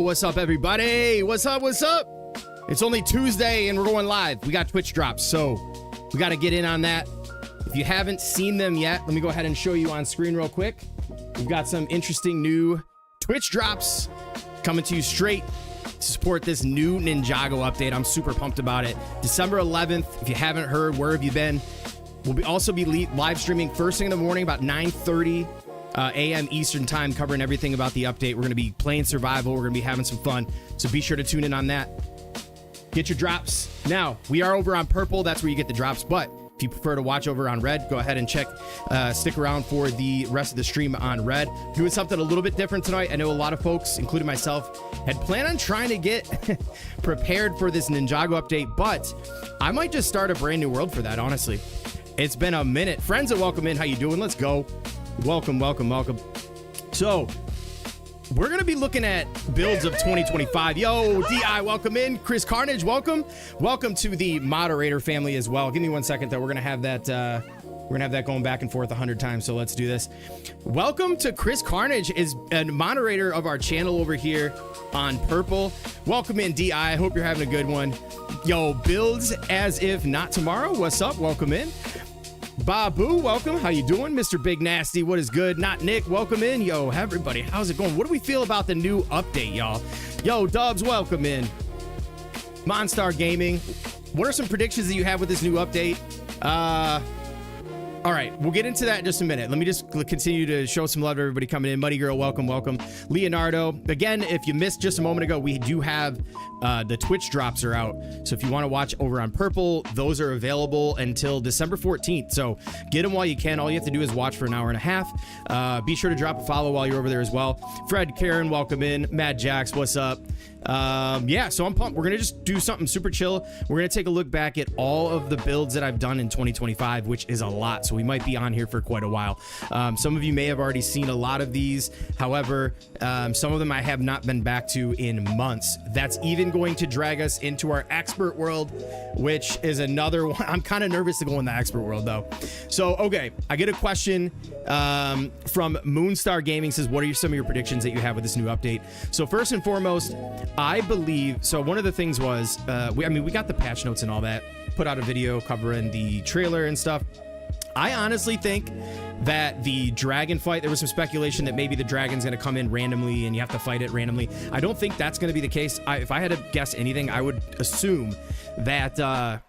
What's up, everybody? What's up? What's up? It's only Tuesday and we're going live. We got Twitch drops, so we got to get in on that. If you haven't seen them yet, let me go ahead and show you on screen real quick. We've got some interesting new Twitch drops coming to you straight to support this new Ninjago update. I'm super pumped about it. December 11th, if you haven't heard, where have you been? We'll also be live streaming first thing in the morning about 9:30 a.m. Eastern time, covering everything about the update. We're going to be playing survival. We're going to be having some fun. So be sure to tune in on that. Get your drops. Now, we are over on purple. That's where you get the drops. But if you prefer to watch over on red, go ahead and stick around for the rest of the stream on red. Doing something a little bit different tonight. I know a lot of folks, including myself, had planned on trying to get prepared for this Ninjago update, but I might just start a brand new world for that, honestly. It's been a minute. Friends that welcome in, how you doing? Let's go. Welcome, welcome, welcome. So, we're going to be looking at builds of 2025. Yo, DI, welcome in. Chris Carnage, welcome. Welcome to the moderator family as well. Give me 1 second, though. We're going to have that going back and forth 100 times, so let's do this. Welcome to Chris Carnage, is a moderator of our channel over here on purple. Welcome in, DI. I hope you're having a good one. Yo, builds as if not tomorrow. What's up? Welcome in. Babu, welcome. How you doing? Mr. Big Nasty, what is good? Not Nick, welcome in. Yo, everybody, how's it going? What do we feel about the new update, y'all? Yo, Dubs, welcome in. Monstar Gaming, what are some predictions that you have with this new update? All right, we'll get into that in just a minute. Let me just continue to show some love to everybody coming in. Muddy Girl, welcome, welcome. Leonardo, again, if you missed just a moment ago, we do have the Twitch drops are out. So if you want to watch over on purple, those are available until December 14th. So get them while you can. All you have to do is watch for an hour and a half. Be sure to drop a follow while you're over there as well. Fred, Karen, welcome in. Mad Jax, what's up? Yeah, so I'm pumped. We're gonna just do something super chill. We're gonna take a look back at all of the builds that I've done in 2025, which is a lot, so we might be on here for quite a while. Some of you may have already seen a lot of these. However, some of them I have not been back to in months. That's even going to drag us into our expert world, which is another one. I'm kind of nervous to go in the expert world though. So okay, I get a question from Moonstar Gaming, says, what are some of your predictions that you have with this new update? So first and foremost, I believe, so one of the things was, we got the patch notes and all that, put out a video covering the trailer and stuff. I honestly think that the dragon fight, there was some speculation that maybe the dragon's going to come in randomly and you have to fight it randomly. I don't think that's going to be the case. If I had to guess anything, I would assume that,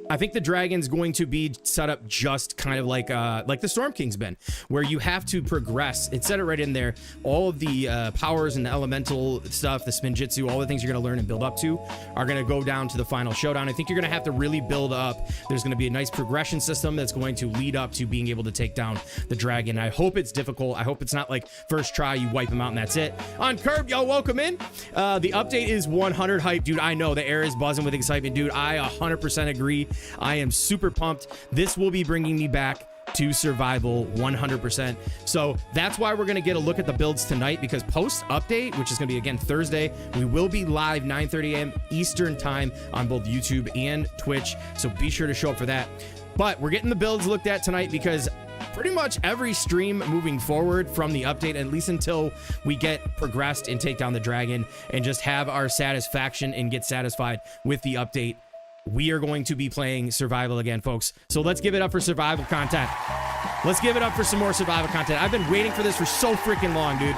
I think the dragon's going to be set up just kind of like the Storm King's been, where you have to progress. It said it right in there. All of the powers and the elemental stuff, the spinjitzu, all the things you're going to learn and build up to are going to go down to the final showdown. I think you're going to have to really build up. There's going to be a nice progression system that's going to lead up to being able to take down the dragon. I hope it's difficult. I hope it's not like first try, you wipe him out and that's it. On Curb, y'all, welcome in. The update is 100 hype. Dude, I know the air is buzzing with excitement. Dude, I 100% agree. I am super pumped. This will be bringing me back to survival 100%. So that's why we're going to get a look at the builds tonight, because post update, which is going to be again Thursday, we will be live 9:30 a.m. Eastern time on both YouTube and Twitch. So be sure to show up for that. But we're getting the builds looked at tonight because pretty much every stream moving forward from the update, at least until we get progressed and take down the dragon and just have our satisfaction and get satisfied with the update, we are going to be playing survival again, folks. So let's give it up for survival content. Let's give it up for some more survival content. I've been waiting for this for so freaking long, dude.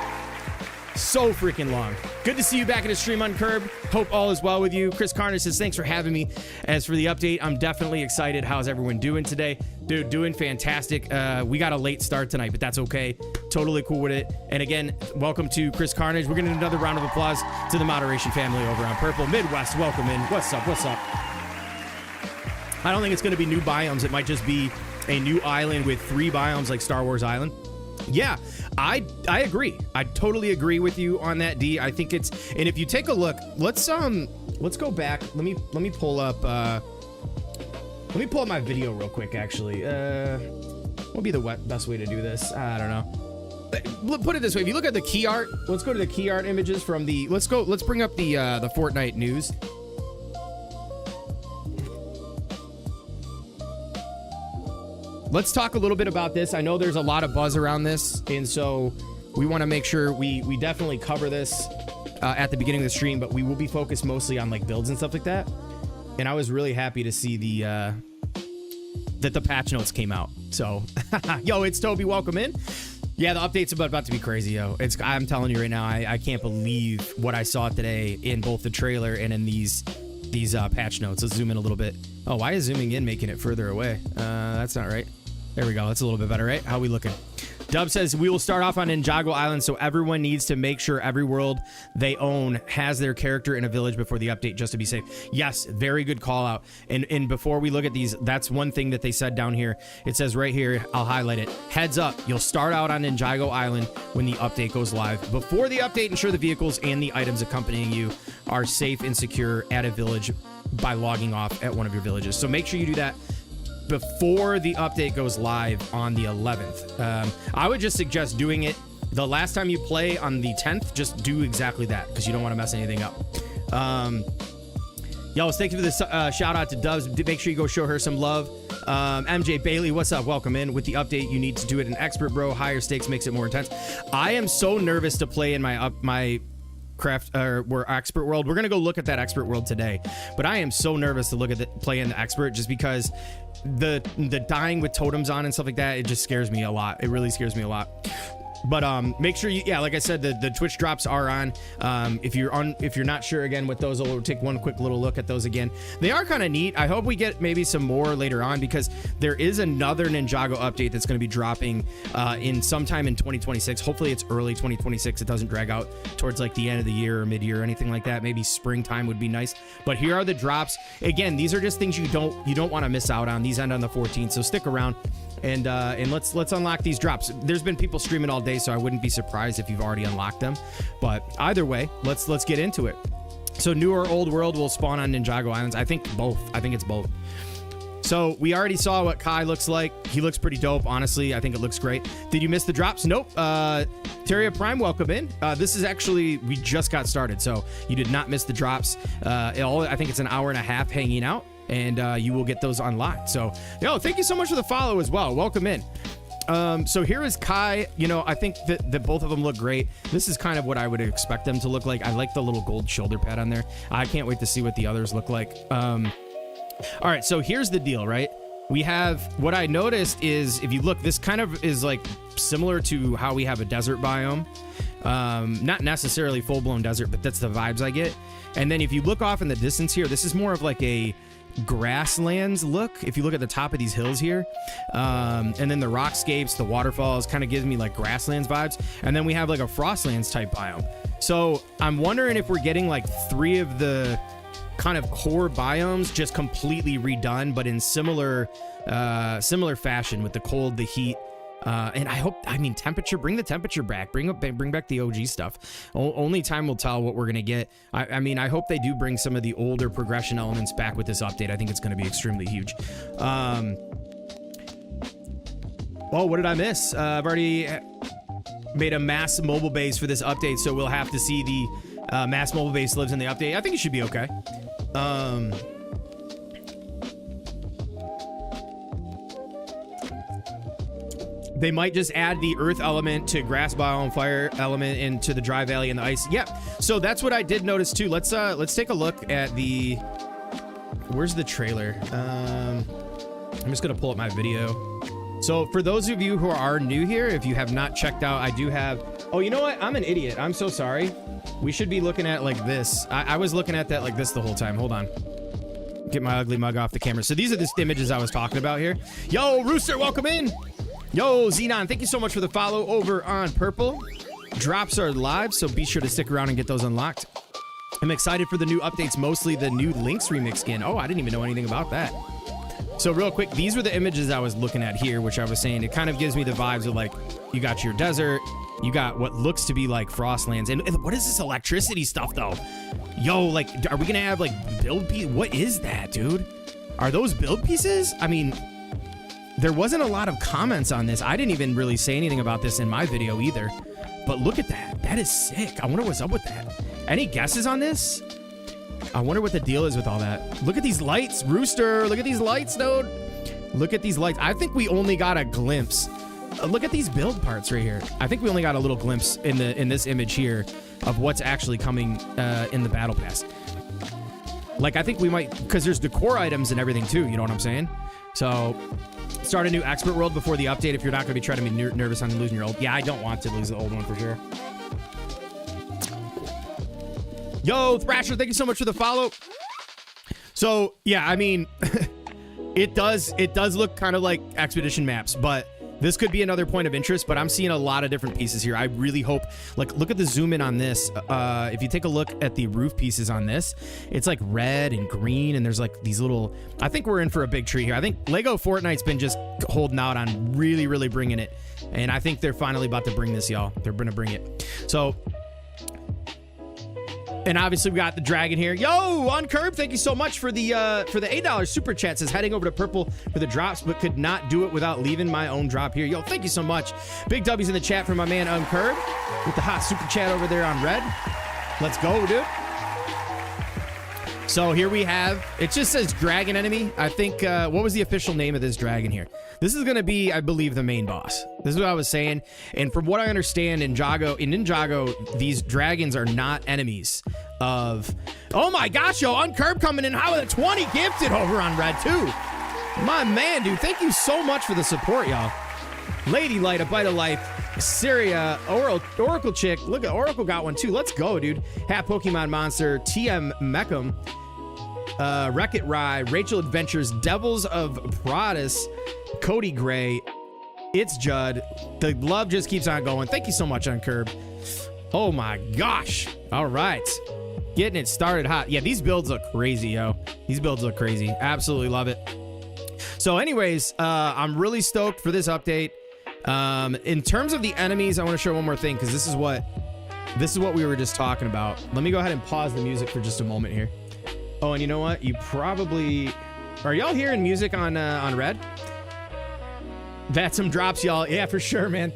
So freaking long. Good to see you back in the stream on Curb. Hope all is well with you. Chris Carnage says, thanks for having me. As for the update, I'm definitely excited. How's everyone doing today? Dude, doing fantastic. We got a late start tonight, but that's okay. Totally cool with it. And again, welcome to Chris Carnage. We're getting another round of applause to the moderation family over on Purple. Midwest, welcome in. What's up? What's up? I don't think it's going to be new biomes. It might just be a new island with 3 biomes like Star Wars Island. Yeah, I agree. I totally agree with you on that, D. I think it's, and if you take a look, let's go back. Let me pull up my video real quick, actually. What would be the best way to do this? I don't know. Put it this way. If you look at the key art, let's go to the key art images from the, let's bring up the Fortnite news. Let's talk a little bit about this. I know there's a lot of buzz around this, and so we want to make sure we definitely cover this at the beginning of the stream, but we will be focused mostly on like builds and stuff like that. And I was really happy to see that the patch notes came out. So, yo, it's Toby. Welcome in. Yeah, the update's about to be crazy, yo. I'm telling you right now, I can't believe what I saw today in both the trailer and in these patch notes. Let's zoom in a little bit. Oh, why is zooming in making it further away? That's not right. There we go. That's a little bit better, right? How we looking? Dub says, we will start off on Ninjago Island, so everyone needs to make sure every world they own has their character in a village before the update, just to be safe. Yes, very good call out. And before we look at these, that's one thing that they said down here. It says right here, I'll highlight it. Heads up, you'll start out on Ninjago Island when the update goes live. Before the update, ensure the vehicles and the items accompanying you are safe and secure at a village by logging off at one of your villages. So make sure you do that before the update goes live on the 11th. I would just suggest doing it the last time you play on the 10th. Just do exactly that because you don't want to mess anything up. Yo, thank you for this shout out to Dubs. Make sure you go show her some love. MJ Bailey, what's up? Welcome in. With the update, you need to do it in expert, bro. Higher stakes makes it more intense. I am so nervous to play in my craft or expert world. We're gonna go look at that expert world today, but I am so nervous to look at play in the expert just because the dying with totems on and stuff like that, it just scares me a lot. It really scares me a lot. But make sure you, yeah, like I said, the Twitch drops are on. If you're not sure again with those, we'll take one quick little look at those again. They are kind of neat. I hope we get maybe some more later on because there is another Ninjago update that's going to be dropping in sometime in 2026. Hopefully it's early 2026. It doesn't drag out towards like the end of the year or mid-year or anything like that. Maybe springtime would be nice. But here are the drops. Again, these are just things you don't want to miss out on. These end on the 14th, so stick around. And let's unlock these drops. There's been people streaming all day, so I wouldn't be surprised if you've already unlocked them. But either way, let's get into it. So new or old world will spawn on Ninjago Islands. I think both. I think it's both. So we already saw what Kai looks like. He looks pretty dope, honestly. I think it looks great. Did you miss the drops? Nope. Terria Prime, welcome in. This is actually, we just got started, so you did not miss the drops. I think it's an hour and a half hanging out. And you will get those unlocked. So, yo, thank you so much for the follow as well. Welcome in. So here is Kai. You know, I think that both of them look great. This is kind of what I would expect them to look like. I like the little gold shoulder pad on there. I can't wait to see what the others look like. All right, so here's the deal, right? We have, what I noticed is, if you look, this kind of is like similar to how we have a desert biome. Not necessarily full-blown desert, but that's the vibes I get. And then if you look off in the distance here, this is more of like a grasslands look if you look at the top of these hills here, and then the rockscapes, the waterfalls kind of gives me like grasslands vibes, and then we have like a frostlands type biome. So I'm wondering if we're getting like 3 of the kind of core biomes just completely redone, but in similar fashion with the cold, the heat, and I mean temperature. Bring the temperature back. Bring back the OG stuff. Only time will tell what we're gonna get. I mean, I hope they do bring some of the older progression elements back with this update. I think it's gonna be extremely huge. Oh, what did I miss? I've already made a mass mobile base for this update, so we'll have to see the mass mobile base lives in the update. I think it should be okay. They might just add the earth element to grass biome, fire element into the dry valley and the ice. Yep. So that's what I did notice too. Let's take a look at the, where's the trailer? I'm just gonna pull up my video. So for those of you who are new here, if you have not checked out, I do have, oh, you know what? I'm an idiot. I'm so sorry. We should be looking at like this. I was looking at that like this the whole time. Hold on. Get my ugly mug off the camera. So these are the images I was talking about here. Yo, Rooster, welcome in. Yo, Xenon, thank you so much for the follow over on Purple. Drops are live, so be sure to stick around and get those unlocked. I'm excited for the new updates, mostly the new Lynx remix skin. Oh, I didn't even know anything about that. So real quick, these were the images I was looking at here, which I was saying, it kind of gives me the vibes of like, you got your desert, you got what looks to be like Frostlands. And what is this electricity stuff though? Yo, like, are we gonna have like build pieces? What is that, dude? Are those build pieces? I mean, there wasn't a lot of comments on this. I didn't even really say anything about this in my video either. But look at that. That is sick. I wonder what's up with that. Any guesses on this? I wonder what the deal is with all that. Look at these lights, Rooster. Look at these lights, dude. Look at these lights. I think we only got a glimpse look at these build parts right here. I think we only got a little glimpse in this image here of what's actually coming in the battle pass. Like, I think we might, because there's decor items and everything too, you know what I'm saying? So, start a new expert world before the update if you're not going to be trying to be nervous on losing your old. Yeah, I don't want to lose the old one for sure. Yo, Thrasher, thank you so much for the follow. So, yeah, I mean, it does look kind of like expedition maps, but this could be another point of interest, but I'm seeing a lot of different pieces here. I really hope, like, look at the zoom in on this. If you take a look at the roof pieces on this, it's like red and green, and there's like these little, I think we're in for a big tree here. I think LEGO Fortnite's been just holding out on really bringing it, and I think they're finally about to bring this, y'all. They're gonna bring it. So, and obviously we got the dragon here. Yo, Uncurb, thank you so much for the $8 super chat. Says heading over to purple for the drops, but could not do it without leaving my own drop here. Yo, thank you so much. Big W's in the chat for my man Uncurb with the hot super chat over there on red. Let's go, dude. So here we have, it just says dragon enemy. I think, what was the official name of this dragon here? This is going to be, I believe, the main boss. This is what I was saying. And from what I understand, in Ninjago, these dragons are not enemies of, oh my gosh, yo, Uncurb coming in hot with a 20 gifted over on red too. My man, dude, thank you so much for the support, y'all. Lady Light, a bite of life. Syria, Oracle Chick. Look at Oracle got one too. Let's go, dude. Hat Pokemon Monster, TM Mecham, Wreck-It Rye, Rachel Adventures, Devils of Prodis, Cody Gray, It's Judd. The love just keeps on going. Thank you so much, Uncurb. Oh my gosh. All right. Getting it started hot. Yeah, these builds look crazy, yo. These builds look crazy. Absolutely love it. So anyways, I'm really stoked for this update. In terms of the enemies, I want to show one more thing because this is what we were just talking about. Let me go ahead and pause the music for just a moment here. Oh, and you know what? You probably are y'all hearing music on red? That's some drops, y'all. Yeah, for sure, man.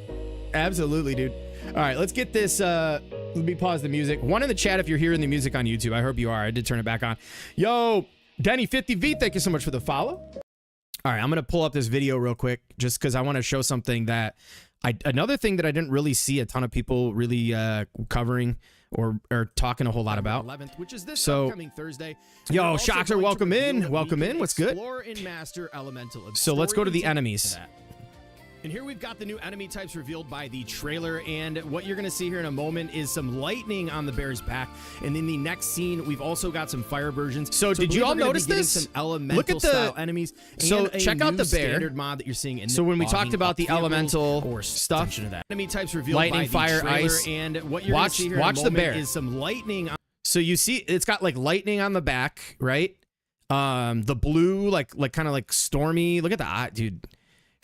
Absolutely, dude. All right, let's get this. Let me pause the music. One in the chat if you're hearing the music on YouTube. I hope you are. I did turn it back on. Yo, Denny50V, thank you so much for the follow. All right, I'm gonna pull up this video real quick just because I want to show something that another thing that I didn't really see a ton of people really covering or talking a whole lot about. 11th, which is this upcoming Thursday. Yo, Shoxer, welcome in. Welcome in. What's good? Explore and master elemental. So let's go to the enemies. And here we've got the new enemy types revealed by the trailer, and what you're going to see here in a moment is some lightning on the bear's back. And in the next scene, we've also got some fire versions. So did you all notice this? Some elemental look at style enemies. So check out the bear standard mod that you're seeing. In so when we talked about the elemental or stuff, that enemy types revealed lightning, by fire, trailer, ice, and what you're going to see here in a moment is some lightning. So you see, it's got like lightning on the back, right? The blue, like kind of like stormy. Look at the eye, dude.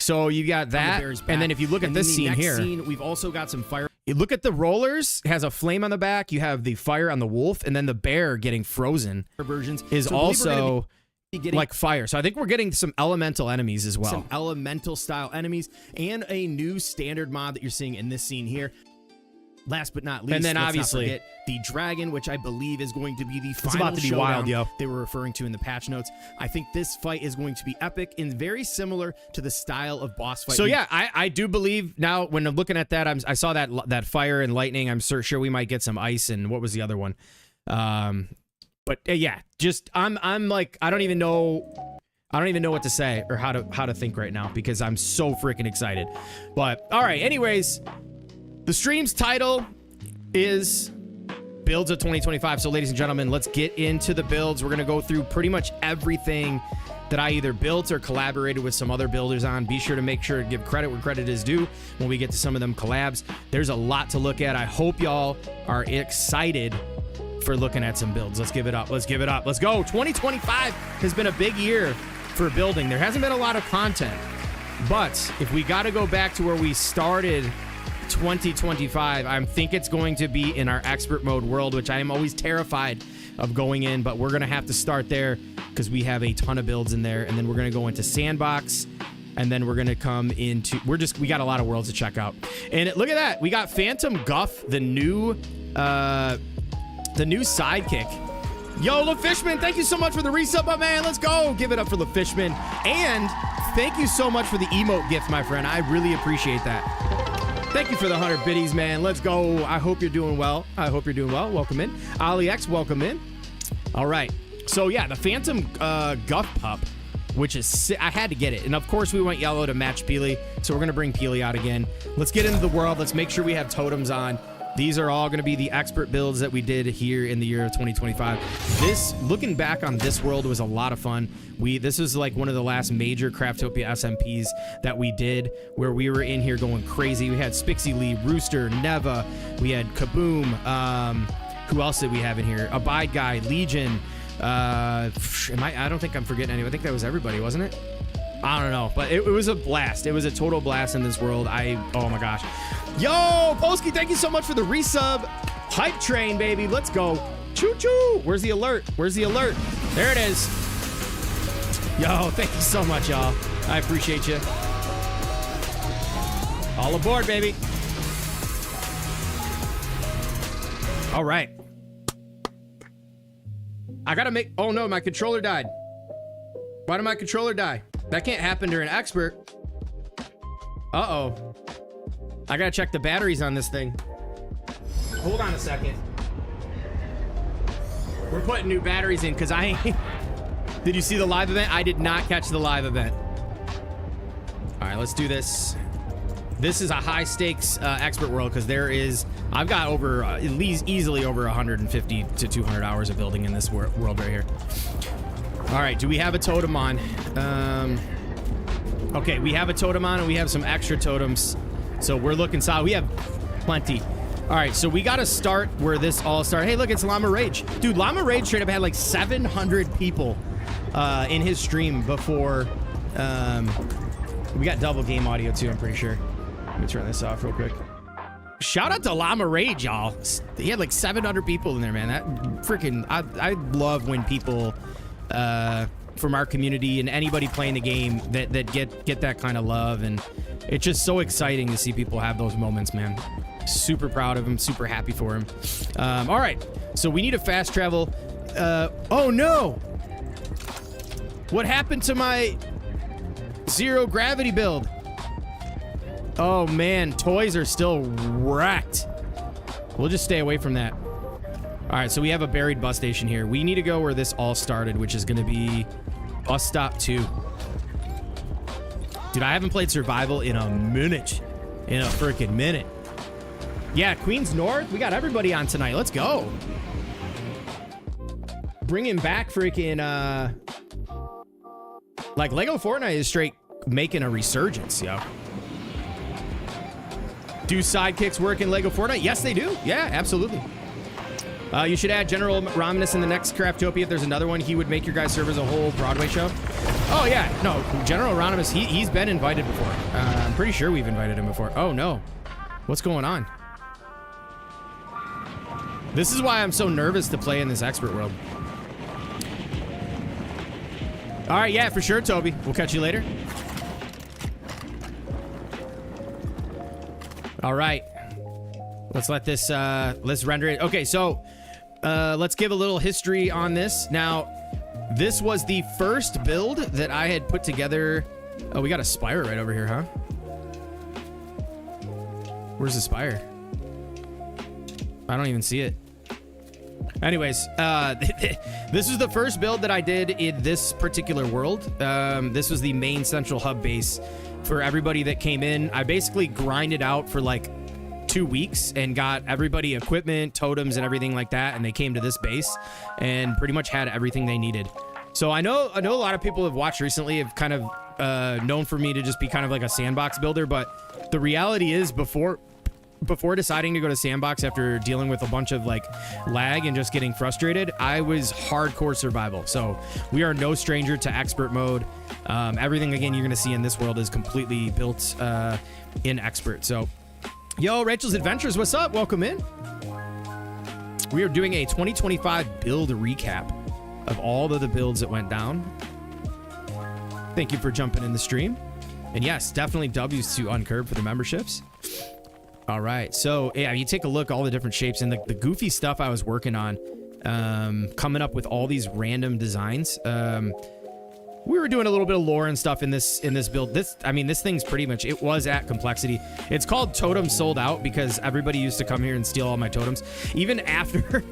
So you got that, and then if you look at this scene here, we've also got some fire. You look at the rollers, it has a flame on the back. You have the fire on the wolf, and then the bear getting frozen versions is also like fire. So I think we're getting some elemental enemies as well. Some elemental style enemies, and a new standard mod that you're seeing in this scene here. Last but not least, and then obviously the dragon, which I believe is going to be the final about to be wild, yo. They were referring to in the patch notes. I think this fight is going to be epic and very similar to the style of boss fight. So yeah, I do believe now when I'm looking at that, I saw that fire and lightning. I'm sure we might get some ice and what was the other one? But yeah, just I'm like I don't even know what to say or how to think right now because I'm so freaking excited. But all right, anyways. The stream's title is Builds of 2025. So ladies and gentlemen, let's get into the builds. We're going to go through pretty much everything that I either built or collaborated with some other builders on. Be sure to give credit where credit is due when we get to some of them collabs. There's a lot to look at. I hope y'all are excited for looking at some builds. Let's give it up. Let's give it up. Let's go. 2025 has been a big year for building. There hasn't been a lot of content, but if we got to go back to where we started 2025, I think it's going to be in our expert mode world, which I am always terrified of going in, but we're going to have to start there because we have a ton of builds in there, and then we're going to go into sandbox, and then we're going to come into we got a lot of worlds to check out. And look at that, we got Phantom Guff, the new sidekick. Yo, LaFishman, thank you so much for the resub, my man. Let's go. Give it up for LaFishman and thank you so much for the emote gift, my friend. I really appreciate that. Thank you for the 100 biddies, man. Let's go. I hope you're doing well. I hope you're doing well. Welcome in. Ali X, welcome in. All right. So, yeah, the Phantom Guff Pup, which is... I had to get it. And, of course, we went yellow to match Peely. So, we're going to bring Peely out again. Let's get into the world. Let's make sure we have totems on. These are all going to be the expert builds that we did here in the year of 2025. Looking back on this world was a lot of fun. This was like one of the last major Craftopia SMPs that we did, where we were in here going crazy. We had Spixie Lee, Rooster, Neva. We had Kaboom. Who else did we have in here? Abide Guy, Legion. I don't think I'm forgetting anyone. I think that was everybody, wasn't it? I don't know, but it was a blast. It was a total blast in this world. Oh my gosh. Yo, Polsky, thank you so much for the resub. Hype train, baby. Let's go. Choo-choo. Where's the alert? Where's the alert? There it is. Yo, thank you so much, y'all. I appreciate you. All aboard, baby. All right. I gotta make... Oh, no, my controller died. Why did my controller die? That can't happen during expert. Uh-oh. I gotta check the batteries on this thing. Hold on a second. We're putting new batteries in because Did you see the live event? I did not catch the live event. All right, let's do this. This is a high stakes expert world because I've got over at least easily over 150 to 200 hours of building in this world right here. All right, do we have a totem on? Okay, we have a totem on and we have some extra totems. So we're looking solid. We have plenty. All right, so we got to start where this all started. Hey, look, it's Llama Rage. Dude, Llama Rage straight up had like 700 people in his stream before. We got double game audio too, I'm pretty sure. Let me turn this off real quick. Shout out to Llama Rage, y'all. He had like 700 people in there, man. That freaking... I love when people from our community and anybody playing the game that get that kind of love, and it's just so exciting to see people have those moments, man. Super proud of him, super happy for him. All right, so we need a fast travel. Oh no! What happened to my zero gravity build? Oh man, toys are still wrecked. We'll just stay away from that. All right, so we have a buried bus station here. We need to go where this all started, which is going to be bus stop 2. Dude, I haven't played survival in a minute. In a freaking minute. Yeah, Queens North. We got everybody on tonight. Let's go. Bringing back freaking, like LEGO Fortnite is straight making a resurgence, yo. Do sidekicks work in LEGO Fortnite? Yes, they do. Yeah, absolutely. You should add General Romulus in the next Craftopia. If there's another one, he would make your guys' servers a whole Broadway show. Oh, yeah. No, General Romulus, he's been invited before. I'm pretty sure we've invited him before. Oh, no. What's going on? This is why I'm so nervous to play in this expert world. All right, yeah, for sure, Toby. We'll catch you later. All right. Let's let this, let's render it. Okay, so let's give a little history on this. Now, this was the first build that I had put together. Oh, we got a spire right over here, huh? Where's the spire? I don't even see it. Anyways, this is the first build that I did in this particular world. This was the main central hub base for everybody that came in. I basically grinded out for like 2 weeks and got everybody equipment, totems, and everything like that, and they came to this base and pretty much had everything they needed. So I know a lot of people have watched recently have kind of known for me to just be kind of like a sandbox builder, but the reality is before deciding to go to sandbox after dealing with a bunch of like lag and just getting frustrated, I was hardcore survival. So we are no stranger to expert mode. Everything again you're gonna see in this world is completely built in expert. So yo, Rachel's Adventures, what's up? Welcome in. We are doing a 2025 build recap of all of the builds that went down. Thank you for jumping in the stream. And yes, definitely W's to Uncurb for the memberships. All right, so yeah, you take a look, all the different shapes and the goofy stuff I was working on, coming up with all these random designs. we were doing a little bit of lore and stuff in this build. I mean, this thing's pretty much, it was at complexity. It's called Totem Sold Out because everybody used to come here and steal all my totems. Even after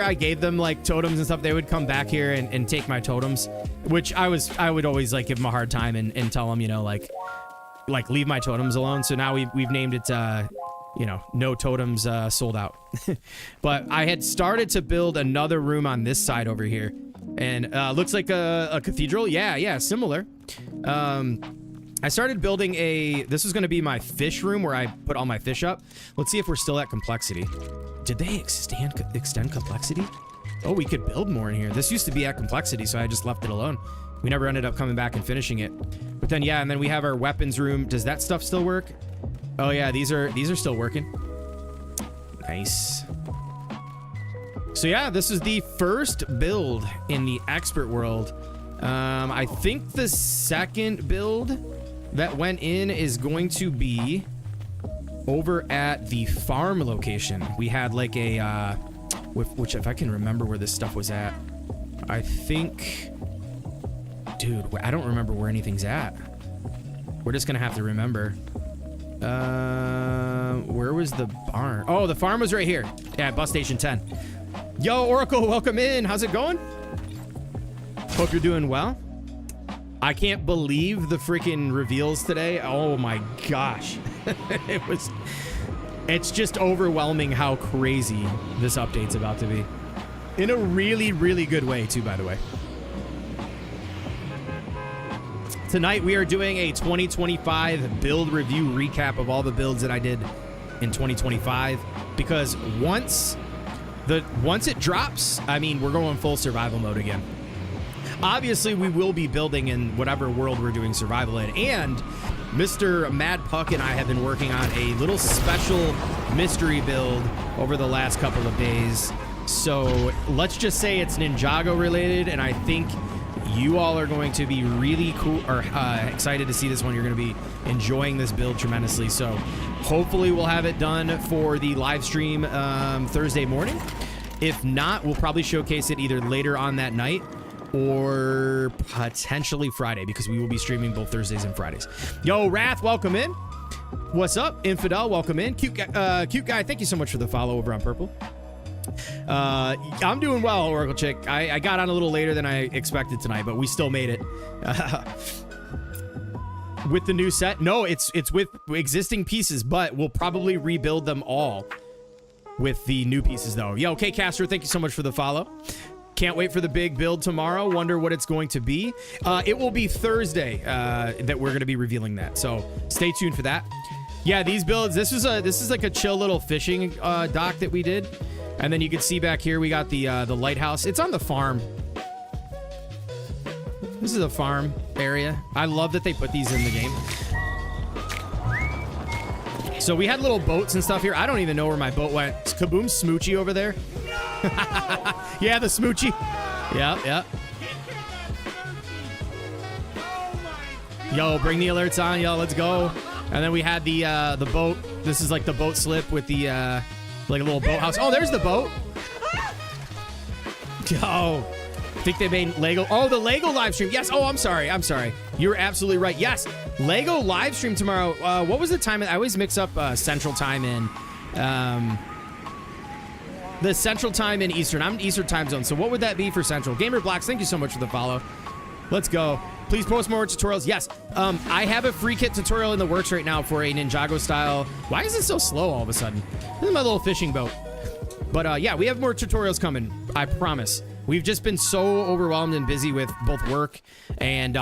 I gave them like totems and stuff, they would come back here and take my totems, which I would always like give them a hard time and tell them, you know, like leave my totems alone. So now we've named it, you know, no totems sold out. But I had started to build another room on this side over here. And looks like a cathedral. Yeah, similar. I started building this was going to be my fish room where I put all my fish up. Let's see if we're still at complexity. Did they extend complexity? Oh, we could build more in here. This used to be at complexity, so I just left it alone. We never ended up coming back and finishing it. But then, yeah, and then we have our weapons room. Does that stuff still work? Oh, yeah, these are still working. Nice. So yeah, this is the first build in the expert world. I think the second build that went in is going to be over at the farm location. We had like a, which if I can remember where this stuff was at, I think, dude, I don't remember where anything's at. We're just gonna have to remember. Where was the barn? Oh, the farm was right here. Yeah, bus station 10. Yo, Oracle, welcome in. How's it going? Hope you're doing well. I can't believe the freaking reveals today. Oh my gosh. It's just overwhelming how crazy this update's about to be. In a really, really good way too, by the way. Tonight we are doing a 2025 build review recap of all the builds that I did in 2025, because once it drops, I mean, we're going full survival mode again. Obviously, we will be building in whatever world we're doing survival in, and Mr. Mad Puck and I have been working on a little special mystery build over the last couple of days. So let's just say it's Ninjago related, and I think you all are going to be really cool or excited to see this one. You're going to be enjoying this build tremendously. So hopefully we'll have it done for the live stream Thursday morning. If not, we'll probably showcase it either later on that night or potentially Friday, because we will be streaming both Thursdays and Fridays. Yo, Wrath, welcome in. What's up? Infidel, welcome in. Cute guy, thank you so much for the follow over on Purple. I'm doing well, Oracle Chick. I got on a little later than I expected tonight, but we still made it. With the new set? No, it's with existing pieces, but we'll probably rebuild them all with the new pieces, though. Yo, okay, Caster, thank you so much for the follow. Can't wait for the big build tomorrow. Wonder what it's going to be. It will be Thursday that we're going to be revealing that, so stay tuned for that. Yeah, these builds, this is like a chill little fishing dock that we did. And then you can see back here, we got the lighthouse. It's on the farm. This is a farm area. I love that they put these in the game. So we had little boats and stuff here. I don't even know where my boat went. Is Kaboom Smoochie over there? No! Yeah, the Smoochie. Yeah. Yo, bring the alerts on. Yo, let's go. And then we had the boat. This is like the boat slip with the like a little boathouse. Oh, there's the boat. Yo, I think they made Lego. Oh, the Lego live stream. Yes. Oh, I'm sorry. You're absolutely right. Yes, Lego live stream tomorrow. What was the time? I always mix up Central Time and the Central Time and Eastern. I'm in Eastern Time Zone. So what would that be for Central? Gamer Blacks, thank you so much for the follow. Let's go. Please post more tutorials. Yes. I have a free kit tutorial in the works right now for a Ninjago style. Why is it so slow all of a sudden? This is my little fishing boat. But yeah, we have more tutorials coming. I promise. We've just been so overwhelmed and busy with both work and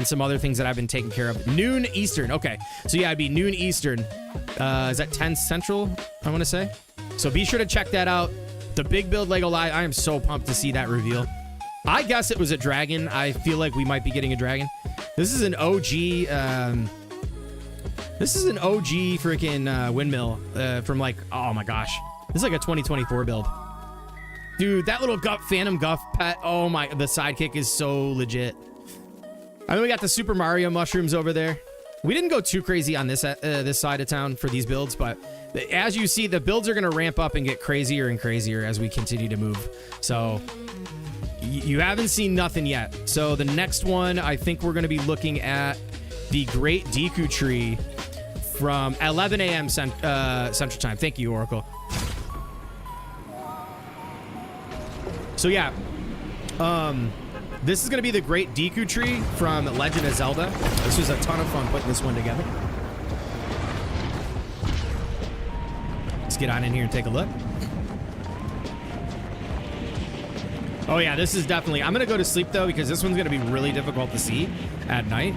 some other things that I've been taking care of. Noon Eastern. Okay. So yeah, it'd be noon Eastern. Is that 10 Central, I want to say? So be sure to check that out. The Big Build Lego Live. I am so pumped to see that reveal. I guess it was a dragon. I feel like we might be getting a dragon. This is an OG. This is an OG freaking windmill from like, oh my gosh. This is like a 2024 build. Dude, that little Phantom Guff pet. Oh my, the sidekick is so legit. And then we got the Super Mario mushrooms over there. We didn't go too crazy on this side of town for these builds, but as you see, the builds are going to ramp up and get crazier and crazier as we continue to move. So You haven't seen nothing yet. So the next one, I think we're going to be looking at the Great Deku Tree from 11 a.m. Central Time. Thank you, Oracle. So yeah, this is going to be the Great Deku Tree from Legend of Zelda. This was a ton of fun putting this one together. Let's get on in here and take a look. Oh yeah, this is definitely... I'm going to go to sleep, though, because this one's going to be really difficult to see at night.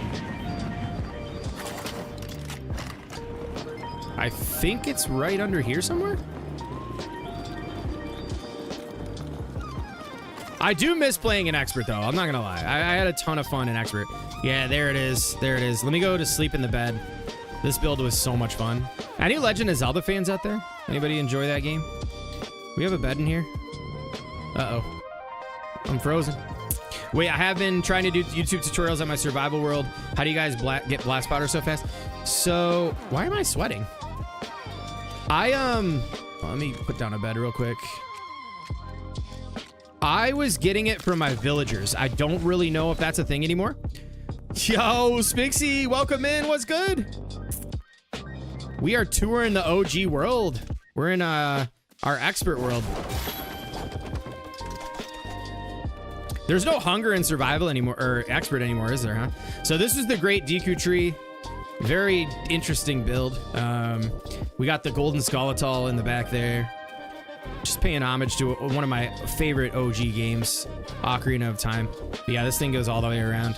I think it's right under here somewhere. I do miss playing an expert, though. I'm not going to lie. I had a ton of fun in expert. Yeah, there it is. There it is. Let me go to sleep in the bed. This build was so much fun. Any Legend of Zelda fans out there? Anybody enjoy that game? We have a bed in here? Uh-oh. I'm frozen. Wait, I have been trying to do YouTube tutorials on my survival world. How do you guys get blast powder so fast? So, why am I sweating? Let me put down a bed real quick. I was getting it from my villagers. I don't really know if that's a thing anymore. Yo, Spixie, welcome in. What's good? We are touring the OG world. We're in our expert world. There's no hunger in survival anymore, or expert anymore, is there, huh? So this is the Great Deku Tree. Very interesting build. We got the Golden Skeletal in the back there. Just paying homage to one of my favorite OG games, Ocarina of Time. But yeah, this thing goes all the way around.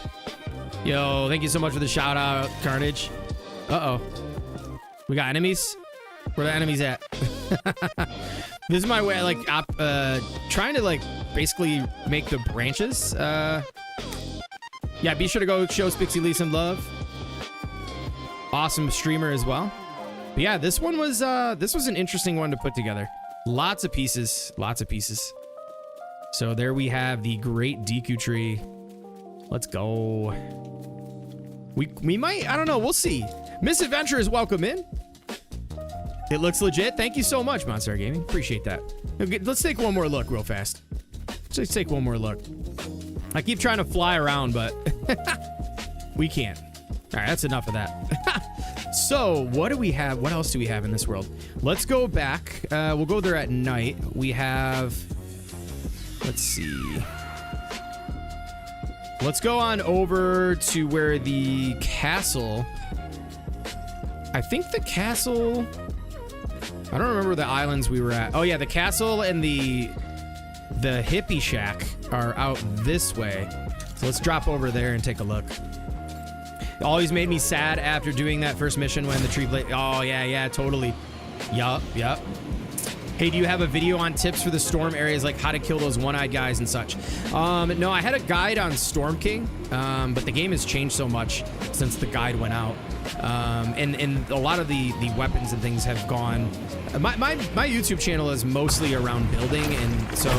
Yo, thank you so much for the shout out, Carnage. Uh-oh. We got enemies? Where the enemies at? This is my way, like, trying to, like, basically make the branches. Yeah, be sure to go show Spixie Lee some love. Awesome streamer as well. But yeah, this one was, this was an interesting one to put together. Lots of pieces, lots of pieces. So there we have the Great Deku Tree. Let's go. We might, I don't know, we'll see. Misadventure is welcome in. It looks legit. Thank you so much, Monster Gaming. Appreciate that. Okay, let's take one more look real fast. Let's take one more look. I keep trying to fly around, but we can't. All right, that's enough of that. So what do we have? What else do we have in this world? Let's go back. We'll go there at night. We have, let's see. Let's go on over to where the castle, I think the castle, I don't remember the islands we were at. Oh yeah, the castle and the hippie shack are out this way. So let's drop over there and take a look. It always made me sad after doing that first mission when the tree oh yeah, totally. Yup. Hey, do you have a video on tips for the storm areas, like how to kill those one-eyed guys and such? No, I had a guide on Storm King, but the game has changed so much since the guide went out. And a lot of the weapons and things have gone. My YouTube channel is mostly around building, and so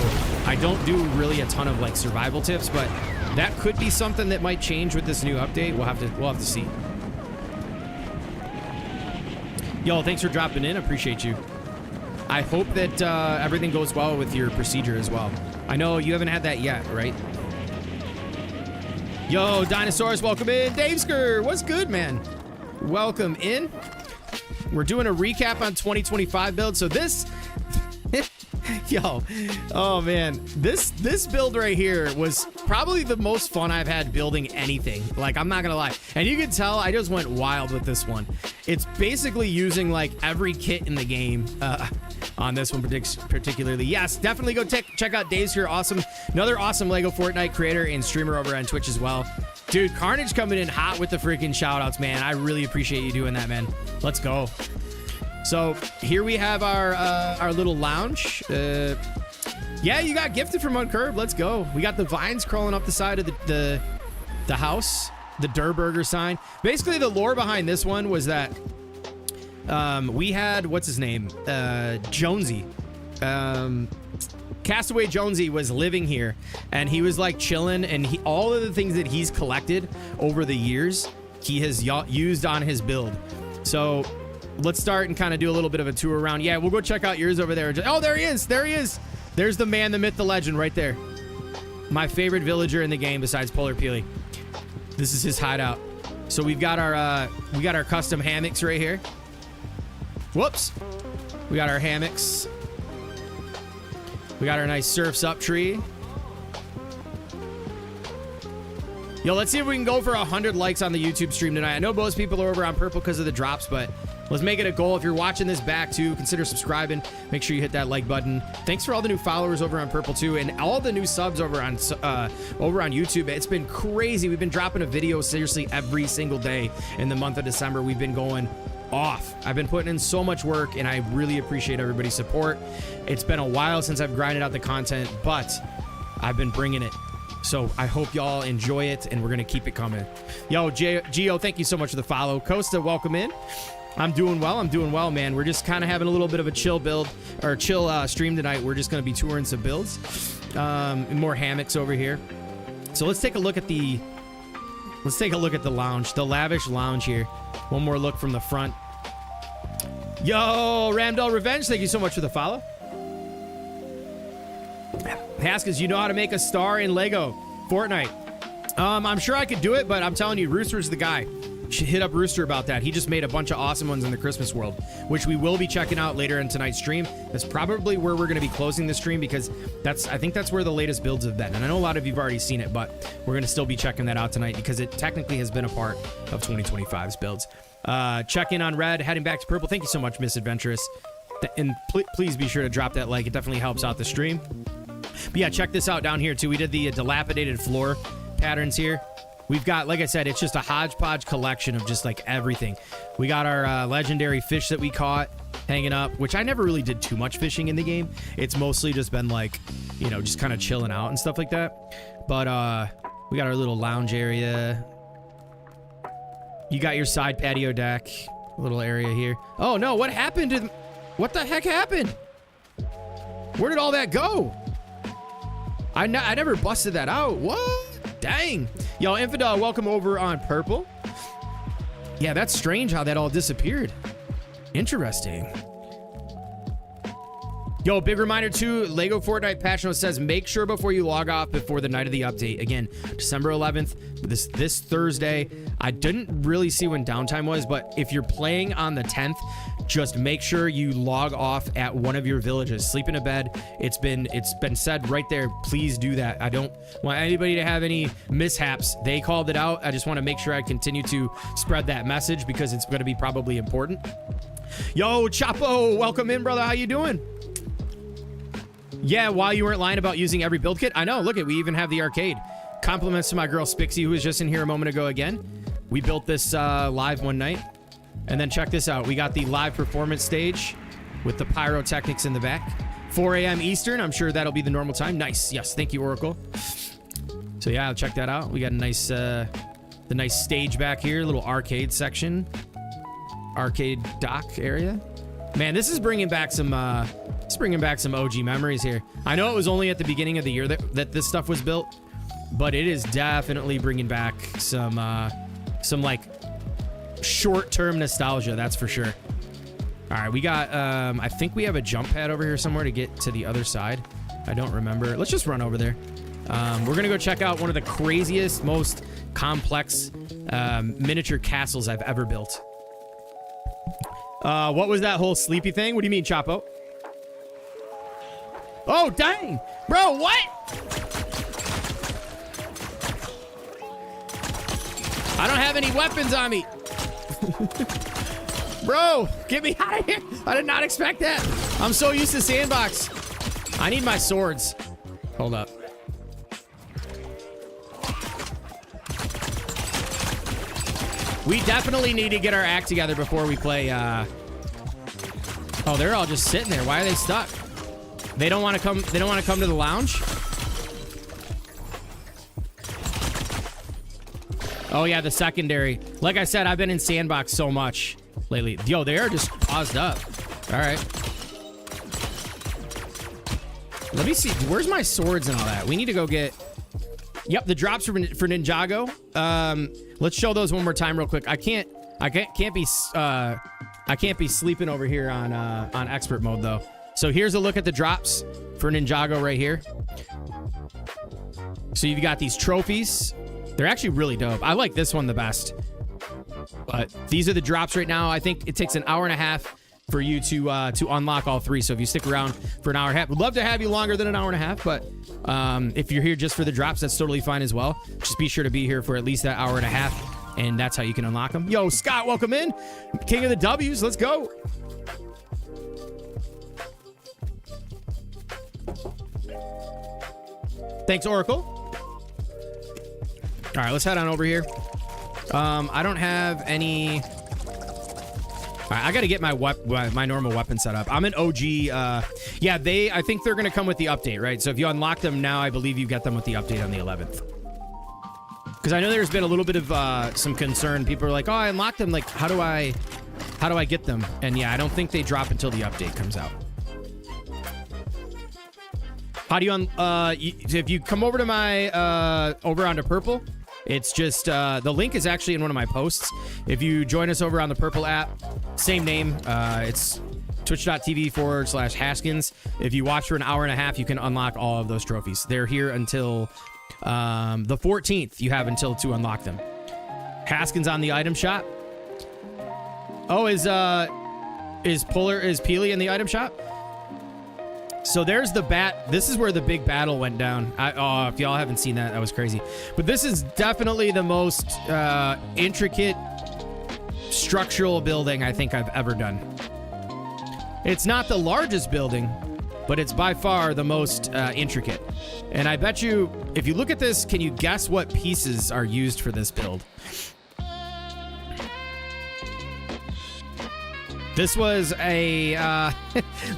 I don't do really a ton of like survival tips, but that could be something that might change with this new update. We'll have to see. Yo, thanks for dropping in. Appreciate you. I hope that everything goes well with your procedure as well. I know you haven't had that yet, right? Yo, Dinosaurs, welcome in. Davesker, what's good, man? Welcome in. We're doing a recap on 2025 build. So this, yo, oh man, this build right here was probably the most fun I've had building anything. Like, I'm not gonna lie. And you can tell I just went wild with this one. It's basically using like every kit in the game on this one particularly. Yes, definitely go check out Dave's here. Awesome. Another awesome LEGO Fortnite creator and streamer over on Twitch as well. Dude, Carnage coming in hot with the freaking shout outs, man. I really appreciate you doing that, man. Let's go. So here we have our little lounge. Yeah, you got gifted from Uncurved. Let's go. We got the vines crawling up the side of the house. The Durr Burger sign. Basically, the lore behind this one was that we had, what's his name? Jonesy. Castaway Jonesy was living here, and he was like chilling, and all of the things that he's collected over the years, he has used on his build. So let's start and kind of do a little bit of a tour around. Yeah, we'll go check out yours over there. Oh, there he is. There he is. There's the man, the myth, the legend right there. my favorite villager in the game besides Polar Peely. This is his hideout. So we got our custom hammocks right here. Whoops. We got our hammocks. We got our nice surfs up tree. Yo, let's see if we can go for 100 likes on the YouTube stream tonight. I know most people are over on purple because of the drops, but let's make it a goal. If you're watching this back too, consider subscribing. Make sure you hit that like button. Thanks for all the new followers over on purple too, and all the new subs over on YouTube. It's been crazy. We've been dropping a video seriously every single day in the month of December. We've been going off. I've been putting in so much work, and I really appreciate everybody's support. It's been a while since I've grinded out the content, but I've been bringing it. So I hope y'all enjoy it, and we're going to keep it coming. Yo, Gio, thank you so much for the follow. Costa, welcome in. I'm doing well, man. We're just kind of having a little bit of a chill build, or chill stream tonight. We're just going to be touring some builds. More hammocks over here. So let's take a look at the lounge, the lavish lounge here. One more look from the front. Yo, Ramdell Revenge, thank you so much for the follow. Haskins, you know how to make a star in LEGO Fortnite. I'm sure I could do it, but I'm telling you, Rooster's the guy. You should hit up Rooster about that. He just made a bunch of awesome ones in the Christmas world, which we will be checking out later in tonight's stream. That's probably where we're going to be closing the stream, because I think that's where the latest builds have been. And I know a lot of you've already seen it, but we're going to still be checking that out tonight because it technically has been a part of 2025's builds. Check in on red, heading back to purple. Thank you so much, Miss Adventurous. And please be sure to drop that like. It definitely helps out the stream. But yeah, check this out down here too. We did the dilapidated floor patterns here. We've got, like I said, it's just a hodgepodge collection of just like everything. We got our legendary fish that we caught hanging up, which I never really did too much fishing in the game. It's mostly just been like, you know, just kind of chilling out and stuff like that. But we got our little lounge area. You got your side patio deck, little area here. Oh no, what happened? What the heck happened? Where did all that go? I never busted that out. What? Dang. Yo, Infidel, welcome over on purple. Yeah, that's strange how that all disappeared. Interesting. Yo, big reminder too, LEGO Fortnite patch note says make sure before you log off before the night of the update. Again, December 11th, this Thursday. I didn't really see when downtime was, but if you're playing on the 10th, just make sure you log off at one of your villages. Sleep in a bed. It's been said right there. Please do that. I don't want anybody to have any mishaps. They called it out. I just want to make sure I continue to spread that message because it's going to be probably important. Yo, Chapo, welcome in, brother. How you doing? Yeah, while you weren't lying about using every build kit. I know, look at, we even have the arcade. Compliments to my girl Spixie, who was just in here a moment ago again. We built this live one night. And then check this out. We got the live performance stage with the pyrotechnics in the back. 4 a.m. Eastern. I'm sure that'll be the normal time. Nice. Yes, thank you, Oracle. So yeah, check that out. We got a nice, the nice stage back here. Little arcade section. Arcade dock area. Man, this is bringing back some OG memories here. I know it was only at the beginning of the year that this stuff was built, but it is definitely bringing back some like short-term nostalgia, that's for sure. All right, we got I think we have a jump pad over here somewhere to get to the other side. I don't remember. Let's just run over there. We're gonna go check out one of the craziest, most complex miniature castles I've ever built. What was that whole sleepy thing? What do you mean, Chapo? Oh, dang! Bro, what? I don't have any weapons on me. Bro, get me out of here. I did not expect that. I'm so used to sandbox. I need my swords. Hold up. We definitely need to get our act together before we play. Oh, they're all just sitting there. Why are they stuck? They don't want to come. They don't want to come to the lounge. Oh yeah, the secondary. Like I said, I've been in sandbox so much lately. Yo, they are just paused up. All right. Let me see. Where's my swords and all that? We need to go get. Yep, the drops for Ninjago. Let's show those one more time real quick. I can't be sleeping over here on expert mode though. So here's a look at the drops for Ninjago right here. So you've got these trophies. They're actually really dope. I like this one the best. But these are the drops right now. I think it takes an hour and a half for you to unlock all 3. So if you stick around for an hour and a half, we'd love to have you longer than an hour and a half. But if you're here just for the drops, that's totally fine as well. Just be sure to be here for at least that hour and a half, and that's how you can unlock them. Yo, Scott, welcome in. King of the W's. Let's go. Thanks, Oracle. All right, let's head on over here. I don't have any. All right, I got to get my normal weapon set up. I'm an OG. Yeah, I think they're going to come with the update, right? So if you unlock them now, I believe you get them with the update on the 11th. Because I know there's been a little bit of some concern. People are like, oh, I unlocked them. Like, how do I get them? And yeah, I don't think they drop until the update comes out. How do you if you come over to my over onto purple, it's just the link is actually in one of my posts. If you join us over on the purple app, same name, it's twitch.tv/Haskins. If you watch for an hour and a half, you can unlock all of those trophies. They're here until the 14th. You have until to unlock them. Haskins on the item shop. Oh, is Peely in the item shop? So there's the bat. This is where the big battle went down. If y'all haven't seen that, that was crazy. But this is definitely the most intricate structural building I think I've ever done. It's not the largest building, but it's by far the most intricate. And I bet you, if you look at this, can you guess what pieces are used for this build? This was a,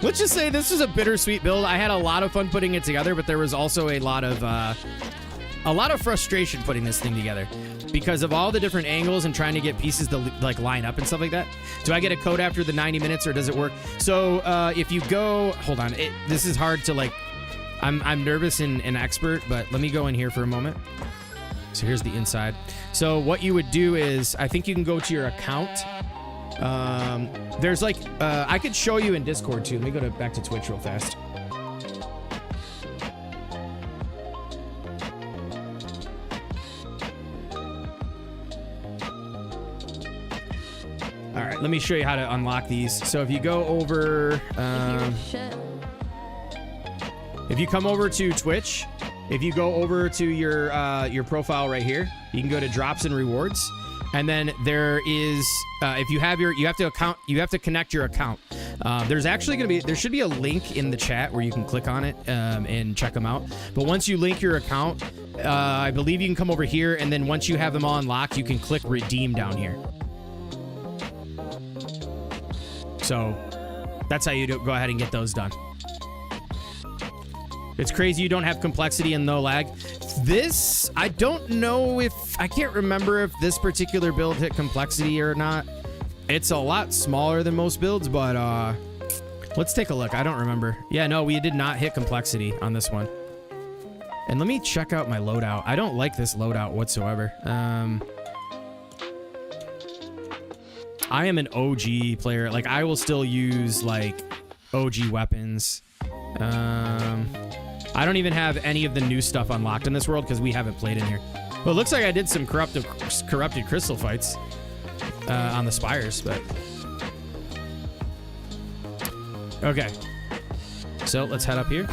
let's just say this was a bittersweet build. I had a lot of fun putting it together, but there was also a lot of frustration putting this thing together because of all the different angles and trying to get pieces to like line up and stuff like that. Do I get a code after the 90 minutes or does it work? So if you go, hold on, this is hard to like, I'm nervous and expert, but let me go in here for a moment. So here's the inside. So what you would do is, I think you can go to your account. There's like, I could show you in Discord too. Let me go back to Twitch real fast. All right, let me show you how to unlock these. So if you go over, if you come over to Twitch, if you go over to your profile right here, you can go to drops and rewards. And then there is, if you have you have to connect your account. There's actually there should be a link in the chat where you can click on it and check them out. But once you link your account, I believe you can come over here, and then once you have them all unlocked, you can click redeem down here. So that's how you go ahead and get those done. It's crazy you don't have complexity and no lag. This, I don't know if, I can't remember if this particular build hit complexity or not. It's a lot smaller than most builds, but let's take a look. I don't remember. Yeah, no, we did not hit complexity on this one. And let me check out my loadout. I don't like this loadout whatsoever. I am an OG player. Like, I will still use, like, OG weapons. I don't even have any of the new stuff unlocked in this world because we haven't played in here. Well, it looks like I did some corrupted crystal fights on the spires, but... Okay. So, let's head up here.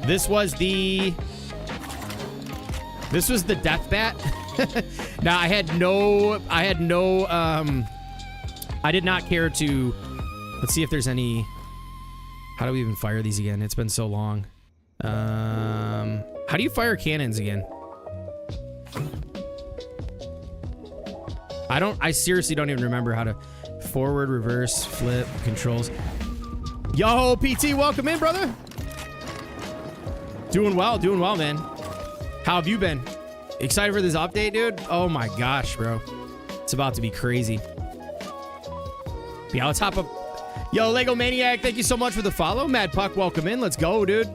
This was the death bat. Now, I did not care to... Let's see if there's any... How do we even fire these again? It's been so long. How do you fire cannons again? I seriously don't even remember how to forward, reverse, flip, controls. Yo, PT, welcome in, brother. Doing well, man. How have you been? Excited for this update, dude? Oh my gosh, bro. It's about to be crazy. Yeah, let's hop up. Yo, Lego Maniac, thank you so much for the follow. Mad Puck, welcome in. Let's go, dude.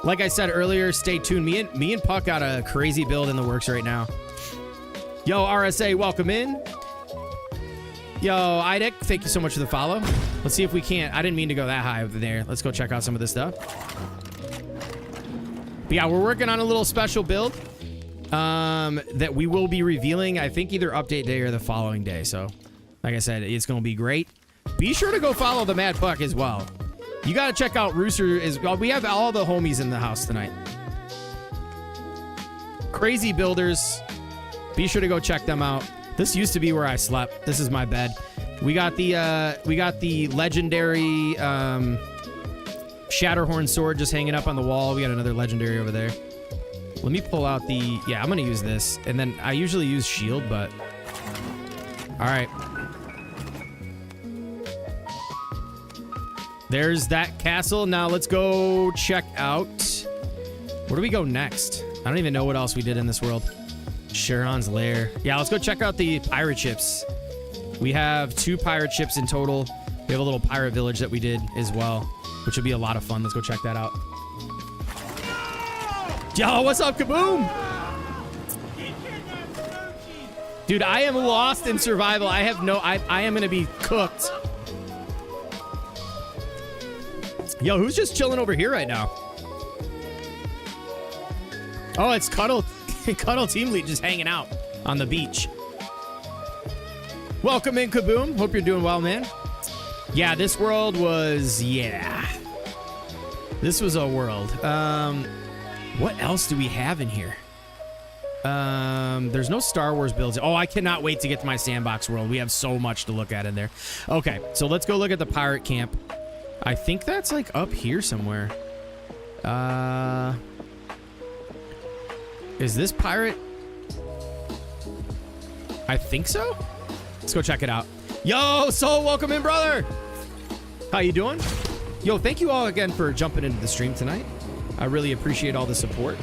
Like I said earlier, stay tuned. Me and Puck got a crazy build in the works right now. Yo, RSA, welcome in. Yo, Idek, thank you so much for the follow. Let's see if we can't. I didn't mean to go that high over there. Let's go check out some of this stuff. But yeah, we're working on a little special build that we will be revealing, I think, either update day or the following day. So, like I said, it's going to be great. Be sure to go follow the Mad Puck as well. You got to check out Rooster as well. We have all the homies in the house tonight. Crazy builders. Be sure to go check them out. This used to be where I slept. This is my bed. We got the legendary Shatterhorn sword just hanging up on the wall. We got another legendary over there. Let me pull out the... Yeah, I'm going to use this. And then I usually use shield, but... All right. There's that castle. Now let's go check out... Where do we go next? I don't even know what else we did in this world. Charon's lair. Yeah, let's go check out the pirate ships. We have 2 pirate ships in total. We have a little pirate village that we did as well, which will be a lot of fun. Let's go check that out. Yo, what's up, Kaboom? Dude, I am lost in survival. I have no... I am going to be cooked. Yo, who's just chilling over here right now? Oh, it's Cuddle. Cuddle Team Lead just hanging out on the beach. Welcome in, Kaboom. Hope you're doing well, man. Yeah, this world was... Yeah. This was a world. What else do we have in here? There's no Star Wars builds. Oh, I cannot wait to get to my sandbox world. We have so much to look at in there. Okay, so let's go look at the pirate camp. I think that's like up here somewhere. Is this pirate? I think so. Let's go check it out. Yo, Soul, welcome in, brother. How you doing? Yo, thank you all again for jumping into the stream tonight. I really appreciate all the support.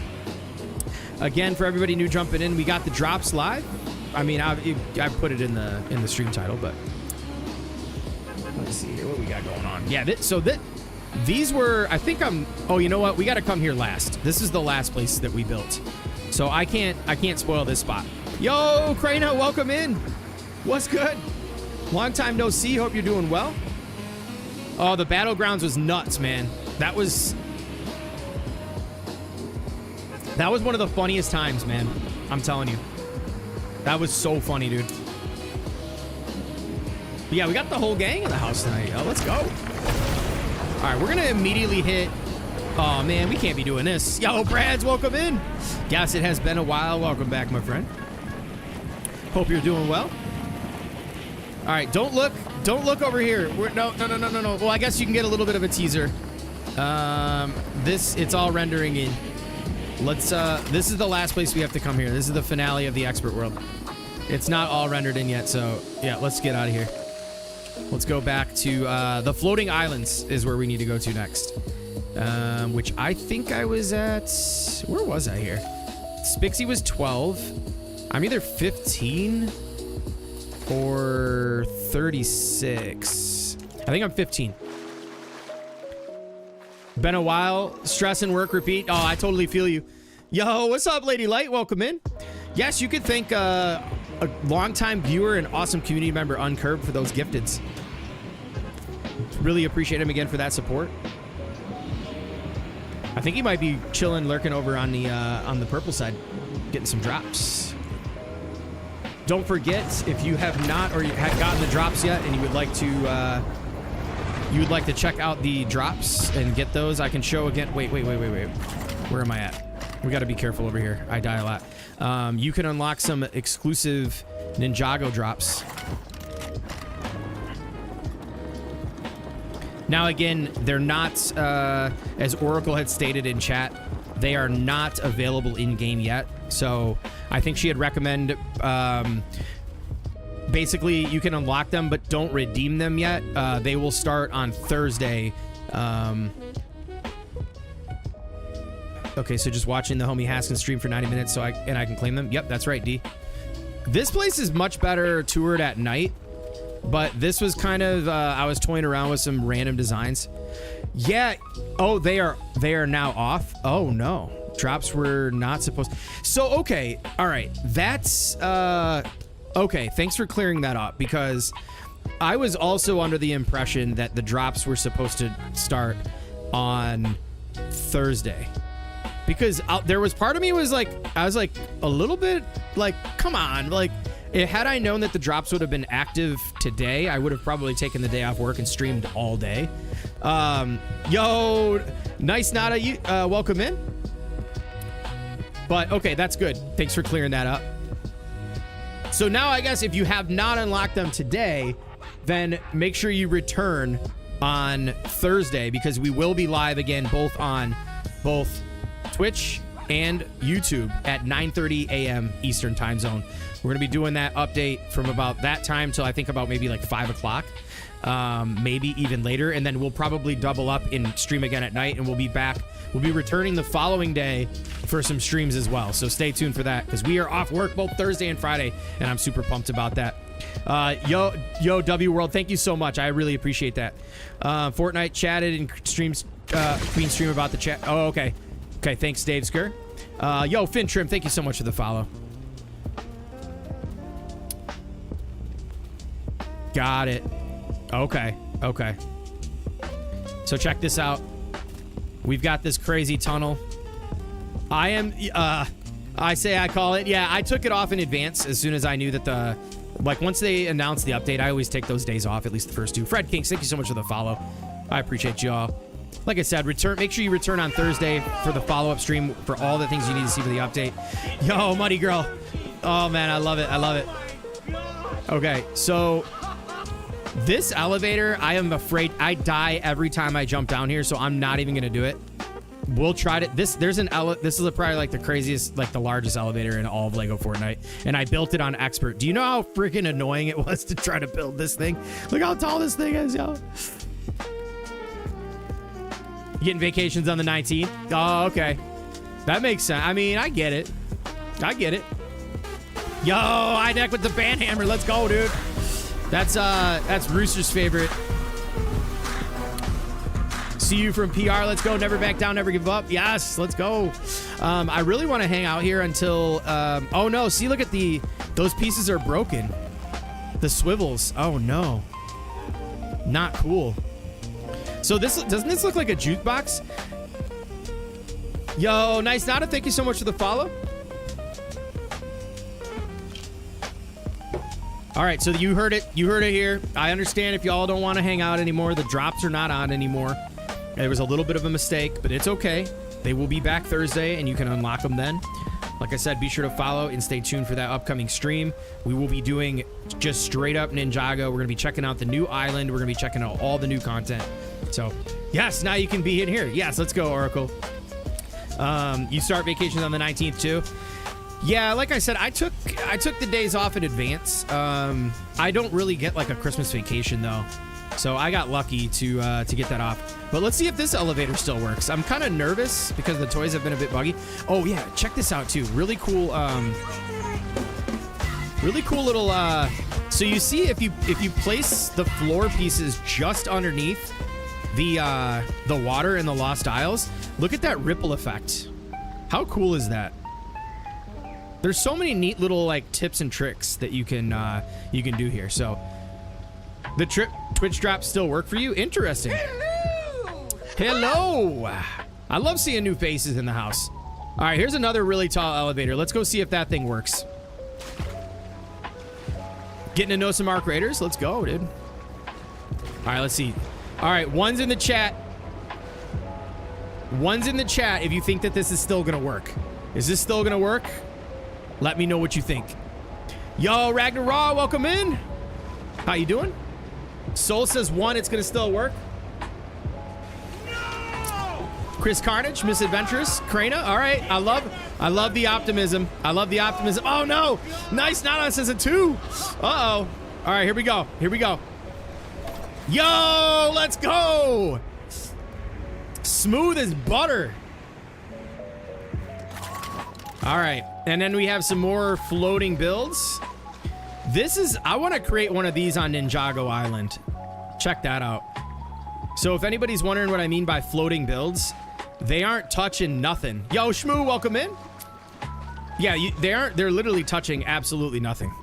Again, for everybody new jumping in, we got the drops live. I mean, I put it in the stream title, but let's see here what we got going on. Yeah, these were, I think oh, you know what? We got to come here last. This is the last place that we built. So I can't spoil this spot. Yo, Krana, welcome in. What's good? Long time no see. Hope you're doing well. Oh, the battlegrounds was nuts, man. That was one of the funniest times, man. I'm telling you. That was so funny, dude. But yeah, we got the whole gang in the house tonight. Yo, let's go. All right, we're going to immediately hit... Oh, man, we can't be doing this. Yo, Brad's, welcome in. Yes, it has been a while. Welcome back, my friend. Hope you're doing well. All right, don't look over here. No. Well, I guess you can get a little bit of a teaser. It's all rendering in. This is the last place we have to come here. This is the finale of the expert world. It's not all rendered in yet, so yeah, let's get out of here. Let's go back to the floating islands is where we need to go to next. Which I think I was at... Where was I here? Spixie was 12. I'm either 15 or 36. I think I'm 15. Been a while. Stress and work repeat. Oh, I totally feel you. Yo, what's up, Lady Light? Welcome in. Yes, you could thank a longtime viewer and awesome community member, Uncurved, for those gifteds. Really appreciate him again for that support. I think he might be chilling, lurking over on the purple side, getting some drops. Don't forget, if you have not or you have gotten the drops yet and you would like to check out the drops and get those, I can show again. Wait. Where am I at? We got to be careful over here. I die a lot. You can unlock some exclusive Ninjago drops. Now, again, they're not, as Oracle had stated in chat, they are not available in-game yet. So I think she had recommended, basically, you can unlock them, but don't redeem them yet. They will start on Thursday. Okay, so just watching the homie Haskins stream for 90 minutes so I can claim them. Yep, that's right, D. This place is much better toured at night. But this was kind of, I was toying around with some random designs. Yeah. Oh, they are now off. Oh, no. Drops were not supposed. So, okay. All right. That's, okay. Thanks for clearing that up, because I was also under the impression that the drops were supposed to start on Thursday. because there was part of me was like, I was like a little bit like, come on, like, had I known that the drops would have been active today, I would have probably taken the day off work and streamed all day. Yo, nice Nada, you welcome in. But okay, that's good. Thanks for clearing that up. So now I guess if you have not unlocked them today, then make sure you return on Thursday, because we will be live again both on Twitch and YouTube at 9:30 a.m. Eastern time zone. We're going to be doing that update from about that time till I think about maybe like 5 o'clock, maybe even later. And then we'll probably double up and stream again at night, and we'll be back. We'll be returning the following day for some streams as well. So stay tuned for that, because we are off work both Thursday and Friday, and I'm super pumped about that. Yo, W World, thank you so much. I really appreciate that. Fortnite chatted and streams, Queen stream about the chat. Oh, okay. Okay, thanks, Dave Skur. Yo, Finn Trim, thank you so much for the follow. Got it. Okay, okay. So check this out. We've got this crazy tunnel. I call it. Yeah, I took it off in advance as soon as I knew that once they announced the update, I always take those days off, at least the first two. Fred Kings, thank you so much for the follow. I appreciate y'all. Like I said, make sure you return on Thursday for the follow-up stream for all the things you need to see for the update. Yo, Muddy Girl. Oh, man, I love it. I love it. Okay, so this elevator, I am afraid I die every time I jump down here, so I'm not even going to do it. We'll try to... This is probably like the craziest, like the largest elevator in all of LEGO Fortnite, and I built it on Expert. Do you know how freaking annoying it was to try to build this thing? Look how tall this thing is, yo. Getting vacations on the 19th. Oh, okay. That makes sense. I mean, I get it. I get it. Yo, I deck with the band hammer. Let's go, dude. That's Rooster's favorite. See you from PR. Let's go. Never back down. Never give up. Yes, let's go. I really want to hang out here until... oh, no. See, look at those pieces are broken. The swivels. Oh, no. Not cool. So doesn't this look like a jukebox? Yo, nice Nada, thank you so much for the follow. All right, so you heard it here. I understand if y'all don't want to hang out anymore. The drops are not on anymore. There was a little bit of a mistake, but it's okay. They will be back Thursday, and you can unlock them then. Like I said, be sure to follow and stay tuned for that upcoming stream. We will be doing just straight up Ninjago. We're going to be checking out the new island. We're going to be checking out all the new content. So, yes, now you can be in here. Yes, let's go, Oracle. You start vacations on the 19th, too. Yeah, like I said, I took the days off in advance. I don't really get, like, a Christmas vacation, though. So I got lucky to get that off. But let's see if this elevator still works. I'm kind of nervous because the toys have been a bit buggy. Oh yeah, check this out too. Really cool little so you see if you place the floor pieces just underneath the water in the Lost Isles, look at that ripple effect. How cool is that? There's so many neat little like tips and tricks that you can do here. So the Twitch drops still work for you? Interesting. Hello. I love seeing new faces in the house. All right, here's another really tall elevator. Let's go see if that thing works. Getting to know some Arc Raiders. Let's go, dude. All right, let's see. All right, one's in the chat. One's in the chat if you think that this is still going to work. Is this still going to work? Let me know what you think. Yo, Ragnar Raw, welcome in. How you doing? Soul says 1, it's going to still work. Chris Carnage, Misadventurous, Krana. All right, I love the optimism. I love the optimism. Oh no, nice. Nada says a 2. Uh-oh. All right, here we go. Here we go. Yo, let's go. Smooth as butter. All right, and then we have some more floating builds. I want to create one of these on Ninjago Island. Check that out. So if anybody's wondering what I mean by floating builds, they aren't touching nothing. Yo, Shmoo, welcome in. Yeah, they're literally touching absolutely nothing.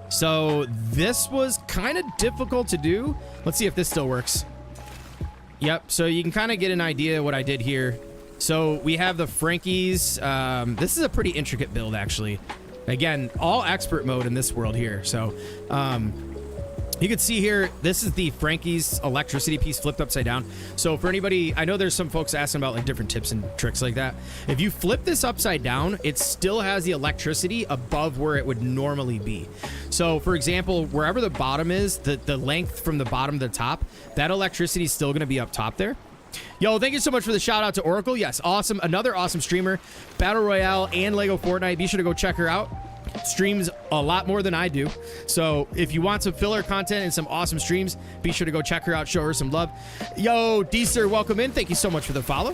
So this was kind of difficult to do. Let's see if this still works. Yep, so you can kind of get an idea what I did here. So we have the Frankies. This is a pretty intricate build, actually. Again, all expert mode in this world here. So you can see here, this is the Frankie's electricity piece flipped upside down. So for anybody, I know there's some folks asking about like different tips and tricks like that. If you flip this upside down, it still has the electricity above where it would normally be. So for example, wherever the bottom is, the length from the bottom to the top, that electricity is still going to be up top there. Yo, thank you so much for the shout out to Oracle. Yes, awesome. Another awesome streamer, Battle Royale and LEGO Fortnite. Be sure to go check her out. Streams a lot more than I do. So if you want some filler content and some awesome streams, be sure to go check her out, show her some love. Yo, D-Sir, welcome in. Thank you so much for the follow.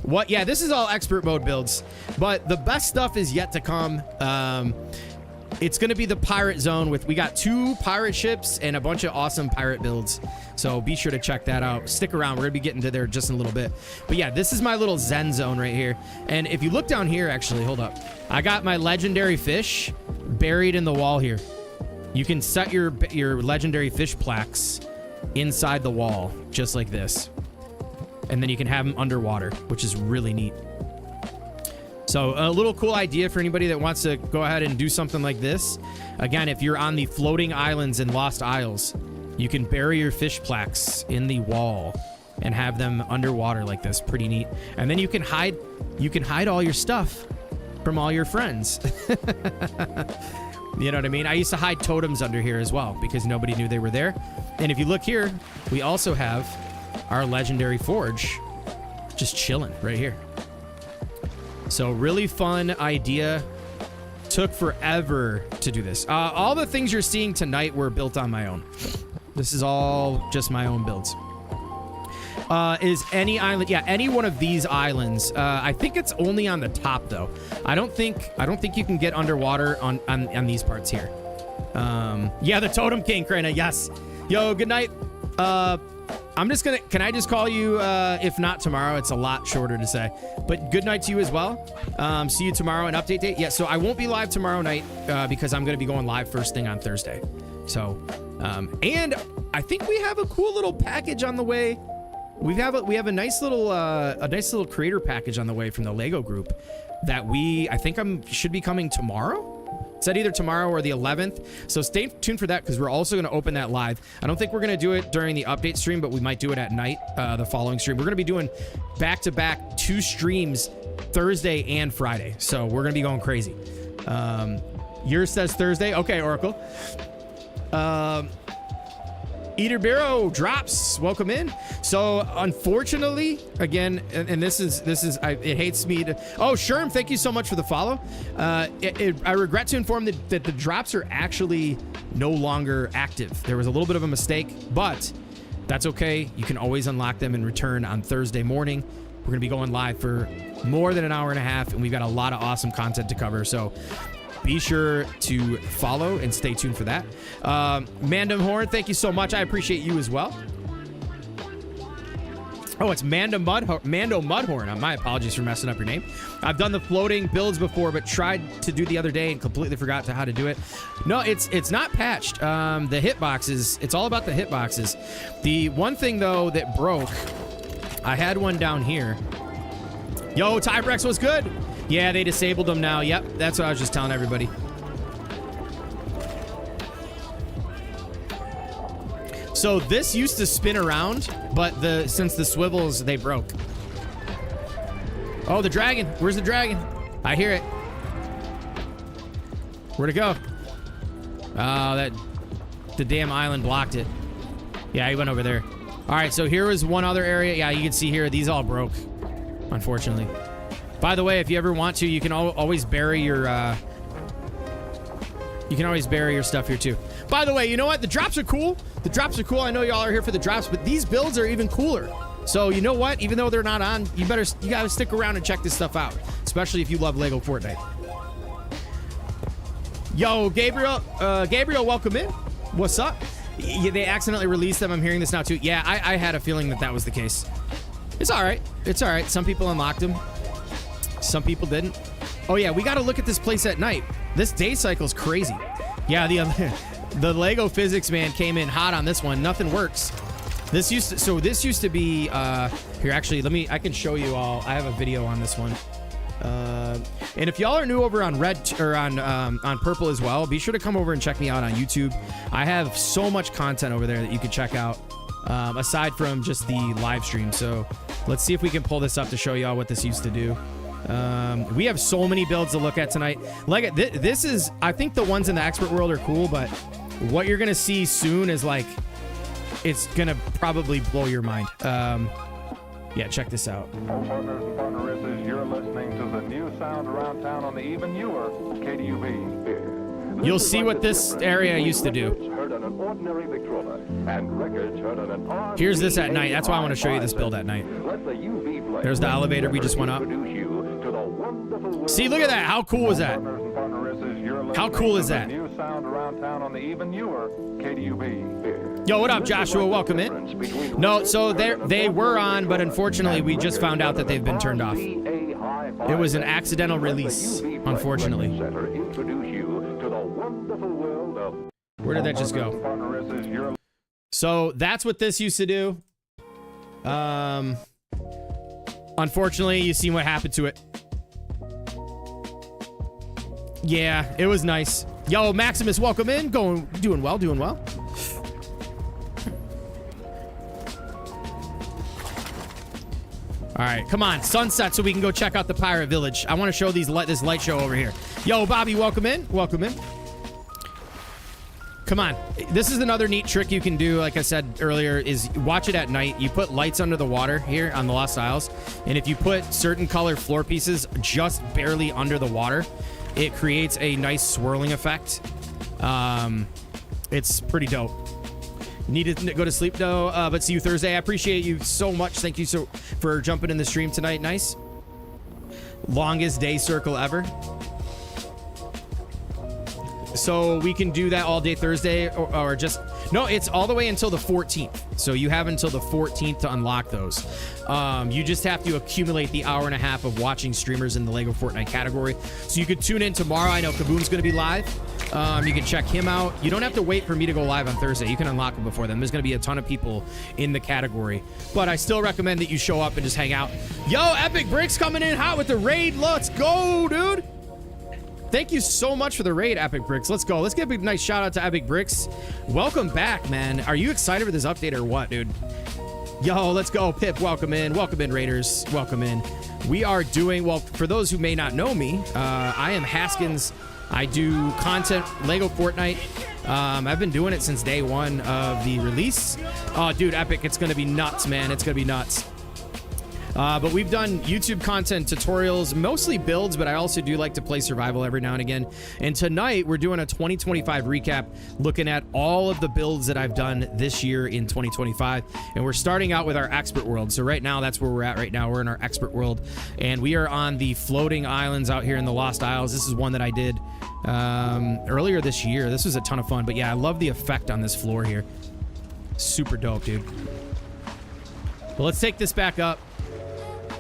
What? Yeah, this is all expert mode builds, but the best stuff is yet to come. It's going to be the pirate zone we got 2 pirate ships and a bunch of awesome pirate builds. So be sure to check that out. Stick around. We're going to be getting to there just in a little bit. But yeah, this is my little Zen zone right here. And if you look down here, actually, hold up. I got my legendary fish buried in the wall here. You can set your legendary fish plaques inside the wall, just like this. And then you can have them underwater, which is really neat. So a little cool idea for anybody that wants to go ahead and do something like this. Again, if you're on the floating islands in Lost Isles, you can bury your fish plaques in the wall and have them underwater like this. Pretty neat. And then you can hide all your stuff from all your friends. You know what I mean? I used to hide totems under here as well because nobody knew they were there. And if you look here, we also have our legendary forge just chilling right here. So really fun idea. Took forever to do this. All the things you're seeing tonight were built on my own. This is all just my own builds. Is any island? Yeah, any one of these islands. I think it's only on the top though. I don't think you can get underwater on these parts here. Yeah, the Totem King, Krana. Yes. Yo, good night. Can I just call you, if not tomorrow? It's a lot shorter to say, but good night to you as well. See you tomorrow, an update date. Yeah, so I won't be live tomorrow night because I'm going to be going live first thing on Thursday. So, and I think we have a cool little package on the way. We have a nice little creator package on the way from the Lego group that I think should be coming tomorrow. It said either tomorrow or the 11th. So stay tuned for that because we're also going to open that live. I don't think we're going to do it during the update stream, but we might do it at night, the following stream. We're going to be doing back-to-back 2 streams Thursday and Friday. So we're going to be going crazy. Yours says Thursday. Okay, Oracle. Eater Bureau drops. Welcome in. So unfortunately, again, and this is it hates me to. Oh, Sherm, thank you so much for the follow. I regret to inform that the drops are actually no longer active. There was a little bit of a mistake, but that's okay. You can always unlock them and return on Thursday morning. We're gonna be going live for more than an hour and a half, and we've got a lot of awesome content to cover. So be sure to follow and stay tuned for that. Mandem Horn, thank you so much. I appreciate you as well. Oh, it's Mando Mudhorn. My apologies for messing up your name. I've done the floating builds before, but tried to do the other day and completely forgot how to do it. No, it's not patched. The hitboxes, it's all about the hitboxes. The one thing, though, that broke, I had one down here. Yo, Tybrex was good. Yeah, they disabled them now. Yep, that's what I was just telling everybody. So this used to spin around, but since the swivels, they broke. Oh, the dragon. Where's the dragon? I hear it. Where'd it go? Oh, the damn island blocked it. Yeah, he went over there. All right, so here was one other area. Yeah, you can see here, these all broke, unfortunately. By the way, if you ever want to, you can always bury your stuff here too. By the way, you know what? The drops are cool. The drops are cool. I know y'all are here for the drops, but these builds are even cooler. So you know what? Even though they're not on, you gotta stick around and check this stuff out, especially if you love LEGO Fortnite. Yo, Gabriel, welcome in. What's up? They accidentally released them. I'm hearing this now too. Yeah, I had a feeling that was the case. It's all right. It's all right. Some people unlocked them. Some people didn't. Oh yeah, we got to look at this place at night. This day cycle's crazy. Yeah, the Lego physics man came in hot on this one. Nothing works. This used to be Here, actually, I can show you all. I have a video on this one. And if y'all are new over on red or on purple as well, be sure to come over and check me out on YouTube. I have so much content over there that you can check out, aside from just the live stream. So let's see if we can pull this up to show y'all what this used to do. We have so many builds to look at tonight. Like this is, I think the ones in the expert world are cool, but what you're gonna see soon is like, it's gonna probably blow your mind. Yeah, check this out. Partners and partneresses, you're listening to the new sound around town on the even newer KDUB. You'll see what this area used to do. Here's this at night. That's why I want to show you this build at night. There's the elevator we just went up. See, look at that. How cool is that? How cool is that? Yo, what up, Joshua? Welcome in. No, so they were on, but unfortunately, we just found out that they've been turned off. It was an accidental release, unfortunately. Where did that just go? So that's what this used to do. Unfortunately, you seen what happened to it. Yeah, it was nice. Yo, Maximus, welcome in. Doing well, doing well. All right, come on, sunset, so we can go check out the Pirate Village. I want to show this light show over here. Yo, Bobby, welcome in. Welcome in. Come on. This is another neat trick you can do, like I said earlier, is watch it at night. You put lights under the water here on the Lost Isles, and if you put certain color floor pieces just barely under the water, it creates a nice swirling effect. It's pretty dope. Need to go to sleep though, but see you Thursday. I appreciate you so much. Thank you for jumping in the stream tonight. Nice. Longest day circle ever. So we can do that all day Thursday or just... No, it's all the way until the 14th. So you have until the 14th to unlock those. You just have to accumulate the hour and a half of watching streamers in the LEGO Fortnite category. So you could tune in tomorrow. I know Kaboom's going to be live. You can check him out. You don't have to wait for me to go live on Thursday. You can unlock them before then. There's going to be a ton of people in the category. But I still recommend that you show up and just hang out. Yo, Epic Bricks coming in hot with the raid. Let's go, dude. Thank you so much for the raid, Epic Bricks. Let's go. Let's give a nice shout out to Epic Bricks. Welcome back, man. Are you excited for this update or what, dude? Yo, let's go. Pip, welcome in. Welcome in, Raiders. Welcome in. We are doing, well, for those who may not know me, I am Haskins. I do content, LEGO Fortnite. I've been doing it since day one of the release. Oh, dude, Epic, it's going to be nuts, man. It's going to be nuts. But we've done YouTube content tutorials, mostly builds, but I also do like to play survival every now and again. And tonight, we're doing a 2025 recap, looking at all of the builds that I've done this year in 2025. And we're starting out with our expert world. So right now, that's where we're at right now. We're in our expert world. And we are on the floating islands out here in the Lost Isles. This is one that I did earlier this year. This was a ton of fun. But yeah, I love the effect on this floor here. Super dope, dude. But let's take this back up.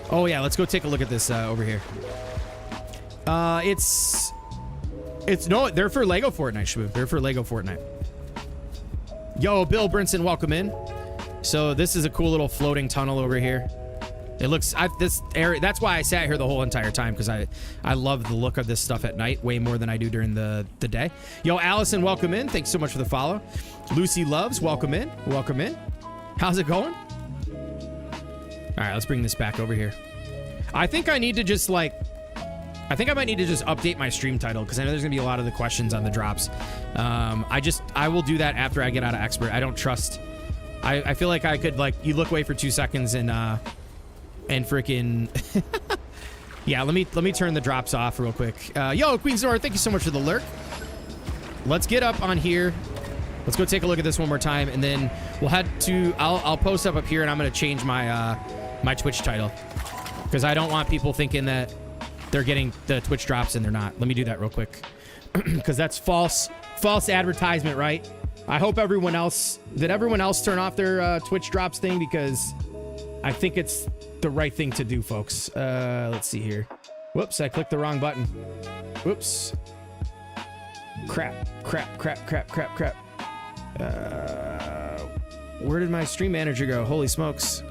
Oh yeah, let's go take a look at this over here. It's no, they're for LEGO Fortnite, Shmoo. They're for LEGO Fortnite. Yo, Bill Brinson, welcome in. So this is a cool little floating tunnel over here. It looks, this area, that's why I sat here the whole entire time, because I love the look of this stuff at night way more than I do during the day. Yo, Allison, welcome in. Thanks so much for the follow. Lucy Loves, welcome in. Welcome in. How's it going? All right, let's bring this back over here. I think I need to just I think I might need to just update my stream title, because I know there's gonna be a lot of the questions on the drops. I will do that after I get out of expert. I don't trust. I feel like I could, you look away for 2 seconds and freaking yeah. Let me turn the drops off real quick. Yo, Queen Zora, thank you so much for the lurk. Let's get up on here. Let's go take a look at this one more time, and then we'll head to. I'll post up here, and I'm gonna change my my Twitch title, because I don't want people thinking that they're getting the Twitch drops and they're not. Let me do that real quick, because that's false advertisement, right? I hope everyone else turn off their Twitch drops thing, because I think it's the right thing to do, folks. Let's see here. Whoops, I clicked the wrong button. Whoops. Crap. Where did my stream manager go? Holy smokes.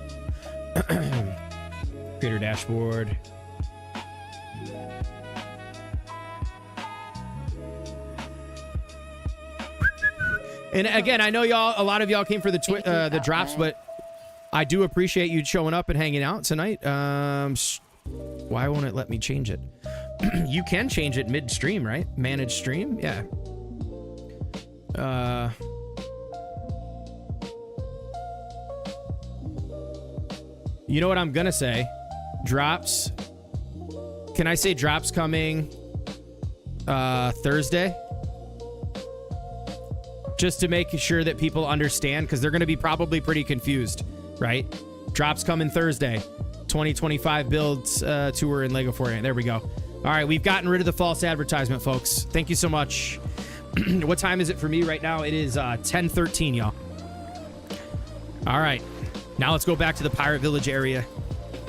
Creator dashboard. And again, I know a lot of y'all came for the drops, but I do appreciate you showing up and hanging out tonight. Why won't it let me change it? You can change it mid-stream, right? Manage stream? Yeah. You know what I'm gonna say? Drops. Can I say drops coming Thursday? Just to make sure that people understand, because they're gonna be probably pretty confused, right? Drops coming Thursday. 2025 builds tour in LEGO Fortnite. There we go. All right, we've gotten rid of the false advertisement, folks. Thank you so much. What time is it for me right now? It is 10:13, y'all. All right. Now let's go back to the Pirate Village area.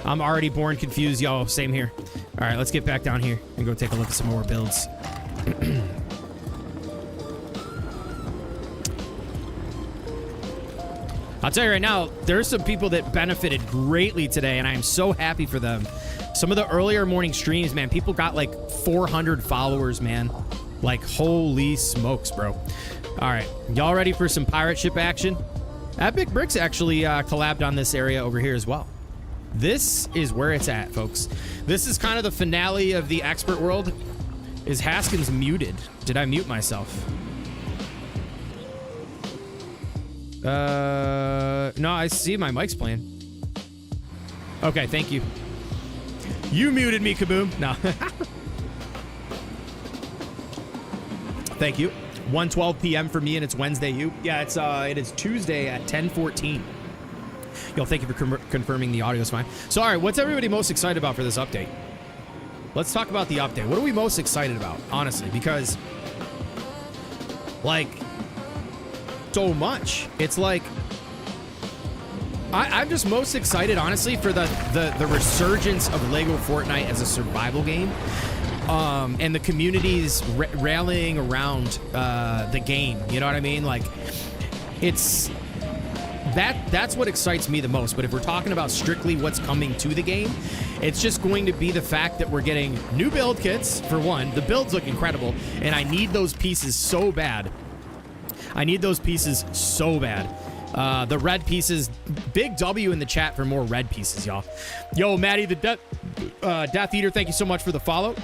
I'm already born confused, y'all. Same here. All right, let's get back down here and go take a look at some more builds. I'll tell you right now, there's some people that benefited greatly today, and I am so happy for them. Some of the earlier morning streams, man, people got like 400 followers, man. Like, holy smokes, bro. All right, y'all ready for some pirate ship action? Epic Bricks actually collabed on this area over here as well. This is where it's at, folks. This is kind of the finale of the expert world. Is Haskins muted? Did I mute myself? No, I see my mic's playing. Okay, thank you. You muted me, Kaboom. No. Thank you. 1:12 p.m. for me, and it's Wednesday. Yeah, it is Tuesday at 10:14. Yo, thank you for confirming the audio's fine. So, all right, what's everybody most excited about for this update? Let's talk about the update. What are we most excited about, honestly? Because, like, so much. It's like, I'm just most excited, honestly, for the resurgence of LEGO Fortnite as a survival game. And the community's rallying around the game. You know what I mean? Like, it's that's what excites me the most. But if we're talking about strictly what's coming to the game, it's just going to be the fact that we're getting new build kits, for one. The builds look incredible, and I need those pieces so bad. I need those pieces so bad. The red pieces, big W in the chat for more red pieces, y'all. Yo, Maddie the Death Eater, thank you so much for the follow.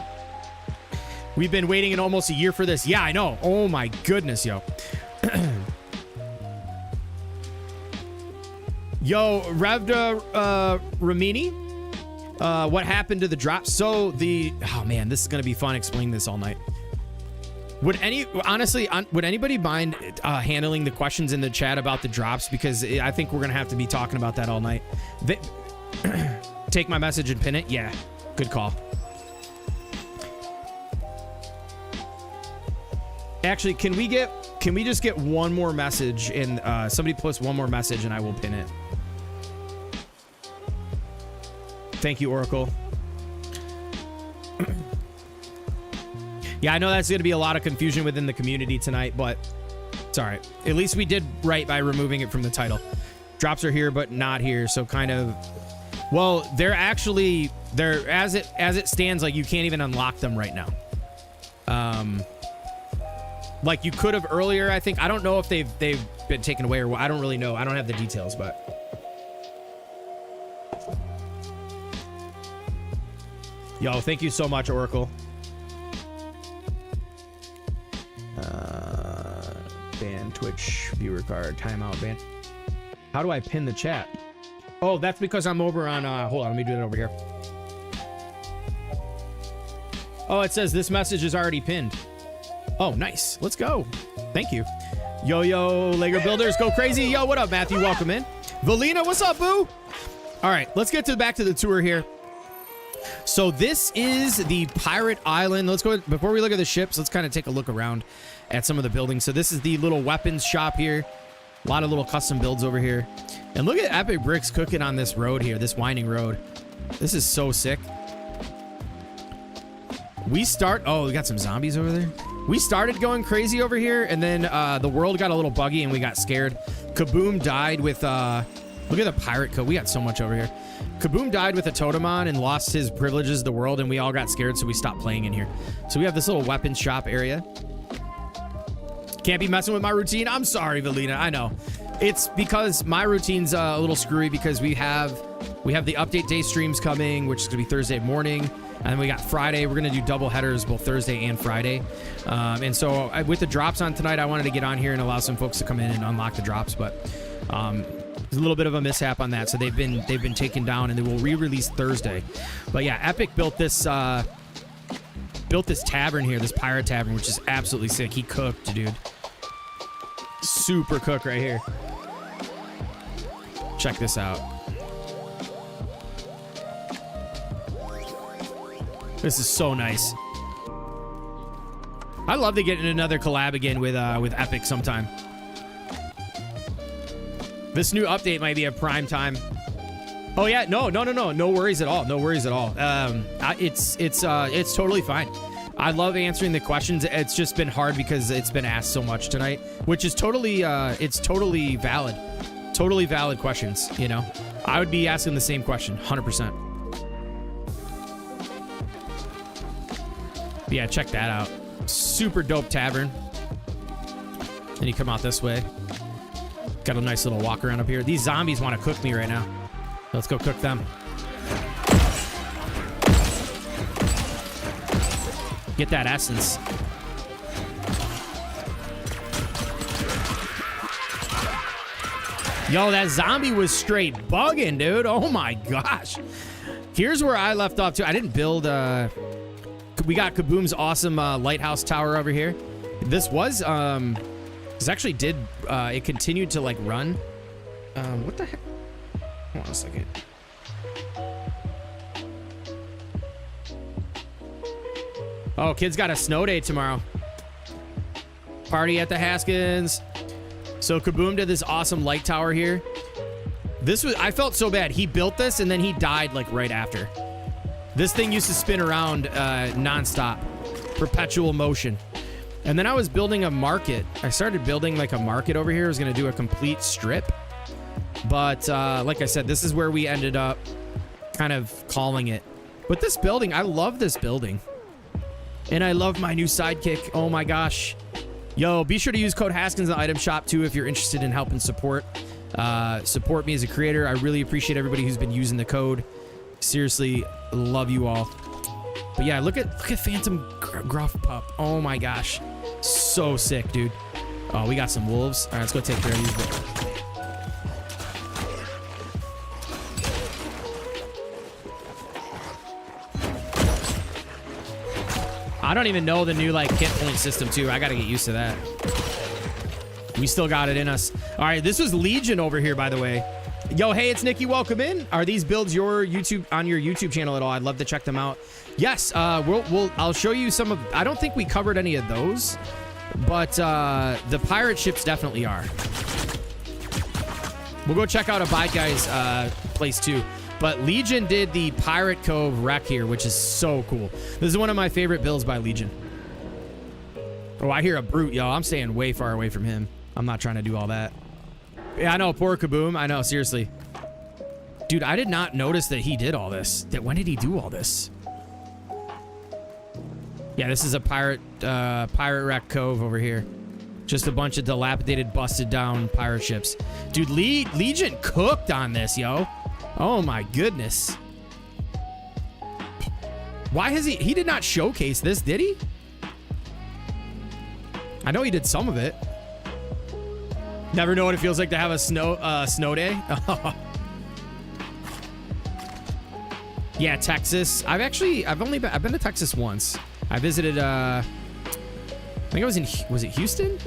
We've been waiting in almost a year for this. Yeah, I know. Oh my goodness, yo. Yo, Revda Ramini, what happened to the drop? So oh man, this is gonna be fun explaining this all night. Would anybody mind handling the questions in the chat about the drops? Because I think we're gonna have to be talking about that all night. Take my message and pin it. Yeah, good call. Actually, can we just get one more message, and somebody post one more message and I will pin it. Thank you, Oracle. Yeah, I know that's going to be a lot of confusion within the community tonight, but it's all right. At least we did right by removing it from the title. Drops are here, but not here. So kind of, well, they're as it stands, like you can't even unlock them right now. Like you could have earlier, I think. I don't know if they've been taken away or what. I don't really know. I don't have the details, but. Yo, thank you so much, Oracle. Ban Twitch viewer card, timeout ban. How do I pin the chat? Oh, that's because I'm over on, hold on, let me do it over here. Oh, it says this message is already pinned. Oh, nice. Let's go. Thank you. Yo, Lego Builders, go crazy. Yo, what up, Matthew? Welcome in. Valina, what's up, boo? All right, let's get back to the tour here. So this is the Pirate Island. Let's go, before we look at the ships, let's kind of take a look around at some of the buildings. So this is the little weapons shop here. A lot of little custom builds over here. And look at Epic Bricks cooking on this road here, this winding road. This is so sick. Oh, we got some zombies over there. We started going crazy over here, and then the world got a little buggy and we got scared. Kaboom died with, look at the pirate code. We got so much over here. Kaboom died with a totem on and lost his privileges of the world, and we all got scared, so we stopped playing in here. So we have this little weapons shop area. Can't be messing with my routine. I'm sorry, Valina. I know. It's because my routine's a little screwy because we have the update day streams coming, which is gonna be Thursday morning, and then we got Friday. We're gonna do double headers both Thursday and Friday. And so with the drops on tonight, I wanted to get on here and allow some folks to come in and unlock the drops, but there's a little bit of a mishap on that, so they've been taken down, and they will re-release Thursday. But yeah, Epic built this tavern here, this pirate tavern, which is absolutely sick. He cooked, dude. Super cook right here. Check this out. This is so nice. I'd love to get in another collab again with Epic sometime. This new update might be a prime time. Oh yeah, no worries at all. No worries at all. It's totally fine. I love answering the questions. It's just been hard because it's been asked so much tonight, which is totally it's totally valid. Totally valid questions, you know. I would be asking the same question 100%. Yeah, check that out. Super dope tavern. And you come out this way. Got a nice little walk around up here. These zombies want to cook me right now. Let's go cook them. Get that essence. Yo, that zombie was straight bugging, dude. Oh my gosh. Here's where I left off too. I didn't build we got Kaboom's awesome lighthouse tower over here. This was this actually did it continued to like run. What the heck? Hold on a second. Oh, kids got a snow day tomorrow. Party at the Haskins. So Kaboom did this awesome light tower here. I felt so bad. He built this and then he died like right after. This thing used to spin around nonstop, perpetual motion. And then I was building a market. I started building like a market over here. I was gonna do a complete strip. But like I said, this is where we ended up kind of calling it. But this building, I love this building. And I love my new sidekick. Oh my gosh. Yo, be sure to use code Haskins in the item shop too if you're interested in helping support me as a creator. I really appreciate everybody who's been using the code. Seriously, love you all. But yeah, look at Phantom Gruff Pup. Oh my gosh. So sick, dude. Oh, we got some wolves. All right, let's go take care of these. I don't even know the new like hit point system too. I gotta get used to that. We still got it in us. All right, this was Legion over here, by the way. Yo, hey, it's Nikki. Welcome in. Are these builds on your YouTube channel at all? I'd love to check them out. Yes, I'll show you some of. I don't think we covered any of those, but the pirate ships definitely are. We'll go check out a Bide Guy's place too. But Legion did the Pirate Cove wreck here, which is so cool. This is one of my favorite builds by Legion. Oh, I hear a brute, yo. I'm staying way far away from him. I'm not trying to do all that. Yeah, I know, poor Kaboom. I know, seriously. Dude, I did not notice that he did all this. When did he do all this? Yeah, this is a pirate wreck cove over here. Just a bunch of dilapidated, busted down pirate ships. Dude, Legion cooked on this, yo. Oh my goodness. Why has he did not showcase this, did he? I know he did some of it. Never know what it feels like to have a snow day. Yeah, Texas. I've been to Texas once. I visited I think I was it Houston?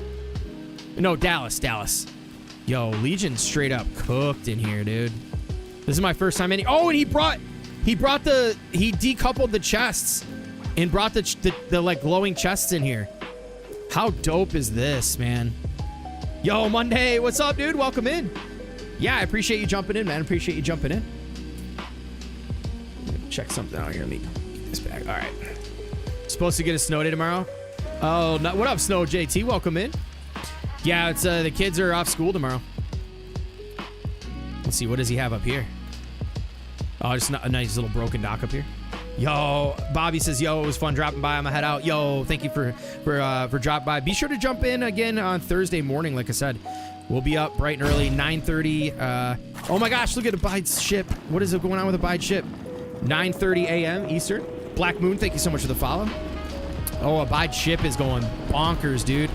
No, Dallas. Yo, Legion straight up cooked in here, dude. This is my first time in. Oh, and he decoupled the chests and brought the like glowing chests in here. How dope is this, man? Yo, Monday, what's up, dude? Welcome in. Yeah, I appreciate you jumping in, man. Appreciate you jumping in. Check something out here. Let me get this back. All right. Supposed to get a snow day tomorrow. Oh, what up, Snow JT? Welcome in. Yeah, it's the kids are off school tomorrow. Let's see, what does he have up here? Oh, just a nice little broken dock up here. Yo, Bobby says, yo, it was fun dropping by. I'm gonna head out. Yo, thank you for dropping by. Be sure to jump in again on Thursday morning. Like I said, we'll be up bright and early, 9:30. Oh my gosh, look at Abide's ship. What is going on with Abide's ship? 9:30 a.m. Eastern. Black Moon, thank you so much for the follow. Oh, Abide's ship is going bonkers, dude.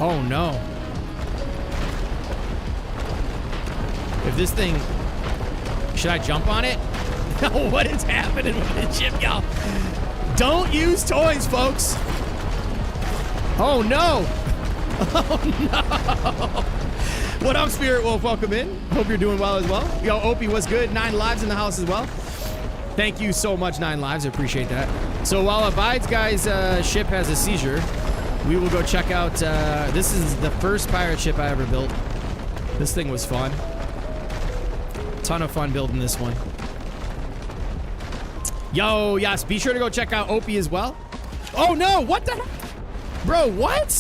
Oh no. If this thing, should I jump on it? What is happening with the ship, y'all? Don't use toys, folks. Oh no. Oh no. What up, Spirit Wolf? Welcome in. Hope you're doing well as well. Yo, Opie, what's good? 9 lives in the house as well. Thank you so much, 9 lives. I appreciate that. So while Abide's guy's ship has a seizure, we will go check out. This is the first pirate ship I ever built. This thing was fun. Ton of fun building this one. Yo, yes, be sure to go check out Opie as well. Oh no, what the heck? Bro, what?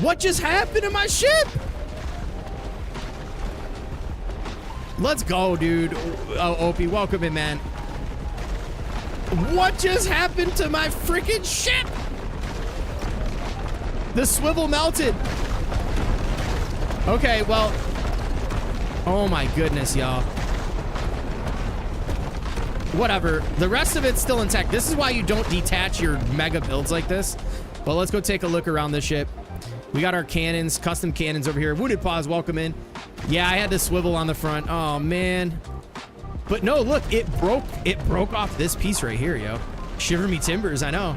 What just happened to my ship? Let's go, dude. Oh, Opie, welcome in, man. What just happened to my freaking ship? The swivel melted. Okay, well. Oh my goodness, y'all. Whatever. The rest of it's still intact. This is why you don't detach your mega builds like this. But let's go take a look around this ship. We got our cannons, custom cannons over here. Wounded Paws, welcome in. Yeah, I had the swivel on the front. Oh man. But no, look, it broke off this piece right here, yo. Shiver me timbers, I know.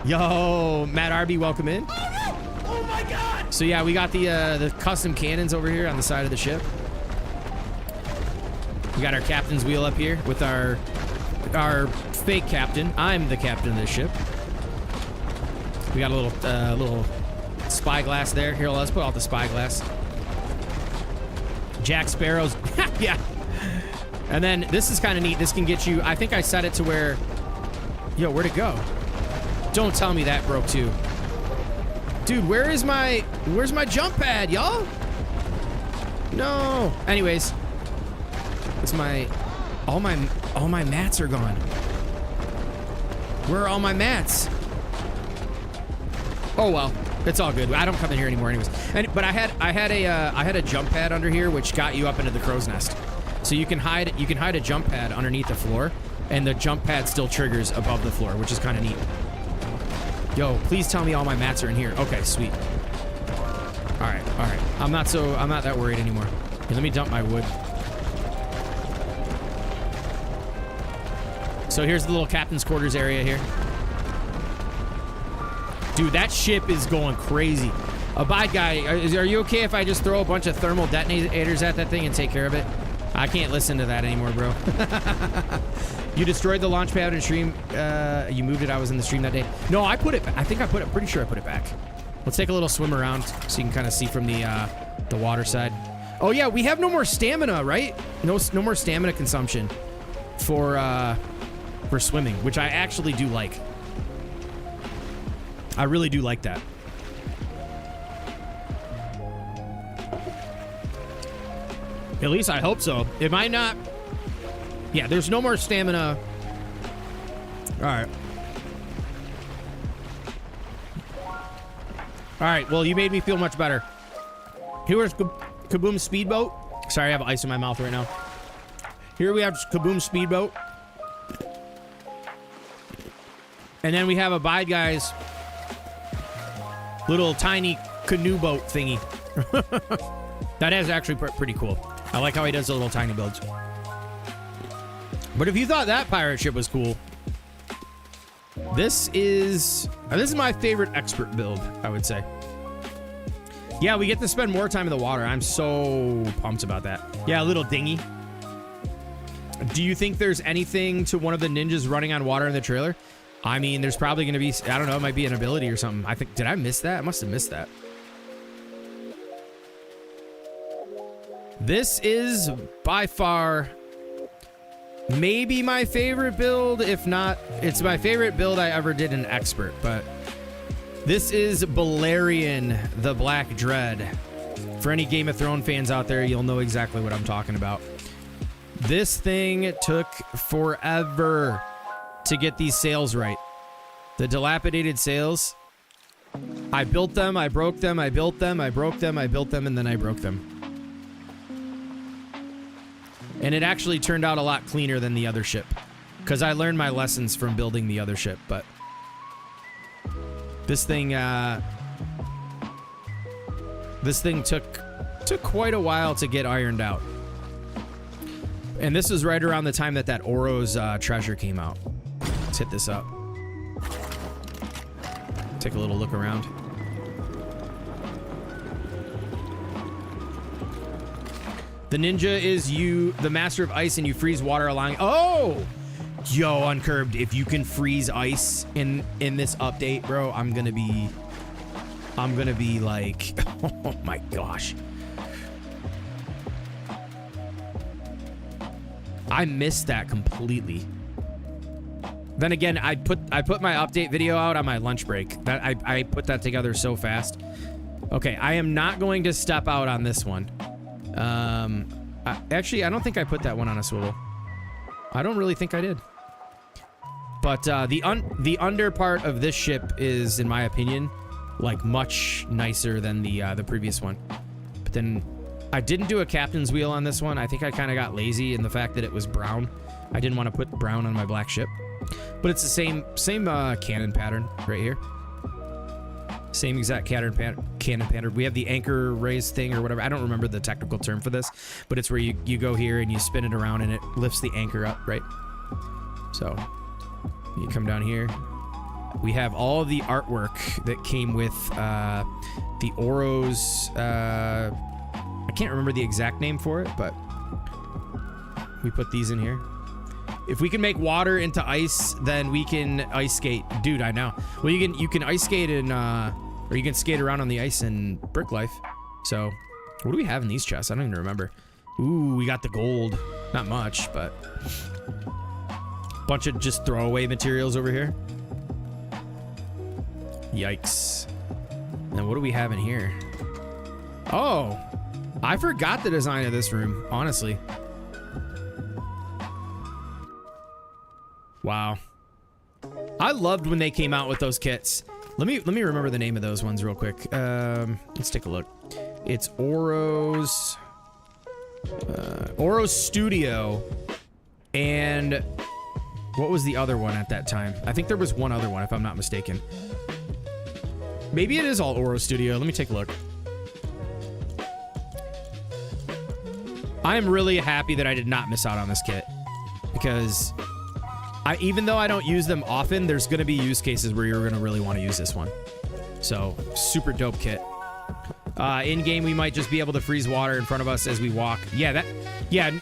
Yo, Matt Arby, welcome in. Oh no! Oh my god! So yeah, we got the custom cannons over here on the side of the ship. We got our captain's wheel up here with our fake captain. I'm the captain of this ship. We got a little spyglass there. Here, let's put out the spyglass. Jack Sparrow's. Yeah. And then this is kind of neat. This can get you. I think I set it to where. Yo, where'd it go? Don't tell me that broke too. Dude, where's my jump pad, y'all? No. Anyways. It's all my mats are gone. Where are all my mats? Oh well, it's all good. I don't come in here anymore, anyways. But I had a jump pad under here, which got you up into the crow's nest. So you can hide a jump pad underneath the floor, and the jump pad still triggers above the floor, which is kind of neat. Yo, please tell me all my mats are in here. Okay, sweet. All right. I'm not that worried anymore. Here, let me dump my wood. So here's the little captain's quarters area here. Dude, that ship is going crazy. Abide guy, are you okay if I just throw a bunch of thermal detonators at that thing and take care of it? I can't listen to that anymore, bro. You destroyed the launch pad in stream. You moved it. I was in the stream that day. No, I put it. Pretty sure I put it back. Let's take a little swim around so you can kind of see from the water side. Oh yeah, we have no more stamina, right? No more stamina consumption for swimming, which I actually do like. I really do like that. At least I hope so. It might not. Yeah, there's no more stamina. All right. All right, well, you made me feel much better. Here's Kaboom Speedboat. Sorry, I have ice in my mouth right now. Here we have Kaboom Speedboat. And then we have Abide Guy's little tiny canoe boat thingy. That is actually pretty cool. I like how he does the little tiny builds. But if you thought that pirate ship was cool, this is my favorite expert build, I would say. Yeah, we get to spend more time in the water. I'm so pumped about that. Yeah, a little dinghy. Do you think there's anything to one of the ninjas running on water in the trailer? I mean, there's probably going to be, I don't know, it might be an ability or something. I think, did I miss that? I must have missed that. This is by far maybe my favorite build. If not, it's my favorite build I ever did in expert, but this is Balerion, the Black Dread. For any Game of Thrones fans out there, you'll know exactly what I'm talking about. This thing took forever to get these sails right. The dilapidated sails. I built them, I broke them, I built them, I broke them, I built them, and then I broke them. And it actually turned out a lot cleaner than the other ship. Because I learned my lessons from building the other ship, but... This thing took quite a while to get ironed out. And this was right around the time that Oro's treasure came out. Let's hit this up. Take a little look around. The ninja is the master of ice, and you freeze water allowing... Oh! Yo, Uncurbed, if you can freeze ice in this update, bro, I'm gonna be like... Oh my gosh. I missed that completely. Then again, I put my update video out on my lunch break. That I put that together so fast. Okay, I am not going to step out on this one. Actually, I don't think I put that one on a swivel. I don't really think I did. But the under part of this ship is, in my opinion, like much nicer than the previous one. But then I didn't do a captain's wheel on this one. I think I kind of got lazy in the fact that it was brown. I didn't want to put brown on my black ship. But it's the same cannon pattern right here. Same exact cannon pattern. We have the anchor raise thing or whatever. I don't remember the technical term for this, but it's where you go here and you spin it around and it lifts the anchor up, right? So you come down here. We have all of the artwork that came with the Oro's... I can't remember the exact name for it, but we put these in here. If we can make water into ice, then we can ice skate. Dude, I know. Well, you can ice skate in, or you can skate around on the ice in Brick Life. So, what do we have in these chests? I don't even remember. Ooh, we got the gold. Not much, but bunch of just throwaway materials over here. Yikes. And what do we have in here? Oh, I forgot the design of this room, honestly. Wow. I loved when they came out with those kits. Let me remember the name of those ones real quick. Let's take a look. It's Oro's Studio, and what was the other one at that time? I think there was one other one, if I'm not mistaken. Maybe it is all Oro Studio. Let me take a look. I am really happy that I did not miss out on this kit, because even though I don't use them often, there's going to be use cases where you're going to really want to use this one. So, super dope kit. In-game, we might just be able to freeze water in front of us as we walk. Yeah,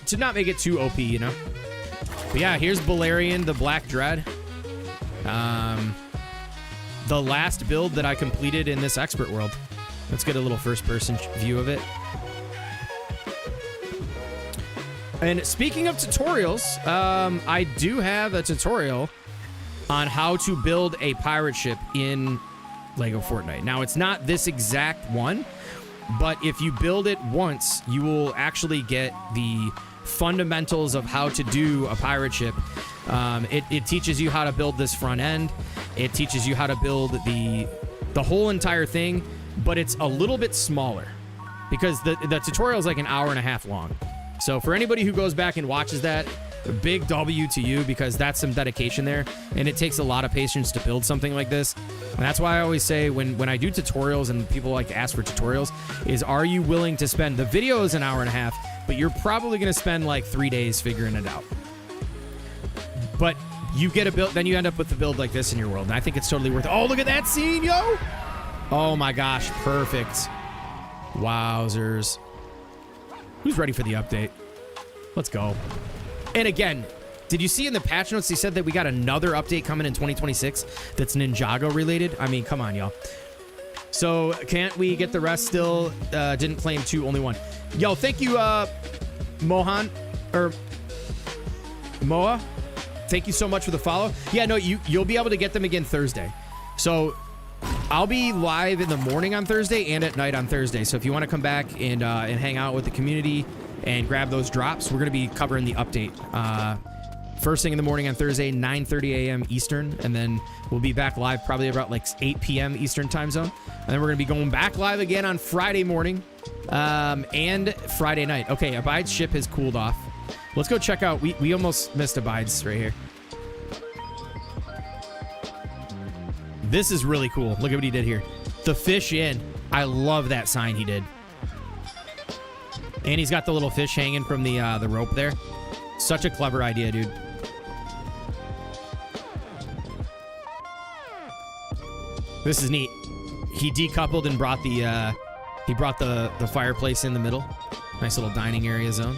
to not make it too OP, you know? But yeah, here's Balerion, the Black Dread. The last build that I completed in this expert world. Let's get a little first-person view of it. And speaking of tutorials, I do have a tutorial on how to build a pirate ship in LEGO Fortnite. Now, it's not this exact one, but if you build it once, you will actually get the fundamentals of how to do a pirate ship. It teaches you how to build this front end. It teaches you how to build the whole entire thing, but it's a little bit smaller because the tutorial is like an hour and a half long. So for anybody who goes back and watches that, a big W to you, because that's some dedication there, and it takes a lot of patience to build something like this. And that's why I always say when I do tutorials and people like to ask for tutorials, is are you willing to spend, the video is an hour and a half, but you're probably going to spend like 3 days figuring it out. But you get a build, then you end up with a build like this in your world, and I think it's totally worth it. Oh, look at that scene, yo! Oh my gosh, perfect. Wowzers. Who's ready for the update? Let's go. And again, did you see in the patch notes they said that we got another update coming in 2026 that's Ninjago related? I mean, come on, y'all. So can't we get the rest still? Didn't claim 2, only 1. Yo, thank you, Mohan, or Moa. Thank you so much for the follow. Yeah, no, you'll be able to get them again Thursday. So I'll be live in the morning on Thursday and at night on Thursday. So if you want to come back and hang out with the community and grab those drops. We're going to be covering the update first thing in the morning on Thursday, 9:30 a.m. Eastern, and then we'll be back live probably about like 8 p.m. Eastern time zone. And then we're going to be going back live again on Friday morning and Friday night. Okay, Abide's ship has cooled off. Let's go check out. We almost missed Abide's right here. This is really cool. Look at what he did here. The fish in. I love that sign he did. And he's got the little fish hanging from the rope there. Such a clever idea, dude. This is neat. He decoupled and brought the fireplace in the middle. Nice little dining area zone.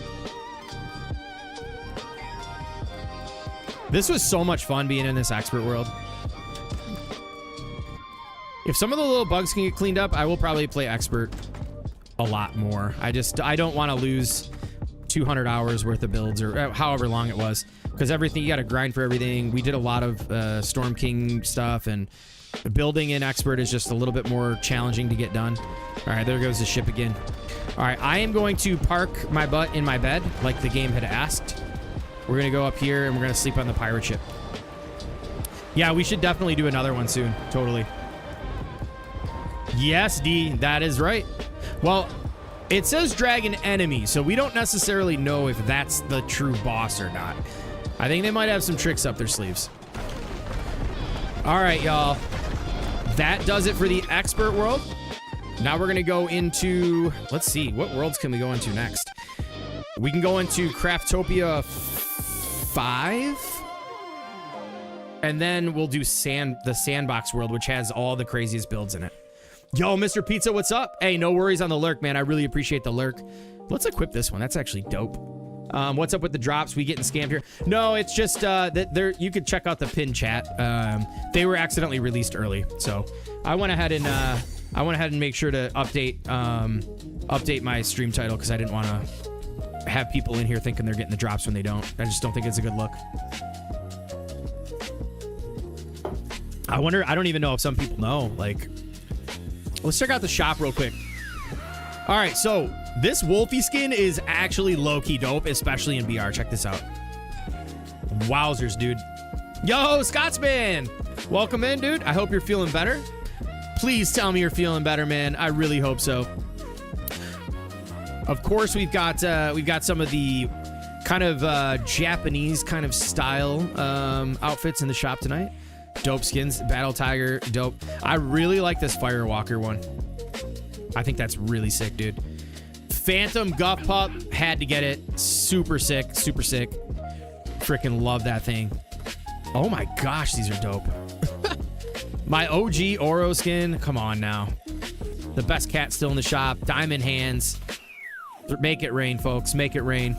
This was so much fun being in this expert world. If some of the little bugs can get cleaned up, I will probably play expert a lot more. I don't want to lose 200 hours worth of builds or however long it was, because everything, you got to grind for everything. We did a lot of Storm King stuff, and building in expert is just a little bit more challenging to get done. All right, there goes the ship again. All right, I am going to park my butt in my bed like the game had asked. We're going to go up here and we're going to sleep on the pirate ship. Yeah, we should definitely do another one soon. Totally. Yes, D, that is right. Well, it says dragon enemy, so we don't necessarily know if that's the true boss or not. I think they might have some tricks up their sleeves. All right, y'all. That does it for the expert world. Now we're going to go into, let's see, what worlds can we go into next? We can go into Craftopia 5. And then we'll do the sandbox world, which has all the craziest builds in it. Yo, Mr. Pizza, what's up? Hey, no worries on the lurk, man. I really appreciate the lurk. Let's equip this one. That's actually dope. What's up with the drops? We getting scammed here? No, it's just that you could check out the pin chat. They were accidentally released early, so I went ahead and make sure to update my stream title because I didn't want to have people in here thinking they're getting the drops when they don't. I just don't think it's a good look. I wonder. I don't even know if some people know. Like, let's check out the shop real quick. All right, so this Wolfie skin is actually low-key dope, especially in BR. Check this out. Wowzers, dude. Yo, Scotsman! Welcome in, dude. I hope you're feeling better. Please tell me you're feeling better, man. I really hope so. Of course, we've got some of the kind of Japanese kind of style outfits in the shop tonight. Dope skins. Battle Tiger, dope. I really like this Firewalker one. I think that's really sick, dude. Phantom Guff Pup, had to get it. Super sick, super sick. Freaking love that thing. Oh my gosh, these are dope. My OG Oro skin, come on now. The best cat still in the shop. Diamond hands. Make it rain, folks. Make it rain.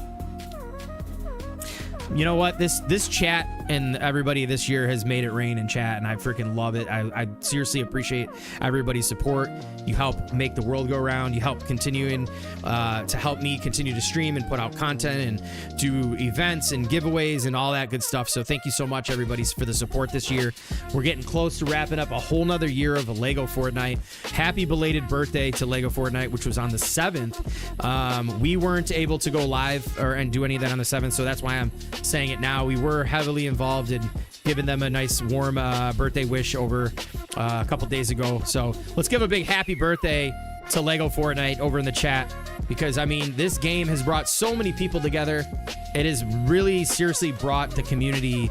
You know what? This chat and everybody this year has made it rain in chat, and I freaking love it. I seriously appreciate everybody's support. You help make the world go round. You help continuing to help me continue to stream and put out content and do events and giveaways and all that good stuff. So thank you so much, everybody, for the support this year. We're getting close to wrapping up a whole nother year of a LEGO Fortnite. Happy belated birthday to LEGO Fortnite, which was on the 7th. We weren't able to go live and do any of that on the 7th, so that's why I'm saying it now. We were heavily involved in giving them a nice warm birthday wish over a couple days ago. So let's give a big happy birthday to LEGO Fortnite over in the chat, because I mean, this game has brought so many people together. It has really seriously brought the community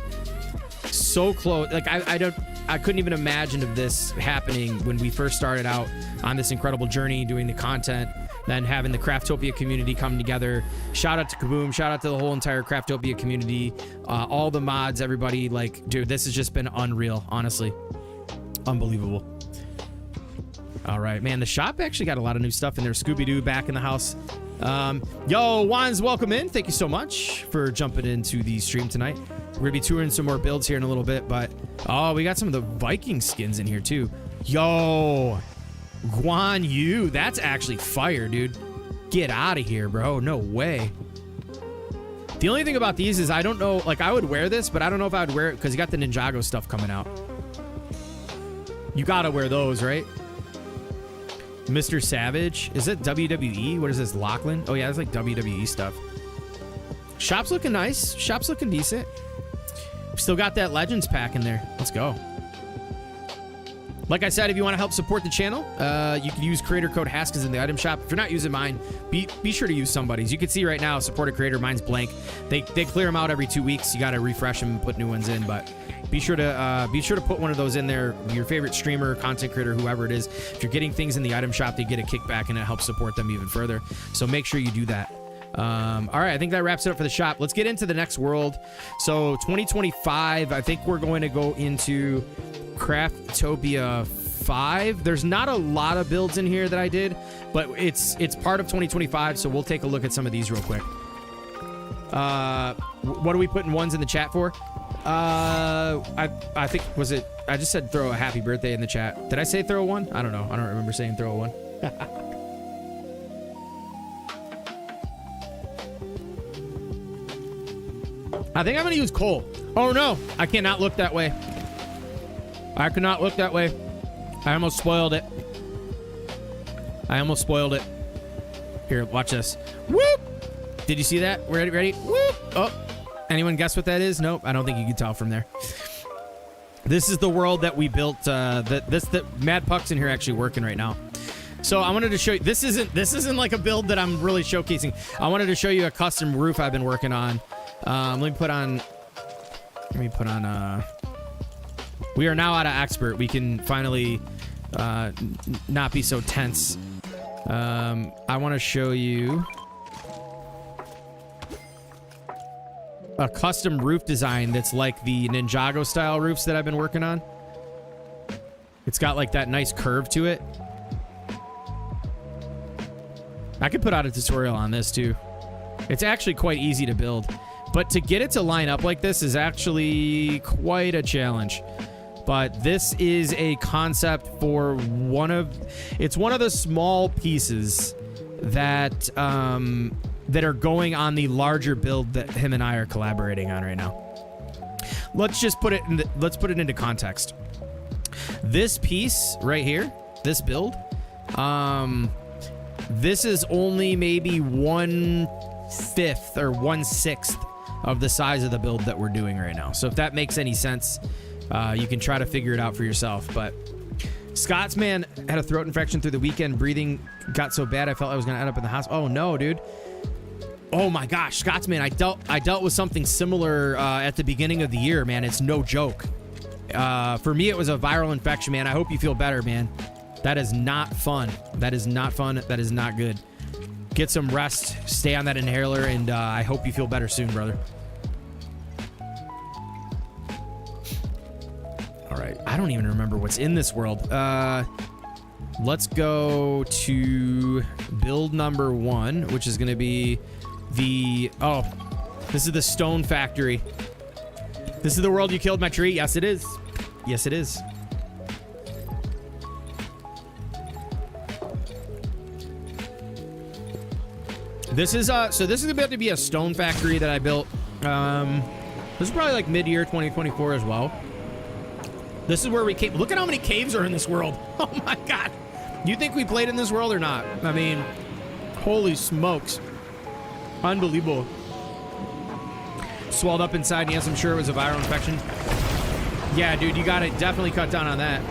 so close. Like I couldn't even imagine of this happening when we first started out on this incredible journey doing the content, then having the Craftopia community come together. Shout out to Kaboom, shout out to the whole entire Craftopia community, all the mods, everybody. Like, dude, this has just been unreal, honestly. Unbelievable. All right, man, the shop actually got a lot of new stuff in there. Scooby-Doo back in the house. Yo, Wands, welcome in. Thank you so much for jumping into the stream tonight. We're gonna be touring some more builds here in a little bit, but oh, we got some of the Viking skins in here too. Yo, Guan Yu, that's actually fire, dude. Get out of here, bro. No way. The only thing about these is I don't know, like I would wear this, but I don't know if I would wear it because you got the Ninjago stuff coming out. You gotta wear those, right? Mr. Savage. Is it WWE? What is this? Lachlan? Oh yeah, it's like WWE stuff. Shop's looking nice. Shop's looking decent. Still got that Legends pack in there. Let's go. Like I said, if you want to help support the channel, you can use creator code Haskins in the item shop. If you're not using mine, be sure to use somebody's. You can see right now, support a creator. Mine's blank. They clear them out every 2 weeks. You got to refresh them and put new ones in. But be sure to put one of those in there. Your favorite streamer, content creator, whoever it is. If you're getting things in the item shop, they get a kickback and it helps support them even further. So make sure you do that. All right, I think that wraps it up for the shop. Let's get into the next world. So 2025, I think we're going to go into Craftopia 5. There's not a lot of builds in here that I did, but it's part of 2025, so we'll take a look at some of these real quick. What are we putting ones in the chat for? I think, was it, I just said throw a happy birthday in the chat. Did I say throw a one? I don't know. I don't remember saying throw a one. I think I'm going to use coal. Oh, no. I cannot look that way. I cannot look that way. I almost spoiled it. I almost spoiled it. Here, watch this. Whoop! Did you see that? We're ready? Whoop! Oh. Anyone guess what that is? Nope. I don't think you can tell from there. This is the world that we built. That Mad Puck's in here actually working right now. So I wanted to show you. This isn't like a build that I'm really showcasing. I wanted to show you a custom roof I've been working on. Let me put on. We are now out of expert. We can finally not be so tense. I want to show you a custom roof design that's like the Ninjago style roofs that I've been working on. It's got like that nice curve to it. I could put out a tutorial on this too. It's actually quite easy to build. But to get it to line up like this is actually quite a challenge. But this is a concept for one of the small pieces that that are going on the larger build that him and I are collaborating on right now. Let's just put it into context. This piece right here, this build, this is only maybe 1/5 or 1/6 of the size of the build that we're doing right now. So if that makes any sense, you can try to figure it out for yourself. But Scotsman had a throat infection through the weekend. Breathing got so bad I felt I was gonna end up in the hospital. Oh no, dude. Oh my gosh, Scotsman, I dealt with something similar at the beginning of the year, man. It's no joke. For me, it was a viral infection, man. I hope you feel better, man. That is not fun. That is not fun. That is not good. Get some rest, stay on that inhaler, and I hope you feel better soon, brother. All right, I don't even remember what's in this world. Let's go to build number 1, which is going to be the... Oh, this is the stone factory. This is the world you killed my tree. Yes, it is. Yes, it is. This is so this is about to be a stone factory that I built. This is probably like mid-year 2024 as well. This is where we came. Look at how many caves are in this world. Oh my god. Do you think we played in this world or not? I mean, holy smokes. Unbelievable. Swelled up inside, and yes, I'm sure it was a viral infection. Yeah, dude, you gotta definitely cut down on that.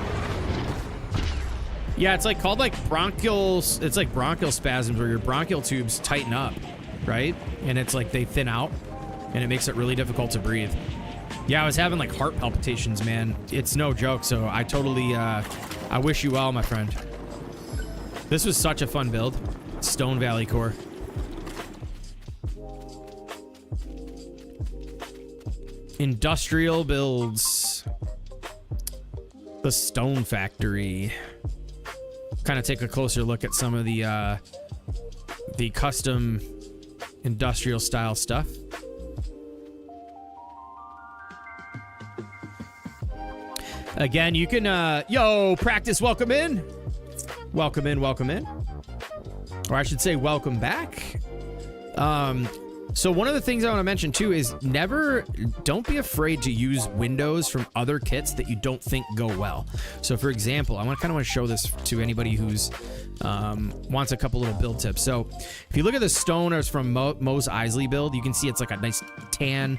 Yeah, it's like called like bronchial, it's like bronchial spasms where your bronchial tubes tighten up, right? And it's like they thin out and it makes it really difficult to breathe. Yeah, I was having like heart palpitations, man. It's no joke. So I totally, I wish you well, my friend. This was such a fun build. Stone Valley Core. Industrial builds. The Stone Factory. Kind of take a closer look at some of the custom industrial style stuff. Again, you can yo, practice, welcome in. Welcome in, welcome in. Or I should say welcome back. So one of the things I want to mention too is don't be afraid to use windows from other kits that you don't think go well. So for example, I kind of want to show this to anybody who's wants a couple little build tips. So if you look at the stoners from Mose Eisley build, you can see it's like a nice tan,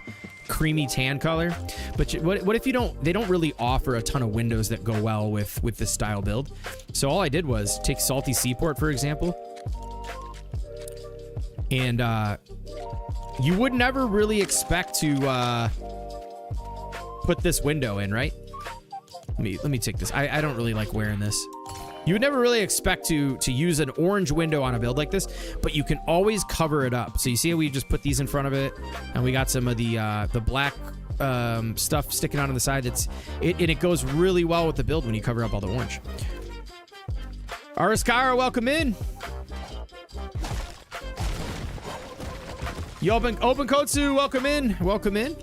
creamy tan color. But what if you don't? They don't really offer a ton of windows that go well with this style build. So all I did was take Salty Seaport for example, and you would never really expect to put this window in, right? Let me take this. I don't really like wearing this. You would never really expect to use an orange window on a build like this, but you can always cover it up. So you see how we just put these in front of it, and we got some of the black stuff sticking out on the side. And it goes really well with the build when you cover up all the orange. Araskara, welcome in. Open Kotsu, welcome in. Welcome in.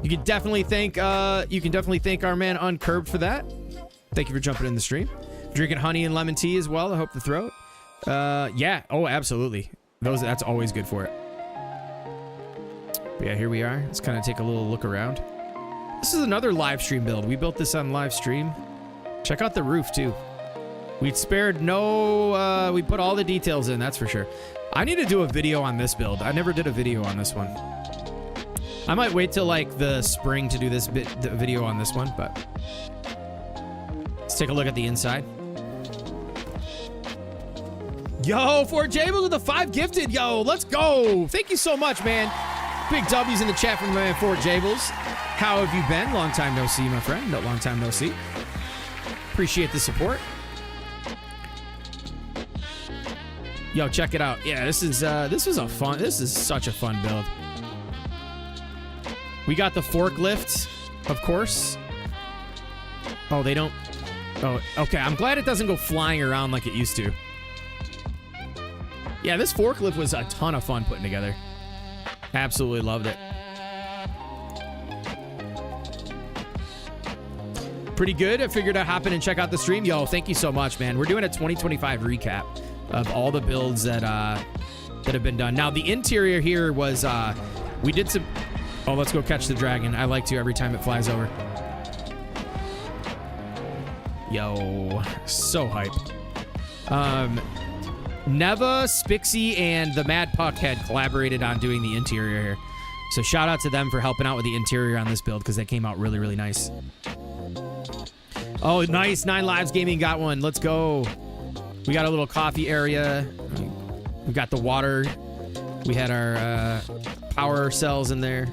You can definitely thank our man Uncurbed for that. Thank you for jumping in the stream. Drinking honey and lemon tea as well. I hope the throat. Yeah. Oh, absolutely. That's always good for it. But yeah, here we are. Let's kind of take a little look around. This is another live stream build. We built this on live stream. Check out the roof too. We spared no. We put all the details in. That's for sure. I need to do a video on this build. I never did a video on this one. I might wait till like the spring to do the video on this one, but let's take a look at the inside. Yo, Fort Jables with the 5 gifted. Yo, let's go. Thank you so much, man. Big W's in the chat from my man Fort Jables. How have you been? Long time no see, my friend. No, long time no see. Appreciate the support. Yo, check it out. Yeah, this is such a fun build. We got the forklift, of course. Oh, they don't. Oh, okay. I'm glad it doesn't go flying around like it used to. Yeah, this forklift was a ton of fun putting together. Absolutely loved it. Pretty good. I figured I'd hop in and check out the stream. Yo, thank you so much, man. We're doing a 2025 recap of all the builds that have been done. Now, the interior here was, we did some... Oh, let's go catch the dragon. I like to every time it flies over. Yo, so hype. Neva, Spixie, and the Mad Puck had collaborated on doing the interior here. So shout out to them for helping out with the interior on this build because they came out really, really nice. Oh, nice. 9 Lives Gaming got one. Let's go. We got a little coffee area. We got the water. We had our power cells in there.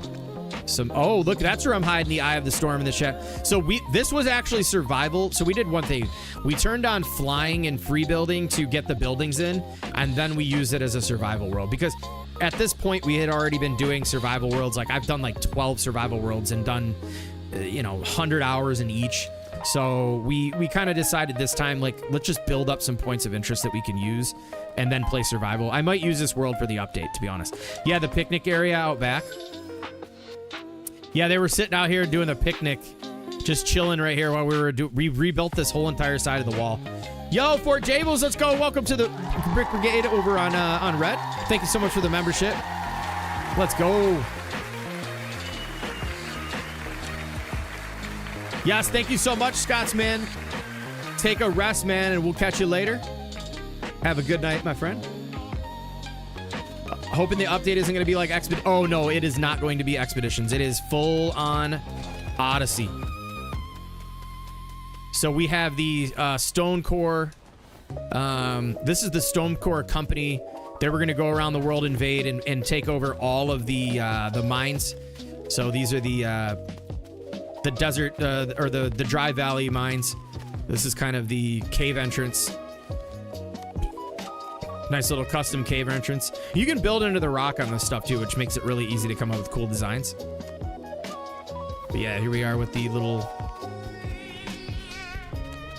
Oh, look, that's where I'm hiding the Eye of the Storm in the chat. So this was actually survival. So we did one thing. We turned on flying and free building to get the buildings in, and then we used it as a survival world because at this point we had already been doing survival worlds. Like I've done like 12 survival worlds and done, 100 hours in each. So we kind of decided this time, like, let's just build up some points of interest that we can use and then play survival. I might use this world for the update, to be honest. Yeah, the picnic area out back. Yeah, they were sitting out here doing a picnic, just chilling right here while we rebuilt this whole entire side of the wall. Yo, Fort Jables, let's go. Welcome to the Brick Brigade over on Red. Thank you so much for the membership. Let's go. Yes, thank you so much, Scotsman. Take a rest, man, and we'll catch you later. Have a good night, my friend. Hoping the update isn't going to be like Expeditions. Oh, no, it is not going to be Expeditions. It is full on Odyssey. So we have the Stone Core. This is the Stone Core company. They were going to go around the world, invade, and take over all of the mines. So these are the desert or the dry valley mines. This is kind of the cave entrance. Nice little custom cave entrance. You can build into the rock on this stuff too, which makes it really easy to come up with cool designs. But yeah, here we are with the little...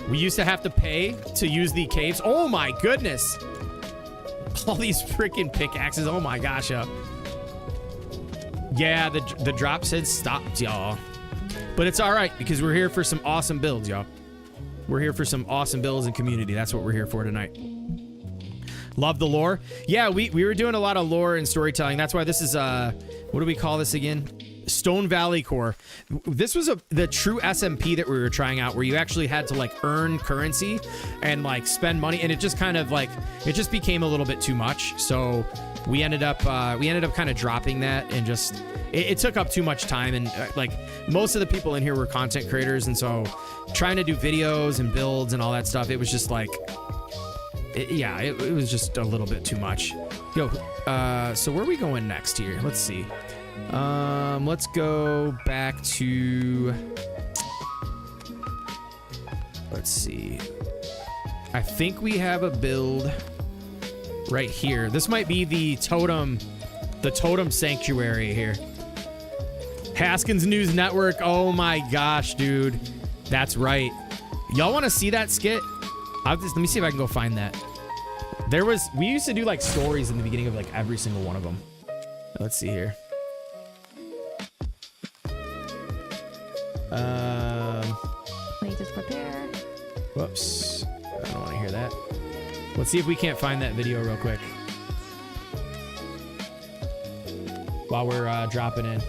We used to have to pay to use the caves. Oh my goodness! All these freaking pickaxes. Oh my gosh, yeah, the drops had stopped, y'all. But it's all right because we're here for some awesome builds, y'all. We're here for some awesome builds and community. That's what we're here for tonight. Love the lore. Yeah, we were doing a lot of lore and storytelling. That's why this is what do we call this again? Stone Valley Core. This was the true SMP that we were trying out, where you actually had to like earn currency and like spend money, and it just kind of like it just became a little bit too much. So we ended up kind of dropping that, and just it took up too much time, and like most of the people in here were content creators, and so trying to do videos and builds and all that stuff, it was just like it was just a little bit too much. Yo, so where are we going next here? Let's see. Let's go back to, let's see. I think we have a build right here. This might be the totem sanctuary here. Haskins News Network. Oh my gosh, dude. That's right. Y'all want to see that skit? Let me see if I can go find that. We used to do like stories in the beginning of like every single one of them. Let's see here. Let me just prepare. Whoops. I don't want to hear that. Let's see if we can't find that video real quick while we're dropping in.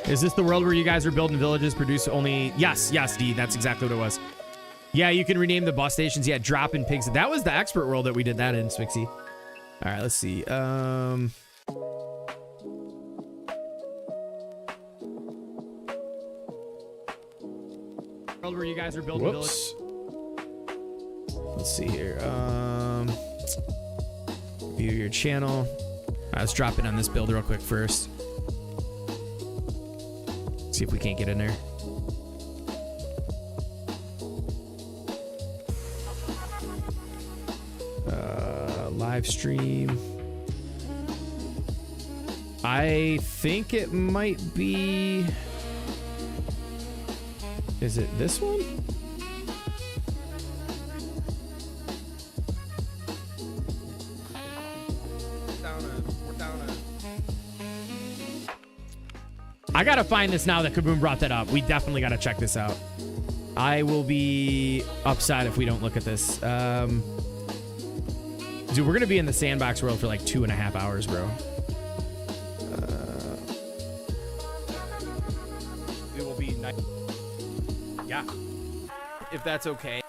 Is this the world where you guys are building villages, produce only... Yes, D, that's exactly what it was. Yeah, you can rename the bus stations. Yeah, drop in pigs. That was the expert world that we did that in, Spixie. All right, let's see. World where you guys are building villages. Let's see here. View your channel. Let's drop in on this build real quick first. See if we can't get in there. Live stream. I think it might be... Is it this one? I gotta find this now that Kaboom brought that up. We definitely gotta check this out. I will be upset if we don't look at this. Dude, we're gonna be in the sandbox world for like 2.5 hours, bro. It will be nice. Yeah. If that's okay.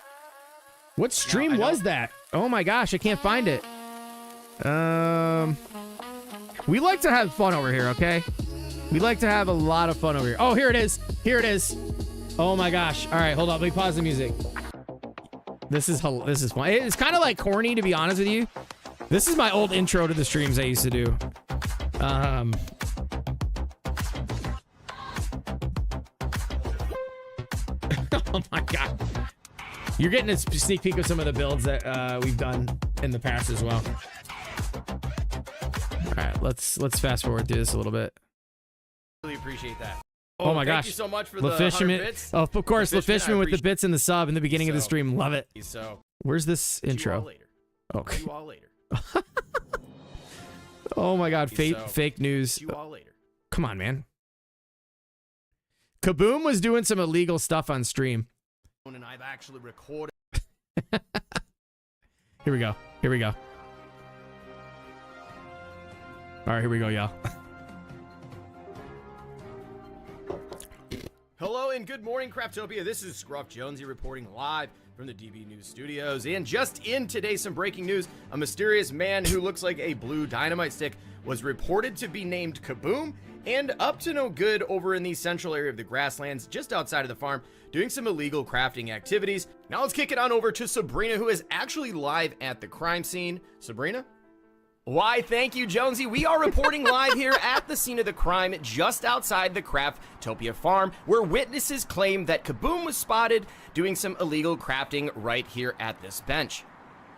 What stream was that? Oh my gosh, I can't find it. We like to have fun over here, okay? We like to have a lot of fun over here. Oh, here it is. Here it is. Oh my gosh. All right, hold on. Let me pause the music. This is fun. It's kind of like corny, to be honest with you. This is my old intro to the streams I used to do. Oh my god. You're getting a sneak peek of some of the builds that we've done in the past as well. All right, let's fast forward through this a little bit. Really appreciate that. Oh my gosh. Thank you so much for LaFishman, the bits. oh, of course, LaFishman, LaFishman with the bits and the sub in the beginning of the stream. Love it. So, where's this intro? You all later. Okay. You all later. Oh my god, fake news. You all later. Come on, man. Kaboom was doing some illegal stuff on stream. And I've actually recorded. Here we go. Here we go. All right, here we go, y'all. Hello and good morning, Craftopia. This is Scruff Jonesy reporting live from the DB News Studios. And just in today, some breaking news. A mysterious man who looks like a blue dynamite stick was reported to be named Kaboom and up to no good over in the central area of the grasslands just outside of the farm, doing some illegal crafting activities. Now let's kick it on over to Sabrina, who is actually live at the crime scene. Sabrina? Why, thank you, Jonesy. We are reporting live here at the scene of the crime just outside the Craftopia farm, where witnesses claim that Kaboom was spotted doing some illegal crafting right here at this bench.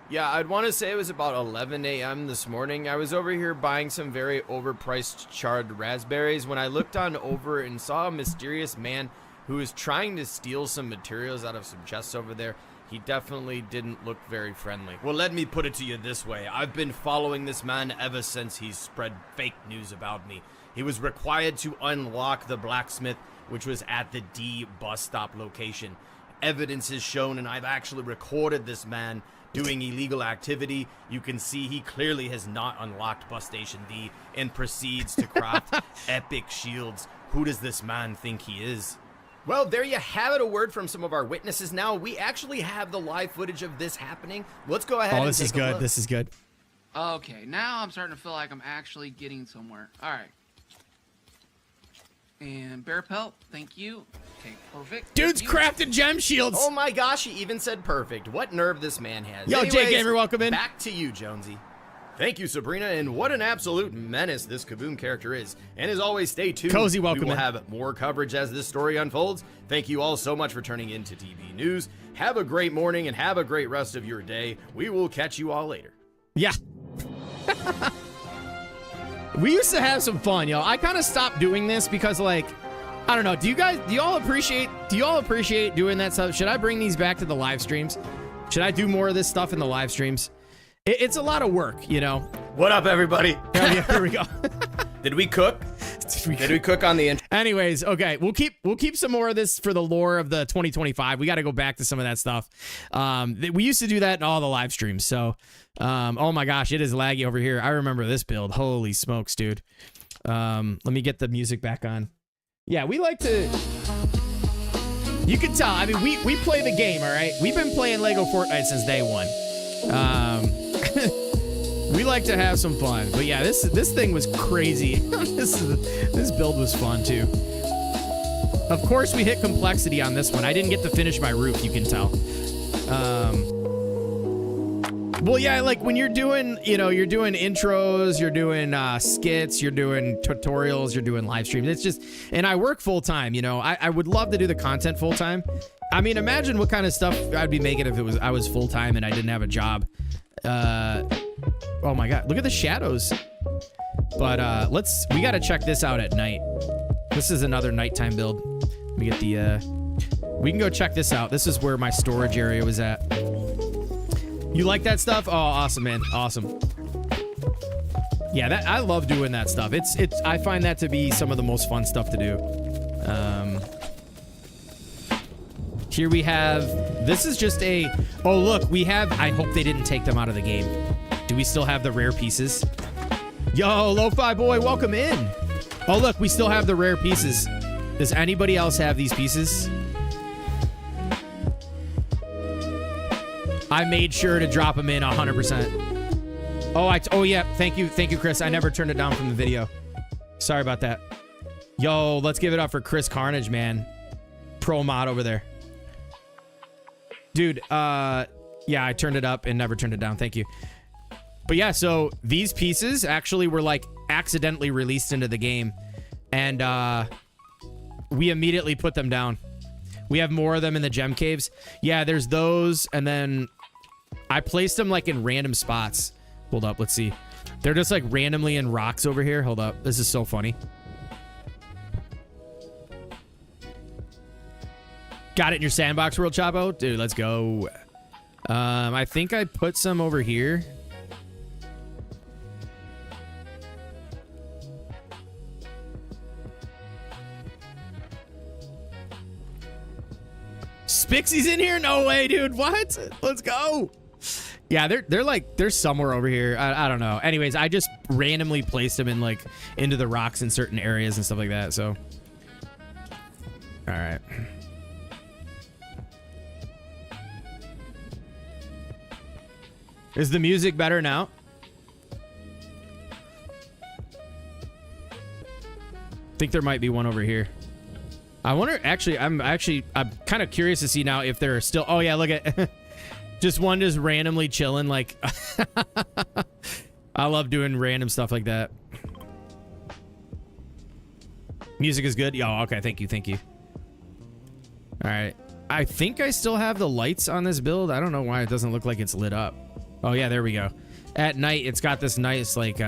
Yeah, I'd want to say it was about 11 a.m. this morning. I was over here buying some very overpriced charred raspberries when I looked on over and saw a mysterious man who was trying to steal some materials out of some chests over there. He definitely didn't look very friendly. Well, let me put it to you this way. I've been following this man ever since he spread fake news about me. He was required to unlock the blacksmith, which was at the D bus stop location. evidence is shown, and I've actually recorded this man doing illegal activity. You can see he clearly has not unlocked Bus Station D and proceeds to craft epic shields. Who does this man think he is? Well, there you have it, a word from some of our witnesses. Now, we actually have the live footage of this happening. Let's go ahead and take a look. This is good. Okay, now I'm starting to feel like I'm actually getting somewhere. All right. And bear pelt, thank you. Okay, perfect. Dude's crafted gem shields. Oh my gosh, he even said perfect. What nerve this man has. Yo, Jake Gamer, welcome in. Back to you, Jonesy. Thank you, Sabrina, and what an absolute menace this Kaboom character is. And as always, stay tuned. Cozy, welcome We will in. have more coverage as this story unfolds. Thank you all so much for turning in to DB News. Have a great morning and have a great rest of your day. We will catch you all later. Yeah. We used to have some fun, yo. I kind of stopped doing this because, like, I don't know. Do y'all appreciate doing that stuff? Should I bring these back to the live streams? Should I do more of this stuff in the live streams? It's a lot of work, you know. What up, everybody? Oh, yeah, here we go. Did we cook? Did we cook on the intro? Anyways, okay, we'll keep some more of this for the lore of the 2025. We got to go back to some of that stuff. We used to do that in all the live streams. So, oh my gosh, it is laggy over here. I remember this build. Holy smokes, dude. Let me get the music back on. Yeah, we like to. You can tell. I mean, we play the game, all right. We've been playing LEGO Fortnite since day one. We like to have some fun, but yeah, this thing was crazy. This build was fun too. Of course, we hit complexity on this one. I didn't get to finish my roof, you can tell. Well, yeah, like when you're doing, you're doing intros, you're doing skits, you're doing tutorials, you're doing live streams. It's just, and I work full time. I would love to do the content full time. I mean, imagine what kind of stuff I'd be making if I was full time and I didn't have a job. Oh my god, look at the shadows. But we gotta check this out at night. This is another nighttime build. Let me get we can go check this out. This is where my storage area was at. You like that stuff? Oh, awesome, man. Awesome. Yeah, I love doing that stuff. I find that to be some of the most fun stuff to do. Here we have, this is just oh look, I hope they didn't take them out of the game. Do we still have the rare pieces? Yo, Lo-Fi Boy, welcome in. Oh look, we still have the rare pieces. Does anybody else have these pieces? I made sure to drop them in 100%. Oh, yeah, thank you, Chris. I never turned it down from the video. Sorry about that. Yo, let's give it up for Chris Carnage, man. Pro mod over there. Dude, yeah, I turned it up and never turned it down. Thank you. But yeah, so these pieces actually were like accidentally released into the game. And we immediately put them down. We have more of them in the gem caves. Yeah, there's those. And then I placed them like in random spots. Hold up, let's see. They're just like randomly in rocks over here. Hold up, this is so funny. Got it in your sandbox world, Chapo? Dude, let's go. I think I put some over here. Spixie's in here? No way, dude. What? Let's go. Yeah, they're somewhere over here. I don't know. Anyways, I just randomly placed them in like into the rocks in certain areas and stuff like that. So, all right. Is the music better now? I think there might be one over here. I wonder, I'm kind of curious to see now if there are still, oh yeah, look at, just one just randomly chilling, like, I love doing random stuff like that. Music is good? Yo, okay, thank you. All right, I think I still have the lights on this build. I don't know why it doesn't look like it's lit up. Oh yeah, there we go. At night, it's got this nice, like,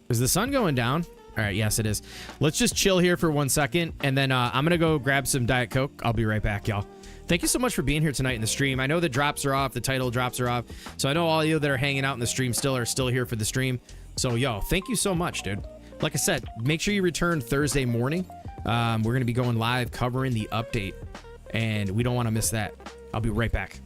is the sun going down? All right, yes, it is. Let's just chill here for 1 second, and then I'm going to go grab some Diet Coke. I'll be right back, y'all. Thank you so much for being here tonight in the stream. I know the drops are off, the title drops are off, so I know all of you that are hanging out in the stream are still here for the stream. So, yo, thank you so much, dude. Like I said, make sure you return Thursday morning. We're going to be going live covering the update. and we don't want to miss that. I'll be right back.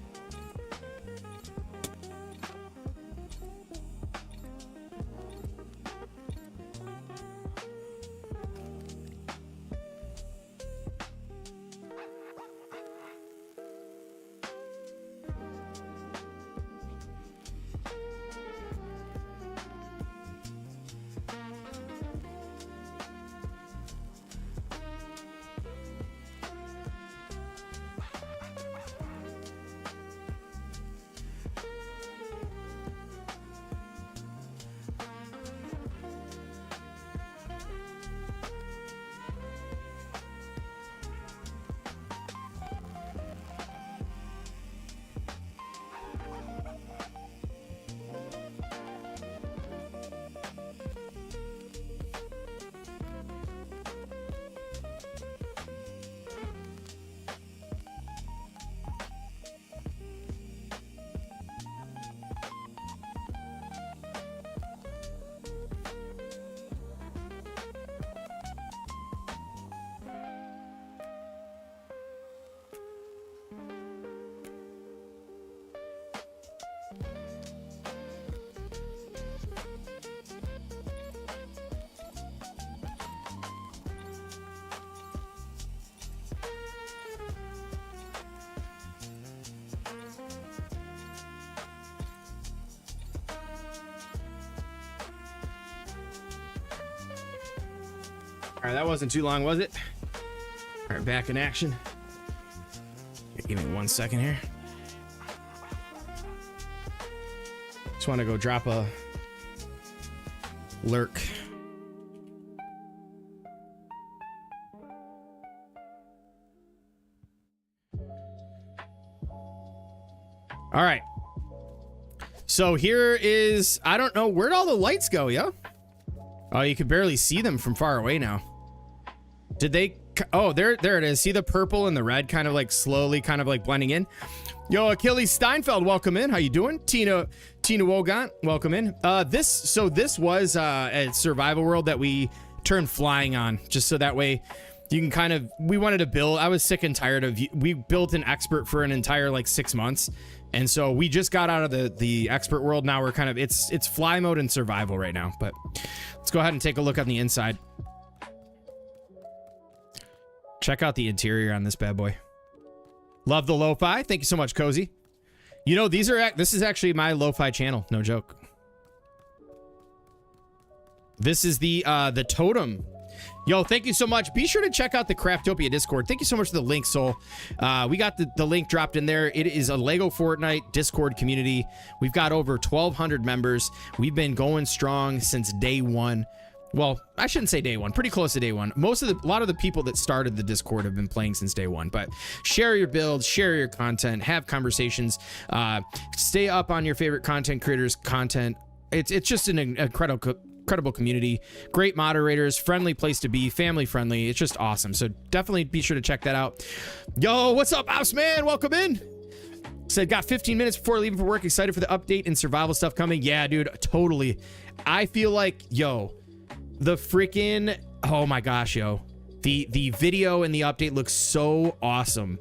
All right, that wasn't too long, was it? All right, back in action. Give me 1 second here. Just want to go drop a lurk. All right. So here is, I don't know, where'd all the lights go, yo? Oh, you can barely see them from far away now. Did they? Oh, there it is. See the purple and the red kind of like slowly kind of like blending in. Yo, Achilles Steinfeld, welcome in. How you doing? Tina Wogant, welcome in. This was a survival world that we turned flying on, just so that way you can kind of, we wanted to build, I was sick and tired of, we built an expert for an entire like 6 months. And so we just got out of the expert world. Now we're kind of, it's fly mode and survival right now, but let's go ahead and take a look on the inside. Check out the interior on this bad boy. Love the lo-fi. Thank you so much, Cozy. You know, this is actually my lo-fi channel. No joke. This is the totem. Yo, thank you so much. Be sure to check out the Craftopia Discord. Thank you so much for the link, Soul. We got the link dropped in there. It is a LEGO Fortnite Discord community. We've got over 1,200 members. We've been going strong since day one. Well, I shouldn't say day one. Pretty close to day one. A lot of the people that started the Discord have been playing since day one. But share your builds, share your content, have conversations, stay up on your favorite content creators' content. It's just an incredible community, great moderators, friendly place to be, family friendly. It's just awesome. So definitely be sure to check that out. Yo, what's up, Ops Man? Welcome in. Said got 15 minutes before leaving for work. Excited for the update and survival stuff coming. Yeah, dude, totally. I feel like, yo, the freaking, oh my gosh, yo, the video and the update looks so awesome.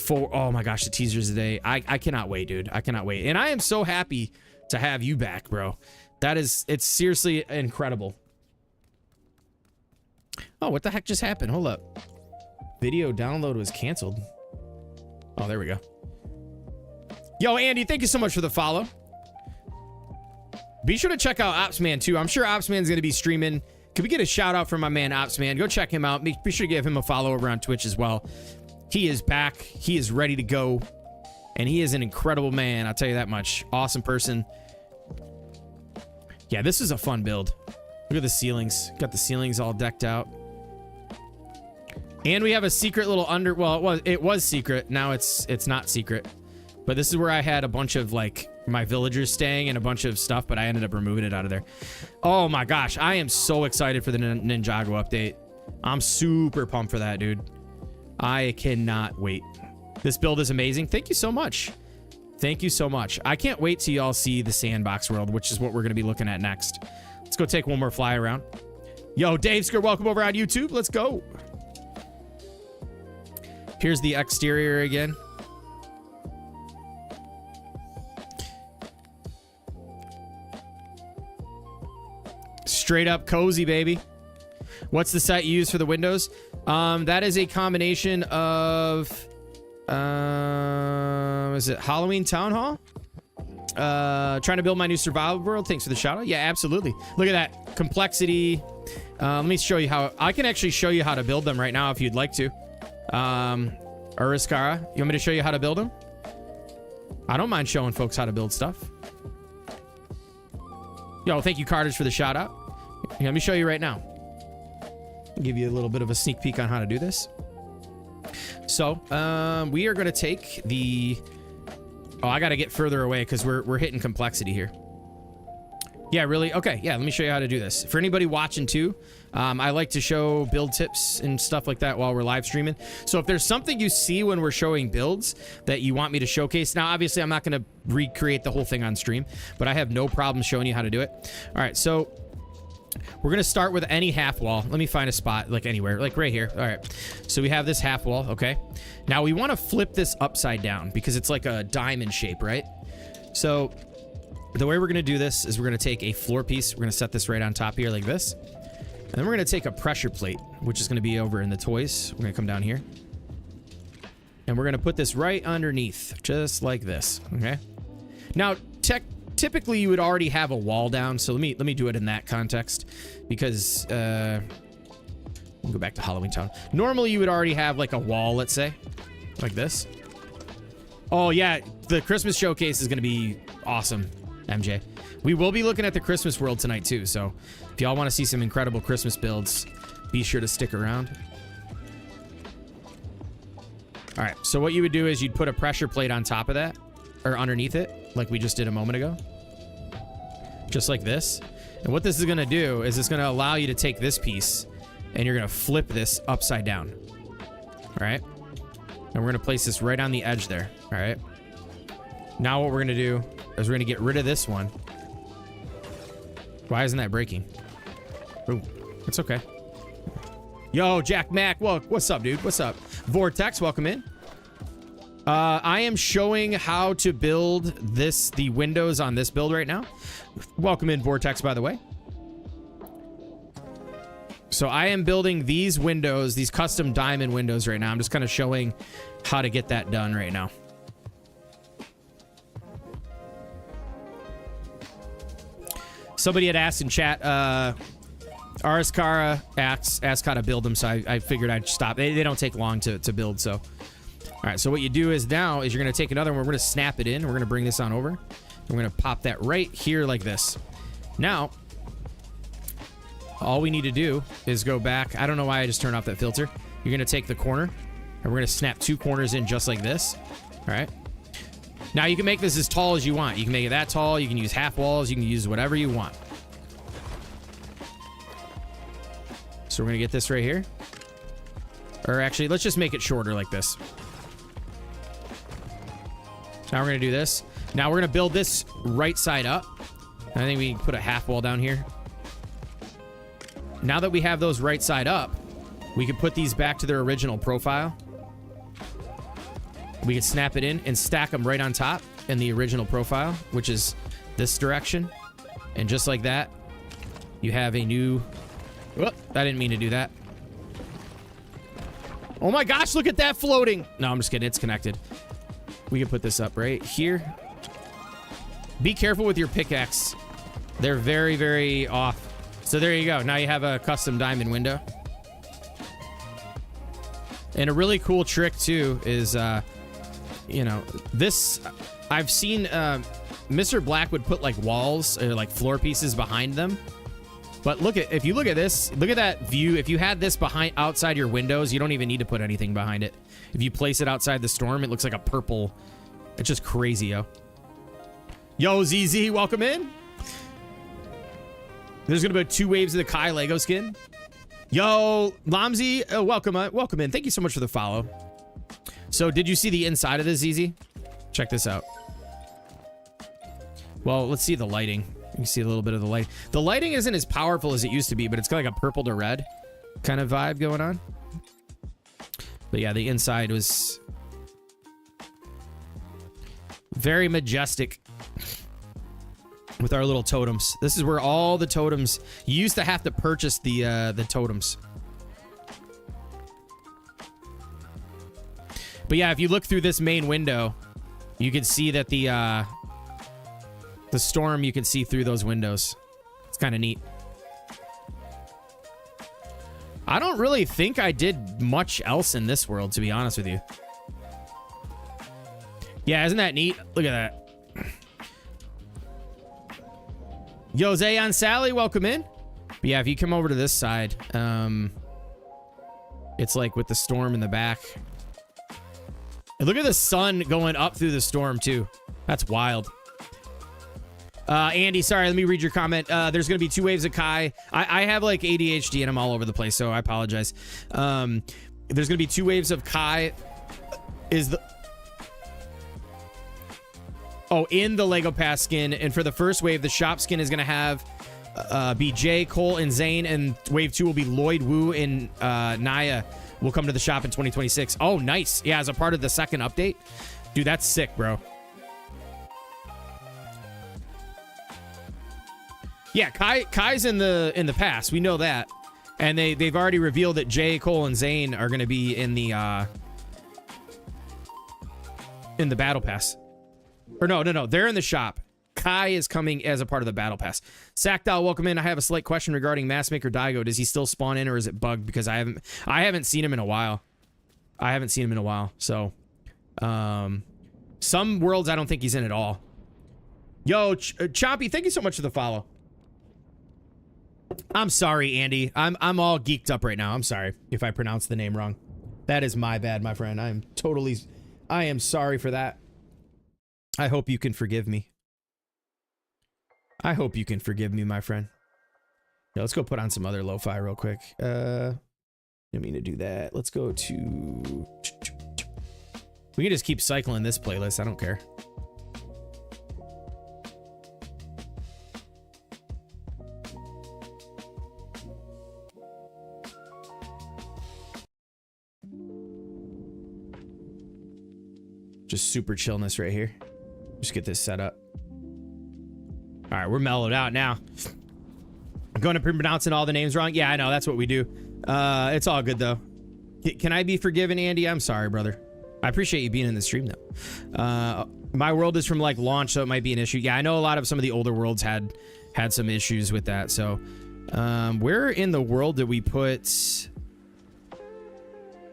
Oh my gosh, the teasers today. I cannot wait, dude. I cannot wait. And I am so happy to have you back, bro. It's seriously incredible. Oh, what the heck just happened? Hold up. Video download was canceled. Oh, there we go. Yo, Andy, thank you so much for the follow. Be sure to check out Opsman too. I'm sure Opsman's going to be streaming. Can we get a shout out from my man Opsman? Go check him out. Be sure to give him a follow over on Twitch as well. He is back. He is ready to go. And he is an incredible man. I'll tell you that much. Awesome person. Yeah, this is a fun build. Look at the ceilings. Got the ceilings all decked out. And we have a secret little well, it was secret. Now it's not secret. But this is where I had a bunch of like my villagers staying and a bunch of stuff, but I ended up removing it out of there. Oh my gosh, I am so excited for the Ninjago update. I'm super pumped for that, dude. I cannot wait. This build is amazing. Thank you so much. Thank you so much. I can't wait till y'all see the sandbox world, which is what we're going to be looking at next. Let's go take one more fly around. Yo, Dave Sker, welcome over on YouTube. Let's go. Here's the exterior again. Straight up cozy, baby. What's the set you use for the windows? That is a combination of is it Halloween Town Hall? Trying to build my new survival world. Thanks for the shout out. Yeah, absolutely. Look at that complexity. Let me show you how. I can actually show you how to build them right now if you'd like to. Uriskara, you want me to show you how to build them? I don't mind showing folks how to build stuff. Yo, thank you, Carters, for the shout out. Here, let me show you right now. Give you a little bit of a sneak peek on how to do this. So, we are going to take the... Oh, I got to get further away because we're hitting complexity here. Yeah, really? Okay, yeah, let me show you how to do this. For anybody watching too, I like to show build tips and stuff like that while we're live streaming. So if there's something you see when we're showing builds that you want me to showcase, now obviously I'm not going to recreate the whole thing on stream, but I have no problem showing you how to do it. All right, so we're going to start with any half wall. Let me find a spot, like anywhere, like right here. All right, so we have this half wall, okay? Now we want to flip this upside down because it's like a diamond shape, right? So the way we're going to do this is we're going to take a floor piece. We're going to set this right on top here like this. And then we're going to take a pressure plate, which is going to be over in the toys. We're going to come down here. And we're going to put this right underneath, just like this, okay? Now, typically you would already have a wall down, so let me do it in that context because we'll go back to Halloween Town. Normally you would already have like a wall, let's say, like this. Oh yeah, the Christmas showcase is going to be awesome, MJ. We will be looking at the Christmas world tonight too, so if y'all want to see some incredible Christmas builds, be sure to stick around. All right, so what you would do is you'd put a pressure plate on top of that, or underneath it, like we just did a moment ago. Just like this. And what this is going to do is it's going to allow you to take this piece and you're going to flip this upside down. All right? And we're going to place this right on the edge there. All right? Now what we're going to do is we're going to get rid of this one. Why isn't that breaking? Ooh, it's okay. Yo, Jack Mac, what's up, dude? What's up? Vortex, welcome in. I am showing how to build the windows on this build right now. Welcome in, Vortex, by the way. So I am building these windows, these custom diamond windows right now. I'm just kind of showing how to get that done right now. Somebody had asked in chat, Ariskara asked how to build them, so I figured I'd stop. They don't take long to build, so. All right, so what you do is now is you're going to take another one. We're going to snap it in. We're going to bring this on over. We're going to pop that right here like this. Now, all we need to do is go back. I don't know why I just turned off that filter. You're going to take the corner, and we're going to snap two corners in just like this. All right. Now, you can make this as tall as you want. You can make it that tall. You can use half walls. You can use whatever you want. So we're going to get this right here. Or actually, let's just make it shorter like this. Now we're going to do this. Now we're going to build this right side up. I think we can put a half wall down here. Now that we have those right side up, we can put these back to their original profile. We can snap it in and stack them right on top in the original profile, which is this direction. And just like that, you have a new... Whoop, I didn't mean to do that. Oh my gosh, look at that floating. No, I'm just kidding. It's connected. We can put this up right here. Be careful with your pickaxe. They're very, very off. So there you go. Now you have a custom diamond window. And a really cool trick too is, you know, this, I've seen Mr. Black would put like walls or like floor pieces behind them. But look at, if you look at this, look at that view. If you had this behind outside your windows, you don't even need to put anything behind it. If you place it outside the storm, it looks like a purple. It's just crazy, yo. Yo, ZZ, welcome in. There's gonna be 2 waves of the Kai Lego skin. Yo, Lamzi, welcome in. Thank you so much for the follow. So, did you see the inside of this, ZZ? Check this out. Well, let's see the lighting. You can see a little bit of the light. The lighting isn't as powerful as it used to be, but it's got like a purple to red kind of vibe going on. But yeah, the inside was very majestic with our little totems. This is where all the totems, you used to have to purchase the totems. But yeah, if you look through this main window, you can see that the storm, you can see through those windows. It's kind of neat. I don't really think I did much else in this world, to be honest with you. Yeah, isn't that neat? Look at that. Jose and Sally, welcome in. But yeah, if you come over to this side, it's like with the storm in the back. And look at the sun going up through the storm, too. That's wild. Andy, sorry, let me read your comment. There's going to be 2 waves of Kai. I have like ADHD and I'm all over the place, so I apologize. There's going to be 2 waves of Kai. In the Lego Pass skin. And for the first wave, the shop skin is going to have be Jay, Cole, and Zane. And wave 2 will be Lloyd, Wu, and Naya will come to the shop in 2026. Oh, nice. Yeah, as a part of the second update. Dude, that's sick, bro. Yeah, Kai's in the past. We know that. And they've already revealed that Jay, Cole, and Zane are going to be in the battle pass. Or no. They're in the shop. Kai is coming as a part of the battle pass. Sackdoll, welcome in. I have a slight question regarding Massmaker Daigo. Does he still spawn in or is it bugged? Because I haven't seen him in a while. So, some worlds I don't think he's in at all. Yo, Chompy, thank you so much for the follow. I'm sorry, Andy. I'm all geeked up right now. I'm sorry if I pronounced the name wrong. That is my bad, my friend. I am sorry for that. I hope you can forgive me. My friend. Yeah, let's go put on some other lo-fi real quick. Didn't mean to do that. Let's go to... We can just keep cycling this playlist. I don't care. Just super chillness right here. Just get this set up. All right, we're mellowed out now. I'm going to be pronouncing all the names wrong. Yeah, I know. That's what we do. It's all good, though. Can I be forgiven, Andy? I'm sorry, brother. I appreciate you being in the stream, though. My world is from, like, launch, so it might be an issue. Yeah, I know a lot of some of the older worlds had some issues with that. So, where in the world did we put...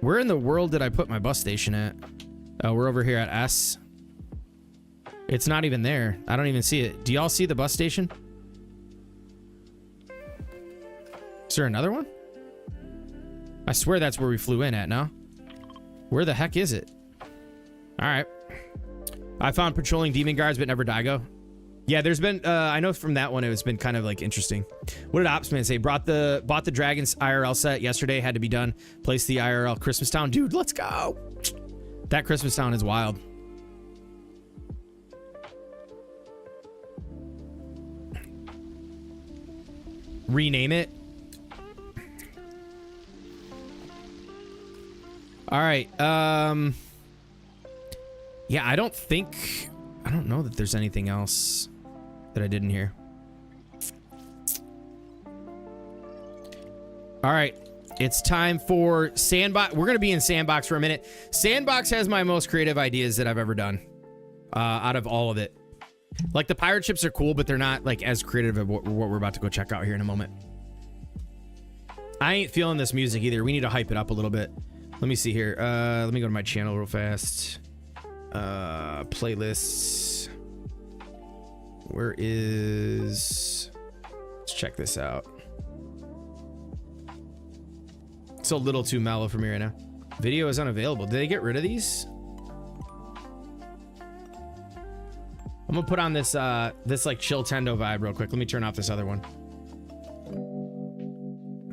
Where in the world did I put my bus station at? We're over here at S. It's not even there. I don't even see it. Do y'all see the bus station? Is there another one? I swear that's where we flew in at, no? Where the heck is it? All right. I found patrolling demon guards, but never Daigo. Yeah, there's been, I know from that one, it's been kind of like interesting. What did Opsman say? Bought the Dragons IRL set yesterday. Had to be done. Placed the IRL Christmas Town. Dude, let's go. That Christmas Town is wild. Rename it. All right. Yeah, I don't know that there's anything else that I didn't hear. All right. It's time for Sandbox. We're going to be in Sandbox for a minute. Sandbox has my most creative ideas that I've ever done out of all of it. Like, the pirate ships are cool, but they're not, like, as creative as what we're about to go check out here in a moment. I ain't feeling this music either. We need to hype it up a little bit. Let me see here. Let me go to my channel real fast. Playlists. Where is... Let's check this out. It's a little too mellow for me right now. Video is unavailable. Did they get rid of these? I'm gonna put on this this like chill Nintendo vibe real quick. Let me turn off this other one.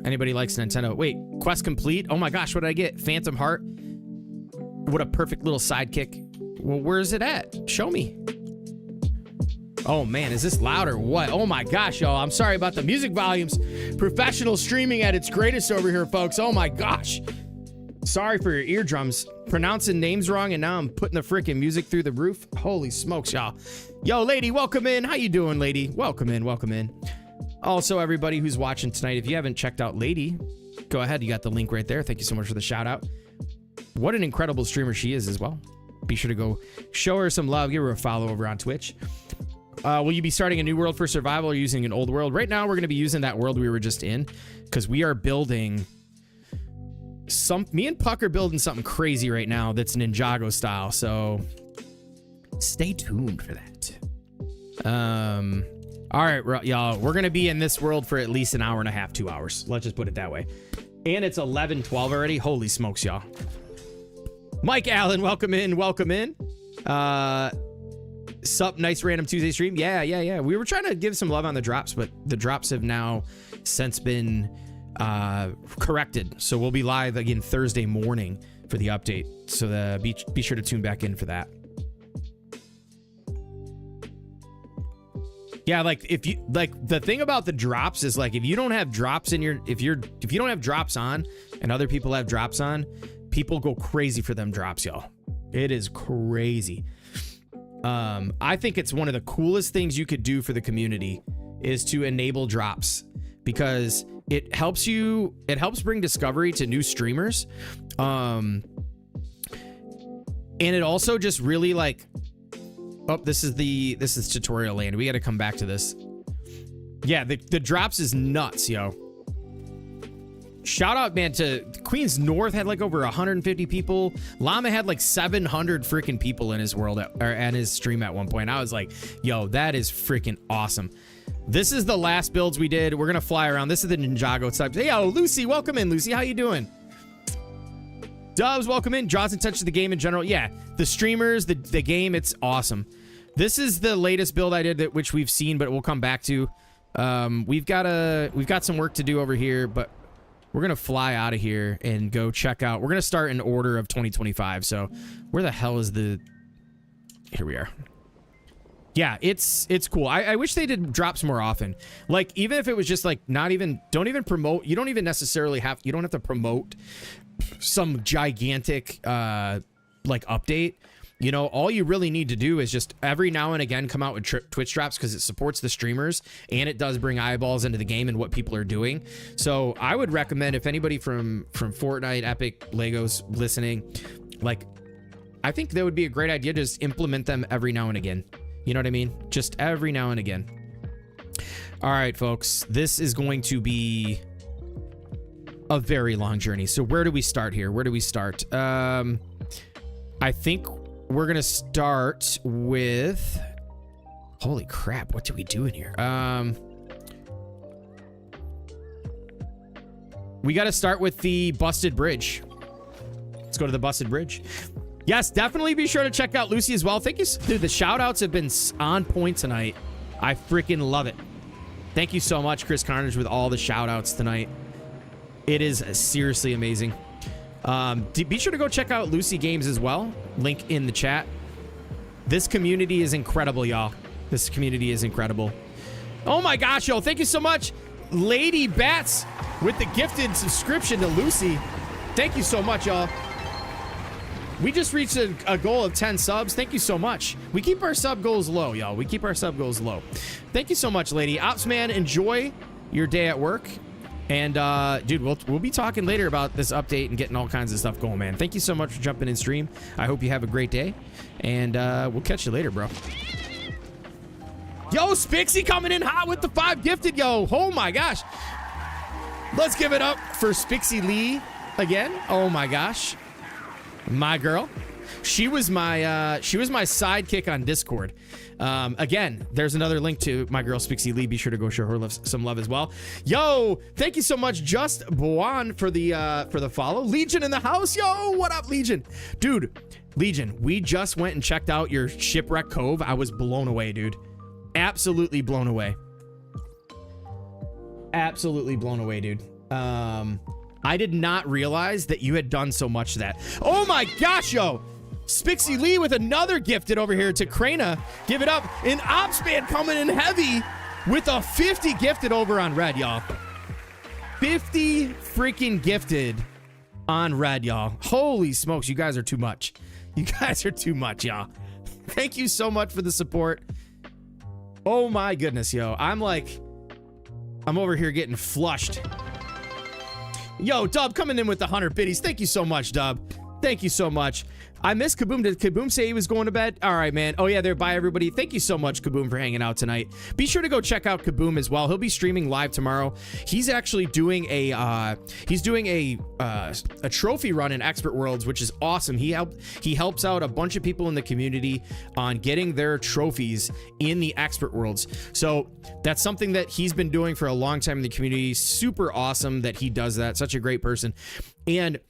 Anybody likes Nintendo? Wait, quest complete. Oh my gosh, what did I get? Phantom Heart. What a perfect little sidekick. Well, where is it at? Show me. Oh man, is this loud or what? Oh my gosh, y'all. I'm sorry about the music volumes. Professional streaming at its greatest over here, folks. Oh my gosh. Sorry for your eardrums. Pronouncing names wrong, and now I'm putting the freaking music through the roof. Holy smokes, y'all. Yo, lady, welcome in. How you doing, lady? Welcome in, welcome in. Also, everybody who's watching tonight, if you haven't checked out Lady, go ahead. You got the link right there. Thank you so much for the shout out. What an incredible streamer she is as well. Be sure to go show her some love. Give her a follow over on Twitch. Will you be starting a new world for survival or using an old world? Right now, we're going to be using that world we were just in because we are building me and Puck are building something crazy right now that's Ninjago style. So stay tuned for that. All right, y'all, we're going to be in this world for at least an hour and a half, 2 hours. Let's just put it that way. And it's 11:12 already. Holy smokes, y'all. Mike Allen, welcome in. Welcome in. Sup, nice random Tuesday stream. Yeah. We were trying to give some love on the drops, but the drops have now since been corrected. So we'll be live again Thursday morning for the update. So be sure to tune back in for that. Yeah, like if you like the thing about the drops is like if you don't have drops in your if you don't have drops on and other people have drops on, people go crazy for them drops, y'all. It is crazy. I think it's one of the coolest things you could do for the community is to enable drops because it helps bring discovery to new streamers. And it also just really like this is tutorial land. We got to come back to this. Yeah, the drops is nuts, yo. Shout out, man, to Queens North had like over 150 people. Llama had like 700 freaking people in his world at his stream at one point. I was like, yo, that is freaking awesome. This is the last builds we did. We're gonna fly around. This is the Ninjago type. Hey, yo, Lucy, welcome in, Lucy. How you doing? Dubs, welcome in. Draws and touches the game in general. Yeah, the streamers, the game, it's awesome. This is the latest build I did, which we've seen, but we'll come back to. We've got some work to do over here, but we're gonna fly out of here and go check out. We're gonna start in order of 2025. So, where the hell is the? Here we are. Yeah, it's cool. I wish they did drops more often. Like even if it was just like don't even promote. You don't even necessarily have. You don't have to promote some gigantic like update. You know, all you really need to do is just every now and again come out with Twitch drops because it supports the streamers and it does bring eyeballs into the game and what people are doing. So I would recommend if anybody from Fortnite, Epic, Legos listening, like I think that would be a great idea to just implement them every now and again. You know what I mean? Just every now and again. All right, folks, this is going to be a very long journey. So where do we start here? Where do we start? I think we're gonna start with, holy crap, what do we do in here? We got to start with the busted bridge. Let's go to the busted bridge. Yes, definitely be sure to check out Lucy as well. Thank you. Dude, the shout outs have been on point tonight. I freaking love it. Thank you so much, Chris Carnage, with all the shout outs tonight. It is seriously amazing. Be sure to go check out Lucy Games as well. Link in the chat. This community is incredible, y'all. This community is incredible. Oh my gosh, yo. Thank you so much, Lady Bats, with the gifted subscription to Lucy. Thank you so much, y'all. We just reached a goal of 10 subs. Thank you so much. We keep our sub goals low, y'all. We keep our sub goals low. Thank you so much, Lady. Opsman, enjoy your day at work. And, dude, we'll be talking later about this update and getting all kinds of stuff going, man. Thank you so much for jumping in stream. I hope you have a great day. And we'll catch you later, bro. Yo, Spixie coming in hot with the 5 gifted, yo. Oh, my gosh. Let's give it up for Spixie Lee again. Oh, my gosh. My girl. She was my sidekick on Discord. Again, there's another link to my girl Spixie Lee. Be sure to go show her some love as well. Yo, thank you so much, Just Boan, for the follow. Legion in the house. Yo, what up, Legion? Dude, Legion, we just went and checked out your Shipwreck Cove. I was blown away, dude. Absolutely blown away. Absolutely blown away, dude. I did not realize that you had done so much to that. Oh my gosh, yo. Spixie Lee with another gifted over here to Krana. Give it up. An Opsman coming in heavy with a 50 gifted over on red, y'all. 50 freaking gifted on red, y'all. Holy smokes, you guys are too much. You guys are too much, y'all. Thank you so much for the support. Oh my goodness, yo. I'm over here getting flushed. Yo, Dub coming in with the 100 biddies. Thank you so much, Dub. Thank you so much. I missed Kaboom. Did Kaboom say he was going to bed? All right, man. Oh, yeah, there. Bye, everybody. Thank you so much, Kaboom, for hanging out tonight. Be sure to go check out Kaboom as well. He'll be streaming live tomorrow. He's actually doing a trophy run in Expert Worlds, which is awesome. He helps out a bunch of people in the community on getting their trophies in the Expert Worlds. So that's something that he's been doing for a long time in the community. Super awesome that he does that. Such a great person. And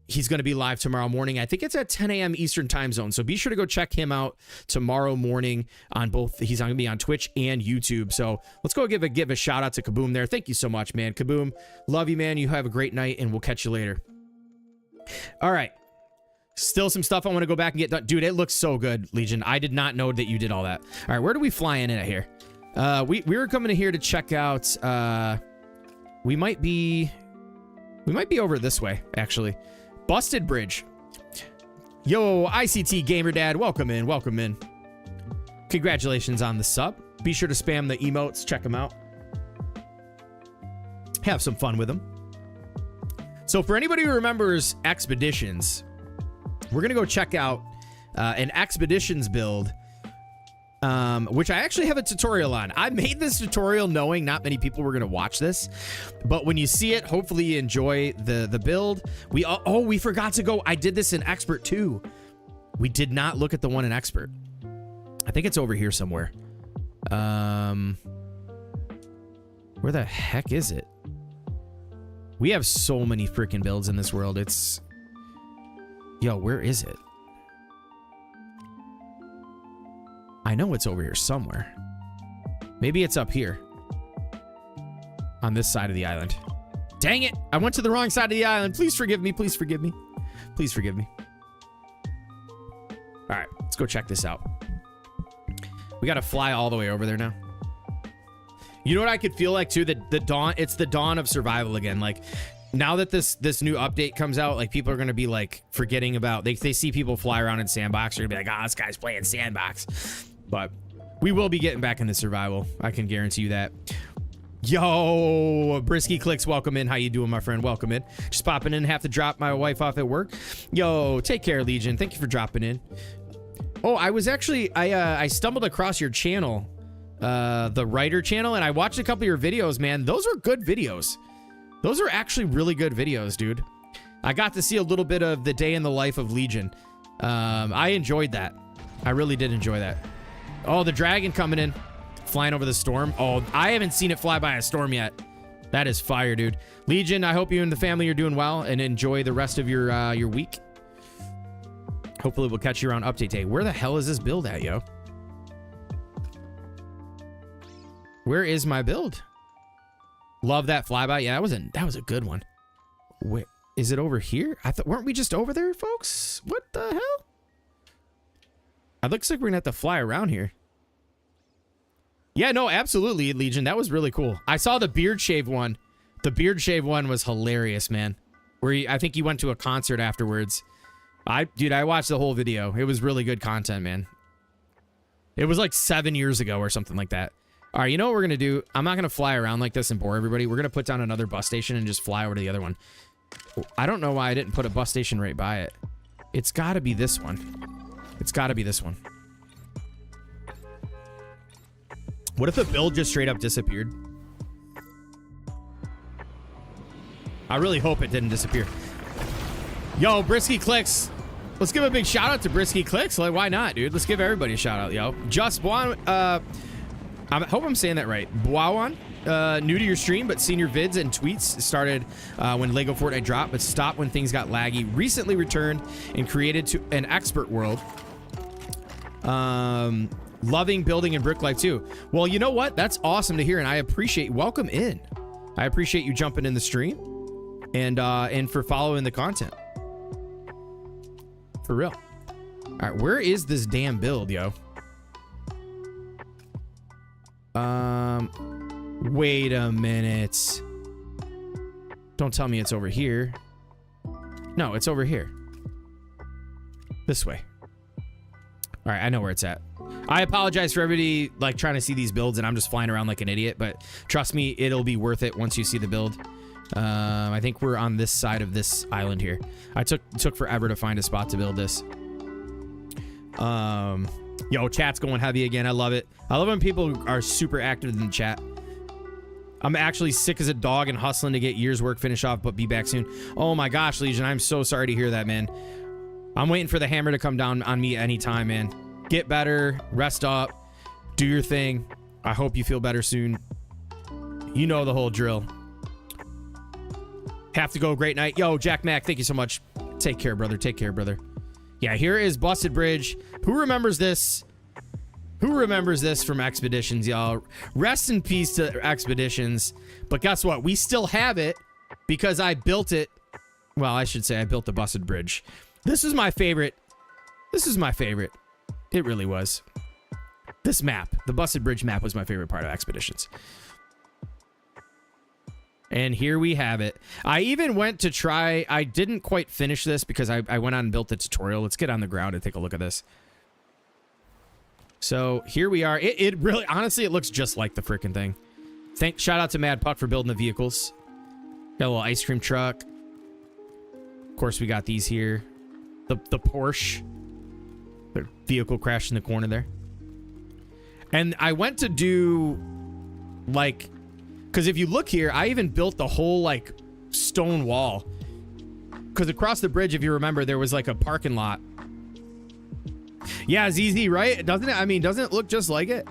he's going to be live tomorrow morning. I think it's at 10 a.m. Eastern time zone. So be sure to go check him out tomorrow morning on both. He's going to be on Twitch and YouTube. So let's go give a shout out to Kaboom there. Thank you so much, man. Kaboom, love you, man. You have a great night and we'll catch you later. All right. Still some stuff I want to go back and get done. Dude, it looks so good, Legion. I did not know that you did all that. All right. Where do we fly in at here? We were coming in here to check out, we might be over this way, actually. Busted Bridge. Yo, ICT Gamer Dad, welcome in, welcome in. Congratulations on the sub. Be sure to spam the emotes, check them out. Have some fun with them. So for anybody who remembers Expeditions, we're going to go check out an Expeditions build, which I actually have a tutorial on. I made this tutorial knowing not many people were going to watch this, but when you see it, hopefully you enjoy the build. We forgot to go. I did this in Expert too. We did not look at the one in Expert. I think it's over here somewhere. Where the heck is it? We have so many freaking builds in this world. Yo, where is it? I know it's over here somewhere. Maybe it's up here. On this side of the island. Dang it! I went to the wrong side of the island. Please forgive me. Please forgive me. Please forgive me. Alright, let's go check this out. We gotta fly all the way over there now. You know what I could feel like too? It's the dawn of survival again. Like, now that this new update comes out, like, people are gonna be like forgetting about, they see people fly around in Sandbox, they're gonna be like, this guy's playing Sandbox. But we will be getting back into survival. I can guarantee you that. Yo, Brisky Clicks, welcome in. How you doing, my friend? Welcome in. Just popping in. Have to drop my wife off at work. Yo, take care, Legion. Thank you for dropping in. Oh, I was actually, I stumbled across your channel, the writer channel, and I watched a couple of your videos, man. Those are good videos. Those are actually really good videos, dude. I got to see a little bit of the day in the life of Legion. I enjoyed that. I really did enjoy that. Oh, the dragon coming in. Flying over the storm. Oh, I haven't seen it fly by a storm yet. That is fire, dude. Legion, I hope you and the family are doing well and enjoy the rest of your week. Hopefully we'll catch you around update day. Where the hell is this build at, yo? Where is my build? Love that flyby. Yeah, that was a good one. Wait, is it over here? Weren't we just over there, folks? What the hell? It looks like we're gonna have to fly around here. Yeah, no, absolutely, Legion. That was really cool. I saw the beard shave one. The beard shave one was hilarious, man. I think you went to a concert afterwards. Dude, I watched the whole video. It was really good content, man. It was like 7 years ago or something like that. All right, you know what we're gonna do? I'm not gonna fly around like this and bore everybody. We're gonna put down another bus station and just fly over to the other one. I don't know why I didn't put a bus station right by it. It's gotta be this one. It's gotta be this one. What if the build just straight up disappeared? I really hope it didn't disappear. Yo, Brisky Clicks. Let's give a big shout out to Brisky Clicks. Like, why not, dude? Let's give everybody a shout out, yo. Just Buan, I hope I'm saying that right. Buawan, new to your stream, but seen your vids and tweets. Started when LEGO Fortnite dropped, but stopped when things got laggy. Recently returned and created to an expert world. Loving building and brick life too. Well, you know what? That's awesome to hear, and I appreciate. Welcome in. I appreciate you jumping in the stream, and for following the content. For real. All right, where is this damn build, yo? Wait a minute. Don't tell me it's over here. No, it's over here. This way. All right, I know where it's at. I apologize for everybody like trying to see these builds and I'm just flying around like an idiot, but trust me, it'll be worth it once you see the build. I think we're on this side of this island here. I took forever to find a spot to build this. Yo, chat's going heavy again. I love it. I love when people are super active in the chat. I'm actually sick as a dog and hustling to get year's work finished off, but be back soon. Oh my gosh, Legion, I'm so sorry to hear that, man. I'm waiting for the hammer to come down on me anytime, man. Get better, rest up, do your thing. I hope you feel better soon. You know the whole drill. Have to go, great night. Yo, Jack Mac, thank you so much. Take care, brother. Take care, brother. Yeah, here is Busted Bridge. Who remembers this? Who remembers this from Expeditions, y'all? Rest in peace to Expeditions. But guess what? We still have it because I built it. Well, I should say I built the Busted Bridge. This is my favorite. This is my favorite. It really was. This map, the Busted Bridge map, was my favorite part of Expeditions. And here we have it. I even went to try. I didn't quite finish this because I went on and built the tutorial. Let's get on the ground and take a look at this. So here we are. It really, honestly, it looks just like the freaking thing. Shout out to Mad Puck for building the vehicles. Got a little ice cream truck. Of course, we got these here. The Porsche. The vehicle crashed in the corner there. And I went to do like, because if you look here, I even built the whole like stone wall. Because across the bridge, if you remember, there was like a parking lot. Yeah, ZZ, right? Doesn't it? I mean, doesn't it look just like it?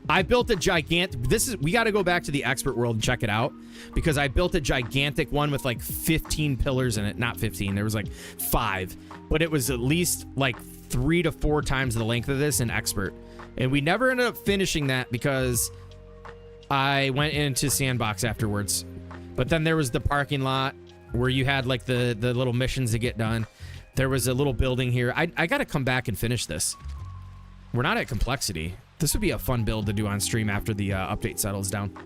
I built a gigantic, we got to go back to the expert world and check it out, because I built a gigantic one with like 15 pillars in it. Not 15, there was like 5, but it was at least like 3 to 4 times the length of this in expert. And we never ended up finishing that because I went into sandbox afterwards. But then there was the parking lot where you had like the little missions to get done. There was a little building here. I got to come back and finish this. We're not at complexity. This would be a fun build to do on stream after the update settles down.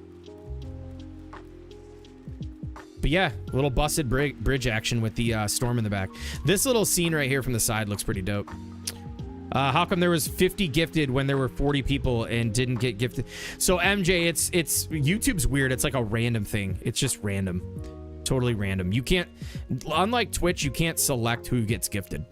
But yeah, a little busted bridge action with the storm in the back. This little scene right here from the side looks pretty dope. How come there was 50 gifted when there were 40 people and didn't get gifted? So MJ, it's YouTube's weird. It's like a random thing. It's just random. Totally random. You can't, unlike Twitch, you can't select who gets gifted.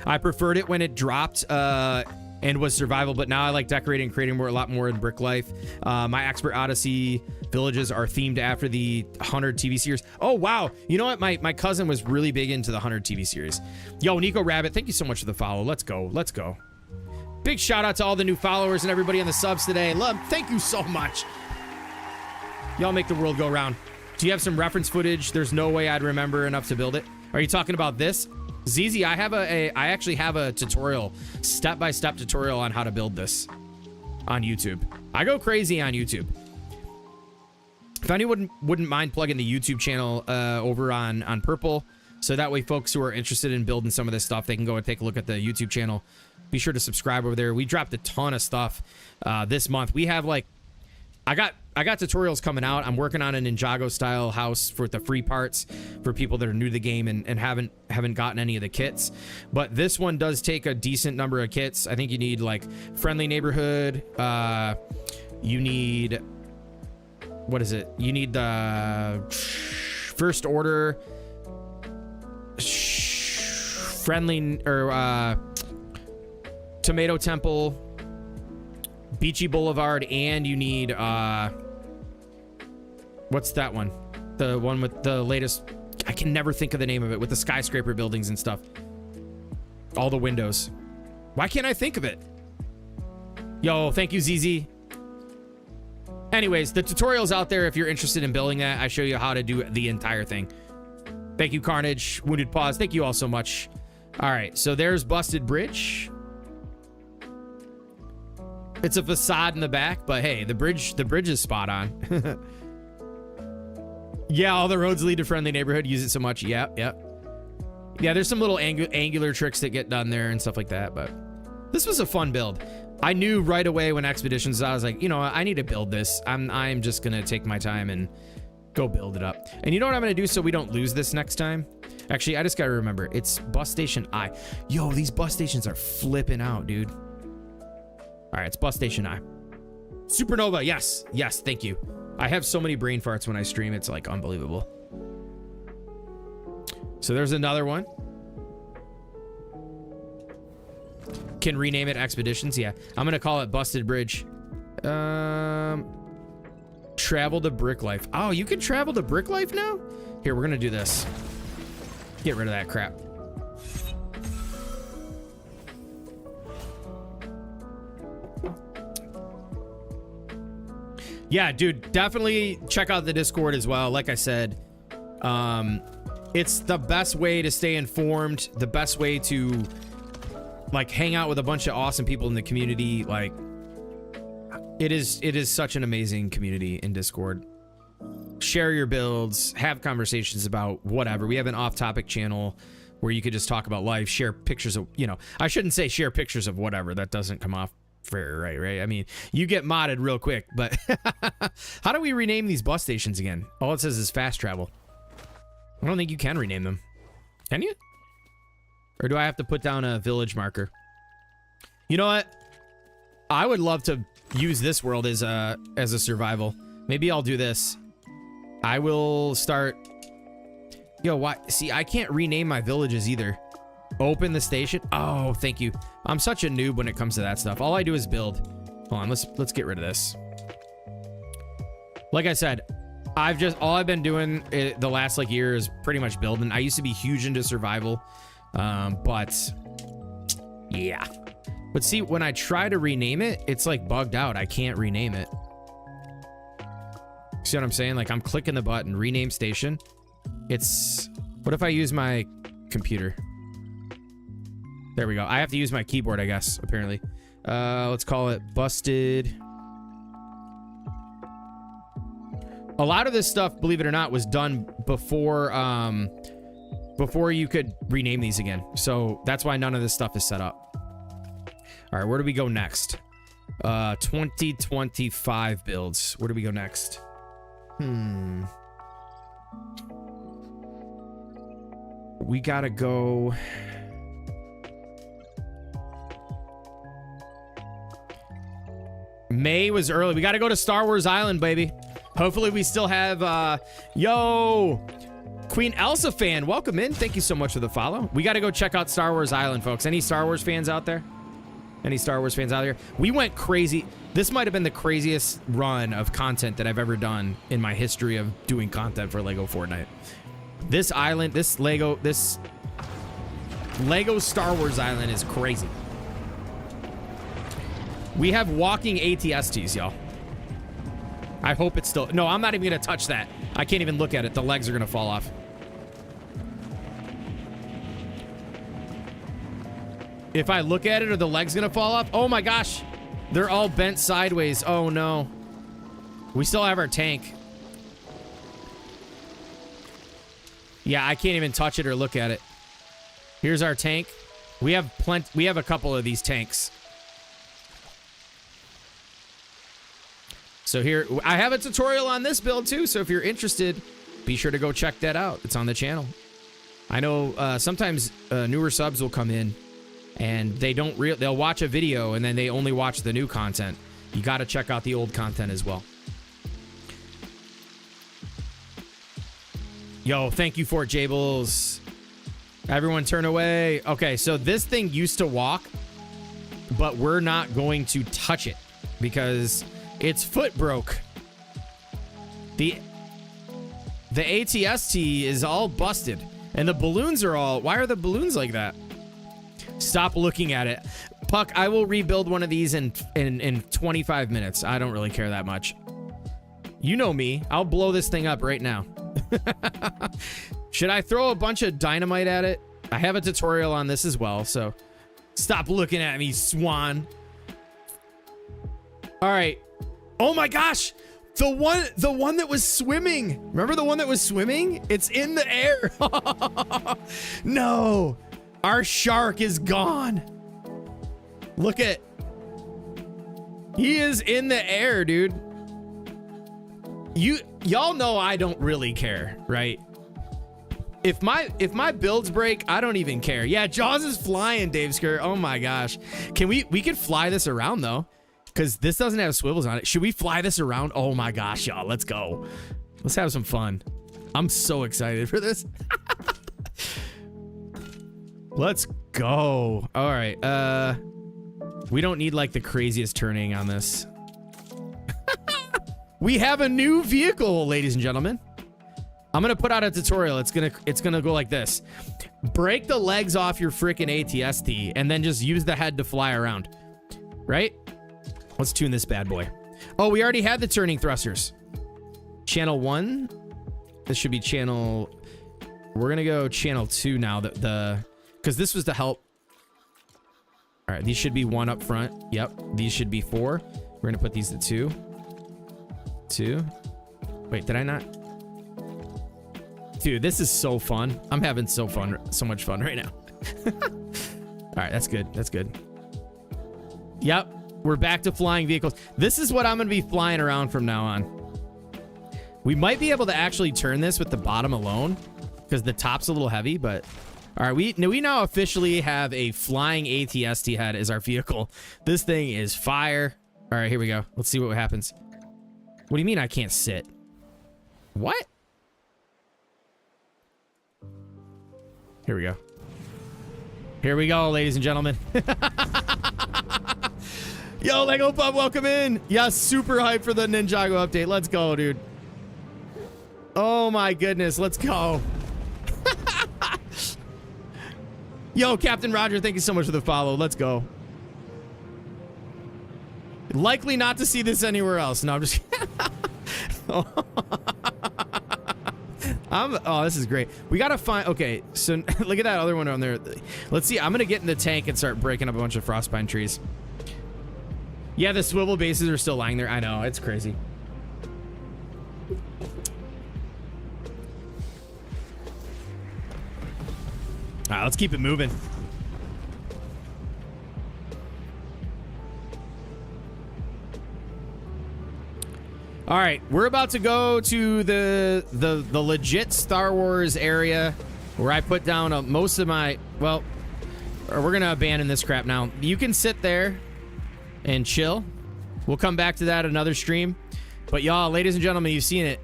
I preferred it when it dropped and was survival, but now I like decorating and creating a lot more in Brick Life. My Expert Odyssey villages are themed after the 100 TV series. Oh, wow. You know what? My cousin was really big into the 100 TV series. Yo, Nico Rabbit, thank you so much for the follow. Let's go. Let's go. Big shout out to all the new followers and everybody on the subs today. Love, thank you so much. Y'all make the world go round. Do you have some reference footage? There's no way I'd remember enough to build it. Are you talking about this? ZZ, I actually have a tutorial, step-by-step tutorial on how to build this on YouTube. I go crazy on YouTube. If anyone wouldn't mind plugging the YouTube channel over on Purple, so that way folks who are interested in building some of this stuff, they can go and take a look at the YouTube channel. Be sure to subscribe over there. We dropped a ton of stuff this month. We have like, I got tutorials coming out. I'm working on a Ninjago style house for the free parts for people that are new to the game and haven't gotten any of the kits. But this one does take a decent number of kits. I think you need like friendly neighborhood. You need, what is it? You need the first order, friendly or tomato temple, Beachy Boulevard, and you need what's that one? The one with the latest, I can never think of the name of it, with the skyscraper buildings and stuff. All the windows. Why can't I think of it? Yo, thank you, ZZ. Anyways, the tutorial's out there if you're interested in building that. I show you how to do the entire thing. Thank you, Carnage, Wounded Paws. Thank you all so much. All right, so there's Busted Bridge. It's a facade in the back, but hey, the bridge is spot on. Yeah, all the roads lead to friendly neighborhood. Use it so much. Yep. Yeah, there's some little angular tricks that get done there and stuff like that, but this was a fun build. I knew right away when Expeditions, I was like, you know, I need to build this. I'm just gonna take my time and Go build it up. And you know what I'm gonna do so we don't lose this next time? Actually, I just gotta remember, it's bus station I. Yo, these bus stations are flipping out, dude. All right, it's bus station I. Supernova, yes. Yes, thank you. I have so many brain farts when I stream, it's like unbelievable. So there's another one. Can rename it Expeditions, yeah. I'm gonna call it Busted Bridge. Travel to Brick Life. Oh, you can travel to Brick Life now? Here, we're gonna do this. Get rid of that crap. Yeah, dude, definitely check out the Discord as well. Like I said, it's the best way to stay informed, the best way to like hang out with a bunch of awesome people in the community. Like it is such an amazing community in Discord. Share your builds, have conversations about whatever. We have an off-topic channel where you could just talk about life, share pictures of, you know, I shouldn't say share pictures of whatever. That doesn't come off fair, right? I mean, you get modded real quick, but how do we rename these bus stations again? All it says is fast travel. I don't think you can rename them. Can you? Or do I have to put down a village marker? You know what? I would love to use this world as a survival. Maybe I'll do this. I will start. Yo, why? See, I can't rename my villages either. Open the station. Oh, thank you. I'm such a noob when it comes to that stuff. All I do is build. Hold on, let's get rid of this. Like I said, all I've been doing the last like year is pretty much building. I used to be huge into survival, but yeah. But see, when I try to rename it, it's like bugged out. I can't rename it. See what I'm saying? Like I'm clicking the button, rename station. It's, what if I use my computer? There we go. I have to use my keyboard, I guess, apparently. Let's call it Busted. A lot of this stuff, believe it or not, was done before you could rename these again. So that's why none of this stuff is set up. All right, where do we go next? 2025 builds. Where do we go next? We gotta go. May was early. We gotta go to Star Wars Island, baby. Hopefully we still have, yo, Queen Elsa fan, welcome in. Thank you so much for the follow. We gotta go check out Star Wars Island, folks. Any Star Wars fans out there? Any Star Wars fans out here? We went crazy. This might have been the craziest run of content that I've ever done in my history of doing content for LEGO Fortnite. This island, this Lego Star Wars Island is crazy. We have walking ATSTs, y'all. I hope it's still... No, I'm not even going to touch that. I can't even look at it. The legs are going to fall off. If I look at it, are the legs going to fall off? Oh my gosh. They're all bent sideways. Oh no. We still have our tank. Yeah, I can't even touch it or look at it. Here's our tank. We have a couple of these tanks. So here, I have a tutorial on this build too, so if you're interested, be sure to go check that out. It's on the channel. I know sometimes newer subs will come in and they'll watch a video and then they only watch the new content. You got to check out the old content as well. Yo, thank you for it, Jables. Everyone turn away. Okay, so this thing used to walk, but we're not going to touch it because its foot broke. The ATST is all busted. And the balloons are all... Why are the balloons like that? Stop looking at it. Puck, I will rebuild one of these in 25 minutes. I don't really care that much. You know me. I'll blow this thing up right now. Should I throw a bunch of dynamite at it? I have a tutorial on this as well, so... Stop looking at me, swan. All right. Oh my gosh! The one that was swimming. Remember the one that was swimming? It's in the air. No. Our shark is gone. Look at. He is in the air, dude. y'all know I don't really care, right? If my builds break, I don't even care. Yeah, Jaws is flying, Dave Skirt. Oh my gosh. We could fly this around though, because this doesn't have swivels on it. Should we fly this around? Oh my gosh, y'all, let's go. Let's have some fun. I'm so excited for this. Let's go. All right. We don't need like the craziest turning on this. We have a new vehicle, ladies and gentlemen. I'm gonna put out a tutorial. It's gonna go like this. Break the legs off your freaking ATST and then just use the head to fly around. Right? Let's tune this bad boy. Oh, we already had the turning thrusters. Channel 1. This should be channel. We're gonna go channel 2 now. Because this was to help. All right, these should be 1 up front. Yep, these should be 4. We're gonna put these to 2. 2. Wait, did I not? Dude, this is so fun. I'm having so much fun right now. All right, that's good. That's good. Yep, we're back to flying vehicles. This is what I'm gonna be flying around from now on. We might be able to actually turn this with the bottom alone because the top's a little heavy, but all right, we now officially have a flying ATST head as our vehicle. This thing is fire. All right, here we go. Let's see what happens. What do you mean I can't sit? What? Here we go. Here we go, ladies and gentlemen. Yo, Lego Pub, welcome in. Yeah, super hyped for the Ninjago update. Let's go, dude. Oh my goodness, let's go. Yo, Captain Roger, thank you so much for the follow. Let's go. Likely not to see this anywhere else. No, I'm just oh, this is great. We gotta find. Okay, so look at that other one on there. Let's see. I'm gonna get in the tank and start breaking up a bunch of frostpine trees. Yeah, the swivel bases are still lying there. I know, it's crazy. All right, let's keep it moving. All right, we're about to go to the legit Star Wars area where I put down most of my, well, we're gonna abandon this crap now. You can sit there and chill. We'll come back to that another stream. But y'all, ladies and gentlemen, you've seen it.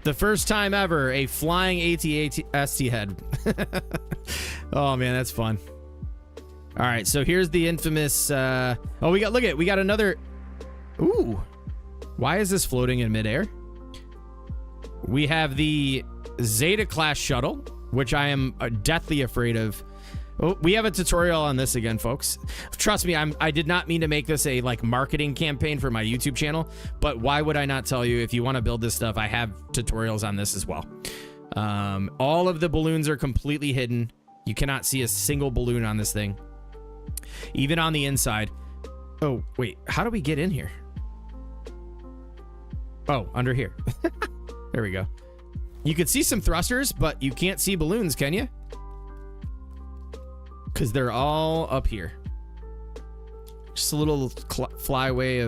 The first time ever, a flying AT-ST head. Oh man, that's fun. All right, so here's the infamous, oh, we got another, ooh. Why is this floating in midair? We have the Zeta class shuttle, which I am deathly afraid of. Oh, we have a tutorial on this again, folks. Trust me, I did not mean to make this a like marketing campaign for my YouTube channel, but why would I not tell you? If you want to build this stuff, I have tutorials on this as well. All of the balloons are completely hidden. You cannot see a single balloon on this thing, even on the inside. Oh, wait, how do we get in here? Oh, under here. There we go. You can see some thrusters, but you can't see balloons, can you? Because they're all up here. Just a little clever way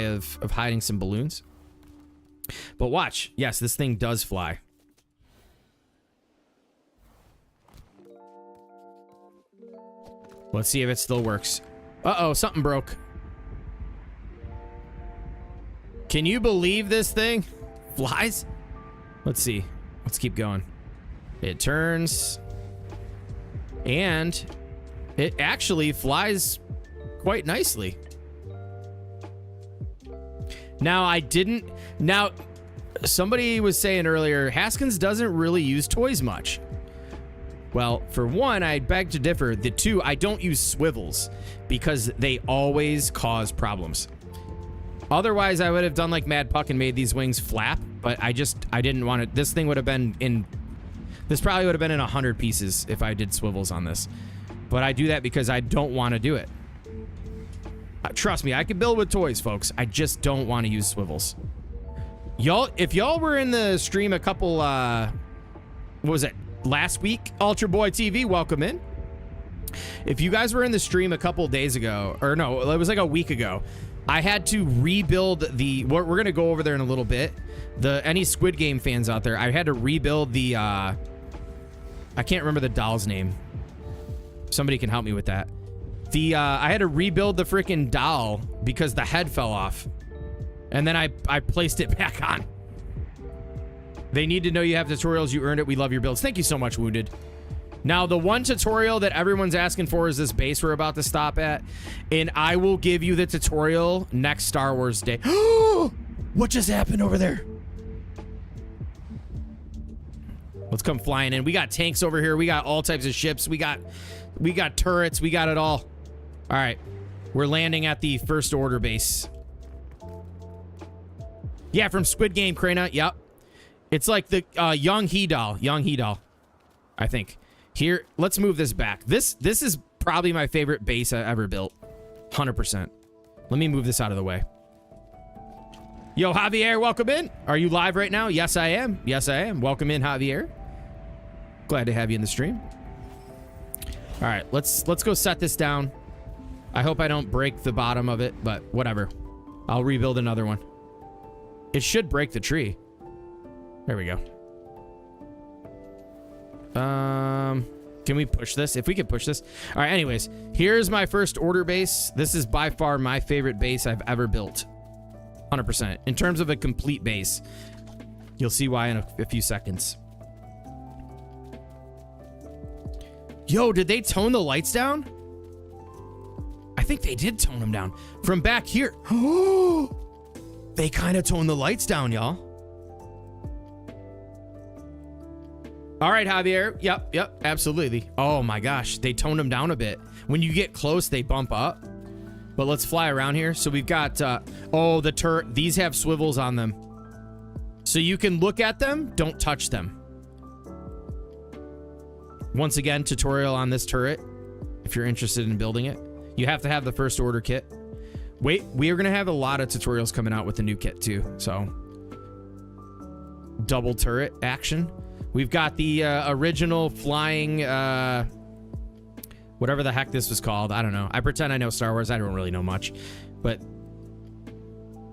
of hiding some balloons. But watch. Yes, this thing does fly. Let's see if it still works. Uh-oh, something broke. Can you believe this thing flies? Let's see. Let's keep going. It turns. And it actually flies quite nicely. Now, somebody was saying earlier, Haskins doesn't really use toys much. Well, for one, I beg to differ. The two, I don't use swivels because they always cause problems. Otherwise, I would have done like Mad Puck and made these wings flap, but I didn't want it. This thing would have been in, this probably would have been in 100 pieces if I did swivels on this. But I do that because I don't want to do it. Trust me, I can build with toys, folks. I just don't want to use swivels. Y'all, if y'all were in the stream a couple, what was it, last week? Ultra Boy TV, welcome in. If you guys were in the stream a couple days ago, or no, it was like a week ago, I had to rebuild the, we're going to go over there in a little bit. Any Squid Game fans out there, I had to rebuild the, I can't remember the doll's name. Somebody can help me with that. I had to rebuild the freaking doll because the head fell off. And then I placed it back on. They need to know you have tutorials. You earned it. We love your builds. Thank you so much, Wounded. Now, the one tutorial that everyone's asking for is this base we're about to stop at. And I will give you the tutorial next Star Wars Day. What just happened over there? Let's come flying in. We got tanks over here. We got all types of ships. We got turrets. We got it all. All right. We're landing at the First Order base. Yeah, from Squid Game, Krana. Yep. It's like the Young He doll. Young He doll, I think. Here, let's move this back. This is probably my favorite base I ever built. 100%. Let me move this out of the way. Yo, Javier, welcome in. Are you live right now? Yes, I am. Yes, I am. Welcome in, Javier. Glad to have you in the stream. All right, let's go set this down. I hope I don't break the bottom of it, but whatever. I'll rebuild another one. It should break the tree. There we go. Can we push this? If we could push this. All right, anyways, here's my First Order base. This is by far my favorite base I've ever built. 100%. In terms of a complete base. You'll see why in a few seconds. Yo, did they tone the lights down? I think they did tone them down. From back here. They kind of toned the lights down, y'all. All right, Javier. Yep, absolutely. Oh my gosh, they toned them down a bit. When you get close, they bump up. But let's fly around here. So we've got, oh, the turret. These have swivels on them. So you can look at them, don't touch them. Once again, tutorial on this turret. If you're interested in building it. You have to have the First Order kit. Wait, we are going to have a lot of tutorials coming out with the new kit too. So, double turret action. We've got the original flying, whatever the heck this was called. I don't know. I pretend I know Star Wars. I don't really know much. But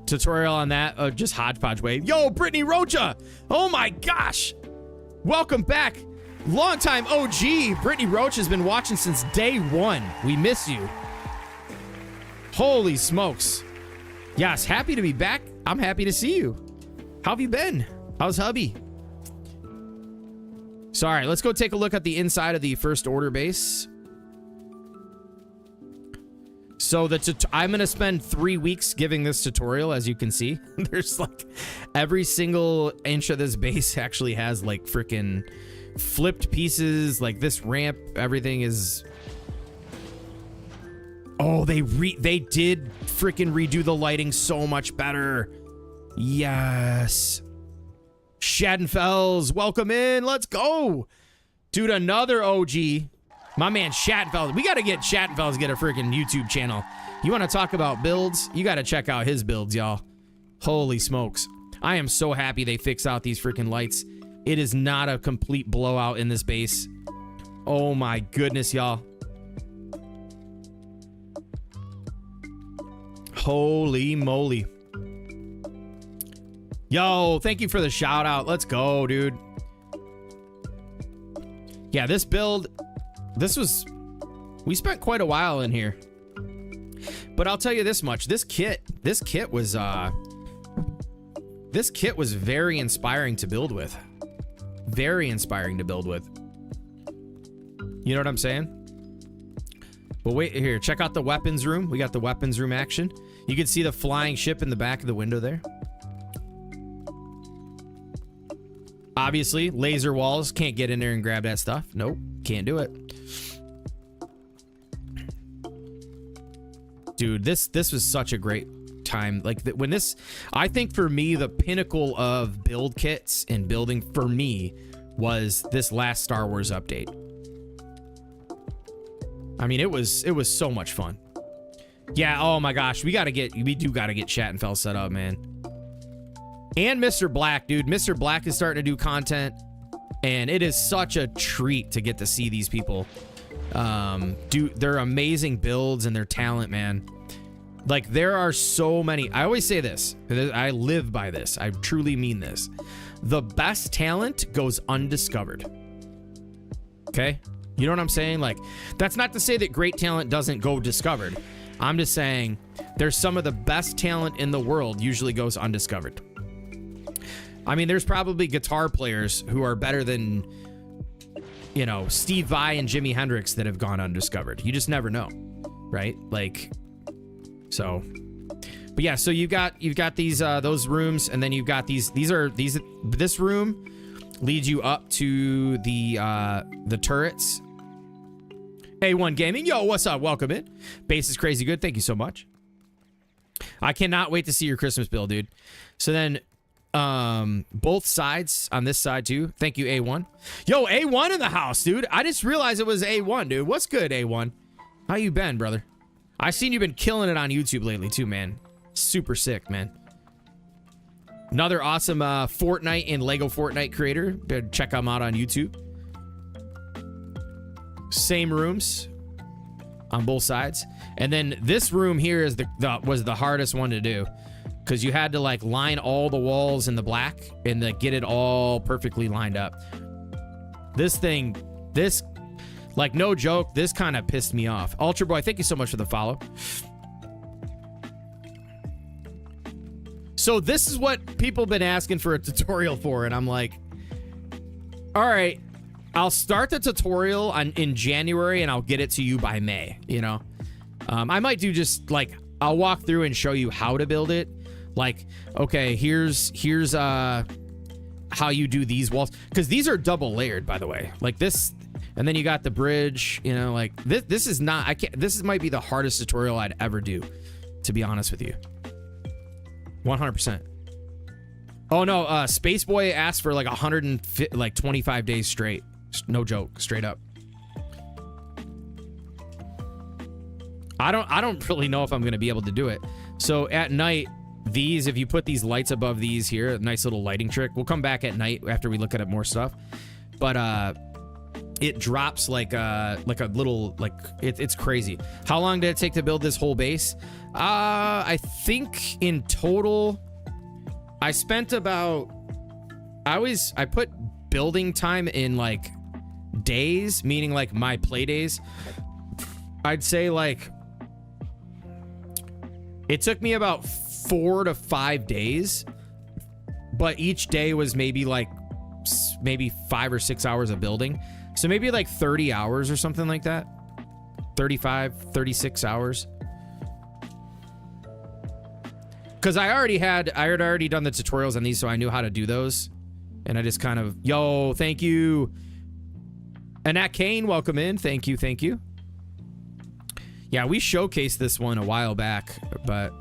tutorial on that, just hodgepodge way. Yo, Brittany Rocha. Oh my gosh. Welcome back. Longtime OG. Brittany Roach has been watching since day one. We miss you. Holy smokes. Yes, happy to be back. I'm happy to see you. How have you been? How's hubby? So, all right, let's go take a look at the inside of the First Order base. So I'm going to spend 3 weeks giving this tutorial, as you can see. There's like every single inch of this base actually has like freaking flipped pieces. Like this ramp, everything is... Oh, they did freaking redo the lighting so much better. Yes. Shattenfells, welcome in. Let's go. Dude, another OG. My man Shattenfells. We got to get Shattenfells get a freaking YouTube channel. You want to talk about builds? You got to check out his builds, y'all. Holy smokes. I am so happy they fixed out these freaking lights. It is not a complete blowout in this base. Oh my goodness, y'all. Holy moly. Yo, thank you for the shout out. Let's go, dude. Yeah, this build, we spent quite a while in here. But I'll tell you this much, this kit was very inspiring to build with. Very inspiring to build with. You know what I'm saying? But wait, here, check out the weapons room. We got the weapons room action. You can see the flying ship in the back of the window there. Obviously, laser walls. Can't get in there and grab that stuff. Nope, can't do it. Dude, this was such a great time. Like, when this... I think for me, the pinnacle of build kits and building for me was this last Star Wars update. I mean, it was so much fun. Yeah, oh my gosh, we do gotta get Shattenfeld set up, man. And Mr. Black, dude. Mr. Black is starting to do content, and it is such a treat to get to see these people do their amazing builds and their talent, man. Like, there are so many. I always say this. I live by this. I truly mean this. The best talent goes undiscovered. Okay? You know what I'm saying? Like, that's not to say that great talent doesn't go discovered. I'm just saying there's some of the best talent in the world usually goes undiscovered. I mean, there's probably guitar players who are better than, you know, Steve Vai and Jimi Hendrix that have gone undiscovered. You just never know, right? Like, so, but yeah, so you've got these those rooms, and then you've got these this room leads you up to the turrets. A1 Gaming, yo, what's up? Welcome in. Base is crazy good. Thank you so much. I cannot wait to see your Christmas build, dude. So then, both sides on this side too. Thank you, A1. Yo, A1 in the house, dude. I just realized it was A1, dude. What's good, A1? How you been, brother? I seen you been killing it on YouTube lately too, man. Super sick, man. Another awesome Fortnite and LEGO Fortnite creator. Check him out on YouTube. Same rooms on both sides, and then this room here is was the hardest one to do, because you had to like line all the walls in the black and get it all perfectly lined up. This like, no joke, this kind of pissed me off. Ultra Boy, thank you so much for the follow. So this is what people have been asking for a tutorial for, and I'm like, all right, I'll start the tutorial in January and I'll get it to you by May, you know? I might do just like, I'll walk through and show you how to build it. Like, okay, here's how you do these walls. Because these are double layered, by the way. Like this, and then you got the bridge, you know, like this is not, this might be the hardest tutorial I'd ever do, to be honest with you. 100%. Oh no, Space Boy asked for like 125 days straight. No joke, straight up. I don't really know if I'm gonna be able to do it. So at night, if you put these lights above these here, a nice little lighting trick. We'll come back at night after we look at more stuff. But it drops like a little, like, it's crazy. How long did it take to build this whole base? I think in total, I spent about, I put building time in like days, meaning like my play days. I'd say like it took me about 4 to 5 days, but each day was maybe 5 or 6 hours of building. So maybe like 30 hours or something like that. 35, 36 hours. Because I had already done the tutorials on these, so I knew how to do those. And I just kind of, yo, thank you. And at Kane, welcome in. Thank you, thank you. Yeah, we showcased this one a while back, but...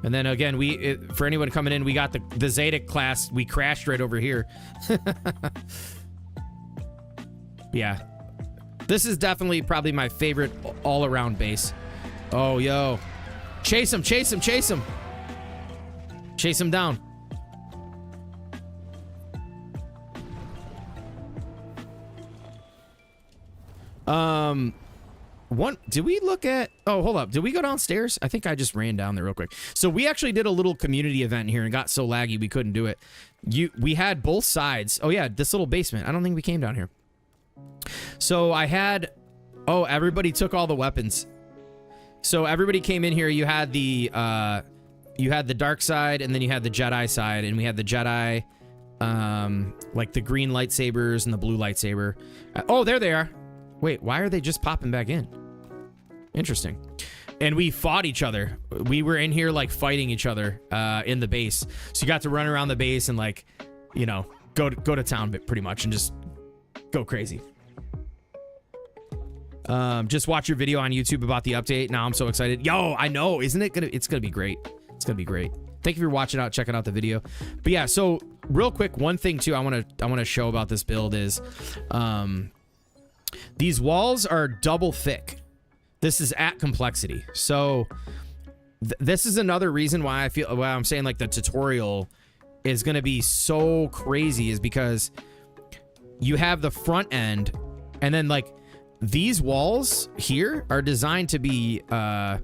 And then again, for anyone coming in, we got the Zeta class. We crashed right over here. Yeah. This is definitely probably my favorite all-around base. Oh, yo. Chase him, chase him, chase him. Chase him down. Did we look at, oh, hold up. Did we go downstairs? I think I just ran down there real quick. So we actually did a little community event here and got so laggy we couldn't do it. We had both sides. Oh yeah, this little basement. I don't think we came down here. So I had, oh, everybody took all the weapons. So everybody came in here. You had the dark side, and then you had the Jedi side, and we had the Jedi, like the green lightsabers and the blue lightsaber. Oh, there they are. Wait, why are they just popping back in? Interesting. And we fought each other. We were in here like fighting each other in the base. So you got to run around the base and like, you know, go to town pretty much and just go crazy. Just watch your video on YouTube about the update. Now I'm so excited. Yo, I know, isn't it it's gonna be great. It's gonna be great. Thank you for checking out the video. But yeah, so real quick, one thing too I wanna show about this build is these walls are double thick. This is at complexity. So this is another reason why I'm saying like the tutorial is gonna be so crazy, is because you have the front end, and then like these walls here are designed to be, hold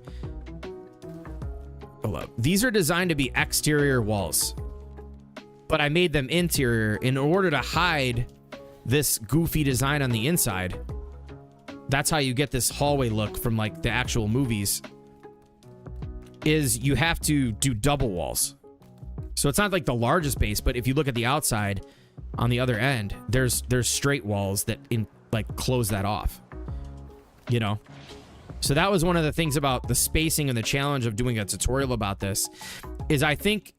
up. These are designed to be exterior walls, but I made them interior in order to hide this goofy design on the inside. That's how you get this hallway look from like the actual movies, is you have to do double walls. So it's not like the largest base, but if you look at the outside on the other end, there's straight walls that close that off, you know? So that was one of the things about the spacing and the challenge of doing a tutorial about this, is I think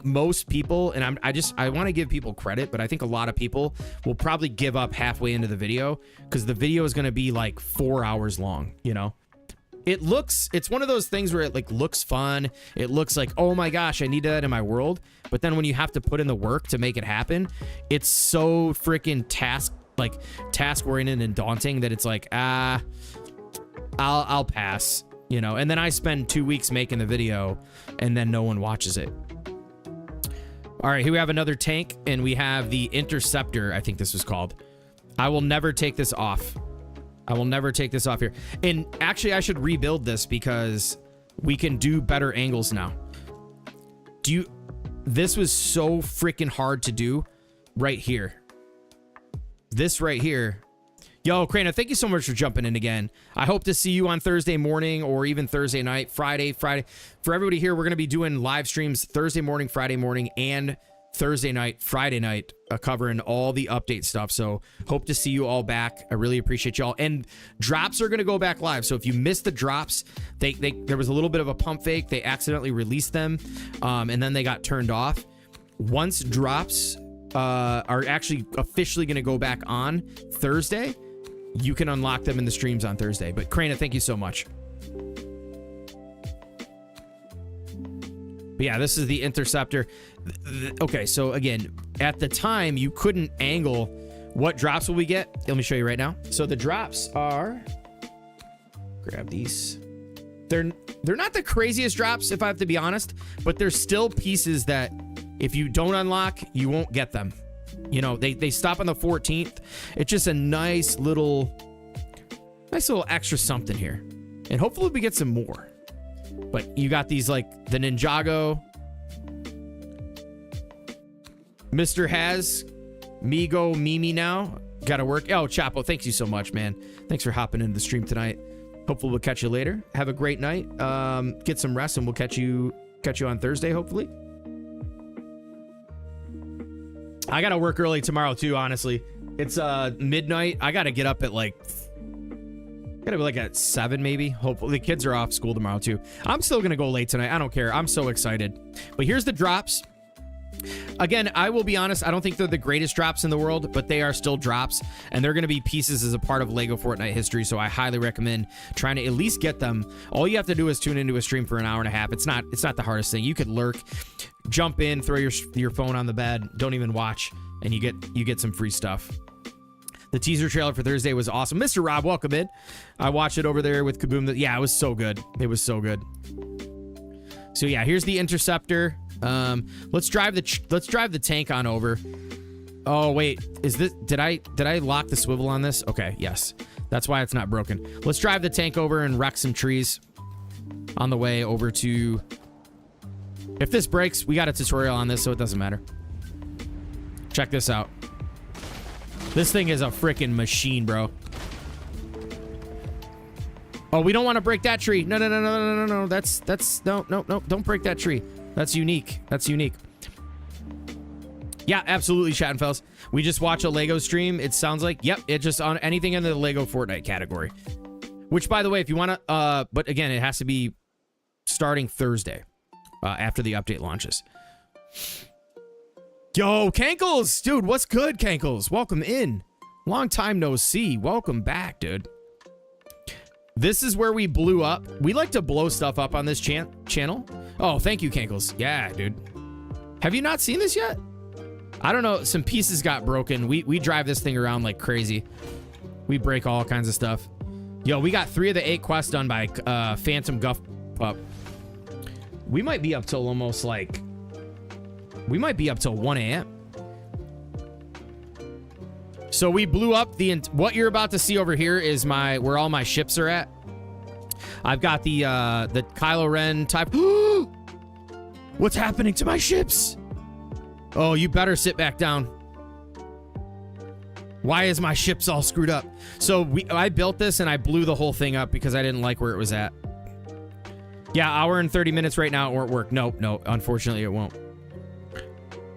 most people, and I want to give people credit, but I think a lot of people will probably give up halfway into the video, because the video is going to be like 4 hours long, you know? It's one of those things where it like looks fun. It looks like, oh my gosh, I need that in my world. But then when you have to put in the work to make it happen, it's so freaking task oriented and daunting that it's like, I'll pass, you know? And then I spend 2 weeks making the video and then no one watches it. All right, here we have another tank, and we have the Interceptor, I think this was called. I will never take this off. I will never take this off here. And actually, I should rebuild this because we can do better angles now. This was so freaking hard to do right here. This right here. Yo, Crana, thank you so much for jumping in again. I hope to see you on Thursday morning or even Thursday night, Friday. For everybody here, we're going to be doing live streams Thursday morning, Friday morning, and Thursday night, Friday night, covering all the update stuff. So hope to see you all back. I really appreciate y'all. And drops are going to go back live. So if you missed the drops, there was a little bit of a pump fake. They accidentally released them, and then they got turned off. Once drops are actually officially going to go back on Thursday, you can unlock them in the streams on Thursday. But Crana, thank you so much. But yeah, this is the Interceptor. Okay, so again, at the time, you couldn't angle what drops will we get. Let me show you right now. So the drops are... Grab these. They're not the craziest drops, if I have to be honest, but they're still pieces that if you don't unlock, you won't get them. You know, they stop on the 14th. It's just a nice little extra something here. And hopefully we get some more. But you got these like the Ninjago, Mr. Has, Migo, Mimi now. Gotta work. Oh, Chapo, thank you so much, man. Thanks for hopping into the stream tonight. Hopefully we'll catch you later. Have a great night. Get some rest, and we'll catch you on Thursday, hopefully. I gotta work early tomorrow too, honestly. It's midnight. I gotta get up at at 7 maybe. Hopefully the kids are off school tomorrow too. I'm still gonna go late tonight. I don't care. I'm so excited. But here's the drops. Again, I will be honest, I don't think they're the greatest drops in the world, but they are still drops, and they're going to be pieces as a part of LEGO Fortnite history, so I highly recommend trying to at least get them. All you have to do is tune into a stream for an hour and a half. It's not the hardest thing. You could lurk, jump in, throw your phone on the bed, don't even watch, and you get some free stuff. The teaser trailer for Thursday was awesome. Mr. Rob, welcome in. I watched it over there with Kaboom. Yeah, it was so good. It was so good. So yeah, here's the Interceptor. Let's drive the tank on over. Oh wait, did I lock the swivel on this? Okay, yes. That's why it's not broken. Let's drive the tank over and wreck some trees on the way over to... If this breaks, we got a tutorial on this, so it doesn't matter. Check this out. This thing is a freaking machine, bro. Oh, we don't want to break that tree. No. No. Don't break that tree. That's unique. Yeah, absolutely, Shattenfells. We just watch a LEGO stream. It sounds like, yep, it's just on anything in the LEGO Fortnite category. Which, by the way, if you want to, but again, it has to be starting Thursday after the update launches. Yo, Kankles! Dude, what's good, Kankles? Welcome in. Long time no see. Welcome back, dude. This is where we blew up. We like to blow stuff up on this channel. Oh, thank you, Kankles. Yeah, dude. Have you not seen this yet? I don't know. Some pieces got broken. We drive this thing around like crazy. We break all kinds of stuff. Yo, we got 3 of the 8 quests done by Phantom Guff Pup. We might be up till almost like... We might be up till 1 a.m. So we blew up what you're about to see over here is where all my ships are at. I've got the Kylo Ren type. What's happening to my ships? Oh, you better sit back down. Why is my ships all screwed up? So I built this and I blew the whole thing up because I didn't like where it was at. Yeah, hour and 30 minutes right now, it won't work. No, unfortunately it won't.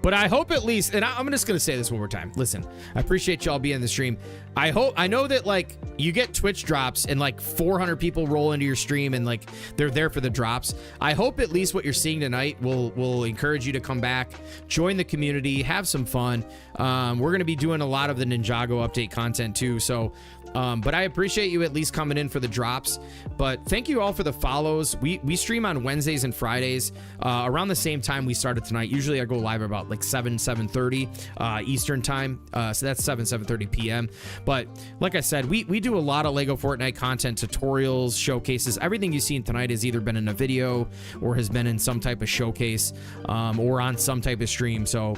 But I hope at least, and I'm just going to say this one more time. Listen, I appreciate y'all being in the stream. I know that like you get Twitch drops and like 400 people roll into your stream and like they're there for the drops. I hope at least what you're seeing tonight will encourage you to come back, join the community, have some fun. We're going to be doing a lot of the Ninjago update content too. So, but I appreciate you at least coming in for the drops. But thank you all for the follows. We stream on Wednesdays and Fridays around the same time we started tonight. Usually I go live about like 7:30 Eastern time. So that's 7:30 p.m. But like I said, we do a lot of LEGO Fortnite content, tutorials, showcases. Everything you've seen tonight has either been in a video or has been in some type of showcase or on some type of stream. So